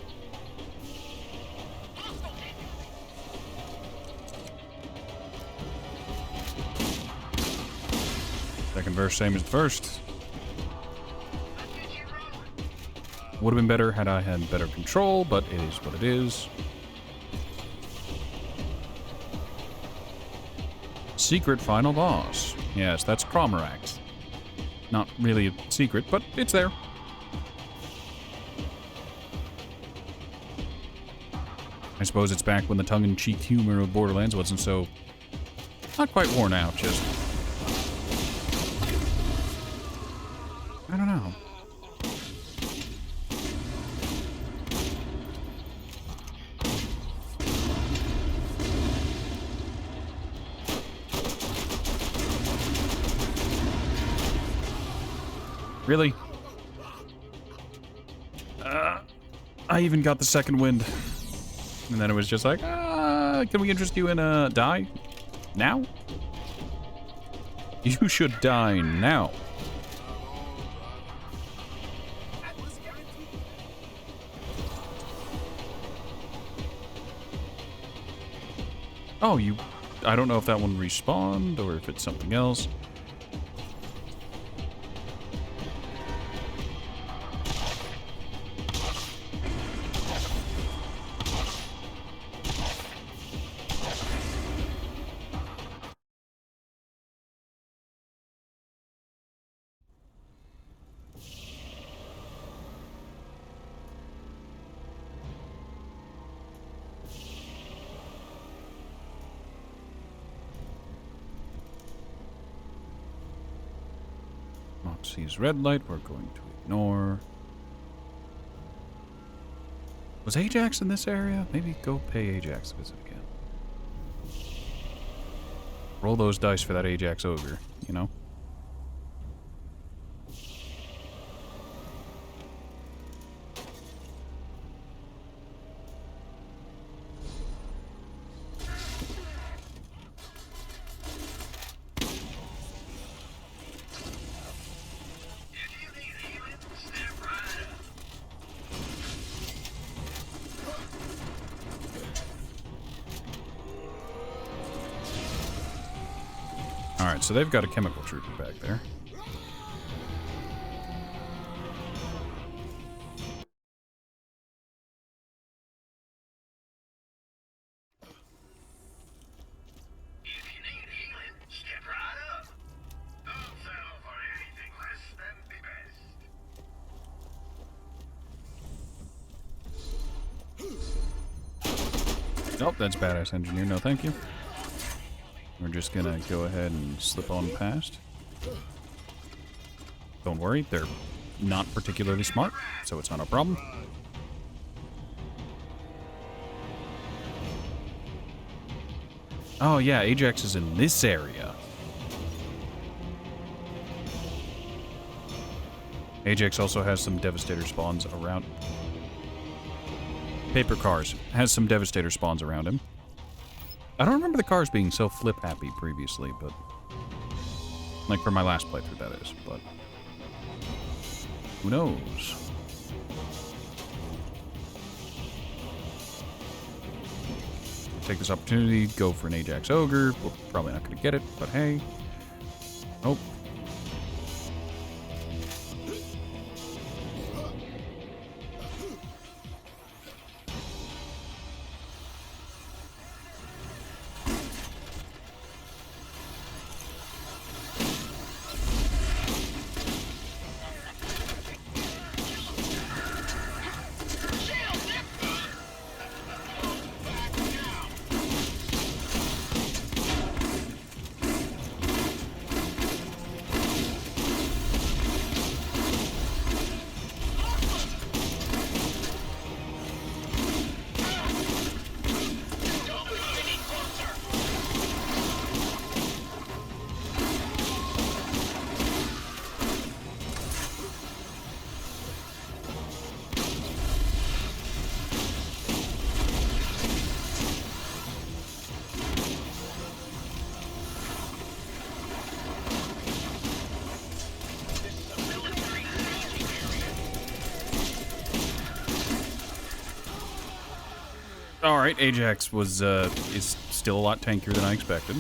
Second verse, same as the first. Would have been better had I had better control, but it is what it is. Secret final boss. Yes, that's Cromorax. Not really a secret, but it's there. I suppose it's back when the tongue-in-cheek humor of Borderlands wasn't so... not quite worn out, just... I don't know. Really? I even got the second wind. And then it was just like, can we interest you in a die? Now? You should die now. Oh, you... I don't know if that one respawned or if it's something else. Moxie's red light, we're going to ignore. Was Ajax in this area? Maybe go pay Ajax a visit again. Roll those dice for that Ajax ogre, you know? Alright, so they've got a chemical trooper back there. If you need healing, step right up. Don't settle for anything less than the best. Nope, that's badass engineer. No, thank you. We're just gonna go ahead and slip on past. Don't worry, they're not particularly smart, so it's not a problem. Oh yeah, Ajax is in this area. Ajax also has some Devastator spawns around. Paper Cars has some Devastator spawns around him. I don't remember the cars being so flip-happy previously, but... like, for my last playthrough, that is, but... who knows? Take this opportunity, go for an Ajax Ogre. We're probably not going to get it, but hey. Oh. Alright, Ajax was, is still a lot tankier than I expected.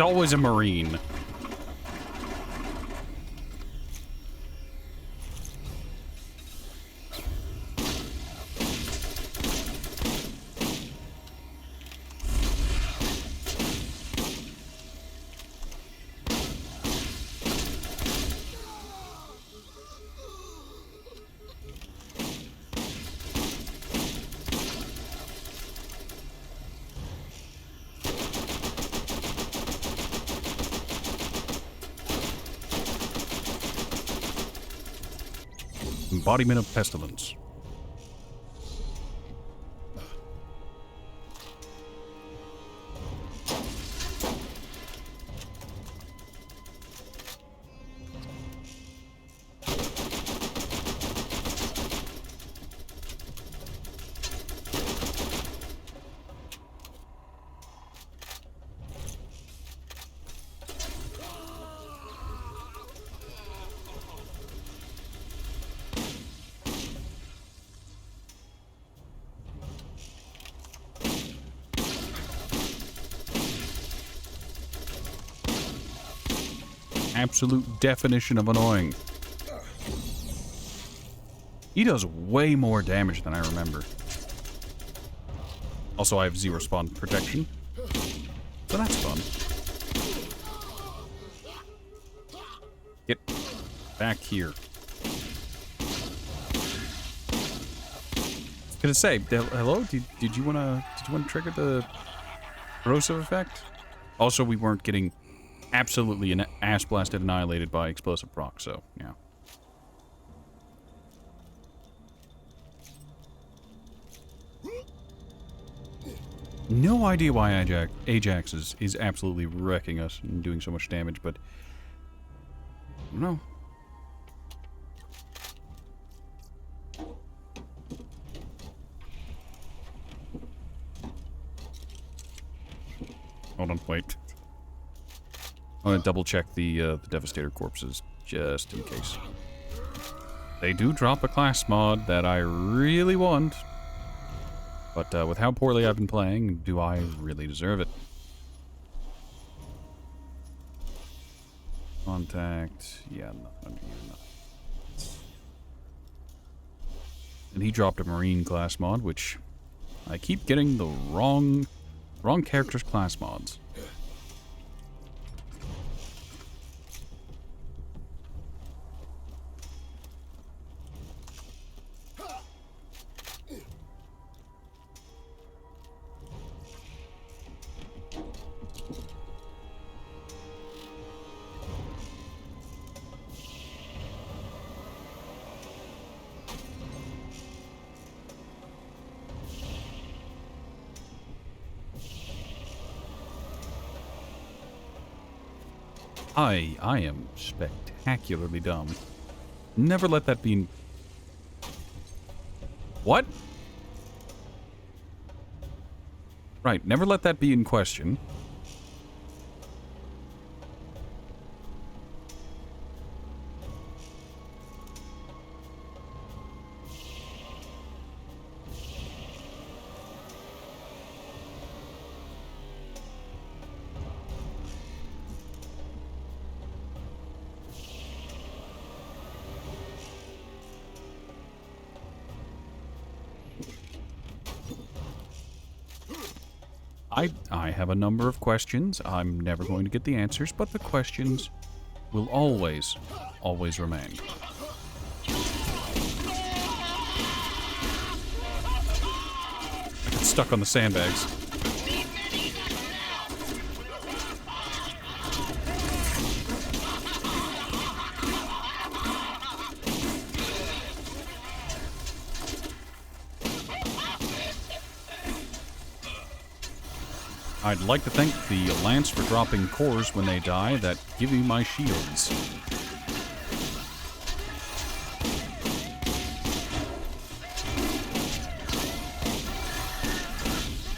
It's always a Marine. Embodiment of pestilence. Absolute definition of annoying. He does way more damage than I remember. Also, I have 0 spawn protection, so that's fun. Get back here. I was gonna say, hello? Did you wanna trigger the corrosive effect? Also, we weren't getting absolutely an ass blasted annihilated by explosive proc, so yeah. No idea why Ajax is absolutely wrecking us and doing so much damage, but I don't know. Hold on, wait. I'm gonna double check the Devastator corpses just in case. They do drop a class mod that I really want, but with how poorly I've been playing, do I really deserve it? Contact, yeah, nothing under here, nothing. And he dropped a Marine class mod, which I keep getting the wrong character's class mods. I am spectacularly dumb. Never let that be... What? Right, never let that be in question. I have a number of questions. I'm never going to get the answers, but the questions will always remain. I got stuck on the sandbags. I'd like to thank the Lance for dropping cores when they die that give me my shields.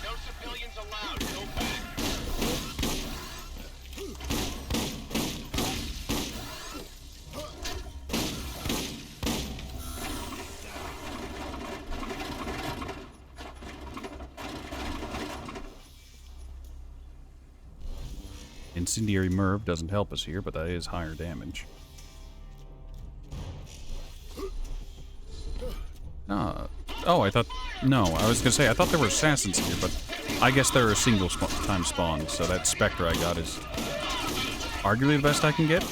No civilians allowed. Go back. Incendiary Merv doesn't help us here, but that is higher damage. Oh, I thought... No, I was gonna say, I thought there were assassins here, but I guess there are single time spawns, so that Spectre I got is arguably the best I can get.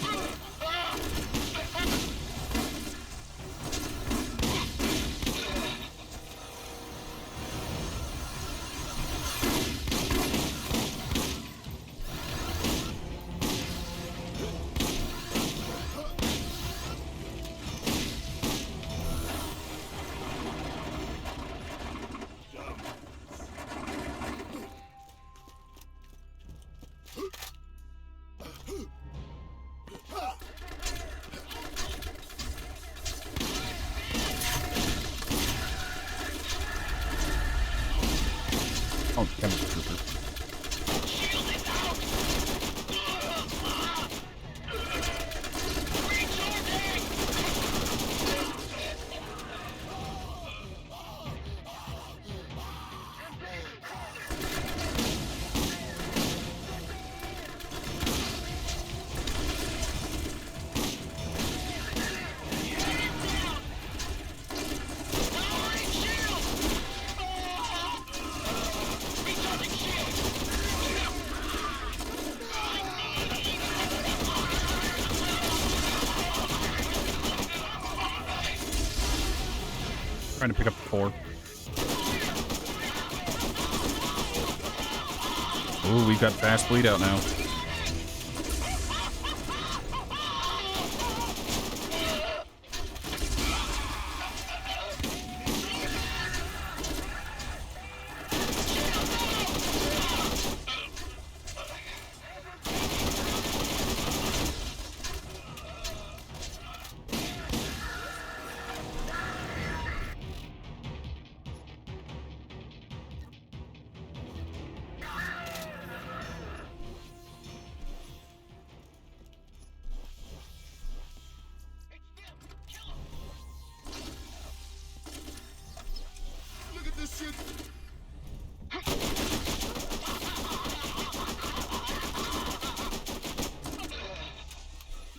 Oh, chemical trooper. Trying to pick up the core. Ooh, we've got fast bleed out now.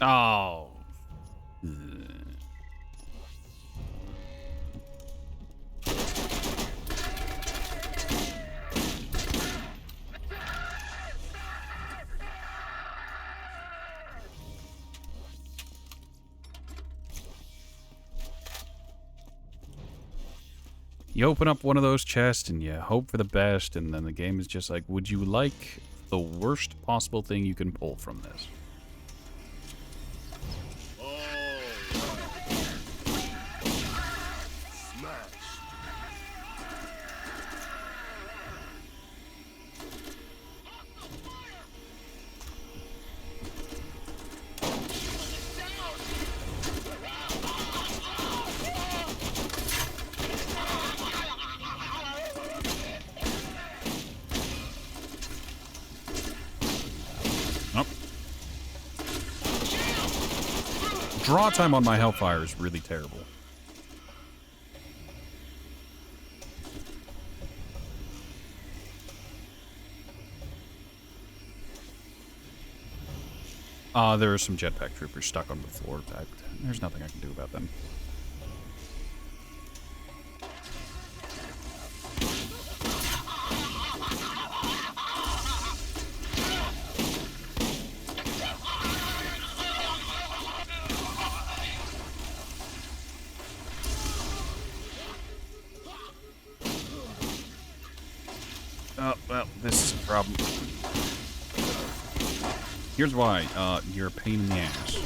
Oh. You open up one of those chests and you hope for the best, and then the game is just like, would you like the worst possible thing you can pull from this? Draw time on my Hellfire is really terrible. There are some jetpack troopers stuck on the floor. There's nothing I can do about them. Oh, well, this is a problem. Here's why. You're a pain in the ass.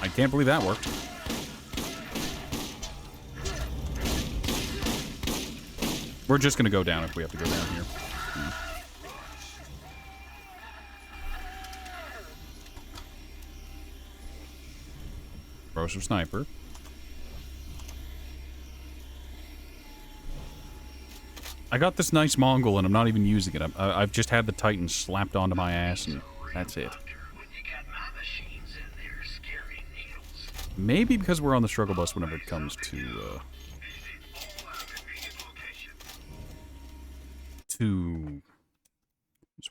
I can't believe that worked. We're just gonna go down if we have to go down here. Throw some sniper. I got this nice Mongol and I'm not even using it. I've just had the Titan slapped onto my ass and that's it. When you got my machines in there, scary needles. Maybe because we're on the struggle bus whenever it comes to what's the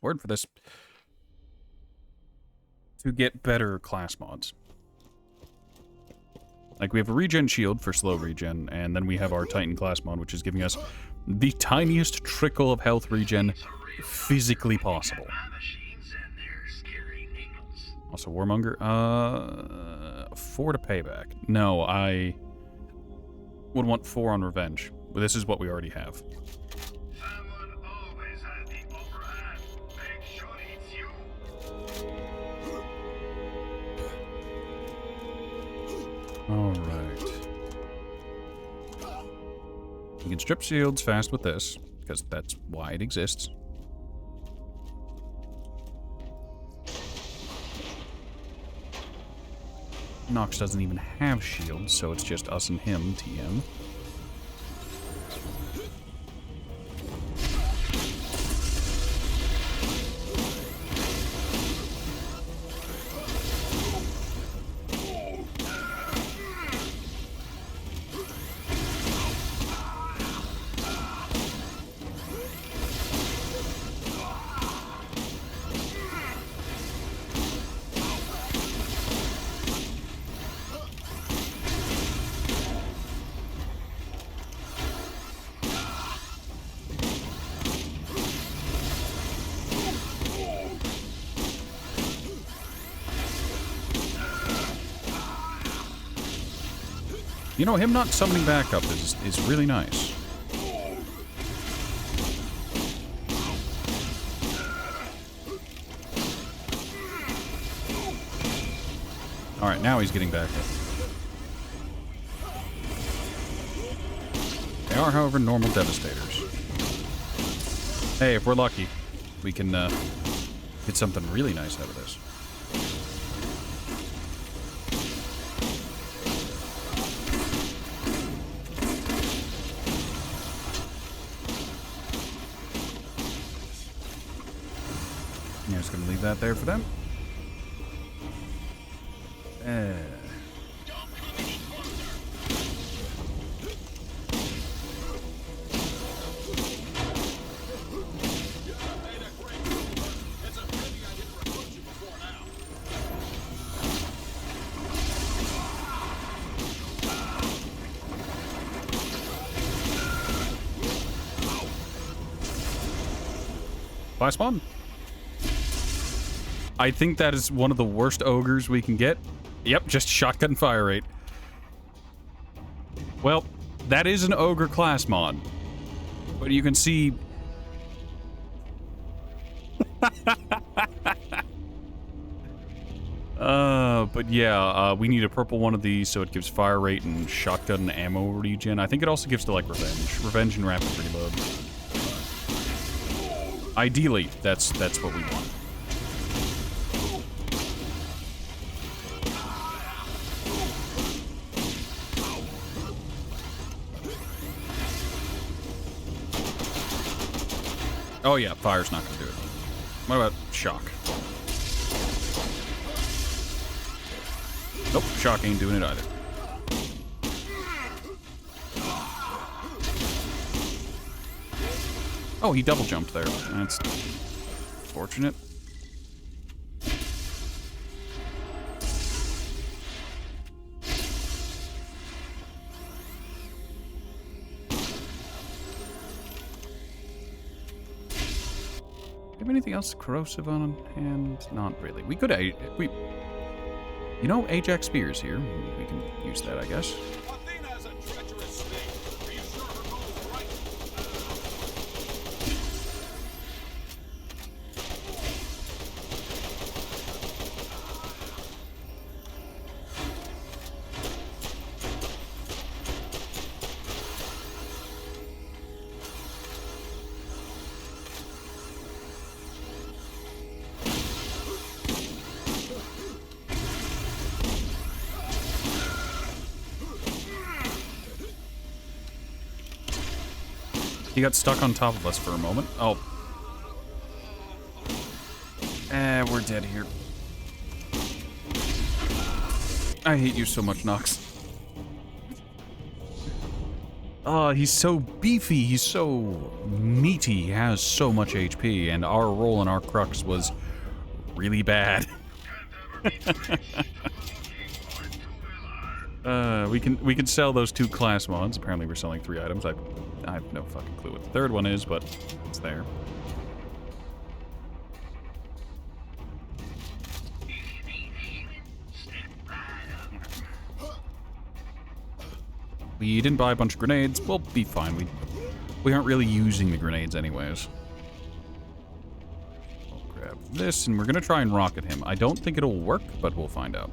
word for this? To get better class mods. Like, we have a regen shield for slow regen, and then we have our Titan class mod, which is giving us the tiniest trickle of health regen physically possible. Also, Warmonger, 4 to payback. No, I would want 4 on revenge. But this is what we already have. Alright. We can strip shields fast with this, because that's why it exists. Nox doesn't even have shields, so it's just us and him, TM. You know, him not summoning backup is really nice. Alright, now he's getting back up. They are, however, normal devastators. Hey, if we're lucky, we can get something really nice out of this. Yeah, just gonna leave that there for them. Bye, spawn. I think that is one of the worst ogres we can get. Yep, just shotgun fire rate. Well, that is an ogre class mod. But you can see... but yeah, we need a purple one of these so it gives fire rate and shotgun ammo regen. I think it also gives to, like, revenge. Revenge and rapid reload. Ideally, that's what we want. Oh yeah, fire's not gonna do it. What about shock? Nope, shock ain't doing it either. Oh, he double jumped there. That's fortunate. Have anything else corrosive on hand? Not really. We could, you know, Ajax Spear's here. We can use that, I guess. He got stuck on top of us for a moment. Oh. We're dead here. I hate you so much, Nox. Oh, he's so beefy, he's so meaty, he has so much HP, and our roll in our crux was really bad. We can sell those 2 class mods. Apparently we're selling 3 items. I have no fucking clue what the 3rd one is, but it's there. We didn't buy a bunch of grenades. We'll be fine. We aren't really using the grenades anyways. I'll grab this, and we're gonna try and rocket him. I don't think it'll work, but we'll find out.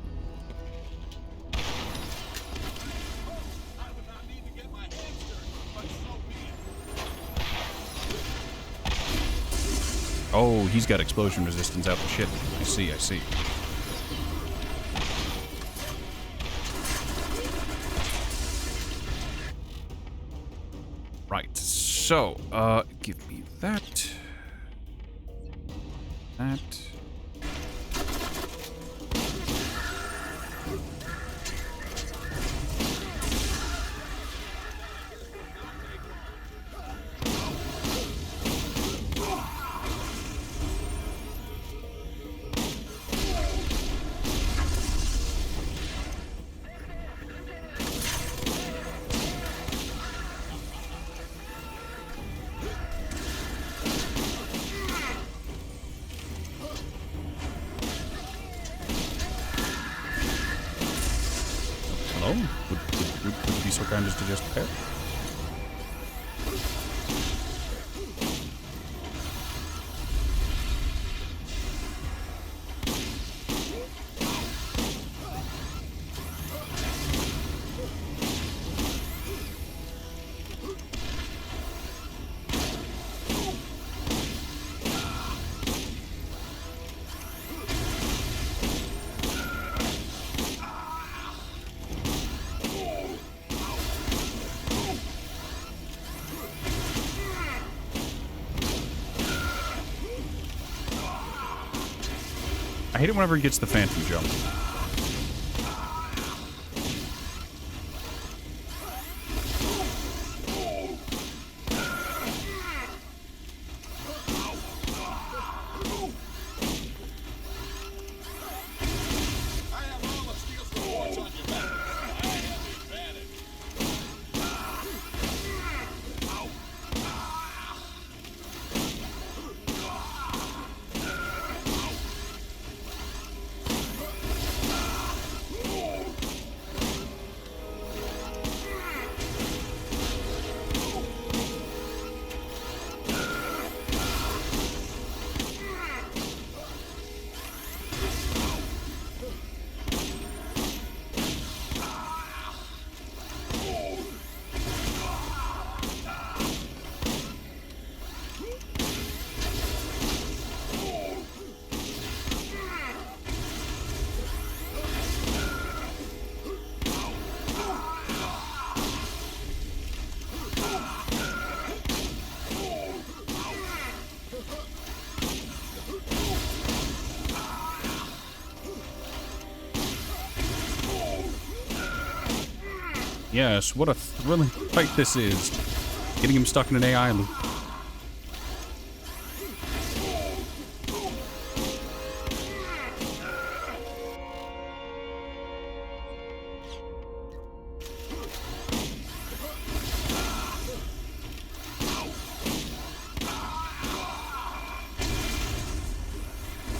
Oh, he's got explosion resistance out the shit. I see. Right, so, give me that. That. Hello? Would you be so kind as to just repair? I hate it whenever he gets the phantom jump. Yes, what a thrilling fight this is. Getting him stuck in an AI loop.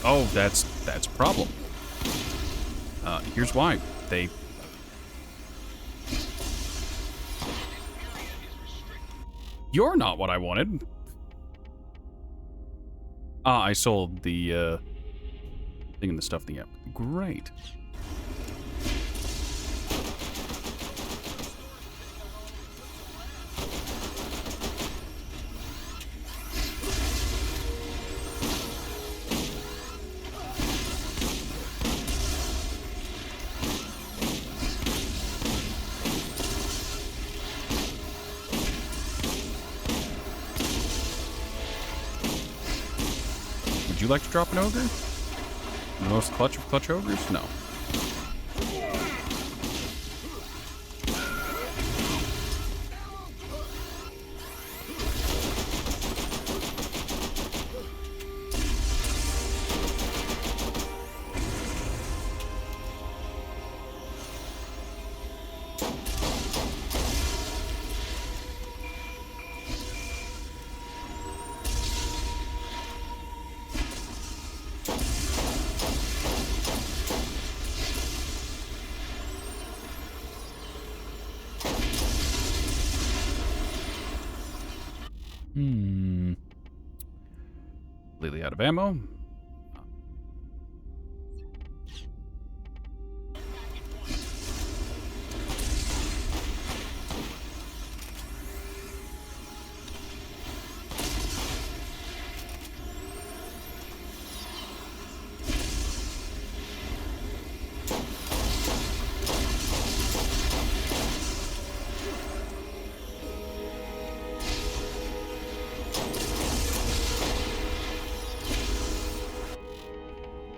Oh, that's a problem. Here's why. You're not what I wanted. Ah, I sold the thing and the stuff in the app. Great. Would you like to drop an ogre? The most clutch of clutch ogres? No. Completely out of ammo.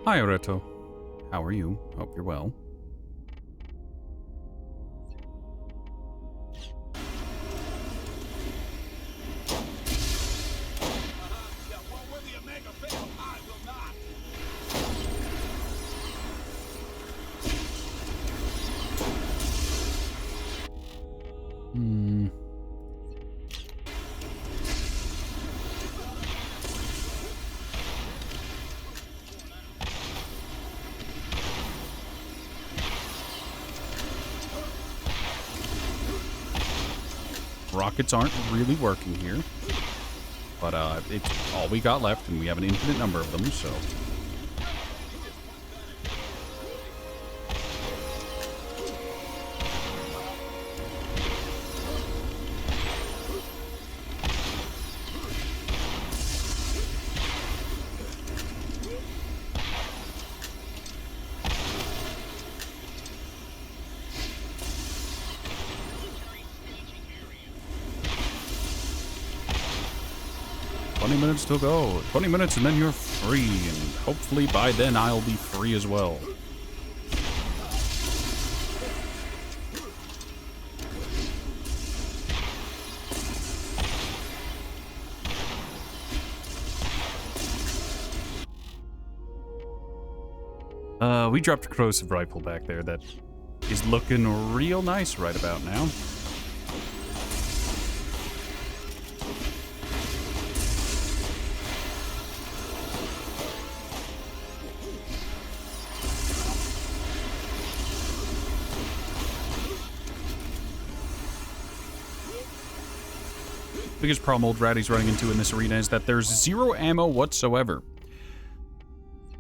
Hi, Oreto. How are you? Hope you're well. Rockets aren't really working here, but it's all we got left, and we have an infinite number of them, so... minutes to go. 20 minutes and then you're free, and hopefully by then I'll be free as well. We dropped a corrosive rifle back there that is looking real nice right about now. Biggest problem old Ratty's running into in this arena is that there's zero ammo whatsoever.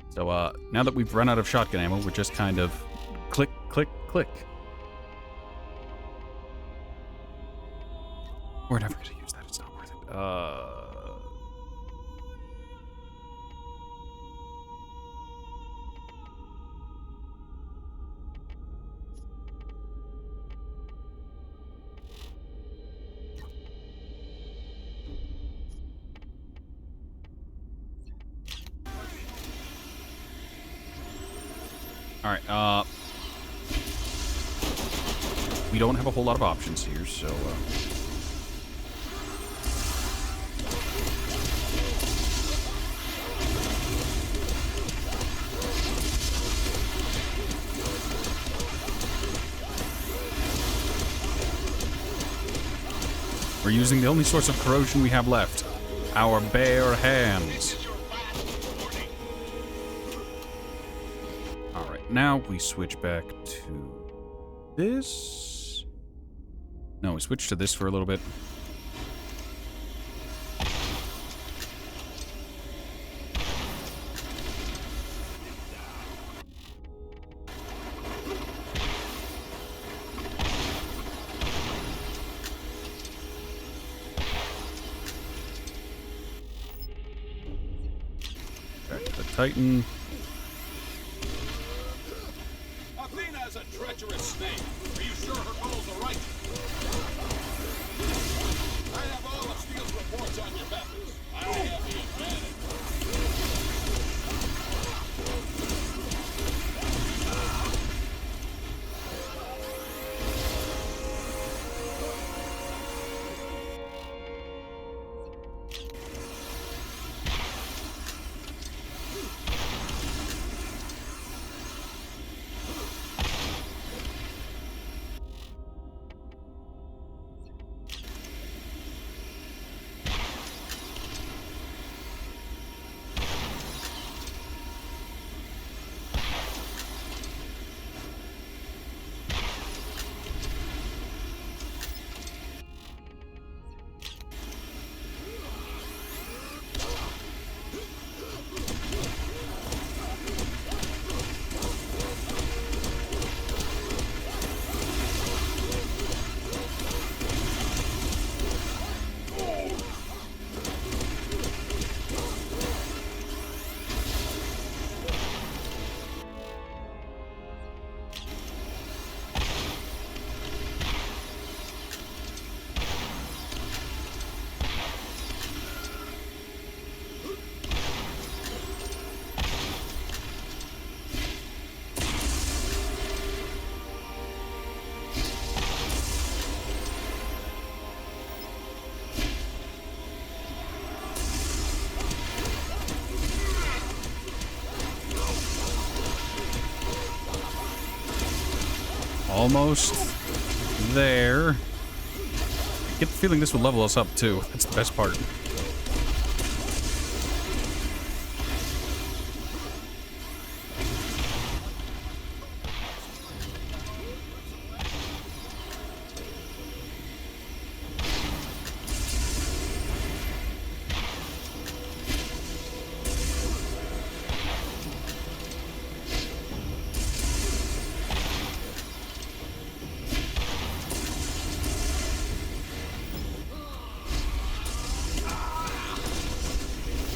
So, now that we've run out of shotgun ammo, we're just kind of click, click, click. We're never going to use that. It's not worth it. Alright, we don't have a whole lot of options here, so, we're using the only source of corrosion we have left. Our bare hands. Now we switch back to this. No, we switch to this for a little bit. Back to the Titan. Almost there. I get the feeling this will level us up, too. That's the best part.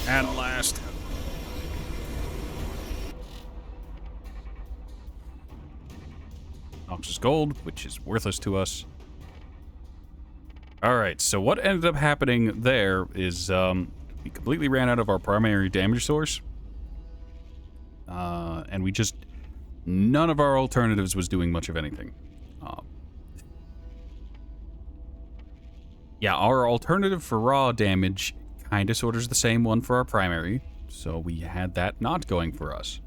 At last. Noxious gold, which is worthless to us. Alright, so what ended up happening there is we completely ran out of our primary damage source. And we just... None of our alternatives was doing much of anything. Yeah, our alternative for raw damage kind of sort of is the same one for our primary, so we had that not going for us.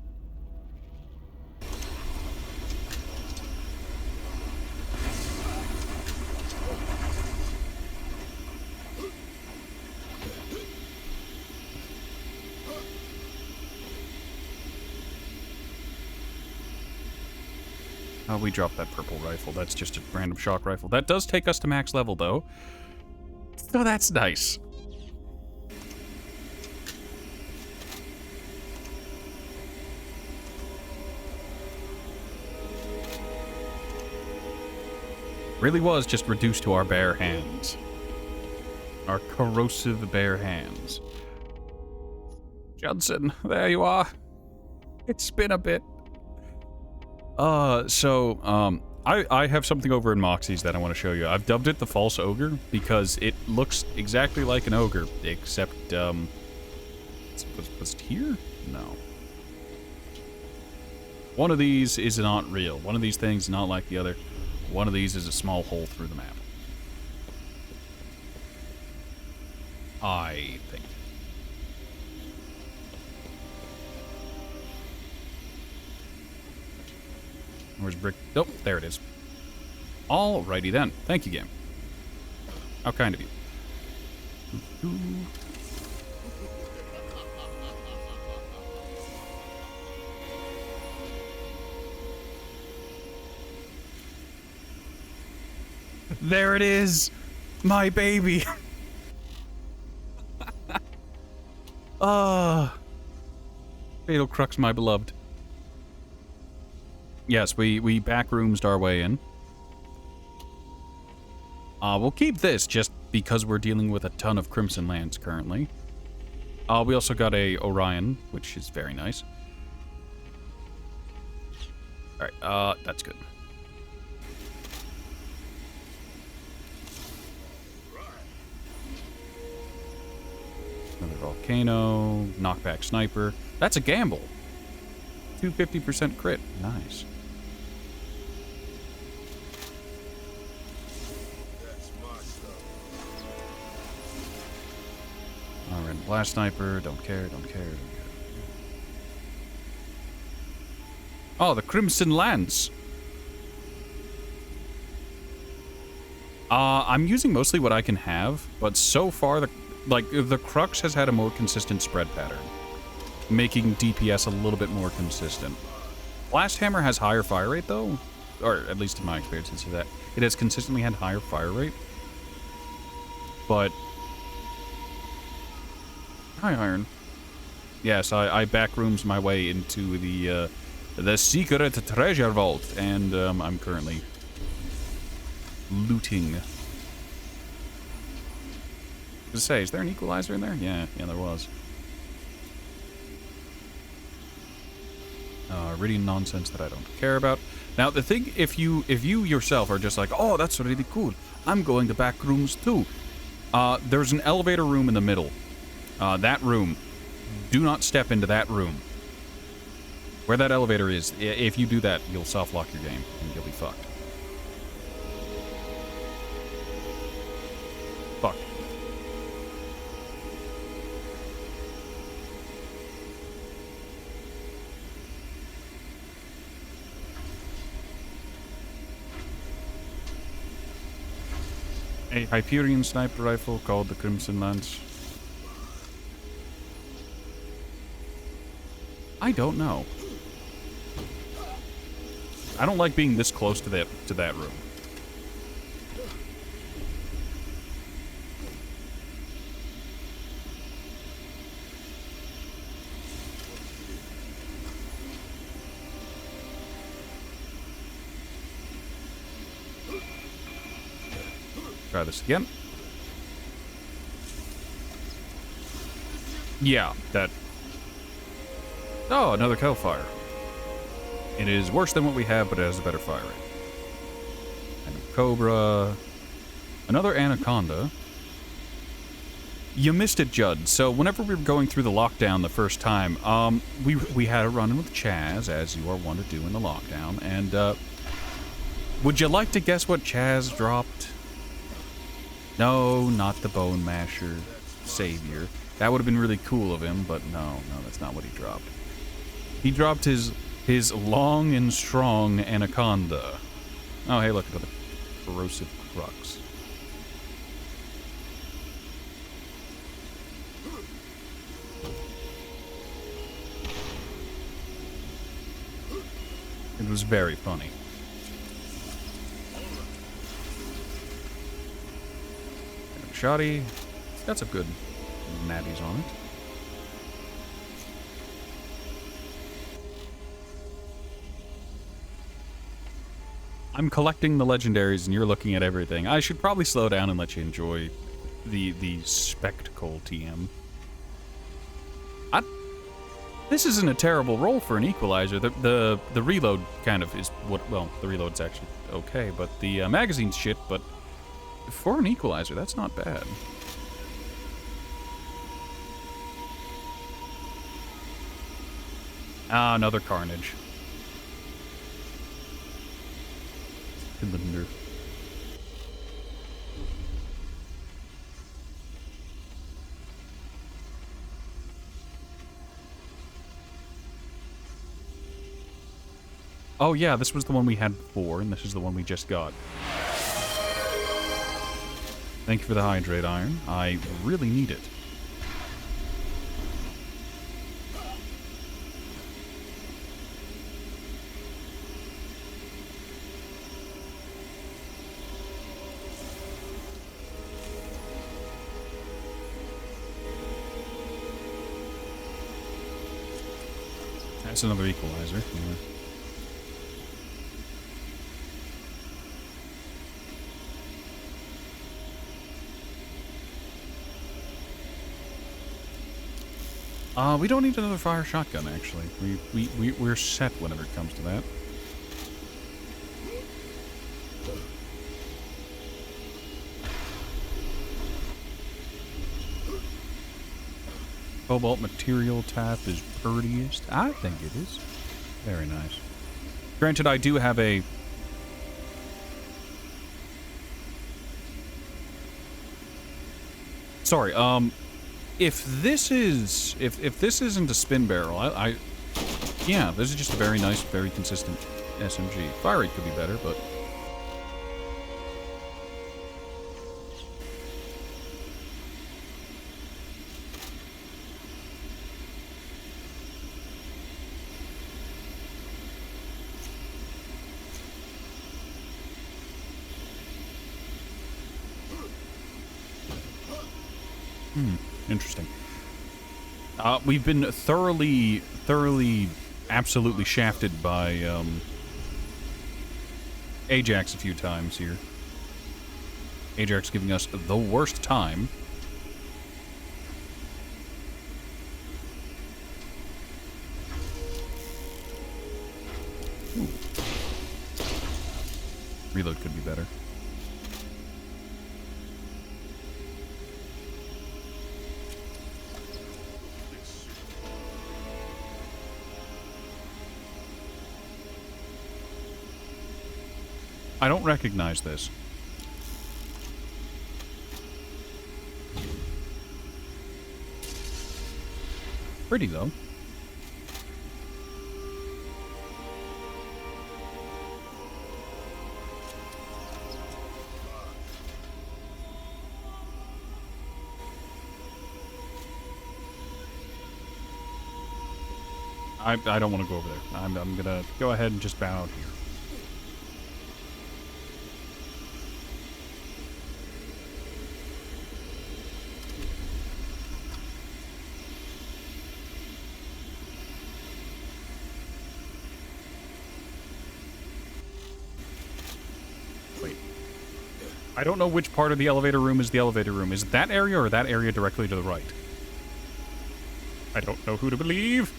Oh, we dropped that purple rifle. That's just a random shock rifle. That does take us to max level, though. So that's nice. Really was just reduced to our bare hands. Our corrosive bare hands. Judson, there you are. It's been a bit. I have something over in Moxie's that I want to show you. I've dubbed it the False Ogre because it looks exactly like an ogre, except, was it here? No. One of these is not real. One of these things is not like the other. One of these is a small hole through the map. I think. Where's brick? Oh, there it is. Alrighty then. Thank you, game. How kind of you. There it is! My baby! Fatal Crux, my beloved. Yes, we backroomsed our way in. We'll keep this just because we're dealing with a ton of Crimson lands currently. We also got a Orion, which is very nice. Alright, that's good. Another Volcano, knockback sniper. That's a gamble. 250% crit. Nice. Alright, blast sniper. Don't care, don't care, don't care. Oh, the Crimson Lance. I'm using mostly what I can have, but so far the Crux has had a more consistent spread pattern, making DPS a little bit more consistent. Blast Hammer has higher fire rate though, or at least in my experience, it's that it has consistently had higher fire rate. But hi, Iron. Yes, I backrooms my way into the secret treasure vault, and I'm currently looting. I was gonna say, is there an equalizer in there? Yeah, there was. Reading nonsense that I don't care about. Now, the thing, if you yourself are just like, oh, that's really cool, I'm going to back rooms too. There's an elevator room in the middle. That room. Do not step into that room. Where that elevator is, if you do that, you'll soft-lock your game, and you'll be fucked. Fuck. A Hyperion sniper rifle called the Crimson Lance. I don't know. I don't like being this close to that room. Try this again. Yeah, that... Oh, another Hellfire. It is worse than what we have, but it has a better fire rate. And a Cobra. Another Anaconda. You missed it, Judd. So whenever we were going through the lockdown the first time, we had a run-in with Chaz, as you are wont to do in the lockdown, and, would you like to guess what Chaz dropped? No, not the Bone Masher Savior. That would have been really cool of him, but no, that's not what he dropped. He dropped his long and strong Anaconda. Oh, hey, look at the corrosive crux. It was very funny. Shoddy. Got some good natties on it. I'm collecting the legendaries and you're looking at everything. I should probably slow down and let you enjoy the spectacle, TM. This isn't a terrible roll for an equalizer. The reload kind of is what... Well, the reload's actually okay, but the magazine's shit, but for an equalizer, that's not bad. Ah, another Carnage. Cylinder. Oh yeah, this was the one we had before, and this is the one we just got. Thank you for the Hydrate Iron. I really need it. That's another equalizer. Yeah. We don't need another fire shotgun, actually. We're set whenever it comes to that. Cobalt material tap is prettiest. I think it is. Very nice. Granted, I do have a... Sorry, if this isn't a spin barrel, yeah, this is just a very nice, very consistent SMG. Fire rate could be better, but... Interesting. We've been thoroughly, absolutely shafted by, Ajax a few times here. Ajax giving us the worst time. Ooh. Reload could be better. I don't recognize this. Pretty, though. I don't want to go over there. I'm gonna go ahead and just bow out here. Wait. I don't know which part of the elevator room is the elevator room. Is it that area or that area directly to the right? I don't know who to believe.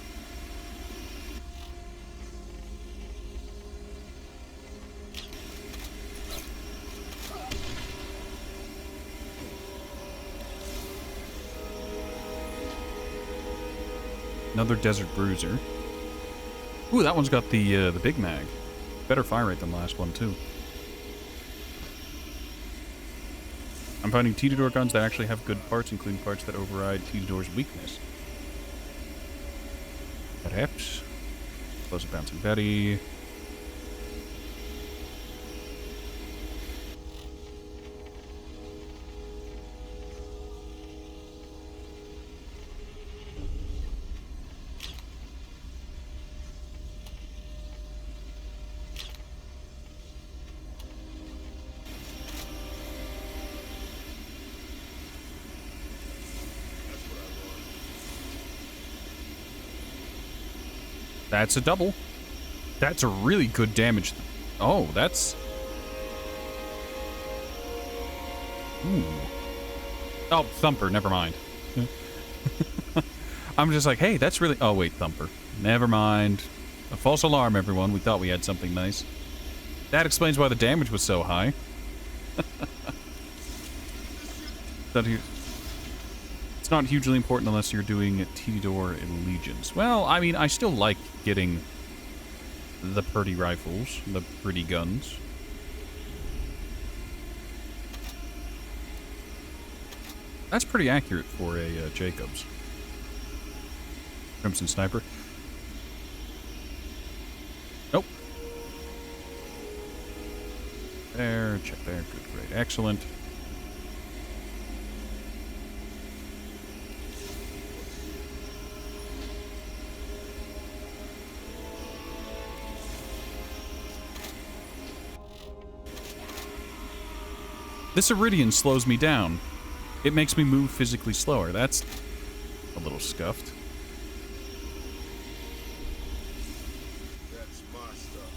Another Desert Bruiser. Ooh, that one's got the Big Mag. Better fire rate than the last one, too. I'm finding Titador guns that actually have good parts, including parts that override Titador's weakness. Perhaps. Close a Bouncing Betty. That's a double. That's a really good damage. Oh, that's... Ooh. Oh, Thumper, never mind. I'm just like, hey, that's really... Oh, wait, Thumper. Never mind. A false alarm, everyone. We thought we had something nice. That explains why the damage was so high. It's not hugely important unless you're doing Titador Allegiance. Well, I mean, I still like getting the pretty rifles, the pretty guns. That's pretty accurate for a Jacobs. Crimson Sniper. Nope. There, check there. Good, great, excellent. This Iridian slows me down. It makes me move physically slower. That's a little scuffed. That's my stuff.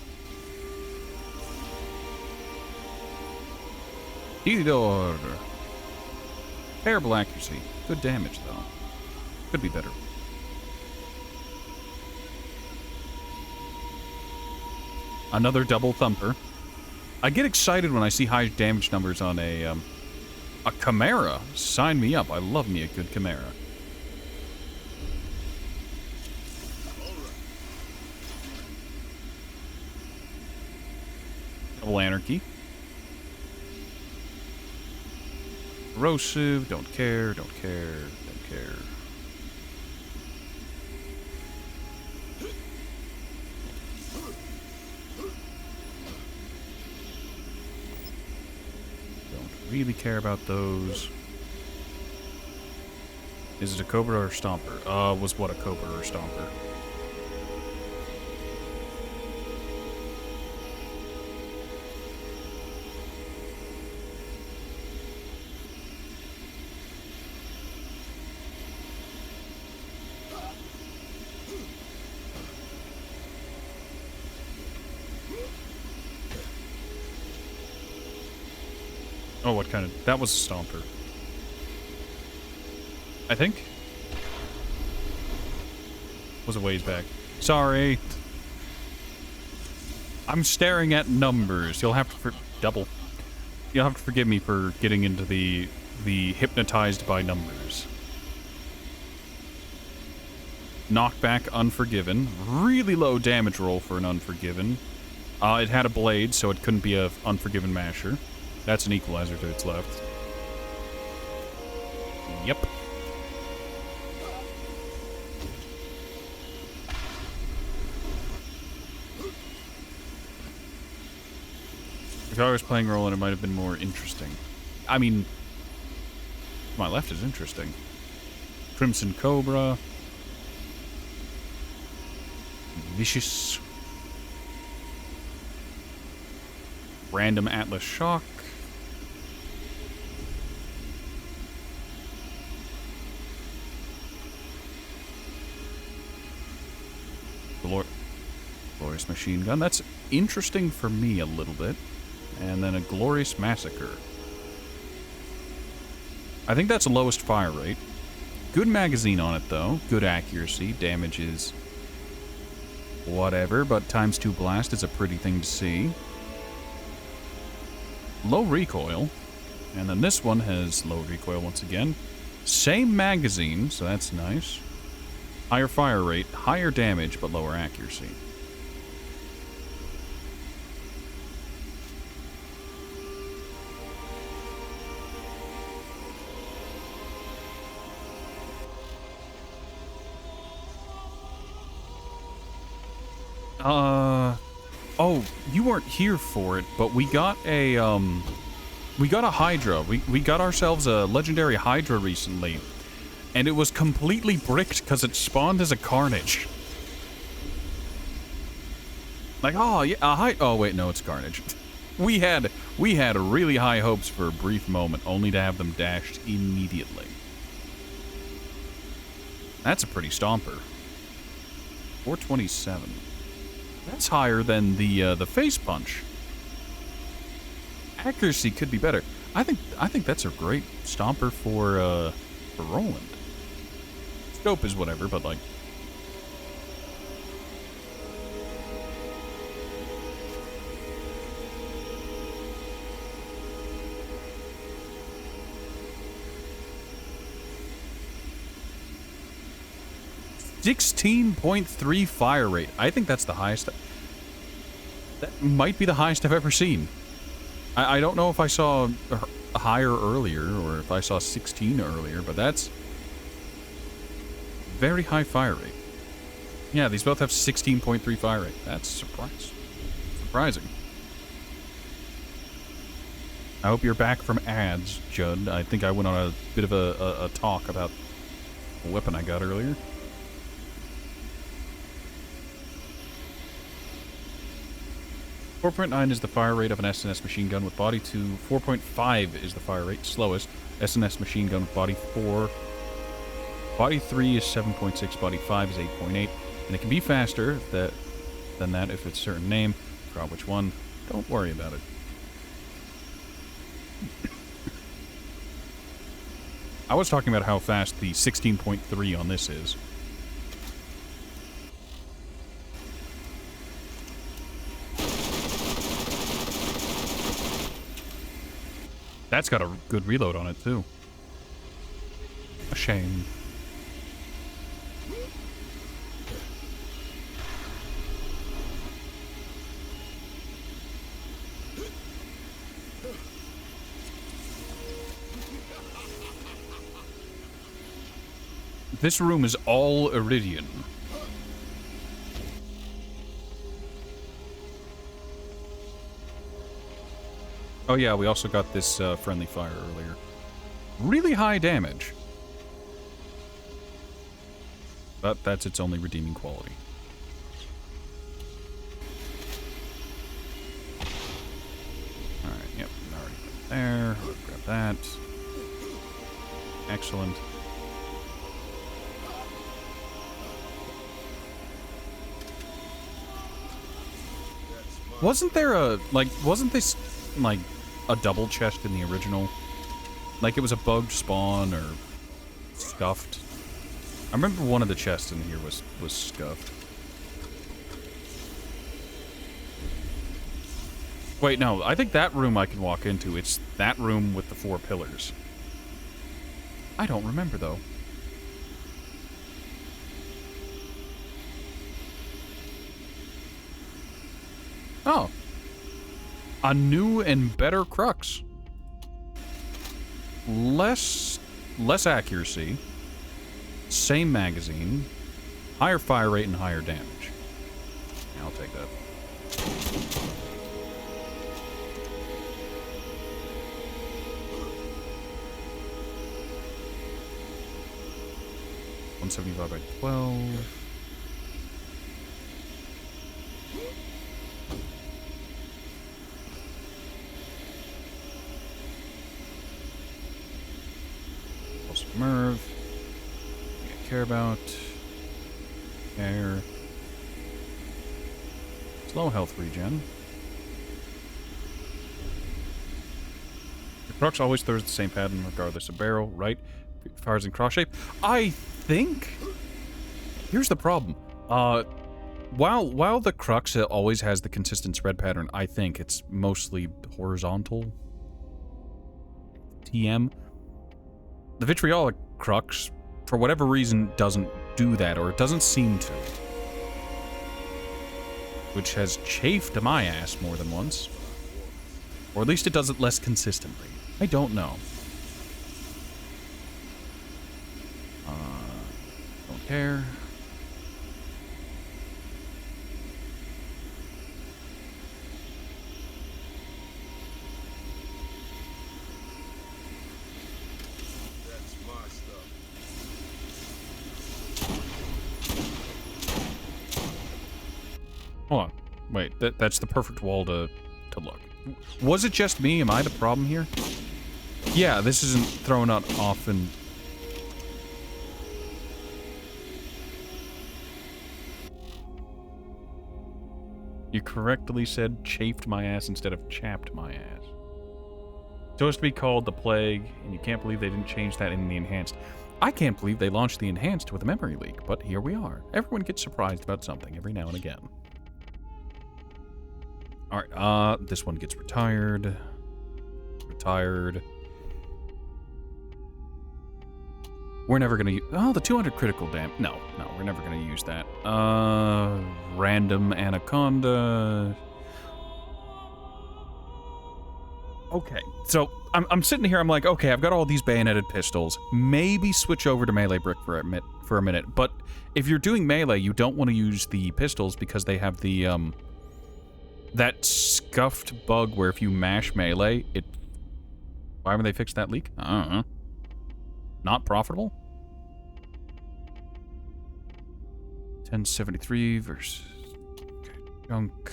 Titador. Terrible accuracy. Good damage, though. Could be better. Another double Thumper. I get excited when I see high damage numbers on a Chimera. Sign me up. I love me a good Chimera. Double Anarchy. Corrosive. Don't care. Don't care. Don't care. Really care about those. Is it a Cobra or a Stomper? Was what a Cobra or a Stomper? Oh, what kind of... That was a Stomper. I think? Was a ways back. Sorry. I'm staring at numbers. You'll have to... Double. You'll have to forgive me for getting into the hypnotized by numbers. Knockback Unforgiven. Really low damage roll for an Unforgiven. It had a blade, so it couldn't be a Unforgiven Masher. That's an equalizer to its left. Yep. If I was playing Roland, it might have been more interesting. I mean, my left is interesting. Crimson Cobra. Vicious. Random Atlas Shock. Glorious Machine Gun. That's interesting for me a little bit. And then a Glorious Massacre. I think that's the lowest fire rate. Good magazine on it, though. Good accuracy. Damage is whatever, but ×2 blast is a pretty thing to see. Low recoil. And then this one has low recoil once again. Same magazine, so that's nice. Higher fire rate, higher damage, but lower accuracy. Oh, you weren't here for it, but we got a Hydra. We got ourselves a legendary Hydra recently, and it was completely bricked because it spawned as a Carnage. Like, oh yeah, oh wait, no, it's Carnage. We had really high hopes for a brief moment, only to have them dashed immediately. That's a pretty stomper. 427. That's higher than the face punch. Accuracy could be better. I think that's a great stomper for Roland. Scope is whatever, but like. .3 fire rate. I think that's the highest. That might be the highest I've ever seen. I don't know if I saw higher earlier or if I saw 16 earlier, but that's very high fire rate. Yeah, these both have 16.3 fire rate. That's surprising. I hope you're back from ads, Judd. I think I went on a bit of a talk about a weapon I got earlier. 4.9 is the fire rate of an SNS machine gun with body 2. 4.5 is the fire rate, slowest. SNS machine gun with body 4. Body 3 is 7.6, body 5 is 8.8. And it can be faster than that if it's a certain name. Forgot which one. Don't worry about it. I was talking about how fast the 16.3 on this is. That's got a good reload on it, too. A shame. This room is all Iridian. Oh yeah, we also got this friendly fire earlier. Really high damage. But that's its only redeeming quality. Alright, yep, already put there. Grab that. Excellent. Wasn't there a, like, wasn't this, like, a double chest in the original? Like it was a bugged spawn or scuffed? I remember one of the chests in here was scuffed. Wait, no, I think that room I can walk into. It's that room with the 4 pillars. I don't remember, though. Oh. A new and better Crux. Less accuracy. Same magazine. Higher fire rate and higher damage. Yeah, I'll take that. $175 by 12. Merv. I care about. Care. Slow health regen. The crux always throws the same pattern regardless of barrel, right? Fires in cross shape. I think. Here's the problem. While the crux always has the consistent spread pattern, I think it's mostly horizontal. TM. The vitriolic crux, for whatever reason, doesn't do that, or it doesn't seem to. Which has chafed my ass more than once. Or at least it does it less consistently. I don't know. Don't care. That's my stuff. Hold on. Wait, that's the perfect wall to look. Was it just me? Am I the problem here? Yeah, this isn't thrown out often. You correctly said chafed my ass instead of chapped my ass. It's supposed to be called the Plague, and you can't believe they didn't change that in the Enhanced. I can't believe they launched the Enhanced with a memory leak, but here we are. Everyone gets surprised about something every now and again. Alright, this one gets retired. Retired. We're never gonna use... Oh, the 200 critical damage. No, we're never gonna use that. Random Anaconda. Okay, so I'm sitting here, I'm like, okay, I've got all these bayoneted pistols. Maybe switch over to melee brick for a minute. But if you're doing melee, you don't want to use the pistols because they have the, that scuffed bug where if you mash melee, it... Why haven't they fixed that leak? I don't know. Not profitable? 1073 versus... Junk.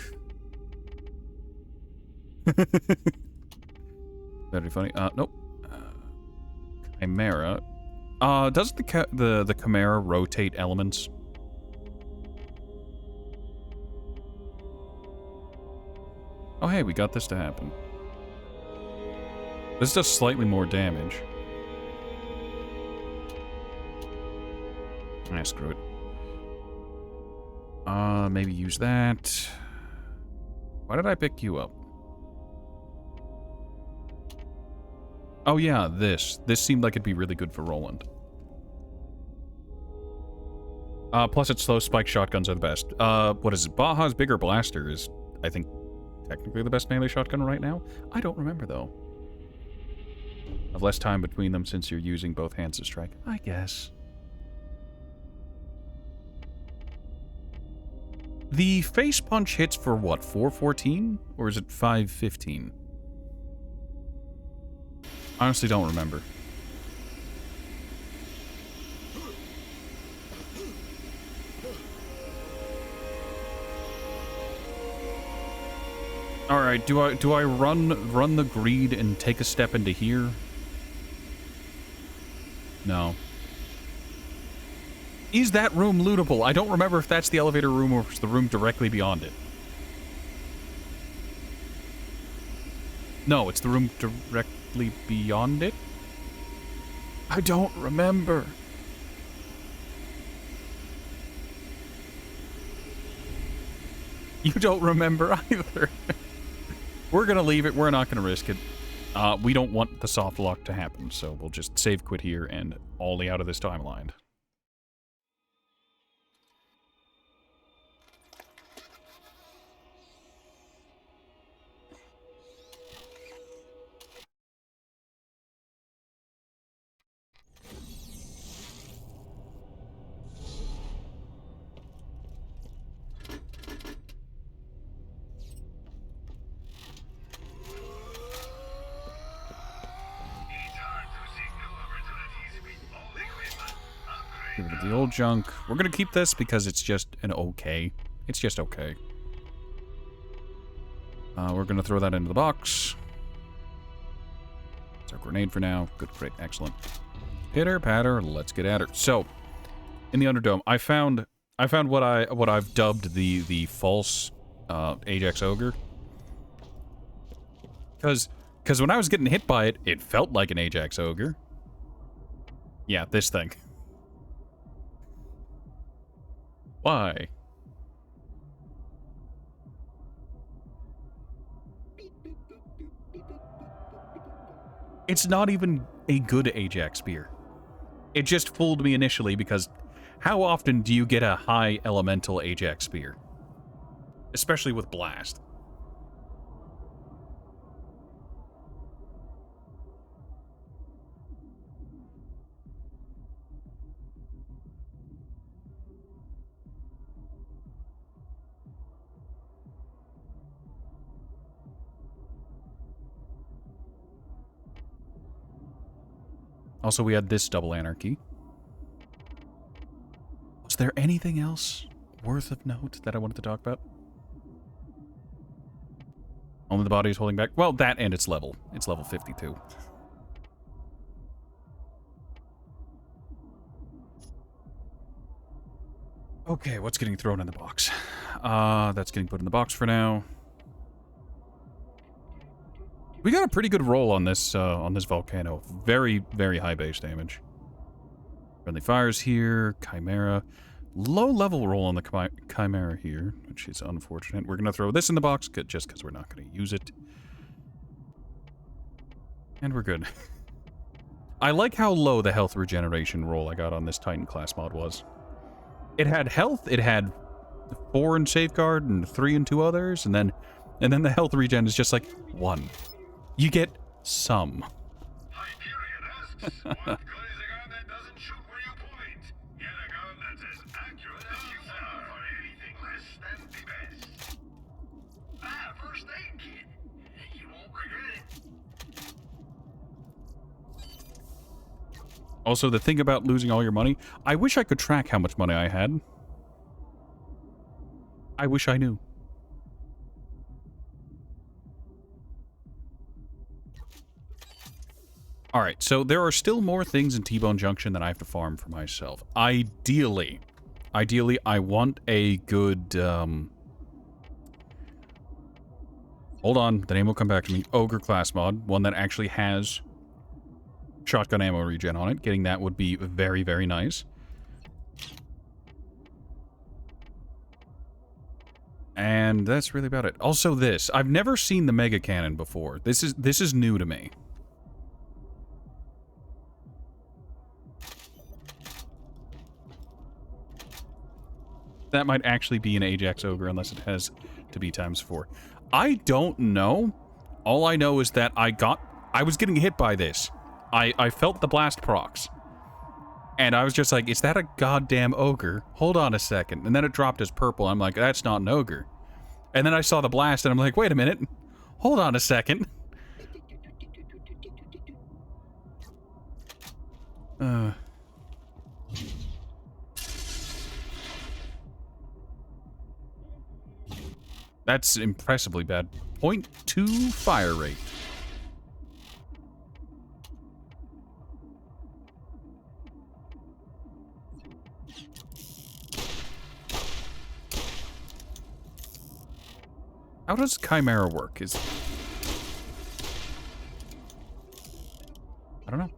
That'd be funny. Nope. Chimera. Doesn't the Chimera rotate elements? Oh, hey, we got this to happen. This does slightly more damage. Screw it. Maybe use that. Why did I pick you up? Oh yeah, this. This seemed like it'd be really good for Roland. Plus it's slow. Spike shotguns are the best. What is it? Baja's Bigger Blaster is, I think, technically the best melee shotgun right now. I don't remember, though. Have less time between them since you're using both hands to strike. I guess. The face punch hits for what, 414? Or is it 515? Honestly, don't remember. All right, do I run the greed and take a step into here? No. Is that room lootable? I don't remember if that's the elevator room or if it's the room directly beyond it. No, it's the room directly beyond it? I don't remember. You don't remember either. We're gonna leave it. We're not gonna risk it. We don't want the soft lock to happen, so we'll just save quit here and ollie out of this timeline. Give it the old junk. We're gonna keep this because it's just an okay. It's just okay. We're gonna throw that into the box. It's our grenade for now. Good, great, excellent. Pitter patter, let's get at her. So, in the Underdome, I found what I've dubbed the false Ajax Ogre. Because when I was getting hit by it, it felt like an Ajax Ogre. Yeah, this thing. Why? It's not even a good Ajax spear. It just fooled me initially because how often do you get a high elemental Ajax spear? Especially with Blast. Also, we had this double anarchy. Was there anything else worth of note that I wanted to talk about? Only the body is holding back. Well, that and its level. It's level 52. Okay, what's getting thrown in the box? That's getting put in the box for now. We got a pretty good roll on this volcano. Very, very high base damage. Friendly fires here. Chimera. Low level roll on the Chimera here, which is unfortunate. We're going to throw this in the box just because we're not going to use it. And we're good. I like how low the health regeneration roll I got on this Titan class mod was. It had health, it had 4 in Safeguard and 3 in 2 others, and then the health regen is just like 1. You get some. Hyperion asks, what good is a gun that doesn't shoot where you point? Get a gun that's as accurate as you are for anything less than the best. First aid kit. You won't regret it. Also, the thing about losing all your money, I wish I could track how much money I had. I wish I knew. Alright, so there are still more things in T-Bone Junction that I have to farm for myself. Ideally, I want a good, hold on, the name will come back to me. Ogre class mod, one that actually has shotgun ammo regen on it. Getting that would be very, very nice. And that's really about it. Also this, I've never seen the Mega Cannon before. This is new to me. That might actually be an Ajax Ogre unless it has to be ×4. I don't know. All I know is that I was getting hit by this. I felt the blast procs. And I was just like, is that a goddamn ogre? Hold on a second. And then it dropped as purple. I'm like, that's not an ogre. And then I saw the blast and I'm like, wait a minute. Hold on a second. That's impressively bad. 0.2 fire rate. How does Chimera work? I don't know.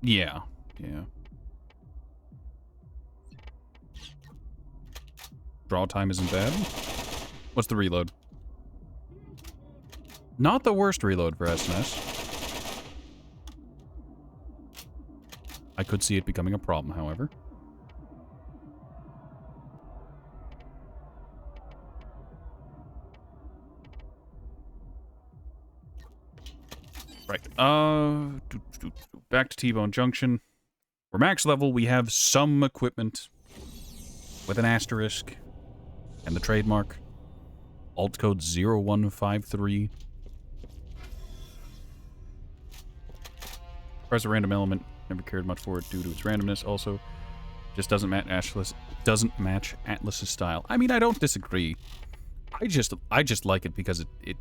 Yeah. Draw time isn't bad. What's the reload? Not the worst reload for SNS. I could see it becoming a problem, however. Right. Back to T-Bone Junction. We're max level. We have some equipment with an asterisk and the trademark. Alt code 0153. Press a random element. Never cared much for it due to its randomness. Also, just doesn't match Atlas's style. I mean, I don't disagree. I just like it because it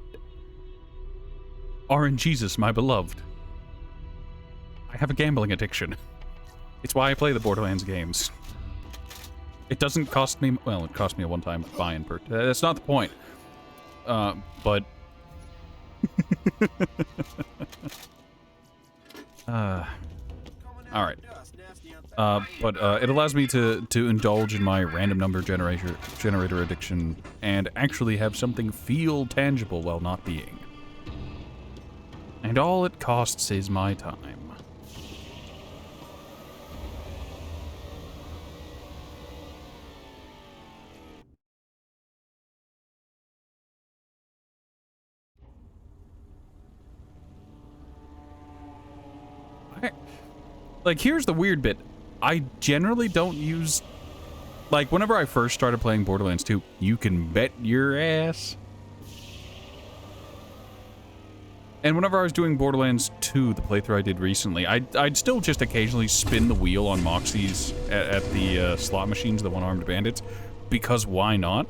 RNGesus, my beloved. have a gambling addiction. It's why I play the Borderlands games. It doesn't cost me... Well, it cost me a one-time buy-in per... That's not the point. But... Alright. But it allows me to indulge in my random number generator addiction and actually have something feel tangible while not being. And all it costs is my time. Like, here's the weird bit. I generally don't use... Like, whenever I first started playing Borderlands 2, you can bet your ass. And whenever I was doing Borderlands 2, the playthrough I did recently, I'd still just occasionally spin the wheel on Moxie's at the slot machines, the one-armed bandits, because why not?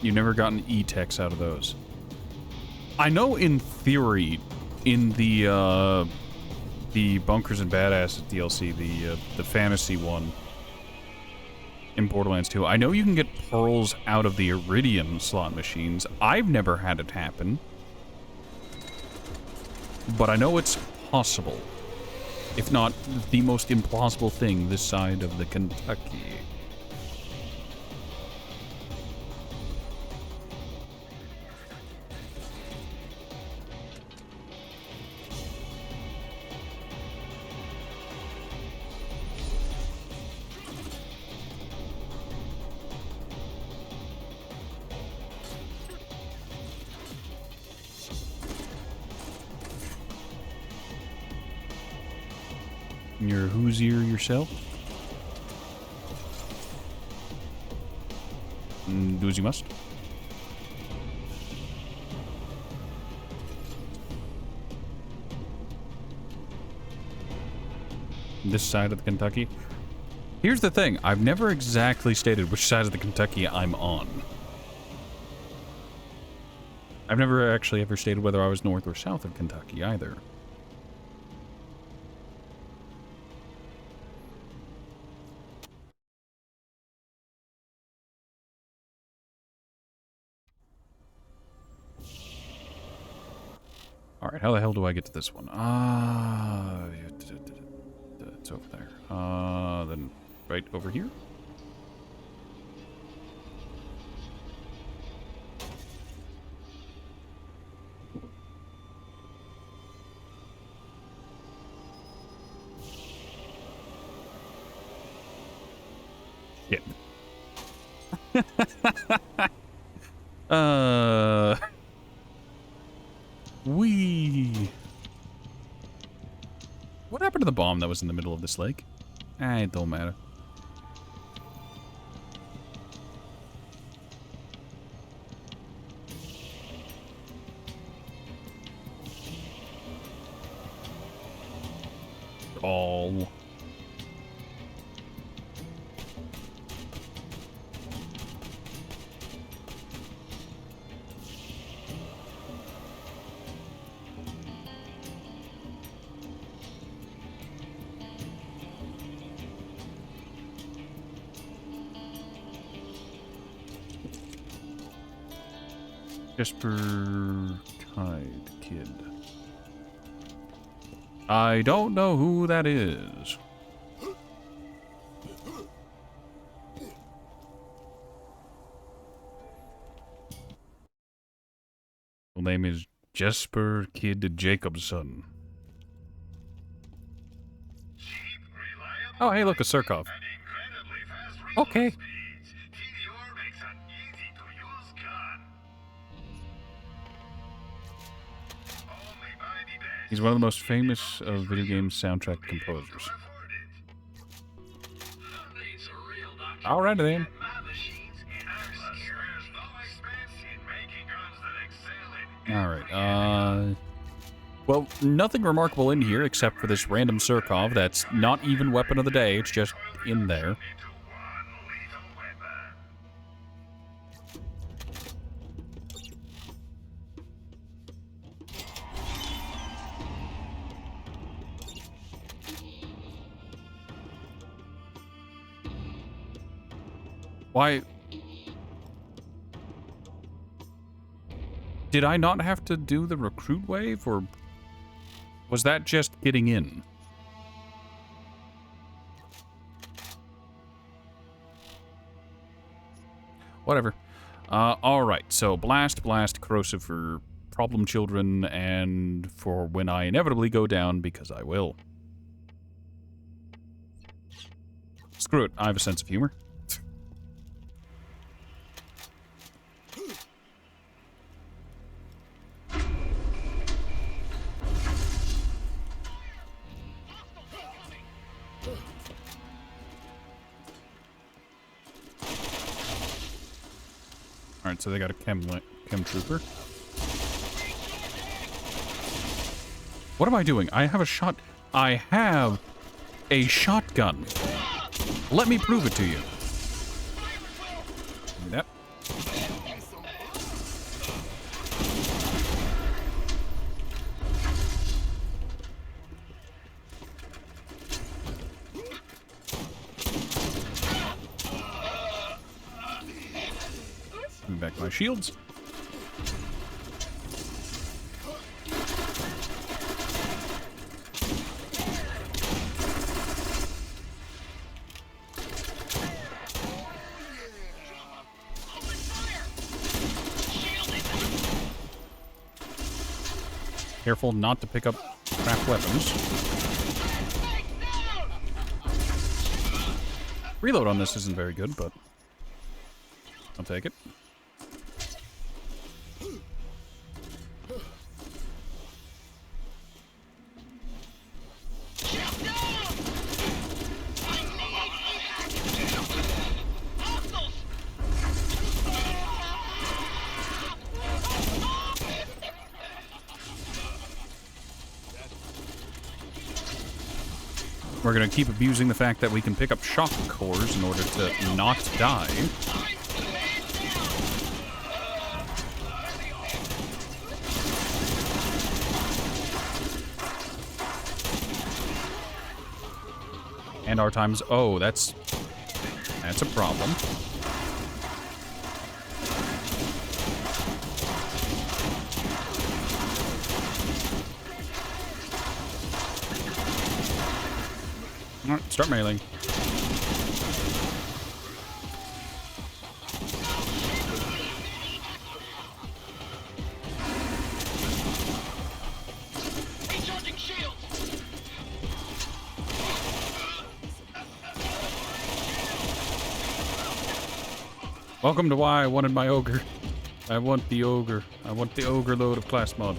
You've never gotten E-Techs out of those. I know in theory, in the Bunkers and Badasses DLC, the fantasy one in Borderlands 2, I know you can get pearls out of the Iridium slot machines. I've never had it happen. But I know it's possible. If not the most implausible thing this side of the Kentucky. You're Hoosier yourself? Do as you must. This side of the Kentucky? Here's the thing, I've never exactly stated which side of the Kentucky I'm on. I've never actually ever stated whether I was north or south of Kentucky either. Alright, how the hell do I get to this one? It's over there. Then right over here? Shit. What happened to the bomb that was in the middle of this lake? It don't matter. Oh. Jesper Tide Kid. I don't know who that is. Full name is Jesper Kid Jacobson. Oh, hey, look, a Surkov. Okay. He's one of the most famous of video game soundtrack composers. Alright then. Alright, well, nothing remarkable in here except for this random Surkov that's not even weapon of the day, it's just in there. Why? Did I not have to do the recruit wave, or was that just getting in? Whatever. Alright, so Blast, Corrosive for problem children, and for when I inevitably go down, because I will. Screw it, I have a sense of humor. Alright, so they got a chem trooper. What am I doing? I have a shotgun. Let me prove it to you. Yep. Give me back my shields. Careful not to pick up crap weapons. Reload on this isn't very good, but I'll take it. We're going to keep abusing the fact that we can pick up shock cores in order to not die. And our times... Oh, that's a problem. Alright, start mailing. Welcome to why I wanted my ogre. I want the ogre. I want the ogre load of class mod.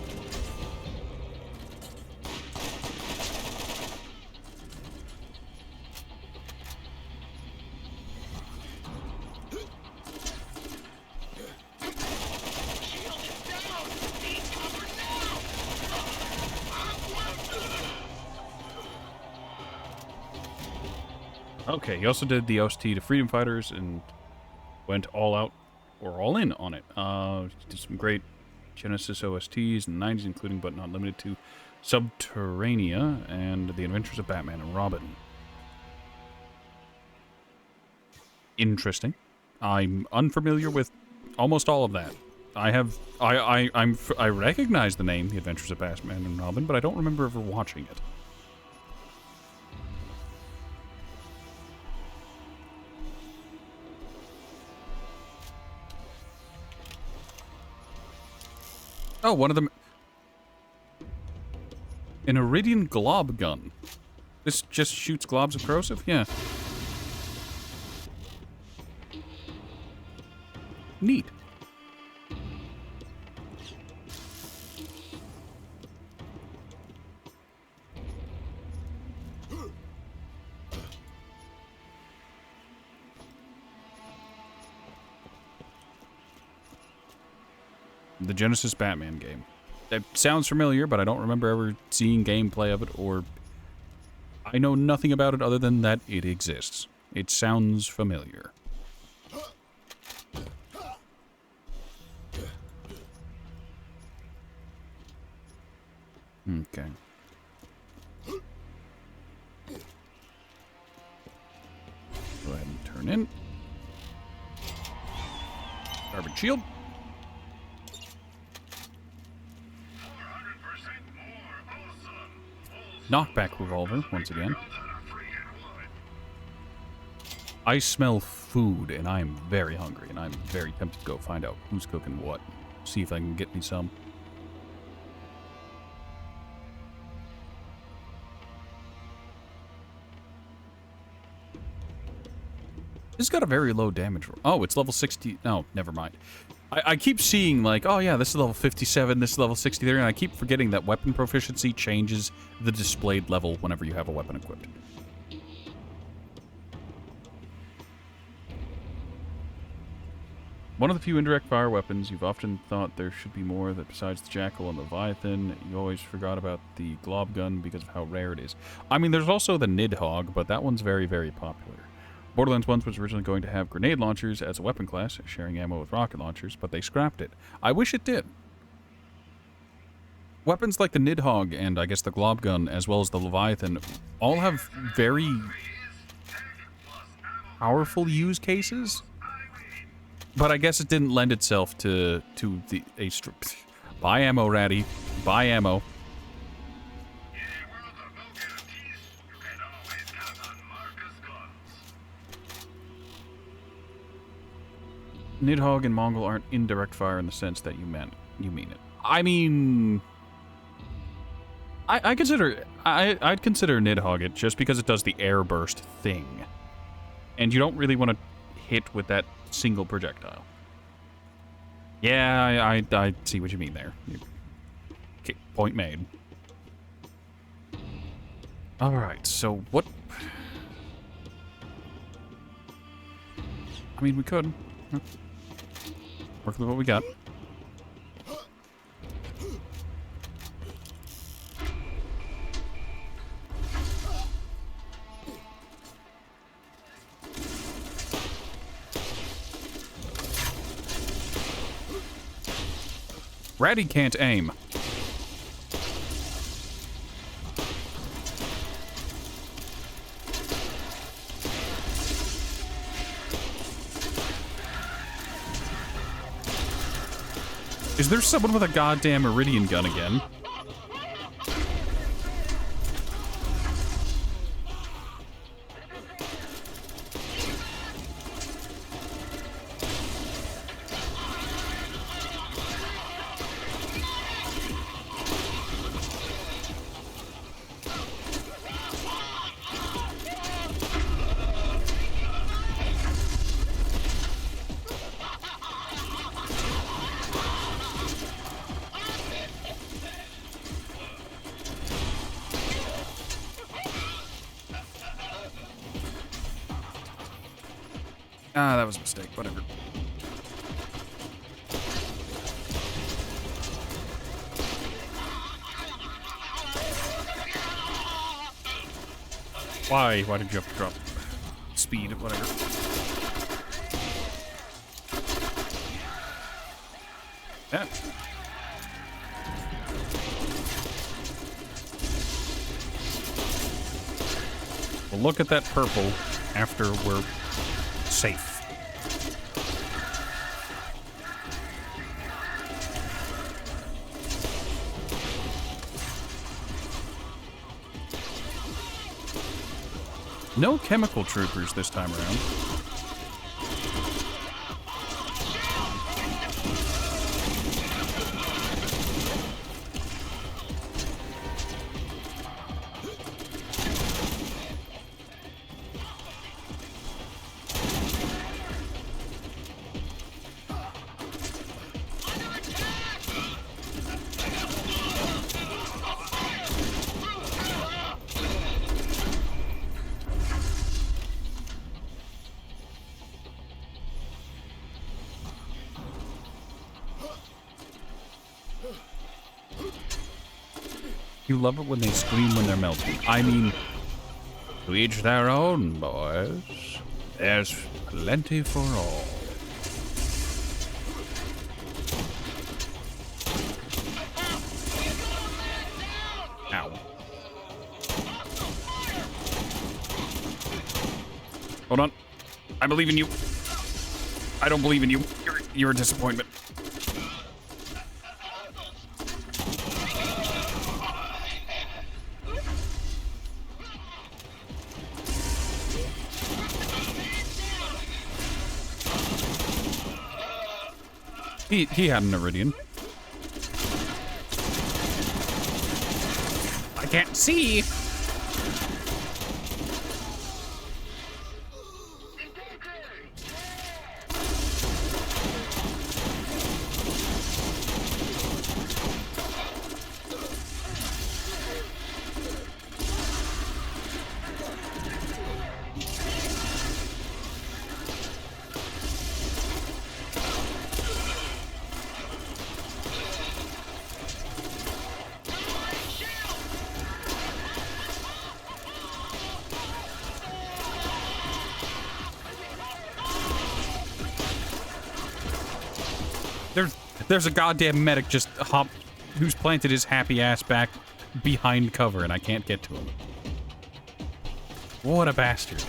Okay, he also did the OST to Freedom Fighters and went all out, or all in on it. Did some great Genesis OSTs in the 90s, including but not limited to Subterranea and The Adventures of Batman and Robin. Interesting. I'm unfamiliar with almost all of that. I recognize the name The Adventures of Batman and Robin, but I don't remember ever watching it. Oh, one of them... An Iridian glob gun. This just shoots globs of corrosive? Yeah. Neat. The Genesis Batman game. It sounds familiar, but I don't remember ever seeing gameplay of it, or I know nothing about it other than that it exists. It sounds familiar. Okay. Go ahead and turn in. Carbon shield. Knockback revolver, once again. I smell food, and I am very hungry, and I'm very tempted to go find out who's cooking what. See if I can get me some. This has got a very low damage. Oh, it's level 60. No, never mind. I keep seeing, like, oh yeah, this is level 57, this is level 63, and I keep forgetting that weapon proficiency changes the displayed level whenever you have a weapon equipped. One of the few indirect fire weapons, you've often thought there should be more that besides the Jackal and Leviathan. You always forgot about the Glob Gun because of how rare it is. I mean, there's also the Nidhogg, but that one's very, very popular. Borderlands 1 was originally going to have grenade launchers as a weapon class, sharing ammo with rocket launchers, but they scrapped it. I wish it did. Weapons like the Nidhogg and, I guess, the Glob Gun, as well as the Leviathan, all have very powerful use cases. But I guess it didn't lend itself to the... Buy ammo, Ratty. Buy ammo. Nidhogg and Mongol aren't indirect fire in the sense that you mean it. I mean, I'd consider Nidhogg it just because it does the air burst thing, and you don't really want to hit with that single projectile. Yeah, I see what you mean there. Okay, point made. All right, so what? I mean, we could. Work with what we got. Ratty can't aim. Is there someone with a goddamn Iridian gun again? Ah, that was a mistake. Whatever. Why? Why did you have to drop speed? Whatever. Yeah. We'll look at that purple after we're safe. No chemical troopers this time around. You love it when they scream when they're melting. I mean, to each their own, boys. There's plenty for all. Ow. Hold on. I believe in you. I don't believe in you. You're a disappointment. He had an Iridian. I can't see. There's a goddamn medic just who's planted his happy ass back behind cover, and I can't get to him. What a bastard.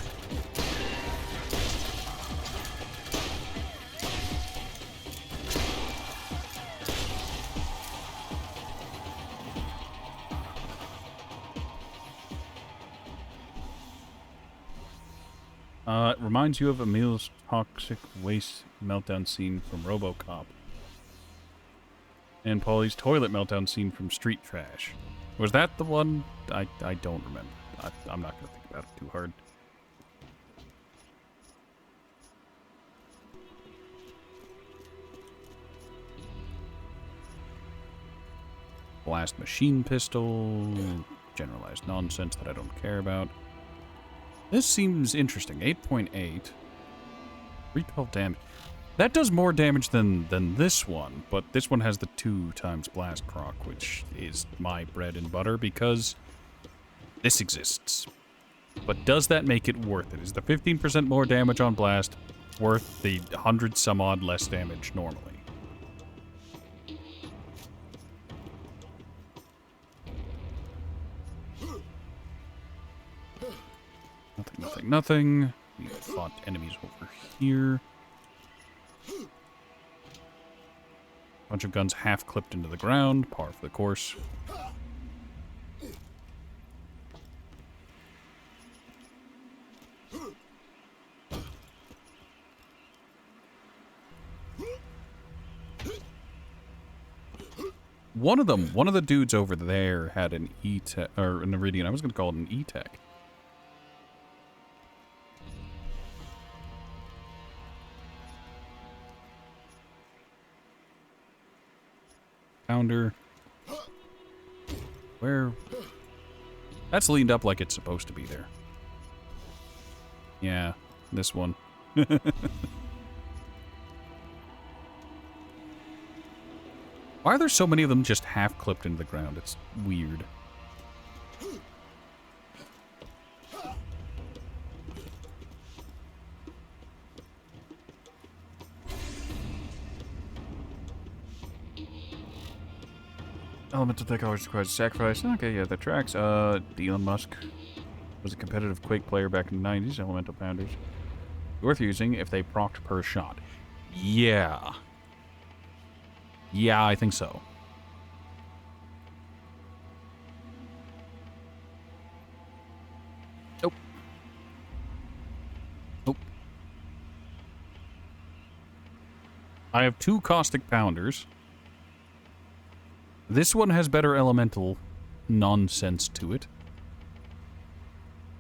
It reminds you of Emil's toxic waste meltdown scene from RoboCop. And Paulie's toilet meltdown scene from Street Trash. Was that the one? I don't remember. I'm not going to think about it too hard. Blast machine pistol. Generalized nonsense that I don't care about. This seems interesting. 8.8. 312 damage. That does more damage than this one, but this one has the 2 times blast proc, which is my bread and butter because this exists. But does that make it worth it? Is the 15% more damage on blast worth the 100 some odd less damage normally? Nothing. We fought enemies over here. Bunch of guns half clipped into the ground, par for the course. One of the dudes over there had an E-Tech, or an Iridian. I was going to call it an E-Tech. Pounder. Where? That's leaned up like it's supposed to be there. Yeah, this one. Why are there so many of them just half clipped into the ground? It's weird. Elemental tech always requires sacrifice. Okay, yeah, that tracks. Elon Musk was a competitive Quake player back in the 90s. Elemental pounders. Worth using if they procced per shot. Yeah. Yeah, I think so. Nope. Nope. I have 2 caustic pounders. This one has better elemental nonsense to it.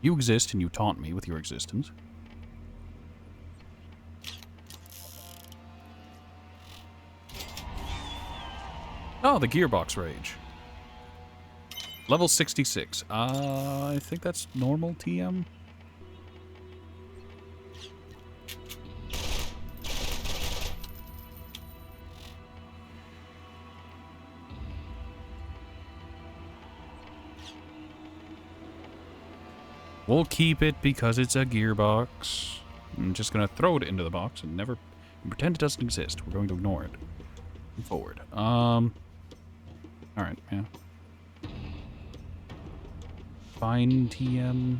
You exist and you taunt me with your existence. Oh, the Gearbox Rage. Level 66. I think that's normal TM. We'll keep it because it's a gearbox. I'm just gonna throw it into the box and never pretend it doesn't exist. We're going to ignore it. Move forward. Alright, yeah. Fine TM.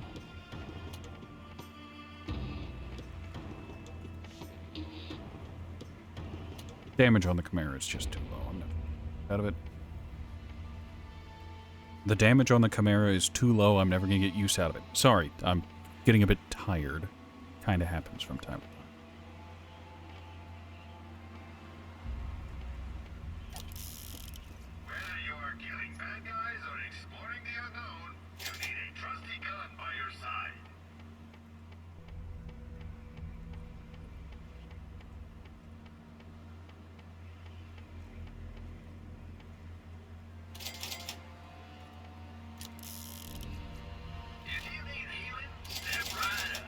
Damage on the Chimera is just too low. I'm never out of it. The damage on the Chimera is too low. I'm never going to get use out of it. Sorry, I'm getting a bit tired. Kind of happens from time to time. Whether you are killing bad guys or exploring the unknown, you need a trusty gun by your side. If you need healing, step right up.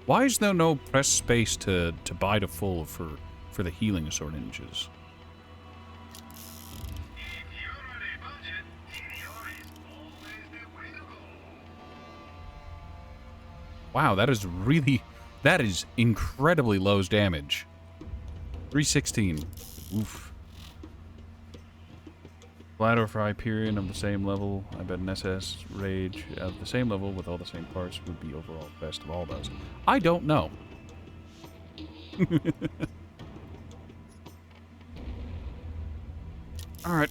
Why is there no press space to buy to full for the healing syringes? If you're on a budget, TDR is always the way to go. Wow, that is incredibly low damage. 316. Oof. Flat for Hyperion of the same level. I bet an SS Rage of the same level with all the same parts would be overall best of all those. I don't know. Alright.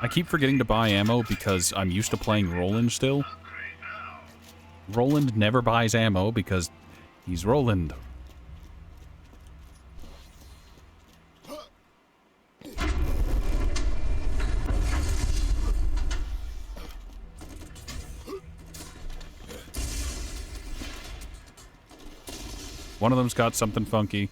I keep forgetting to buy ammo because I'm used to playing Roland still. Roland never buys ammo because he's Roland. One of them's got something funky.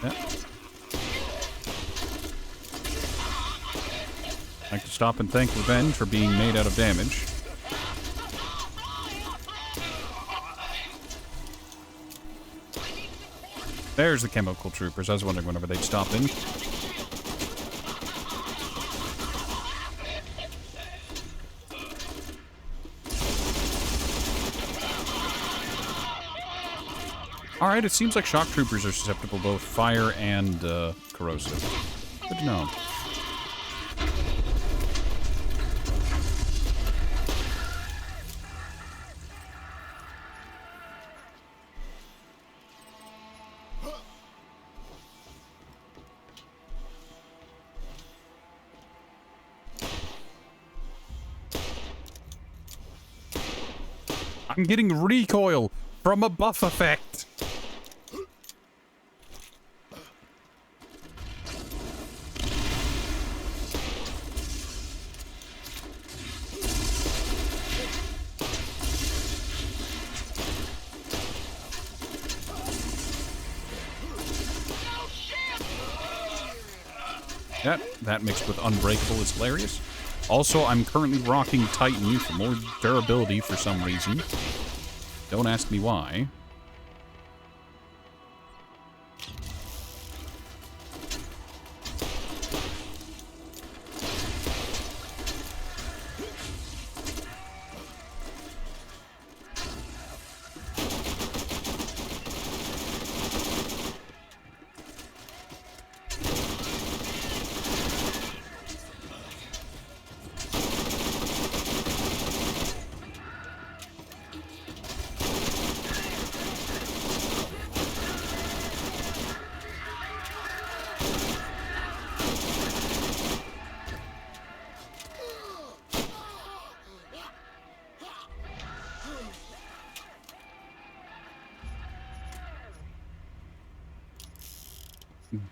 Yeah. I like to stop and thank Revenge for being made out of damage. There's the chemical troopers. I was wondering whenever they'd stop in. Alright, it seems like shock troopers are susceptible to both fire and corrosive. Good to know. I'm getting recoil from a buff effect. That mixed with Unbreakable is hilarious. Also, I'm currently rocking Titan for more durability for some reason. Don't ask me why.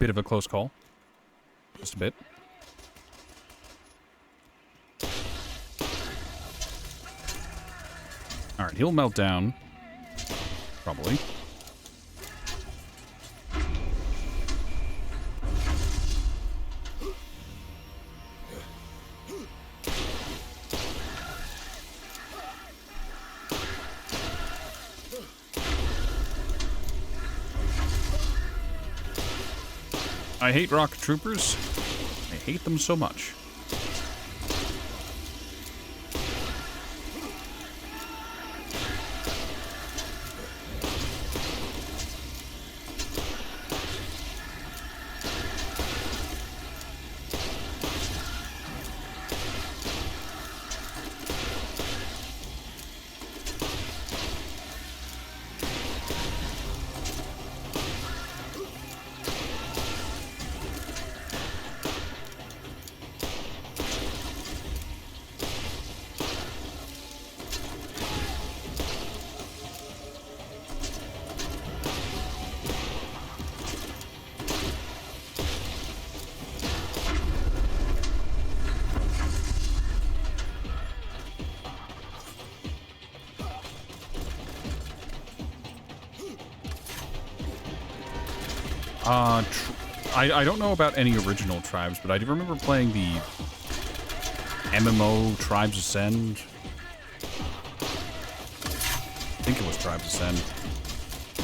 Bit of a close call. Just a bit. Alright, he'll melt down. Probably. I hate rocket troopers. I hate them so much. I don't know about any original tribes, but I do remember playing the MMO Tribes Ascend. I think it was Tribes Ascend. I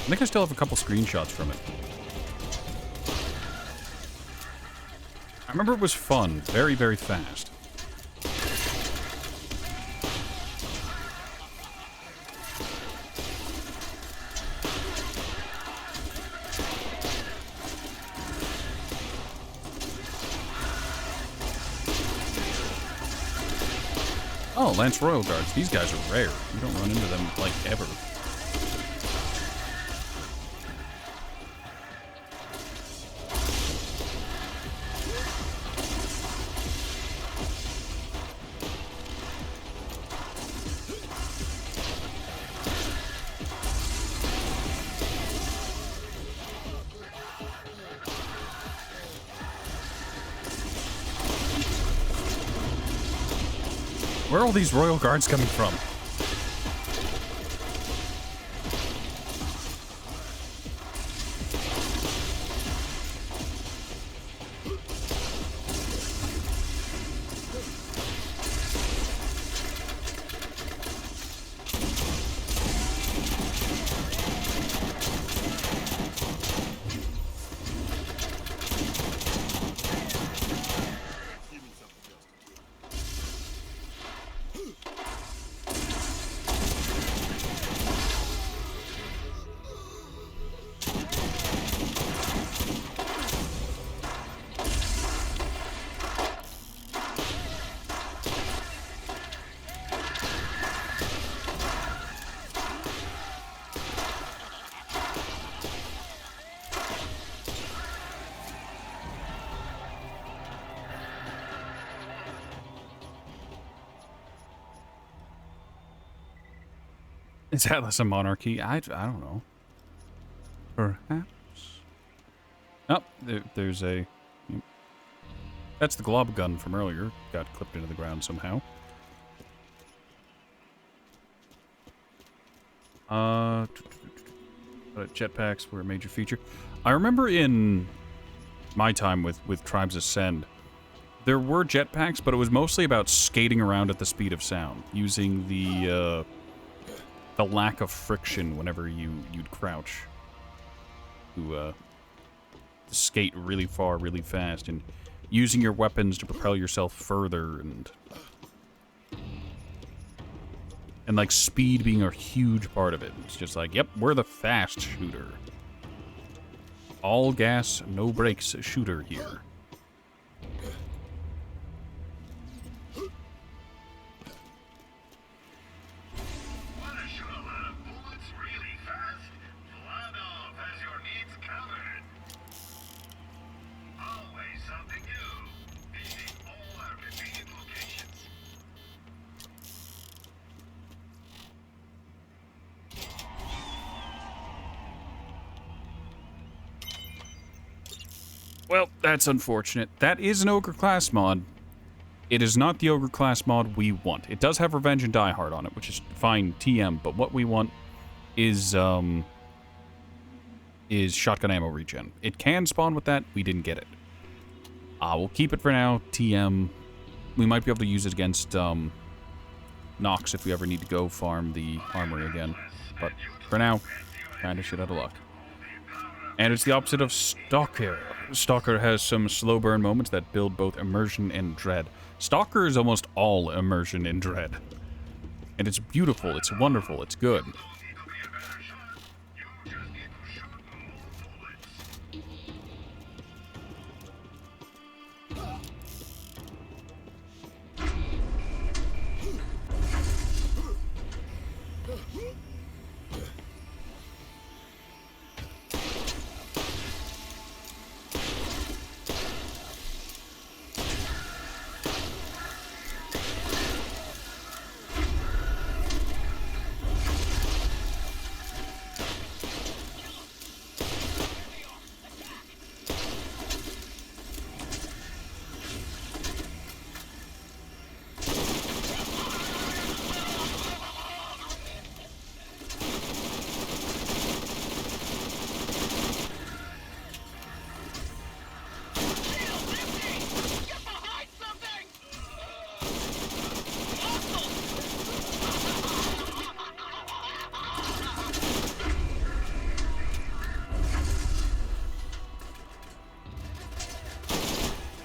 think I still have a couple screenshots from it. I remember it was fun. Very, very fast. Oh, Lance Royal Guards. These guys are rare. You don't run into them, like, ever. Where are all these Royal Guards coming from? Is Atlas a monarchy? I don't know. Perhaps. Oh, there's a... That's the glob gun from earlier. Got clipped into the ground somehow. Jetpacks were a major feature. I remember in my time with Tribes Ascend, there were jetpacks, but it was mostly about skating around at the speed of sound, using the lack of friction whenever you'd crouch to skate really far, really fast, and using your weapons to propel yourself further, and like speed being a huge part of it. It's just like, yep, we're the fast shooter. All gas, no brakes shooter here. Well, that's unfortunate. That is an Ogre class mod. It is not the Ogre class mod we want. It does have Revenge and Die Hard on it, which is fine TM, but what we want is shotgun ammo regen. It can spawn with that. We didn't get it. We'll keep it for now. TM. We might be able to use it against Nox if we ever need to go farm the armory again. But for now, kind of shit out of luck. And it's the opposite of Stalker. Stalker has some slow burn moments that build both immersion and dread. Stalker is almost all immersion and dread. And it's beautiful, it's wonderful, it's good.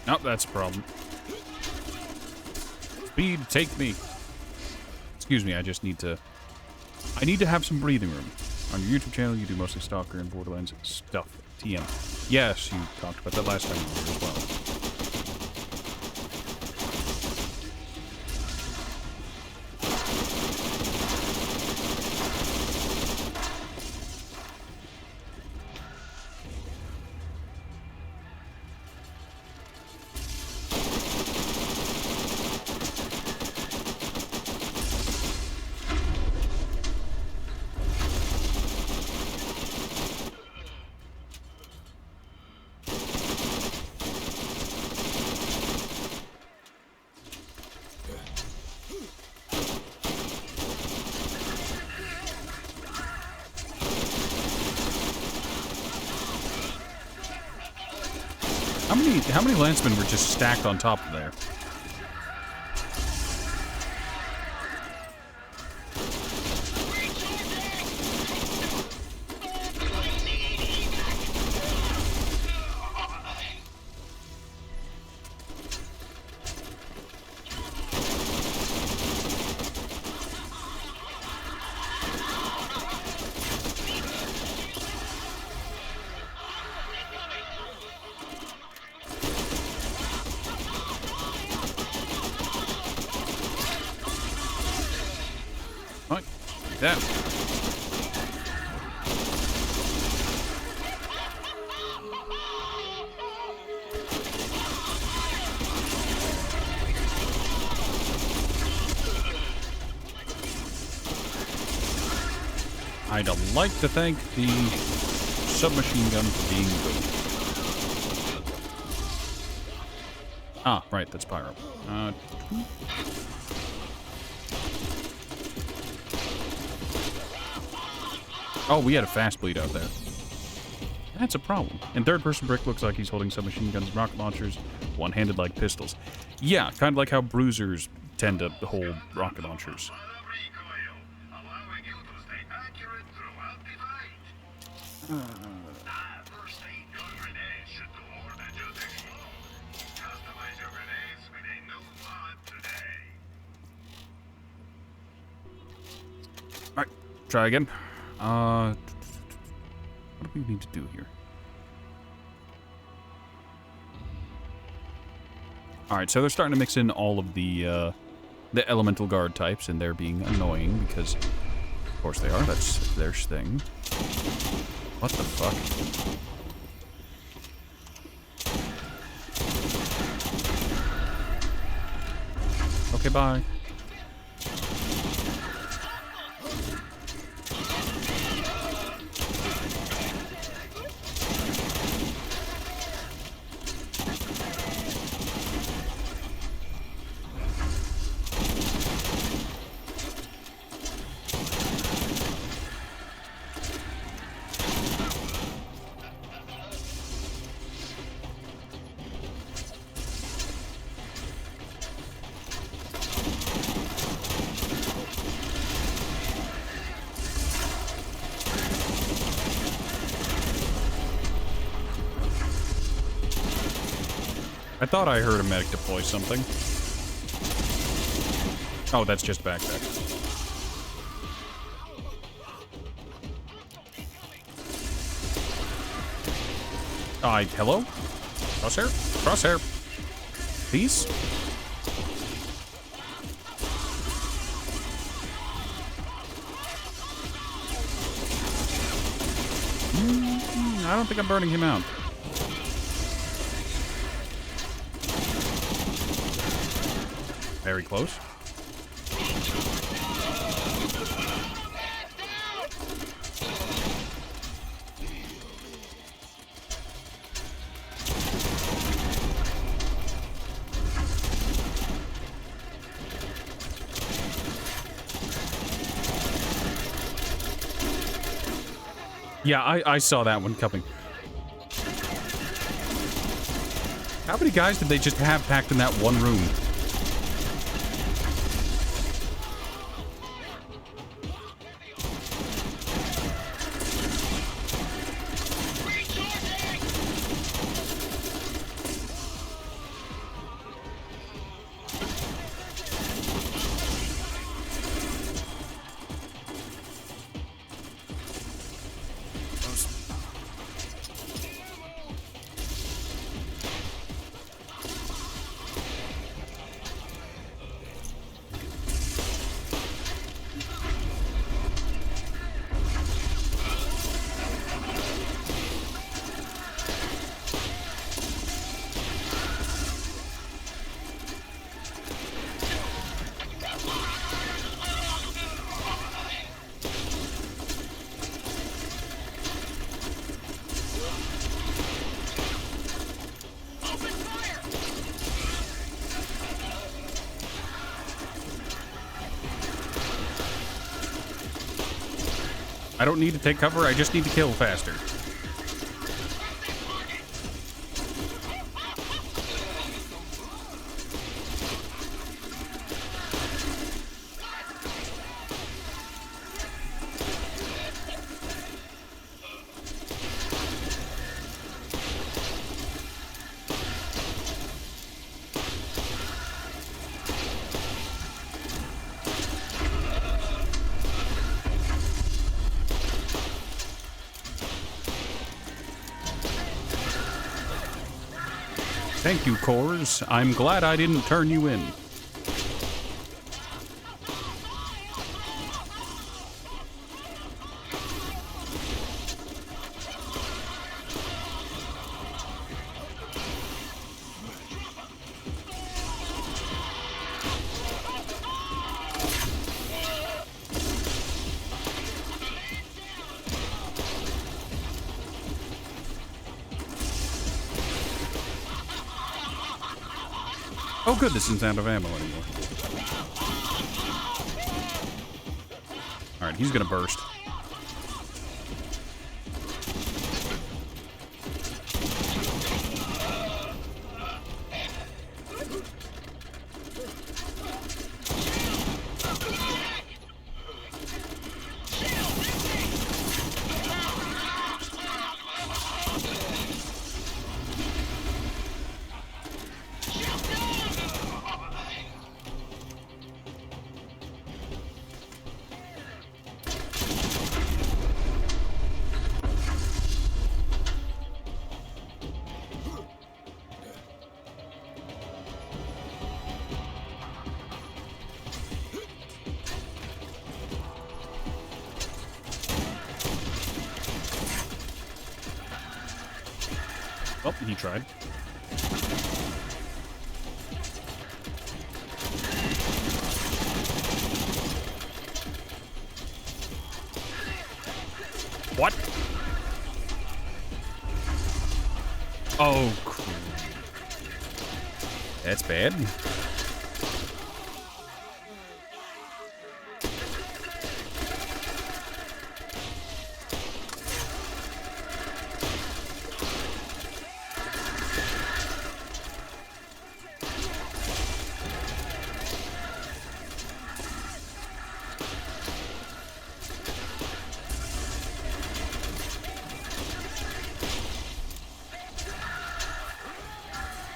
Nope, that's a problem. Speed, take me. Excuse me, I just need to... I need to have some breathing room. On your YouTube channel, you do mostly Stalker and Borderlands stuff. TM. Yes, you talked about that last time you were here as well. How many lancemen were just stacked on top of there? That. I'd like to thank the submachine gun for being good. Ah, right, that's Pyro. Oh, we had a fast bleed out there. That's a problem. And third-person Brick looks like he's holding submachine guns and rocket launchers, one-handed like pistols. Yeah, kind of like how bruisers tend to hold rocket launchers. Alright, try again. What do we need to do here? Alright, so they're starting to mix in all of the elemental guard types, and they're being annoying because, of course they are. That's their thing. What the fuck? Okay, bye. I thought I heard a medic deploy something. Oh, that's just backpack. Hello? Crosshair? Crosshair. Please? I don't think I'm burning him out. Very close. Yeah, I saw that one coming. How many guys did they just have packed in that one room? I don't need to take cover, I just need to kill faster. Thank you, Cores. I'm glad I didn't turn you in. Oh good, this isn't out of ammo anymore. Alright, he's gonna burst. Oh, he tried. What? Oh, cool. That's bad.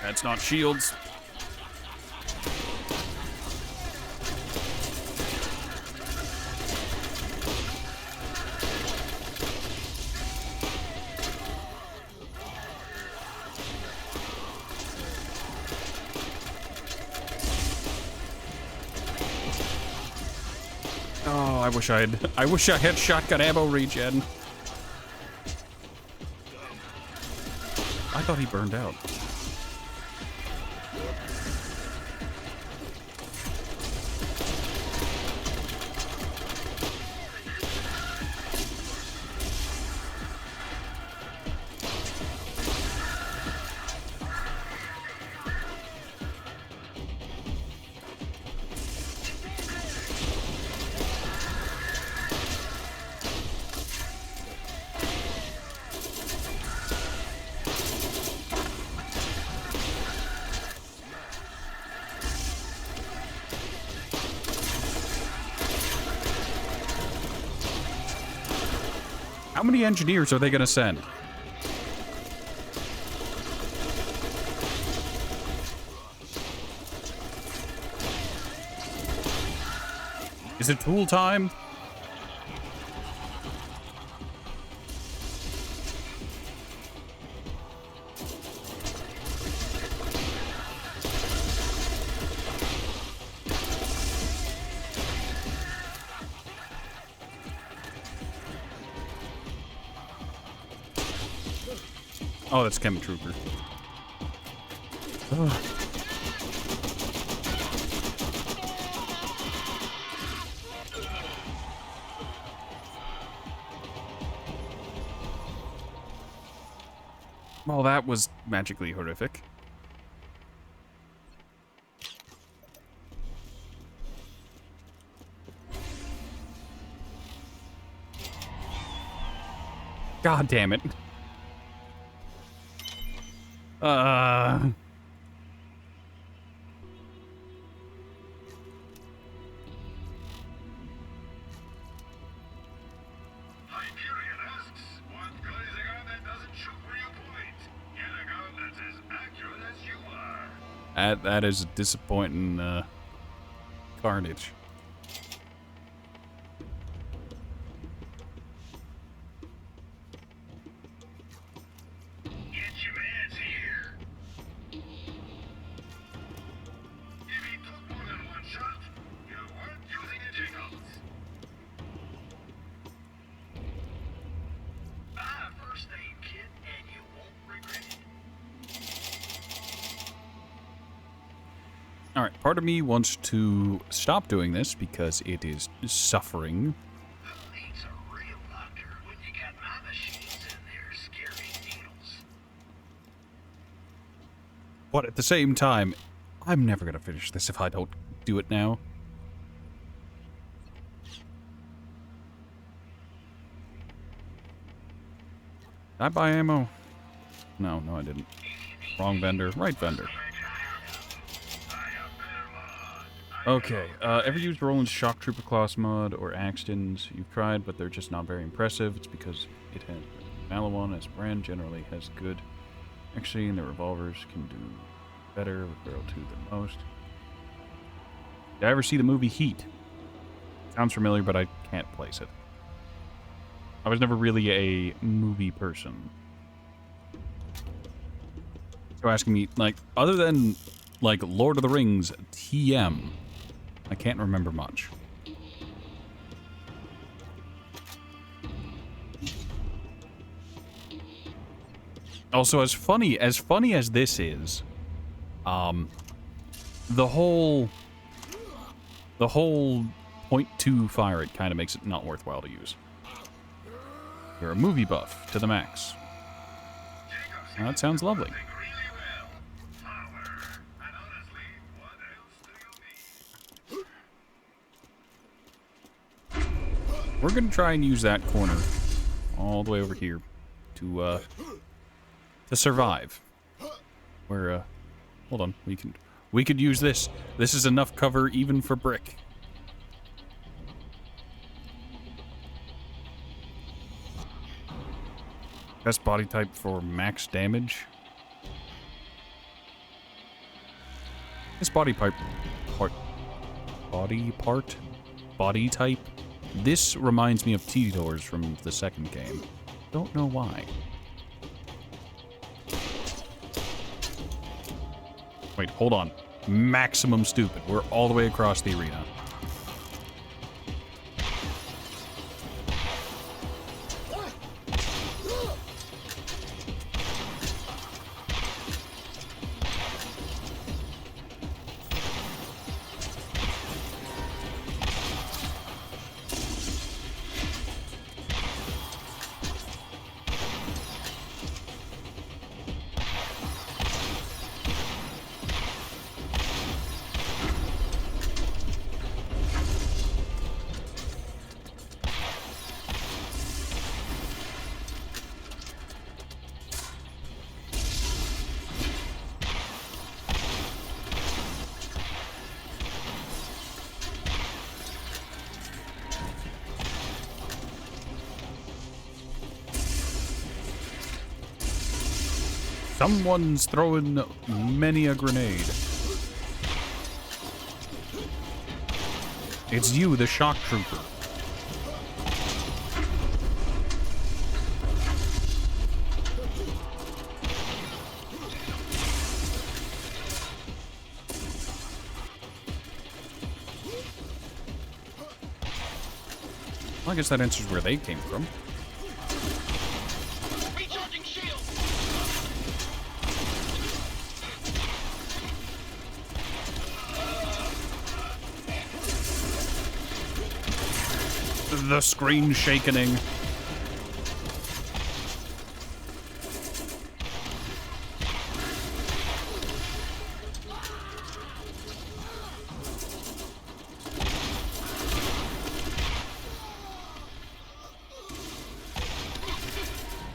That's not shields. Oh, I wish I had shotgun ammo regen. I thought he burned out. How many engineers are they going to send? Is it tool time? Oh, that's Chem Trooper. Ugh. Well, that was magically horrific. God damn it. Hyperion asks, what good is a gun that doesn't shoot where you point? Get a gun that's as accurate as you are. That is disappointing, carnage. Get your hands here. If he took more than one shot, you weren't using a Jacobs. Buy a first aid kit and you won't regret it. Alright, part of me wants to stop doing this because it is suffering. Who needs a real doctor when you got my machines in there scaring needles? But at the same time, I'm never going to finish this if I don't do it now. Did I buy ammo? No, I didn't. Wrong vendor. Right vendor. Okay, ever used Roland's Shock Trooper Class mod or Axton's? You've tried, but they're just not very impressive. It's because it has Malawan as brand generally has good. Actually, and the revolvers can do better with Barrel 2 than most. Did I ever see the movie Heat? Sounds familiar, but I can't place it. I was never really a movie person. So asking me, like, other than, like, Lord of the Rings, TM, I can't remember much. Also, as funny as this is, the whole .2 fire rate kind of makes it not worthwhile to use. You're a movie buff to the max. Well, that sounds lovely. We're gonna try and use that corner all the way over here to survive. Where hold on, we could use this. This is enough cover even for Brick. Best body type for max damage. This body type, body type. This reminds me of T-Doors from the second game. Don't know why. Wait, hold on. Maximum stupid. We're all the way across the arena. Someone's throwing many a grenade. It's you, the shock trooper. Well, I guess that answers where they came from. The screen shakening.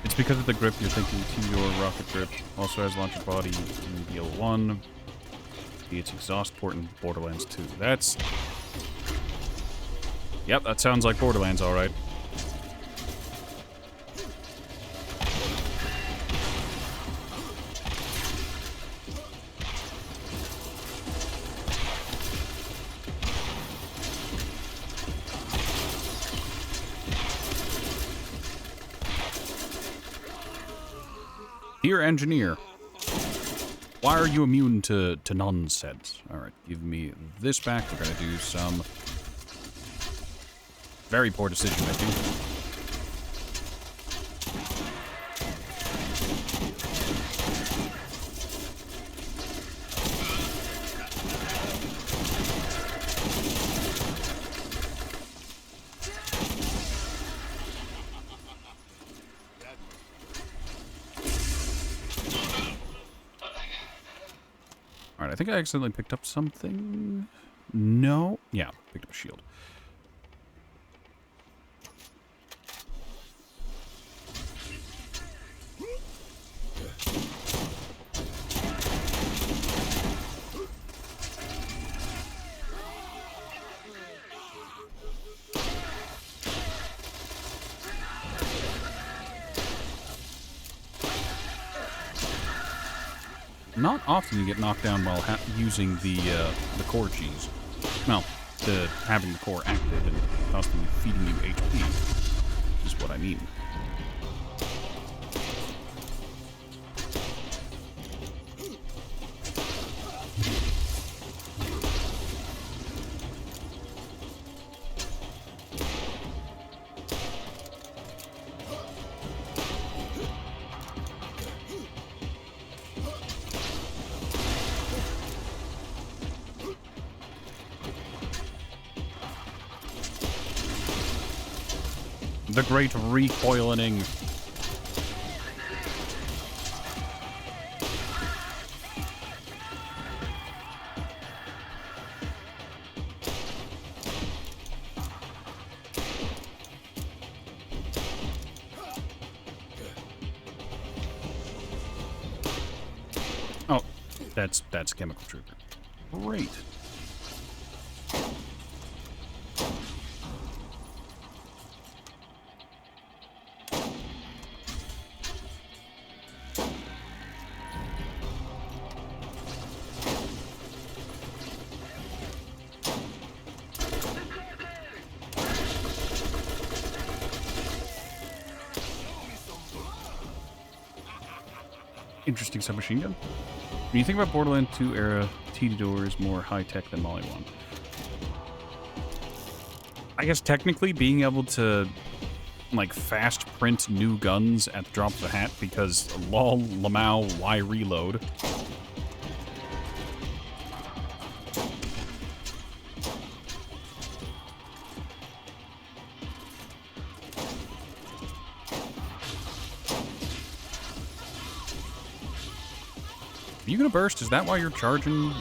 It's because of the grip you're thinking T-Door rocket grip. Also has launcher body in BL1. Its exhaust port in Borderlands 2. That's... Yep, that sounds like Borderlands, alright. Dear engineer, why are you immune to nonsense? Alright, give me this back. We're gonna do some very poor decision making. Alright, I think I accidentally picked up something. No? Yeah, picked up a shield. Not often you get knocked down while using the core cheese. Well, having the core active and constantly feeding you HP is what I mean. The great recoiling. Oh, that's Chemical Trooper. Great. Interesting submachine gun. When you think about Borderlands 2 era, TD door is more high-tech than Molly 1. I guess technically being able to, like, fast print new guns at the drop of a hat because lol, lamau, why reload? Are you gonna burst? Is that why you're charging?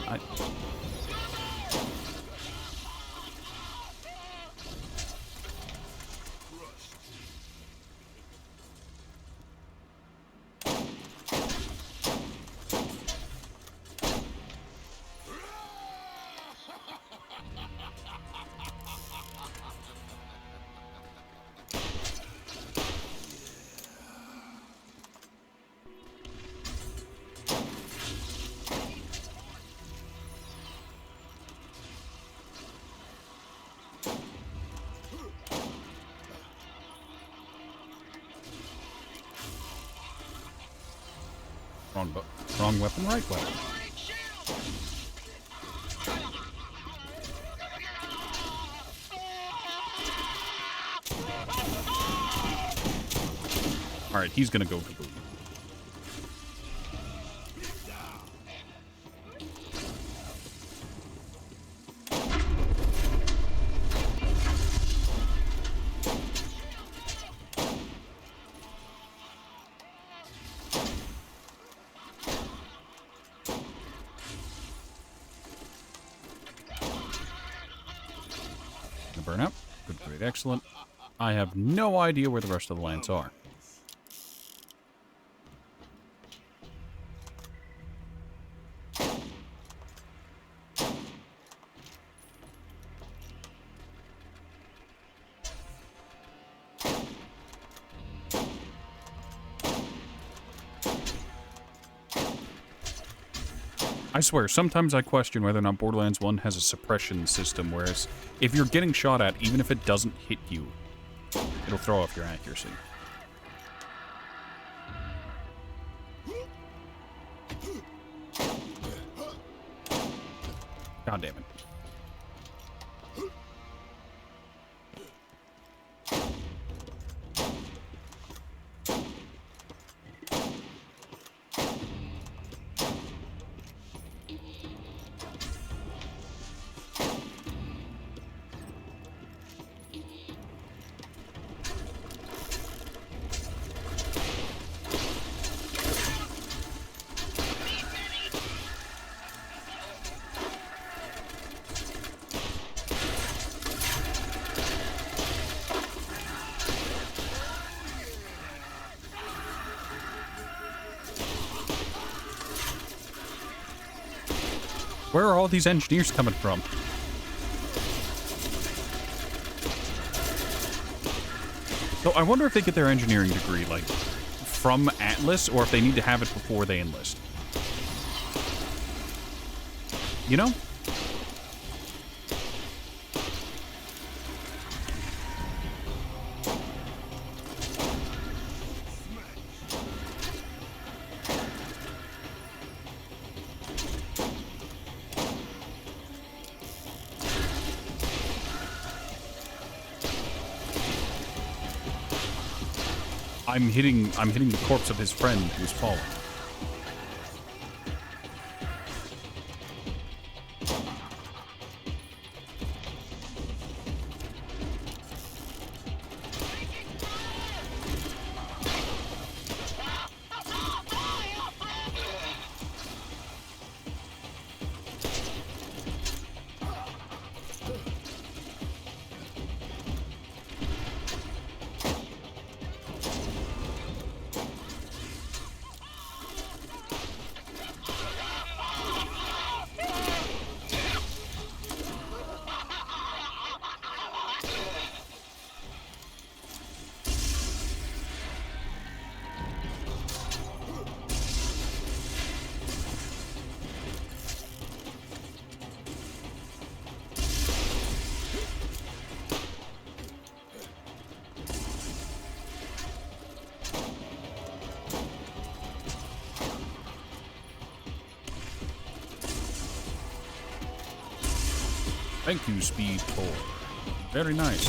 Wrong weapon, right weapon. Alright, he's gonna go kaboom. Burnout. Good, great, excellent. I have no idea where the rest of the lands are. I swear, sometimes I question whether or not Borderlands 1 has a suppression system, whereas if you're getting shot at, even if it doesn't hit you, it'll throw off your accuracy. God damn it. Where are all these engineers coming from? So I wonder if they get their engineering degree, like, from Atlas, or if they need to have it before they enlist. You know? I'm hitting the corpse of his friend who's fallen. Thank you, Speed 4. Very nice.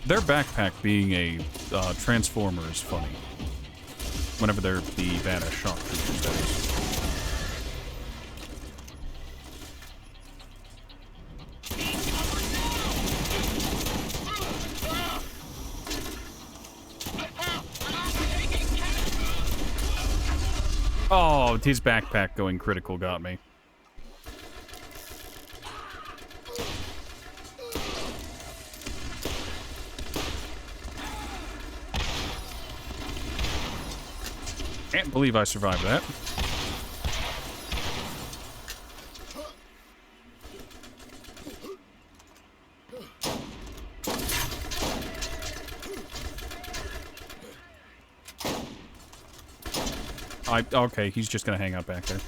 Their backpack being a transformer is funny. Whenever they're the badass shock troopers, that is. Oh, his backpack going critical got me. Can't believe I survived that. Okay, he's just gonna hang out back there.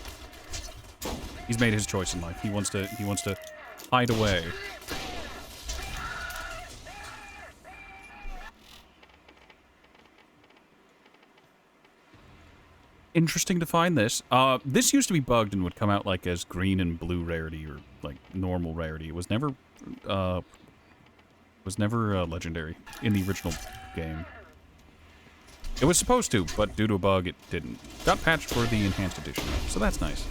He's made his choice in life. He wants to hide away. Interesting to find this. This used to be bugged and would come out like as green and blue rarity or like normal rarity. It was never legendary in the original game. It was supposed to, but due to a bug, it didn't. Got patched for the enhanced edition, so that's nice.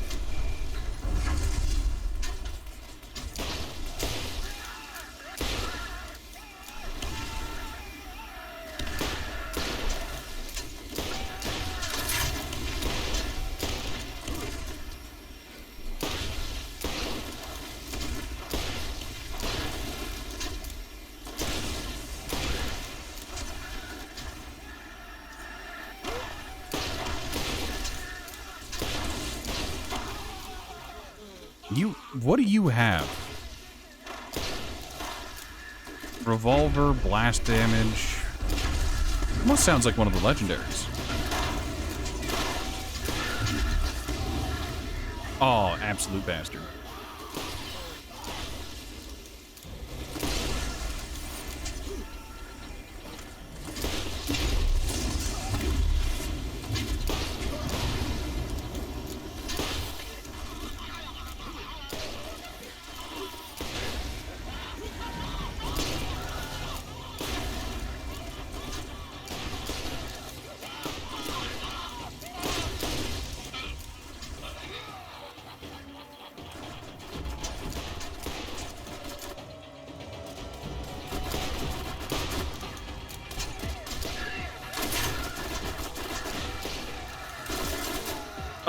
What do you have? Revolver, blast damage. Almost sounds like one of the legendaries. Oh, absolute bastard.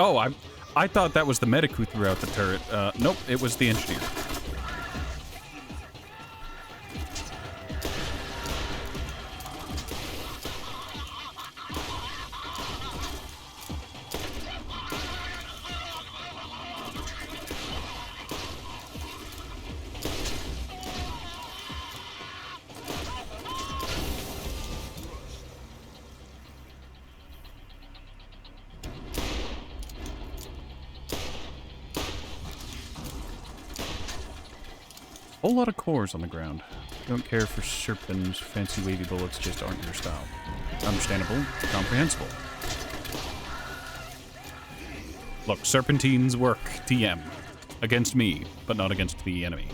Oh, I thought that was the medic who threw out the turret. Nope, it was the engineer. Whole lot of cores on the ground. Don't care for serpents, fancy wavy bullets just aren't your style. Understandable, comprehensible. Look, serpentines work, TM. Against me, but not against the enemy.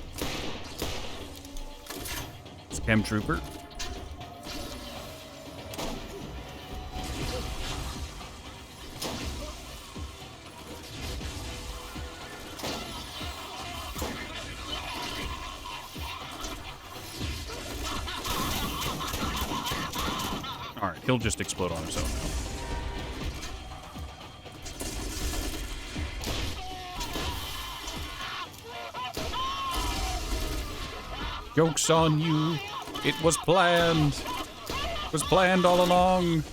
Chem trooper. He'll just explode on his own now. Joke's on you. It was planned. It was planned all along.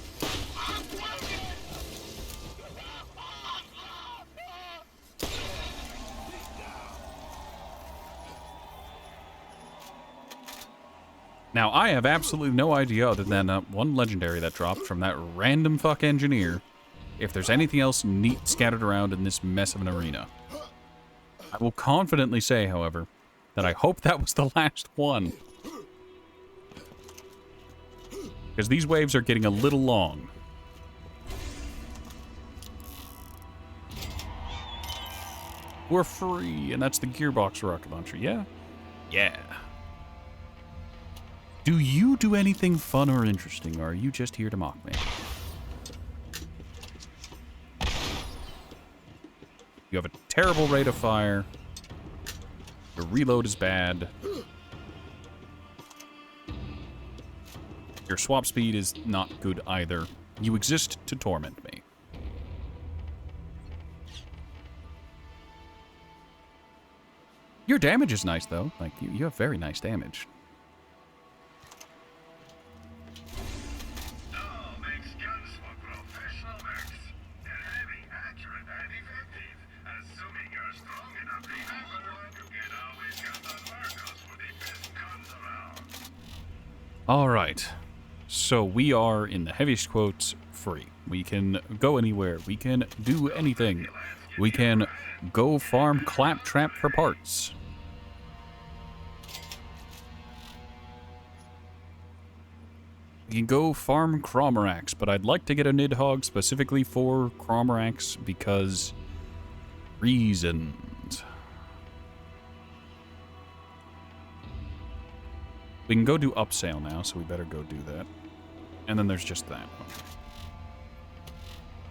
Now, I have absolutely no idea other than one legendary that dropped from that random fuck engineer, if there's anything else neat scattered around in this mess of an arena. I will confidently say, however, that I hope that was the last one. Because these waves are getting a little long. We're free, and that's the gearbox rocket launcher, yeah? Yeah. Do you do anything fun or interesting, or are you just here to mock me? You have a terrible rate of fire. Your reload is bad. Your swap speed is not good either. You exist to torment me. Your damage is nice, though. Like, you have very nice damage. Alright. So we are, in the heaviest quotes, free. We can go anywhere. We can do anything. We can go farm Claptrap for parts. We can go farm Cromorax, but I'd like to get a Nidhogg specifically for Cromorax because reasons. We can go do upsale now, so we better go do that. And then there's just that. Okay.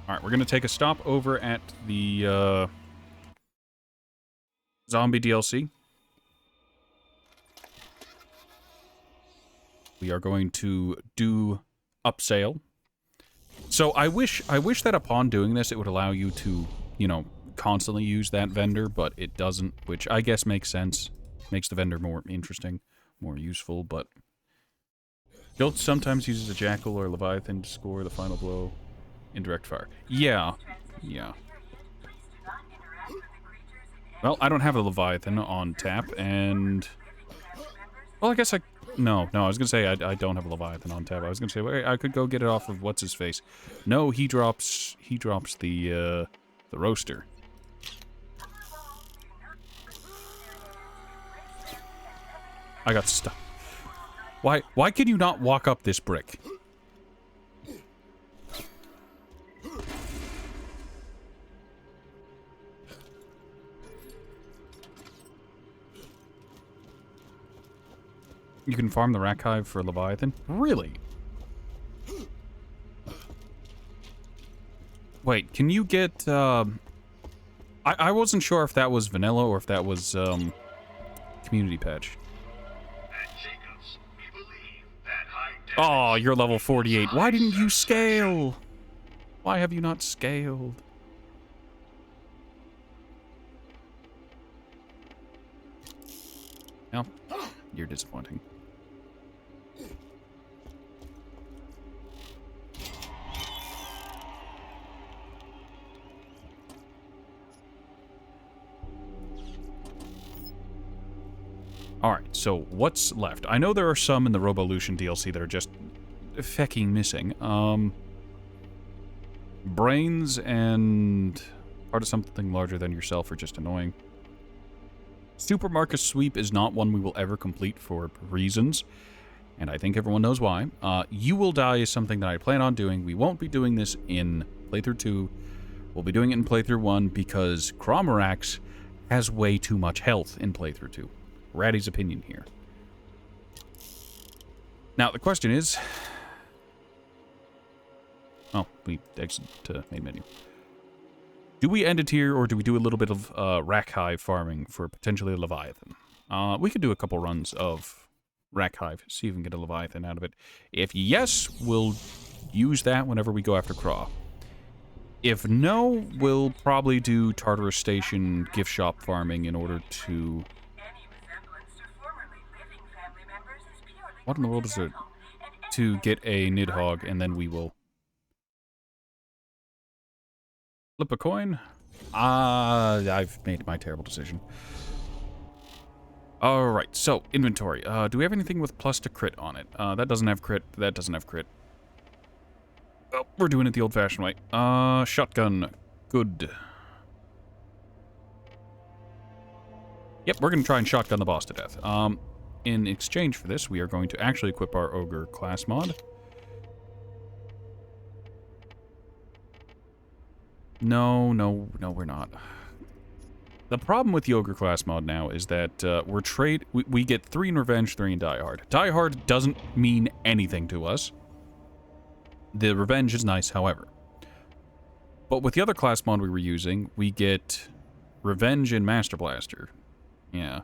Alright, we're going to take a stop over at the zombie DLC. We are going to do upsale. So I wish that upon doing this, it would allow you to, you know, constantly use that vendor, but it doesn't, which I guess makes sense. Makes the vendor more interesting, more useful, but Guild sometimes uses a Jackal or Leviathan to score the final blow in direct fire. Yeah. Yeah. Well, I don't have a Leviathan on tap, and... Well, I guess I... No, I was going to say I don't have a Leviathan on tap. I was going to say, well, I could go get it off of what's-his-face. No, he drops the roaster. I got stuck. Why can you not walk up this brick? You can farm the Rack Hive for Leviathan? Really? Wait, can you get, I wasn't sure if that was vanilla or if that was, community patch. Oh, you're level 48. Why didn't you scale? Why have you not scaled? Well, you're disappointing. Alright, so what's left? I know there are some in the Robolution DLC that are just fecking missing. Brains and part of something larger than yourself are just annoying. Super Marcus Sweep is not one we will ever complete for reasons, and I think everyone knows why. You Will Die is something that I plan on doing. We won't be doing this in Playthrough 2. We'll be doing it in Playthrough 1 because Cromorax has way too much health in Playthrough 2. Ratty's opinion here. Now, the question is... Oh, we exit to main menu. Do we end it here, or do we do a little bit of Rack Hive farming for potentially a Leviathan? We could do a couple runs of Rack Hive, see if we can get a Leviathan out of it. If yes, we'll use that whenever we go after Craw. If no, we'll probably do Tartarus Station gift shop farming in order to... What in the world is it? To get a Nidhogg, and then we will... Flip a coin? I've made my terrible decision. Alright, so, inventory. Do we have anything with plus to crit on it? That doesn't have crit, that doesn't have crit. Oh, we're doing it the old-fashioned way. Shotgun. Good. Yep, we're going to try and shotgun the boss to death. In exchange for this, we are going to actually equip our Ogre class mod. No, we're not. The problem with the Ogre class mod now is that we get 3 in Revenge, 3 in Die Hard. Die Hard doesn't mean anything to us. The Revenge is nice, however. But with the other class mod we were using, we get Revenge and Master Blaster. Yeah.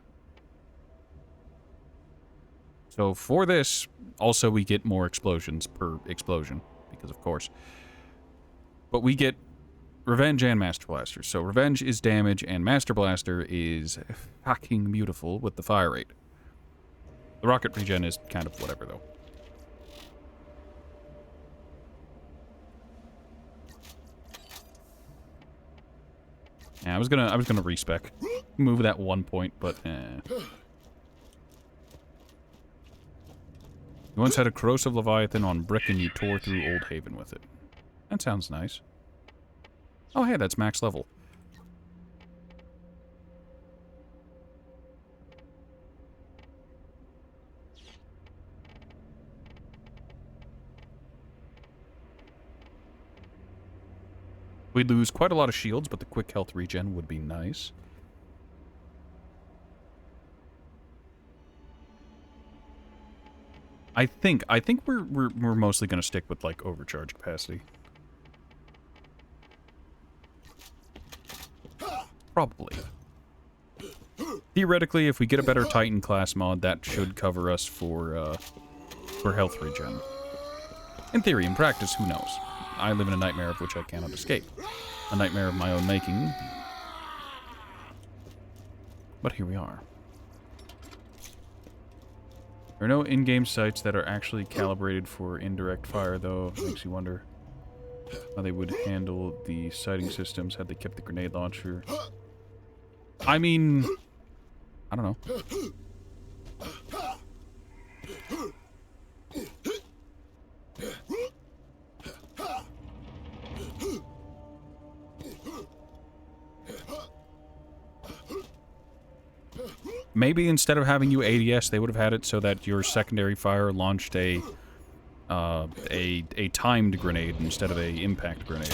So for this, also we get more explosions per explosion, because of course. But we get Revenge and Master Blaster. So Revenge is damage, and Master Blaster is fucking beautiful with the fire rate. The rocket regen is kind of whatever, though. Yeah, I was gonna respec. Move that 1 point, but You once had a corrosive Leviathan on brick and you tore through Old Haven with it. That sounds nice. Oh, hey, that's max level. We'd lose quite a lot of shields, but the quick health regen would be nice. I think we're mostly going to stick with, like, overcharge capacity. Probably. Theoretically, if we get a better Titan class mod, that should cover us for health regen. In theory, in practice, who knows? I live in a nightmare of which I cannot escape. A nightmare of my own making. But here we are. There are no in-game sights that are actually calibrated for indirect fire, though. It makes you wonder how they would handle the sighting systems had they kept the grenade launcher. I mean, I don't know. Maybe instead of having you ADS, they would have had it so that your secondary fire launched a timed grenade instead of a impact grenade.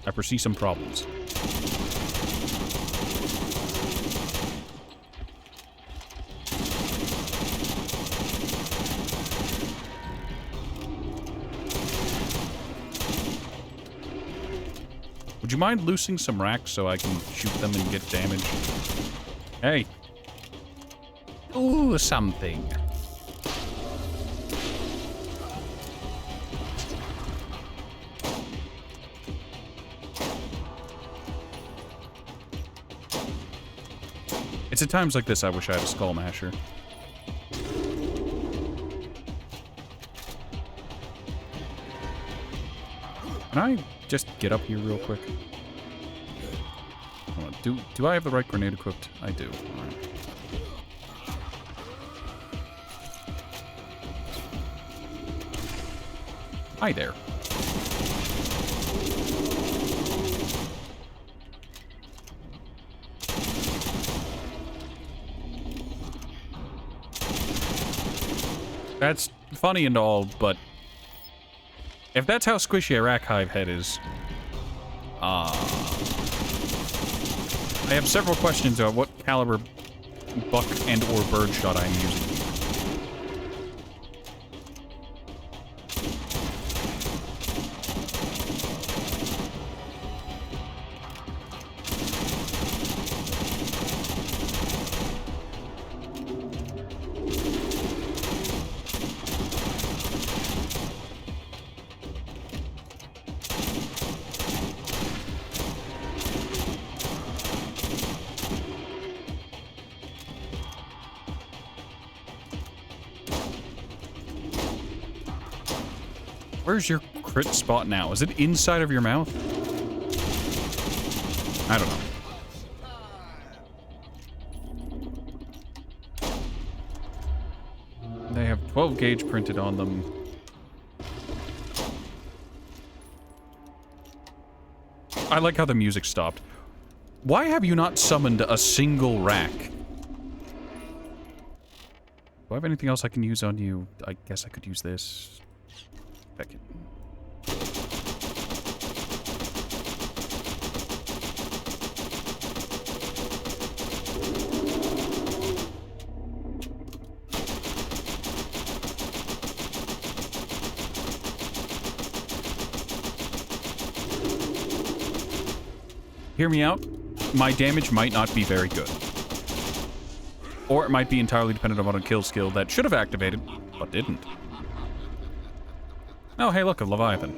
I foresee some problems. Would you mind loosing some racks so I can shoot them and get damage? Hey. Ooh, something. It's at times like this I wish I had a skull masher. Can I just get up here real quick? Hold on. Do I have the right grenade equipped? I do. All right. Hi there. That's funny and all, but if that's how squishy a rack hive head is, I have several questions about what caliber buck and or bird shot I'm using. Where's your crit spot now? Is it inside of your mouth? I don't know. They have 12 gauge printed on them. I like how the music stopped. Why have you not summoned a single rack? Do I have anything else I can use on you? I guess I could use this. Heck it. Hear me out. My damage might not be very good. Or it might be entirely dependent on a kill skill that should have activated, but didn't. Oh, hey, look, a Leviathan.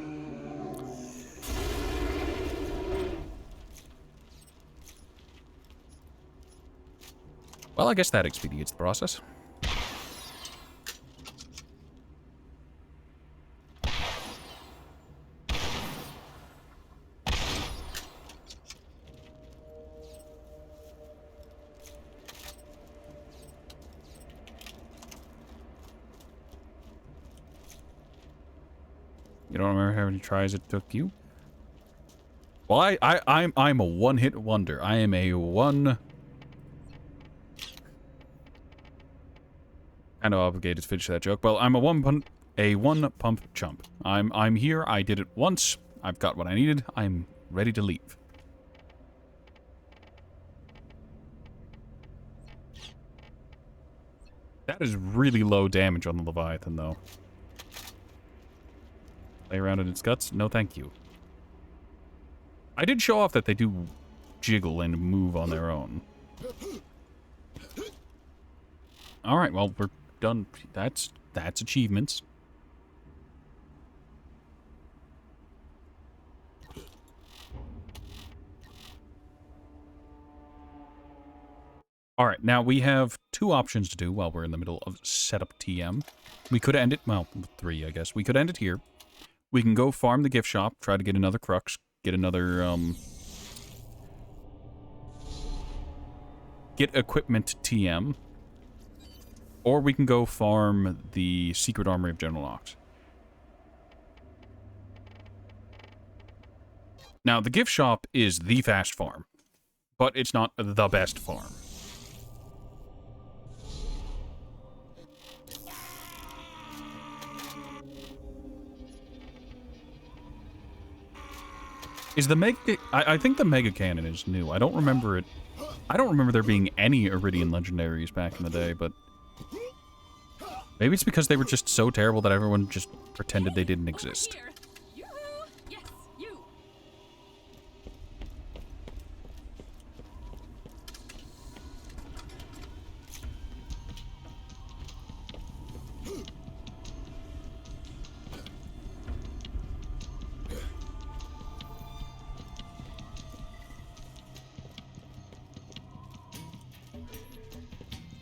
Well, I guess that expedites the process. You don't remember how many tries it took you? Well, I'm a one-hit wonder. I am a one... Kind of obligated to finish that joke. Well, I'm a one-pump chump. I'm here. I did it once. I've got what I needed. I'm ready to leave. That is really low damage on the Leviathan, though. Play around in its guts? No, thank you. I did show off that they do jiggle and move on their own. Alright, well, we're done. That's achievements. Alright, now we have two options to do while we're in the middle of setup TM. We could end it, well, 3, I guess. We could end it here. We can go farm the gift shop, try to get another crux, get another, get equipment TM. Or we can go farm the secret armory of General Knox. Now, the gift shop is the fast farm, but it's not the best farm. Is the Mega... I think the Mega Cannon is new. I don't remember it... I don't remember there being any Iridian legendaries back in the day, but... Maybe it's because they were just so terrible that everyone just pretended they didn't exist. Yes, you.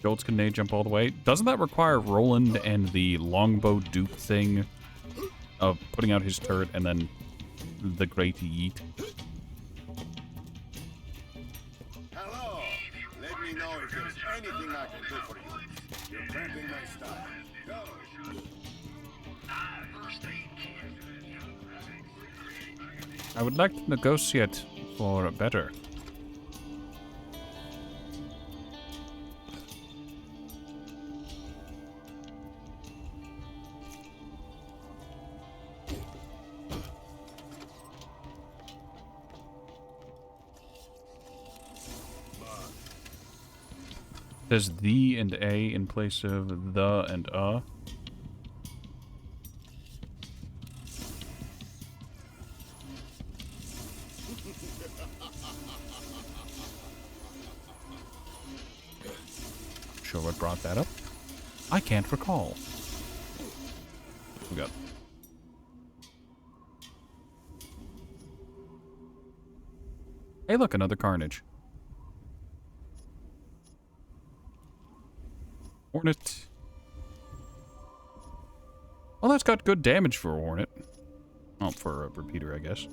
Jolts can nade jump all the way. Doesn't that require Roland and the longbow dupe thing of putting out his turret and then the great yeet? Hello. Let me know if there's anything I can do for you. You're cramping my style. Go. I would like to negotiate for better. Says the and a in place of the and Sure what brought that up? I can't recall. We got... Hey look, another Carnage. Hornet. Well, that's got good damage for a Hornet. Oh, for a repeater, I guess.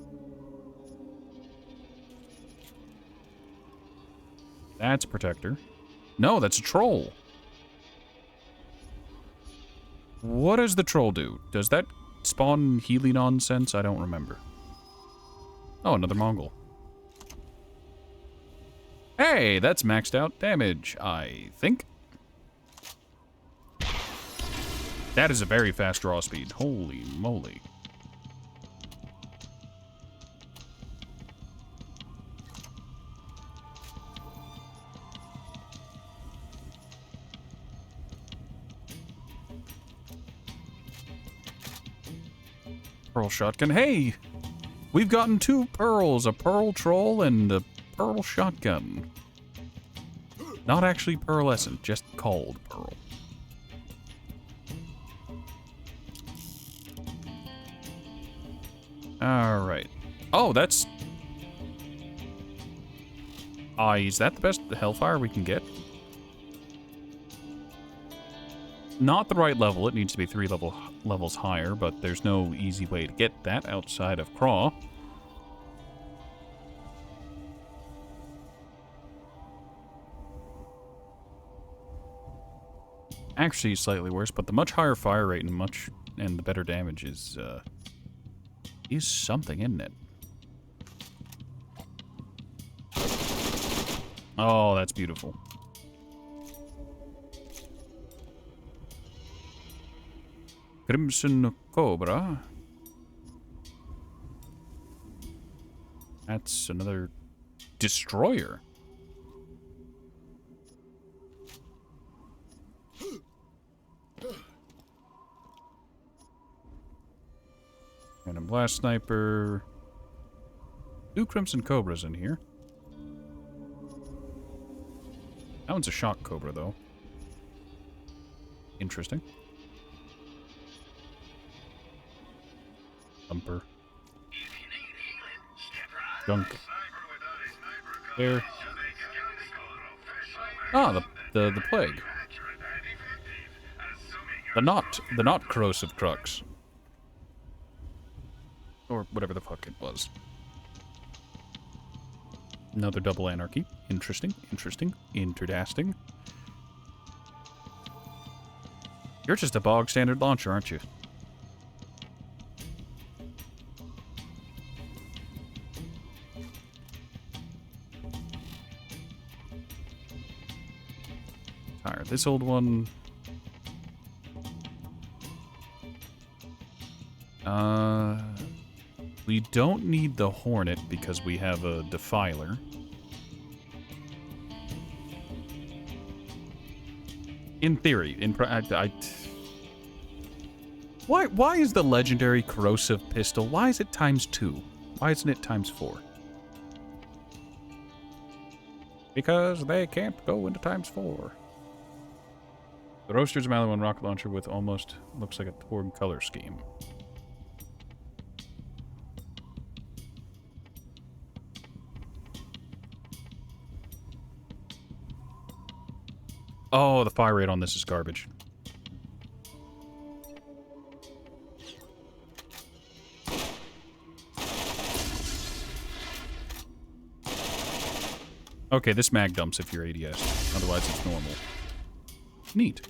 That's a Protector. No, that's a Troll. What does the Troll do? Does that spawn Healy nonsense? I don't remember. Oh, another Mongol. Hey, that's maxed out damage, I think. That is a very fast draw speed. Holy moly. Pearl shotgun. Hey! We've gotten 2 pearls, a pearl troll and a pearl shotgun. Not actually pearlescent, just called pearl. Alright. Oh, that's... is that the best Hellfire we can get? Not the right level. It needs to be 3 levels higher, but there's no easy way to get that outside of Craw. Actually, slightly worse, but the much higher fire rate and the better damage is something, isn't it? Oh, that's beautiful. Crimson Cobra. That's another destroyer. Random blast sniper. 2 Crimson Cobras in here. That one's a shock cobra, though. Interesting. Thumper. Junk. There. Ah, the plague. The not corrosive crux. Or whatever the fuck it was. Another double anarchy. Interesting, interesting, interdasting. You're just a bog standard launcher, aren't you? Alright, this old one. We don't need the Hornet because we have a Defiler. In theory, why is the legendary corrosive pistol? Why is it ×2? Why isn't it ×4? Because they can't go into ×4. The Roaster's a Maliwan rocket launcher with almost looks like a Torg color scheme. Oh, the fire rate on this is garbage. Okay, this mag dumps if you're ADS. Otherwise, it's normal. Neat.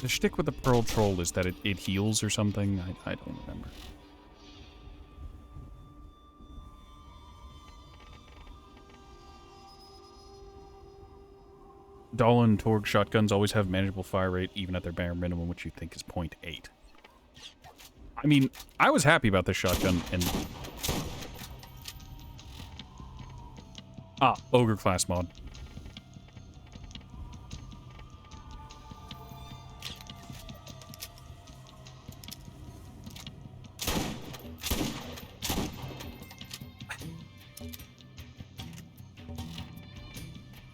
The shtick with the Pearl Troll is that it heals or something. I don't remember. Dahlin Torg shotguns always have manageable fire rate, even at their bare minimum, which you think is 0.8. I mean, I was happy about this shotgun, and... Ah, Ogre class mod.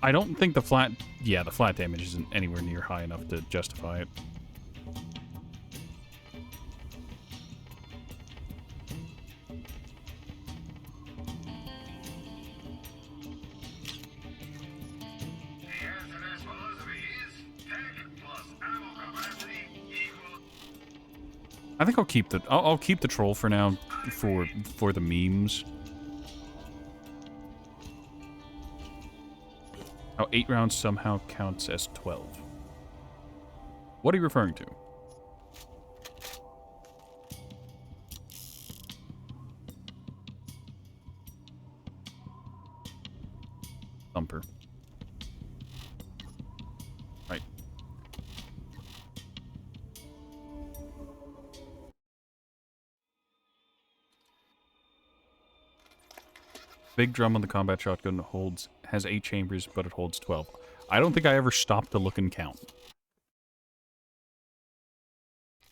I don't think the flat... Yeah, the flat damage isn't anywhere near high enough to justify it. I think I'll keep the... I'll keep the troll for now for the memes. Oh, 8 rounds somehow counts as 12. What are you referring to? Thumper. Right. Big drum on the combat shotgun has 8 chambers, but it holds 12. I don't think I ever stopped to look and count.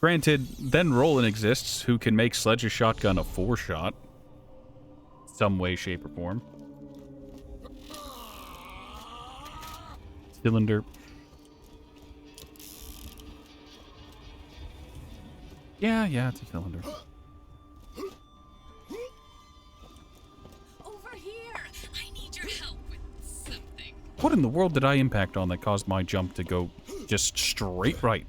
Granted, then Roland exists, who can make Sledge's shotgun a 4-shot. Some way, shape, or form. Cylinder. Yeah, it's a cylinder. Over here! I need your help with something. What in the world did I impact on that caused my jump to go just straight right?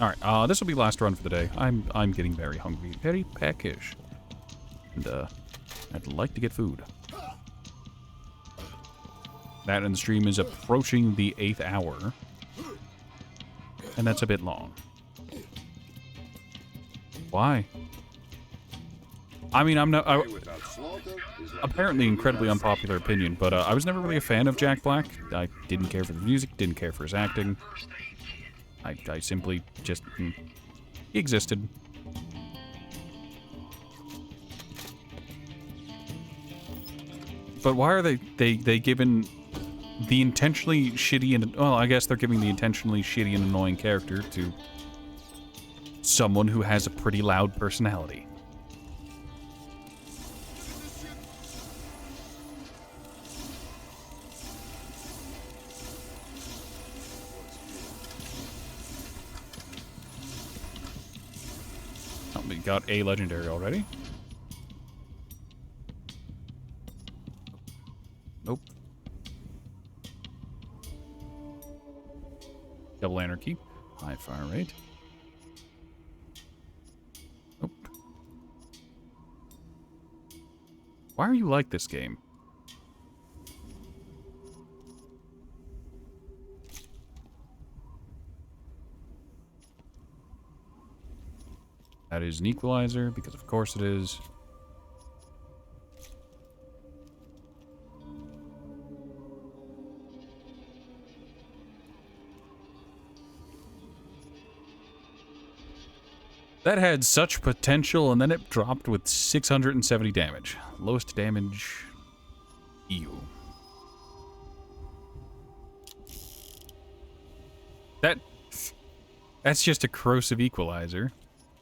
Alright, this will be last run for the day. I'm getting very hungry, very peckish. And, I'd like to get food. That and the stream is approaching the 8th hour. And that's a bit long. Why? I mean, I'm not... apparently incredibly unpopular opinion, but I was never really a fan of Jack Black. I didn't care for the music, didn't care for his acting. I simply just... he existed. But why are they given the intentionally shitty and... well, I guess they're giving the intentionally shitty and annoying character to someone who has a pretty loud personality. Oh, we got a legendary already. Nope. Double anarchy. High fire rate. Nope. Why are you like this game? That is an equalizer, because of course it is. That had such potential, and then it dropped with 670 damage. Lowest damage... ew. That's just a corrosive equalizer.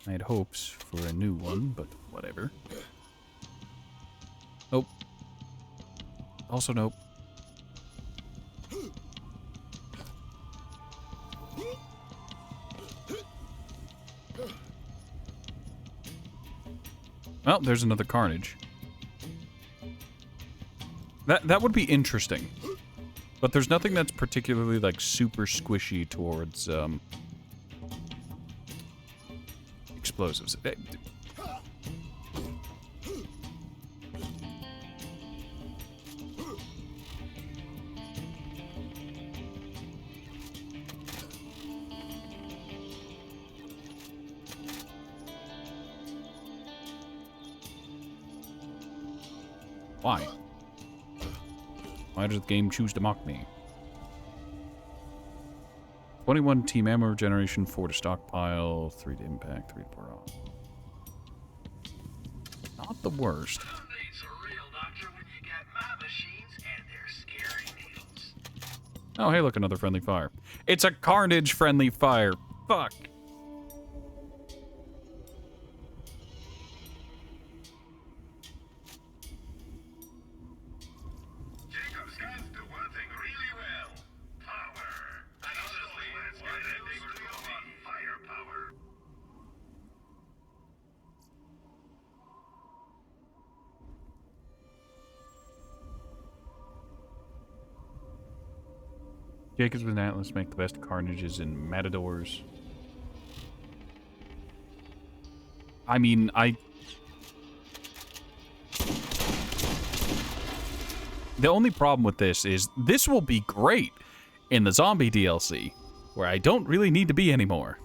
I had hopes for a new one, but whatever. Nope. Also nope. Well, there's another Carnage. That would be interesting. But there's nothing that's particularly, like, super squishy towards, explosives. Why? Why does the game choose to mock me? 21 team ammo regeneration, 4 to stockpile, 3 to impact, 3 to pour off. Not the worst. Oh, hey, look, another friendly fire. It's a Carnage friendly fire. Fuck. Jacobs with Atlas make the best Carnages in Matadors. I mean, The only problem with this is this will be great in the zombie DLC, where I don't really need to be anymore.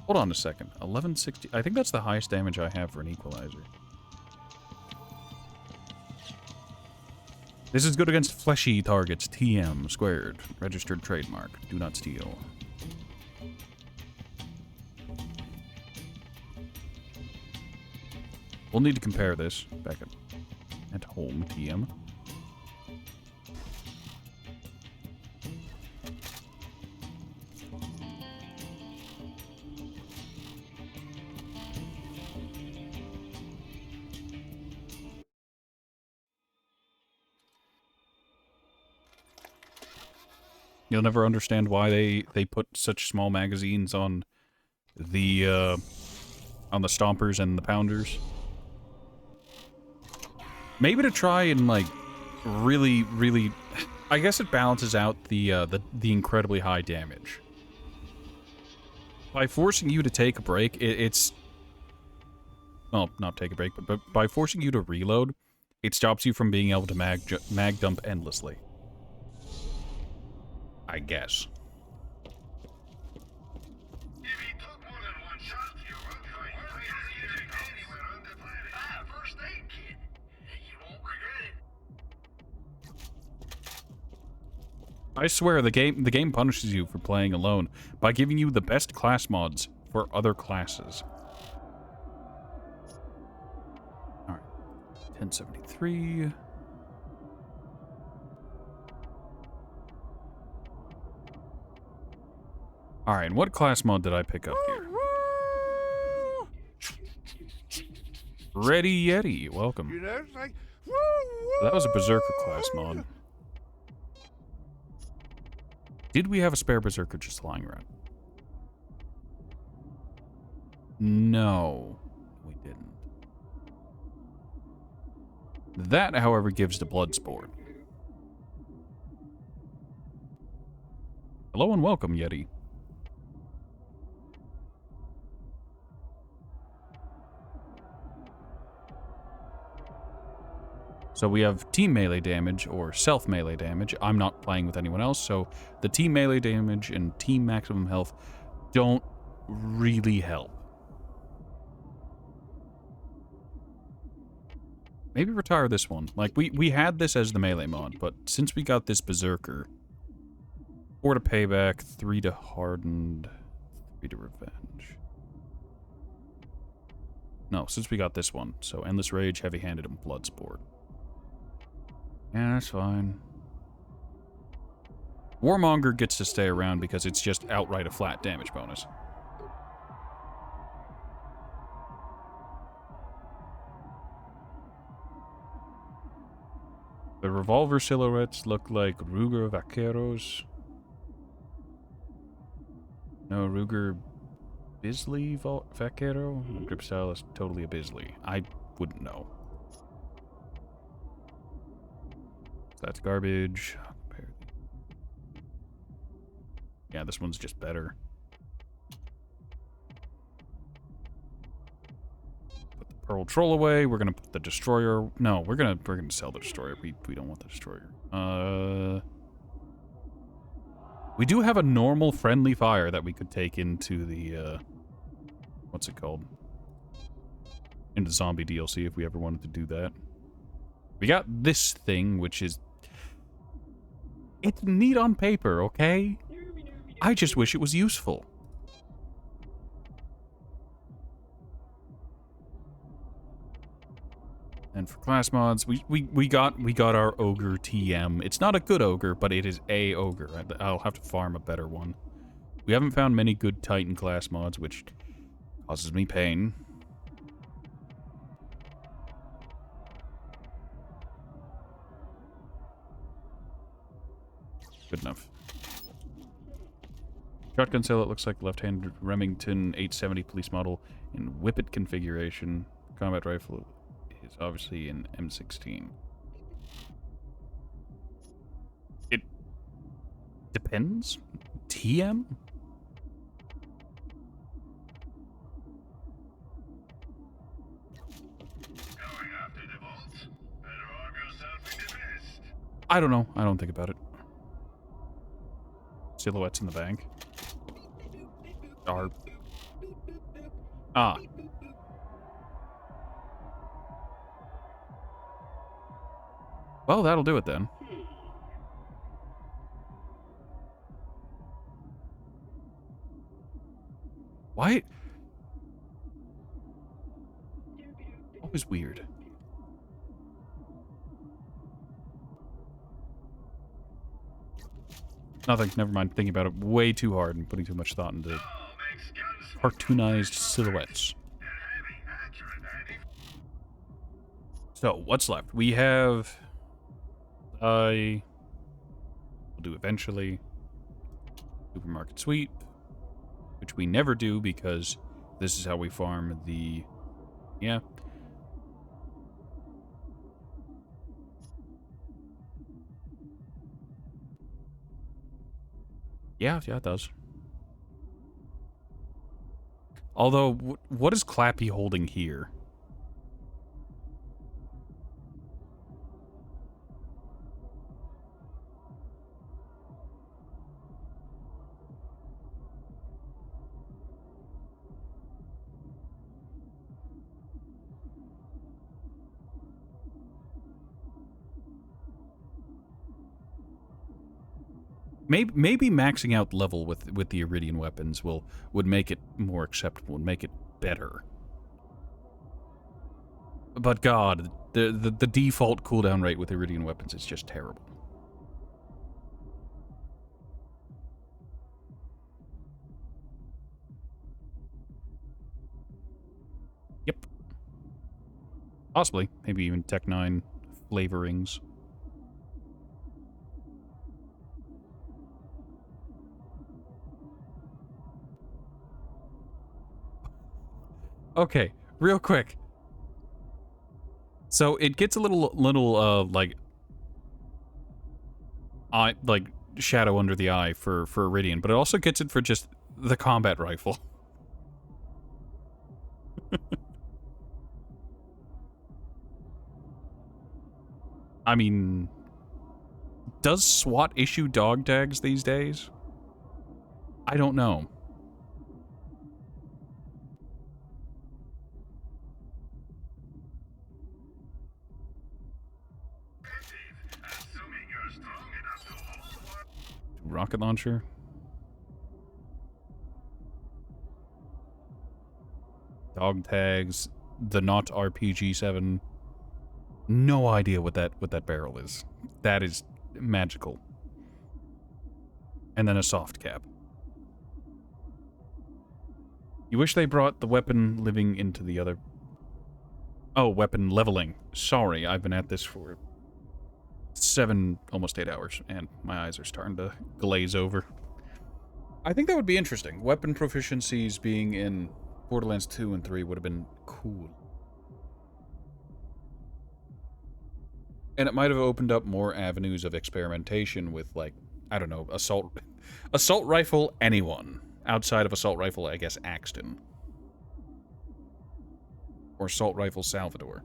Hold on a second. 1160. I think that's the highest damage I have for an equalizer. This is good against fleshy targets. TM squared. Registered trademark. Do not steal. We'll need to compare this back at home. TM. You'll never understand why they put such small magazines on the stompers and the pounders. Maybe to try and like really, I guess it balances out the incredibly high damage. By forcing you to take a break, it's well, not take a break, but by forcing you to reload, it stops you from being able to mag dump endlessly. I guess. I swear the game punishes you for playing alone by giving you the best class mods for other classes. Alright. 1073. Alright, and what class mod did I pick up here? Ready Yeti, welcome. You know, it's like, That was a Berserker class mod. Did we have a spare Berserker just lying around? No, we didn't. That, however, gives the Bloodsport. Hello and welcome, Yeti. So we have team melee damage or self melee damage. I'm not playing with anyone else, so the team melee damage and team maximum health don't really help. Maybe retire this one. Like, we had this as the melee mod, but since we got this Berserker, 4 to payback, 3 to hardened, 3 to revenge. No, since we got this one, so Endless Rage, Heavy-Handed, and Bloodsport. Yeah, that's fine. Warmonger gets to stay around because it's just outright a flat damage bonus. The revolver silhouettes look like Ruger Vaqueros. No, Ruger Bisley Vaquero? Grip style is totally a Bisley. I wouldn't know. That's garbage. Yeah, this one's just better. Put the Pearl Troll away. We're gonna put the Destroyer. No, we're gonna sell the Destroyer. We don't want the Destroyer. We do have a normal friendly fire that we could take into the what's it called? Into zombie DLC if we ever wanted to do that. We got this thing, which is it's neat on paper, okay? I just wish it was useful. And for class mods, we got our ogre TM. It's not a good ogre, but it is a ogre. I'll have to farm a better one. We haven't found many good Titan class mods, which causes me pain. Good enough. Shotgun cell, it looks like left-handed Remington 870 police model in whippet configuration. Combat rifle is obviously an M16. It Weapons? TM? Going after the vault? Better arm yourself with the best. I don't know. I don't think about it. Silhouettes in the bank. Are... Ah. Well, that'll do it then. Why? Always weird. Nothing. Never mind. Thinking about it way too hard and putting too much thought into cartoonized silhouettes. So, what's left? We have... we'll do eventually. Supermarket sweep. Which we never do because this is how we farm the... Yeah. Yeah, it does. Although, what is Clappy holding here? Maybe maxing out level with the Iridian weapons would make it more acceptable, would make it better. But God, the default cooldown rate with Iridian weapons is just terrible. Yep. Possibly. Maybe even Tech 9 flavorings. Okay, real quick. So it gets a little like shadow under the eye for Iridian, but it also gets it for just the combat rifle. I mean, does SWAT issue dog tags these days? I don't know. Rocket launcher? Dog tags, the not RPG-7. No idea what that barrel is. That is magical. And then a soft cap. You wish they brought the weapon living into the other... Oh, weapon leveling. Sorry, I've been at this for 7, almost 8 hours, and my eyes are starting to glaze over. I think that would be interesting. Weapon proficiencies being in Borderlands 2 and 3 would have been cool. And it might have opened up more avenues of experimentation with, like, I don't know, assault rifle anyone. Outside of assault rifle, I guess, Axton. Or assault rifle Salvador.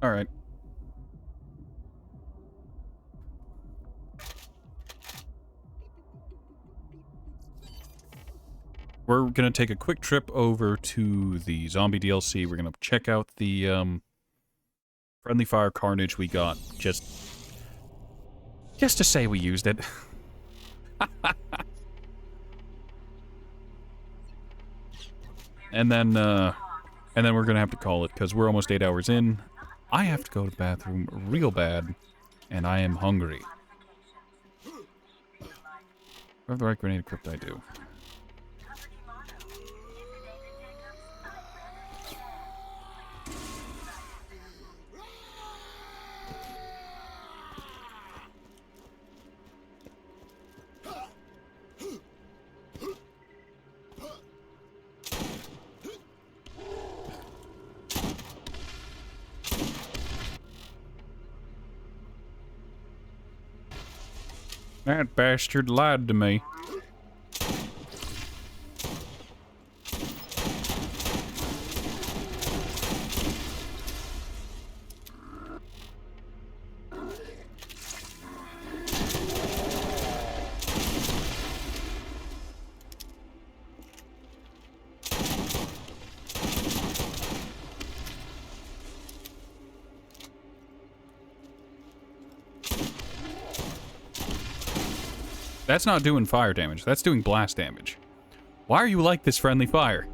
Alright. We're gonna take a quick trip over to the zombie DLC. We're gonna check out the friendly fire carnage we got just to say we used it. and then we're gonna have to call it because we're almost 8 hours in. I have to go to the bathroom real bad, and I am hungry. Do I have the right grenade equipped? I do. That bastard lied to me. That's not doing fire damage. That's doing blast damage. Why are you like this, friendly fire?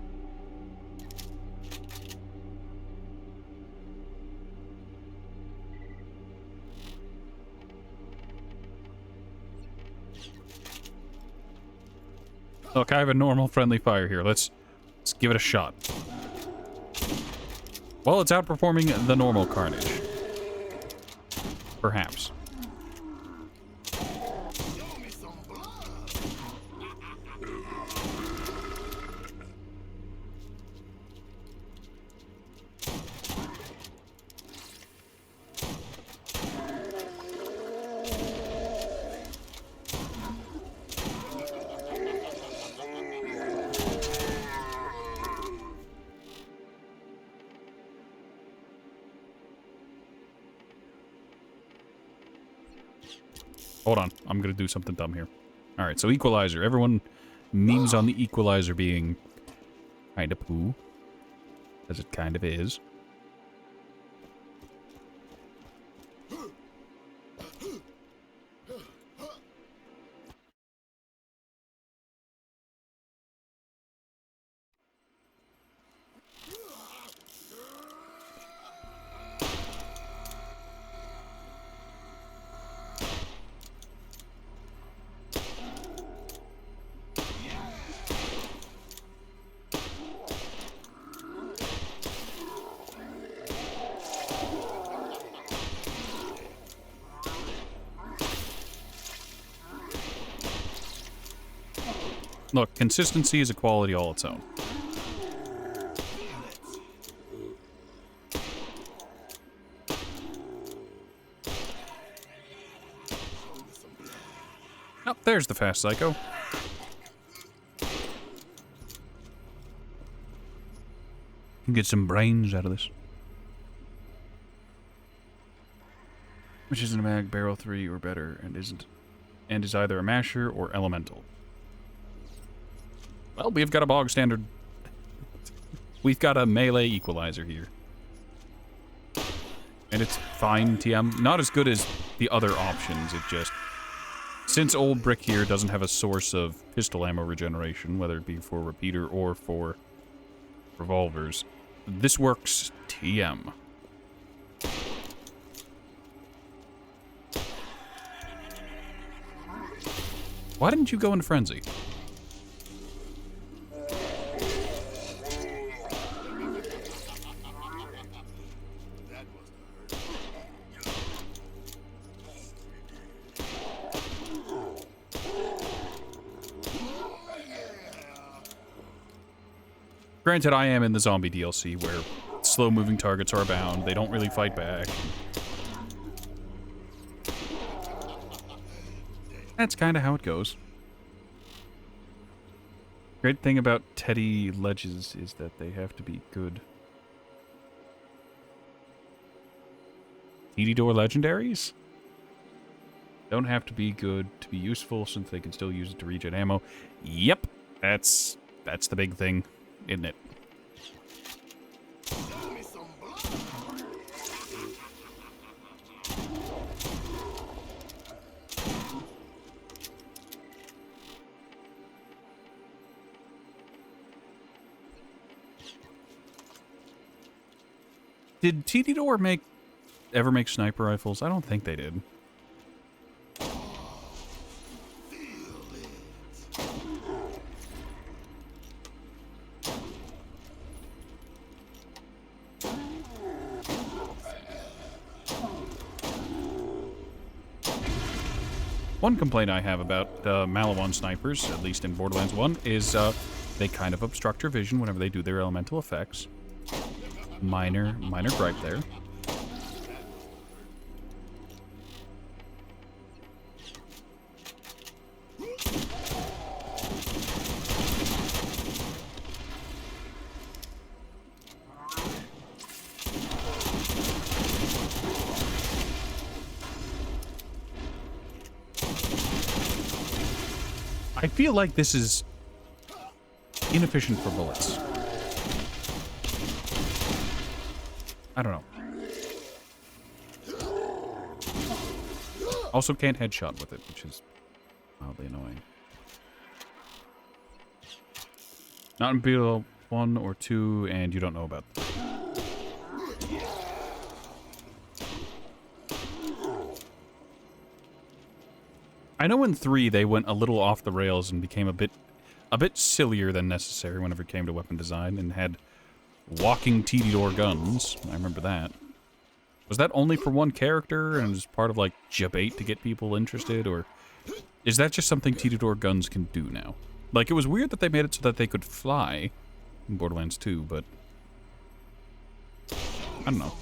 Look, I have a normal friendly fire here. Let's give it a shot. Well, it's outperforming the normal carnage. Perhaps. Hold on, I'm gonna do something dumb here. Alright, so equalizer. Everyone memes on the equalizer being kind of poo. As it kind of is. Look, consistency is a quality all its own. Oh, there's the fast psycho. Can get some brains out of this. Which isn't a mag, barrel 3 or better, and is either a masher or elemental. Well, we've got a bog standard. We've got a melee equalizer here. And it's fine, TM. Not as good as the other options, it just... Since Old Brick here doesn't have a source of pistol ammo regeneration, whether it be for repeater or for revolvers, this works TM. Why didn't you go into Frenzy? Granted, I am in the zombie DLC where slow-moving targets are abound. They don't really fight back. That's kind of how it goes. Great thing about Teddy ledges is that they have to be good. TD door legendaries? Don't have to be good to be useful since they can still use it to regen ammo. Yep, that's the big thing, isn't it? Did TD Door ever make sniper rifles? I don't think they did. One complaint I have about Malawan snipers, at least in Borderlands 1, is they kind of obstruct your vision whenever they do their elemental effects. Minor gripe there. I feel like this is inefficient for bullets. I don't know. Also can't headshot with it, which is mildly annoying. Not in BL 1 or 2, and you don't know about them. I know in 3 they went a little off the rails and became a bit sillier than necessary whenever it came to weapon design and had walking TD-door guns. I remember that. Was that only for one character and was part of like debate to get people interested, or is that just something TD-door guns can do now? Like, it was weird that they made it so that they could fly in Borderlands 2, but I don't know.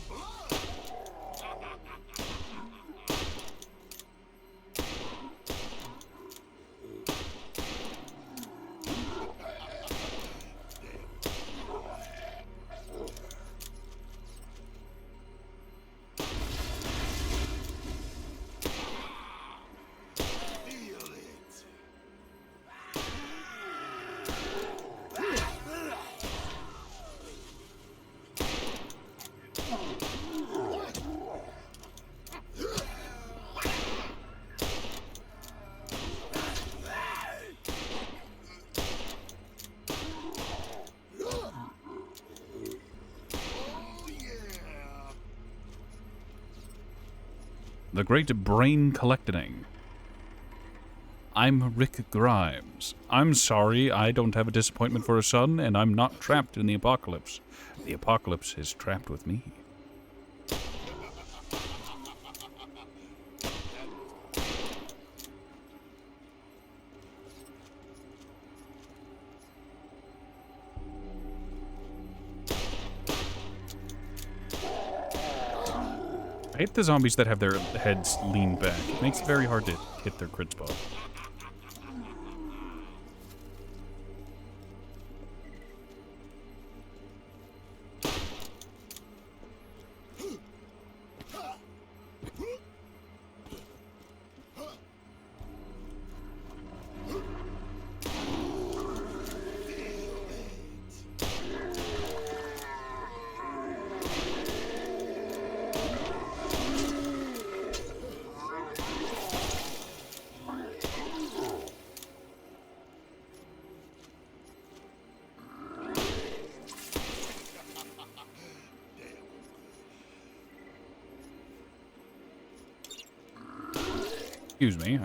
The Great Brain Collecting. I'm Rick Grimes. I'm sorry I don't have a disappointment for a son, and I'm not trapped in the apocalypse. The apocalypse is trapped with me. I hate the zombies that have their heads leaned back. It makes it very hard to hit their crit spot. Excuse me.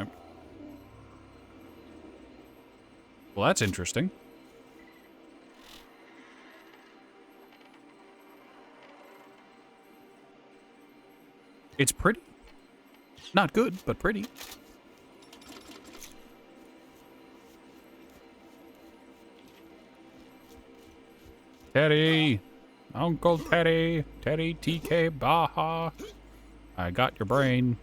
Well, that's interesting. It's pretty. Not good, but pretty. Teddy! Uncle Teddy! Teddy TK Baja! I got your brain.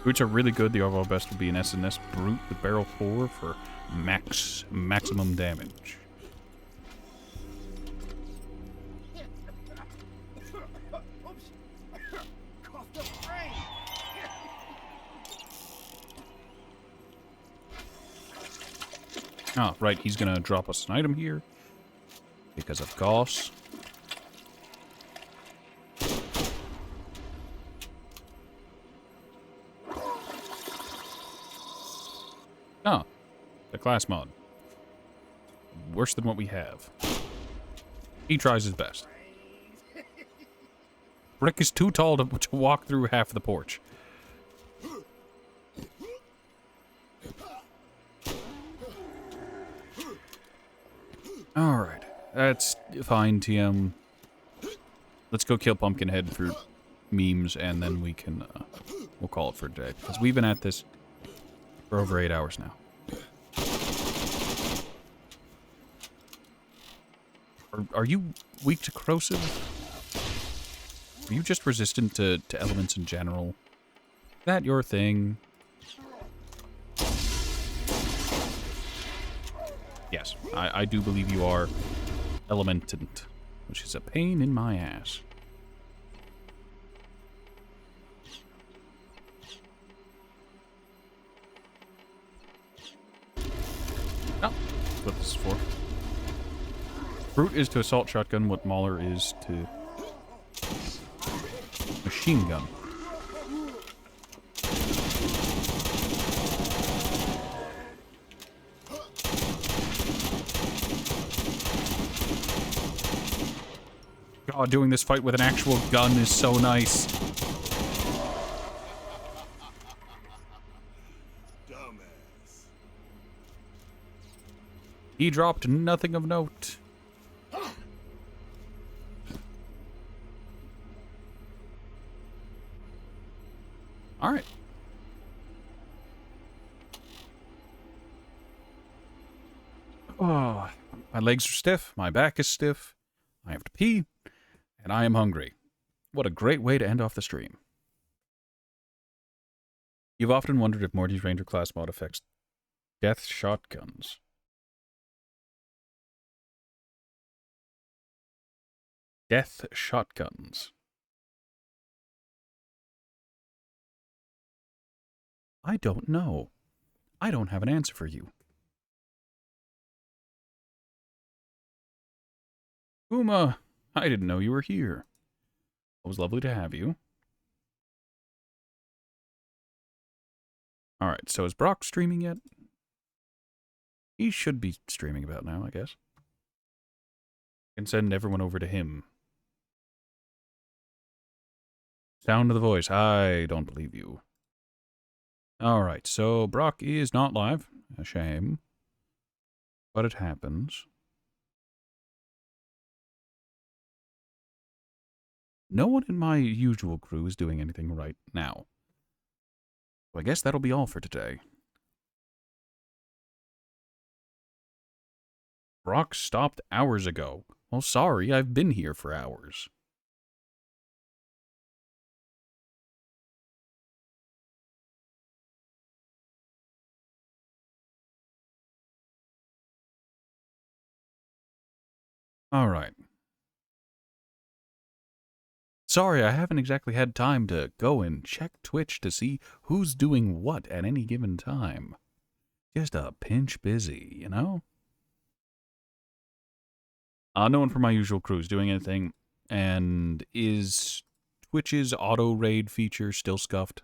Boots are really good. The overall best would be an SNS Brute with barrel 4 for maximum damage. Oh, right, he's gonna drop us an item here because of Goss. Oh, the class mod. Worse than what we have. He tries his best. Rick is too tall to walk through half the porch. Alright, that's fine, TM. Let's go kill Pumpkinhead for memes, and then we can, we'll call it for a day. Because we've been at this for over 8 hours now. Are you weak to corrosive? Are you just resistant to elements in general? Is that your thing? Yes, I do believe you are elementant, which is a pain in my ass. this is for. Brute is to assault shotgun what Mauler is to machine gun. God, doing this fight with an actual gun is so nice. He dropped nothing of note. All right. Oh, my legs are stiff, my back is stiff, I have to pee, and I am hungry. What a great way to end off the stream. You've often wondered if Morty's Ranger class mod affects death shotguns. Death shotguns. I don't know. I don't have an answer for you. Uma, I didn't know you were here. It was lovely to have you. Alright, so is Brock streaming yet? He should be streaming about now, I guess. Can send everyone over to him. Sound of the voice. I don't believe you. Alright, so Brock is not live. A shame. But it happens. No one in my usual crew is doing anything right now. So I guess that'll be all for today. Brock stopped hours ago. Well, sorry, I've been here for hours. Alright. Sorry, I haven't exactly had time to go and check Twitch to see who's doing what at any given time. Just a pinch busy, you know? No one from my usual crew is doing anything. And is Twitch's auto raid feature still scuffed?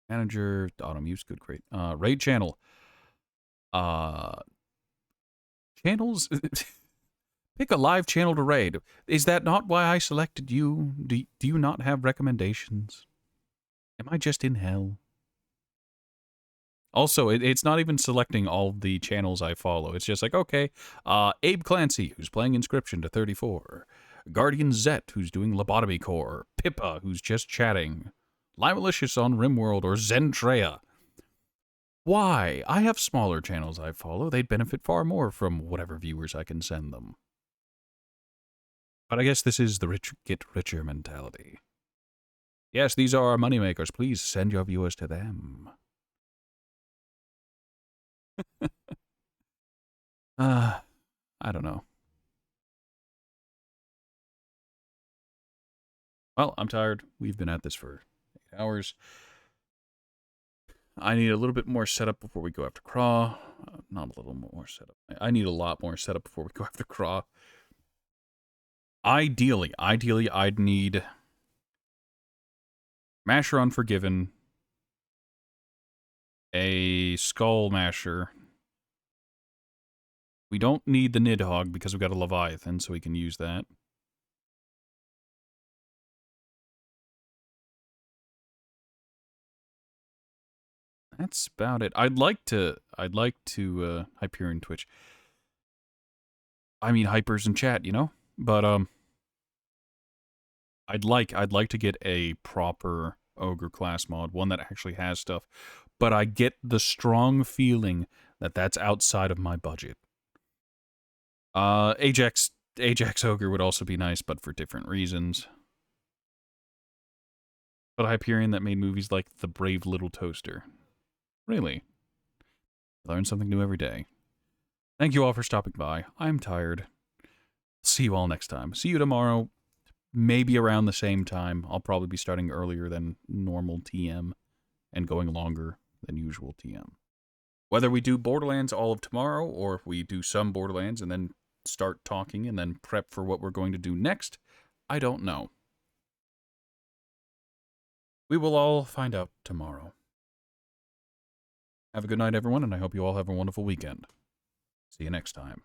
Manager, auto mute, good, great. Raid channel. Channels? Pick a live channel to raid. Is that not why I selected you? Do you not have recommendations? Am I just in hell? Also, it's not even selecting all the channels I follow. It's just like, okay, Abe Clancy, who's playing Inscription to 34. Guardian Zet, who's doing Lobotomy Core. Pippa, who's just chatting. Limalicious on Rimworld, or Zentrea. Why? I have smaller channels I follow. They'd benefit far more from whatever viewers I can send them. But I guess this is the rich get richer mentality. Yes, these are our moneymakers. Please send your viewers to them. I don't know. Well, I'm tired. We've been at this for 8 hours. I need a little bit more setup before we go after Craw. Not a little more setup. I need a lot more setup before we go after Craw. Ideally, I'd need Masher Unforgiven, a Skull Masher. We don't need the Nidhogg because we've got a Leviathan, so we can use that. That's about it. I'd like to Hyperion Twitch. I mean Hypers in chat, you know? But I'd like to get a proper Ogre class mod, one that actually has stuff. But I get the strong feeling that that's outside of my budget. Ajax Ogre would also be nice, but for different reasons. But a Hyperion that made movies like The Brave Little Toaster. Really? Learn something new every day. Thank you all for stopping by. I'm tired. See you all next time. See you tomorrow, maybe around the same time. I'll probably be starting earlier than normal TM and going longer than usual TM. Whether we do Borderlands all of tomorrow, or if we do some Borderlands and then start talking and then prep for what we're going to do next, I don't know. We will all find out tomorrow. Have a good night, everyone, and I hope you all have a wonderful weekend. See you next time.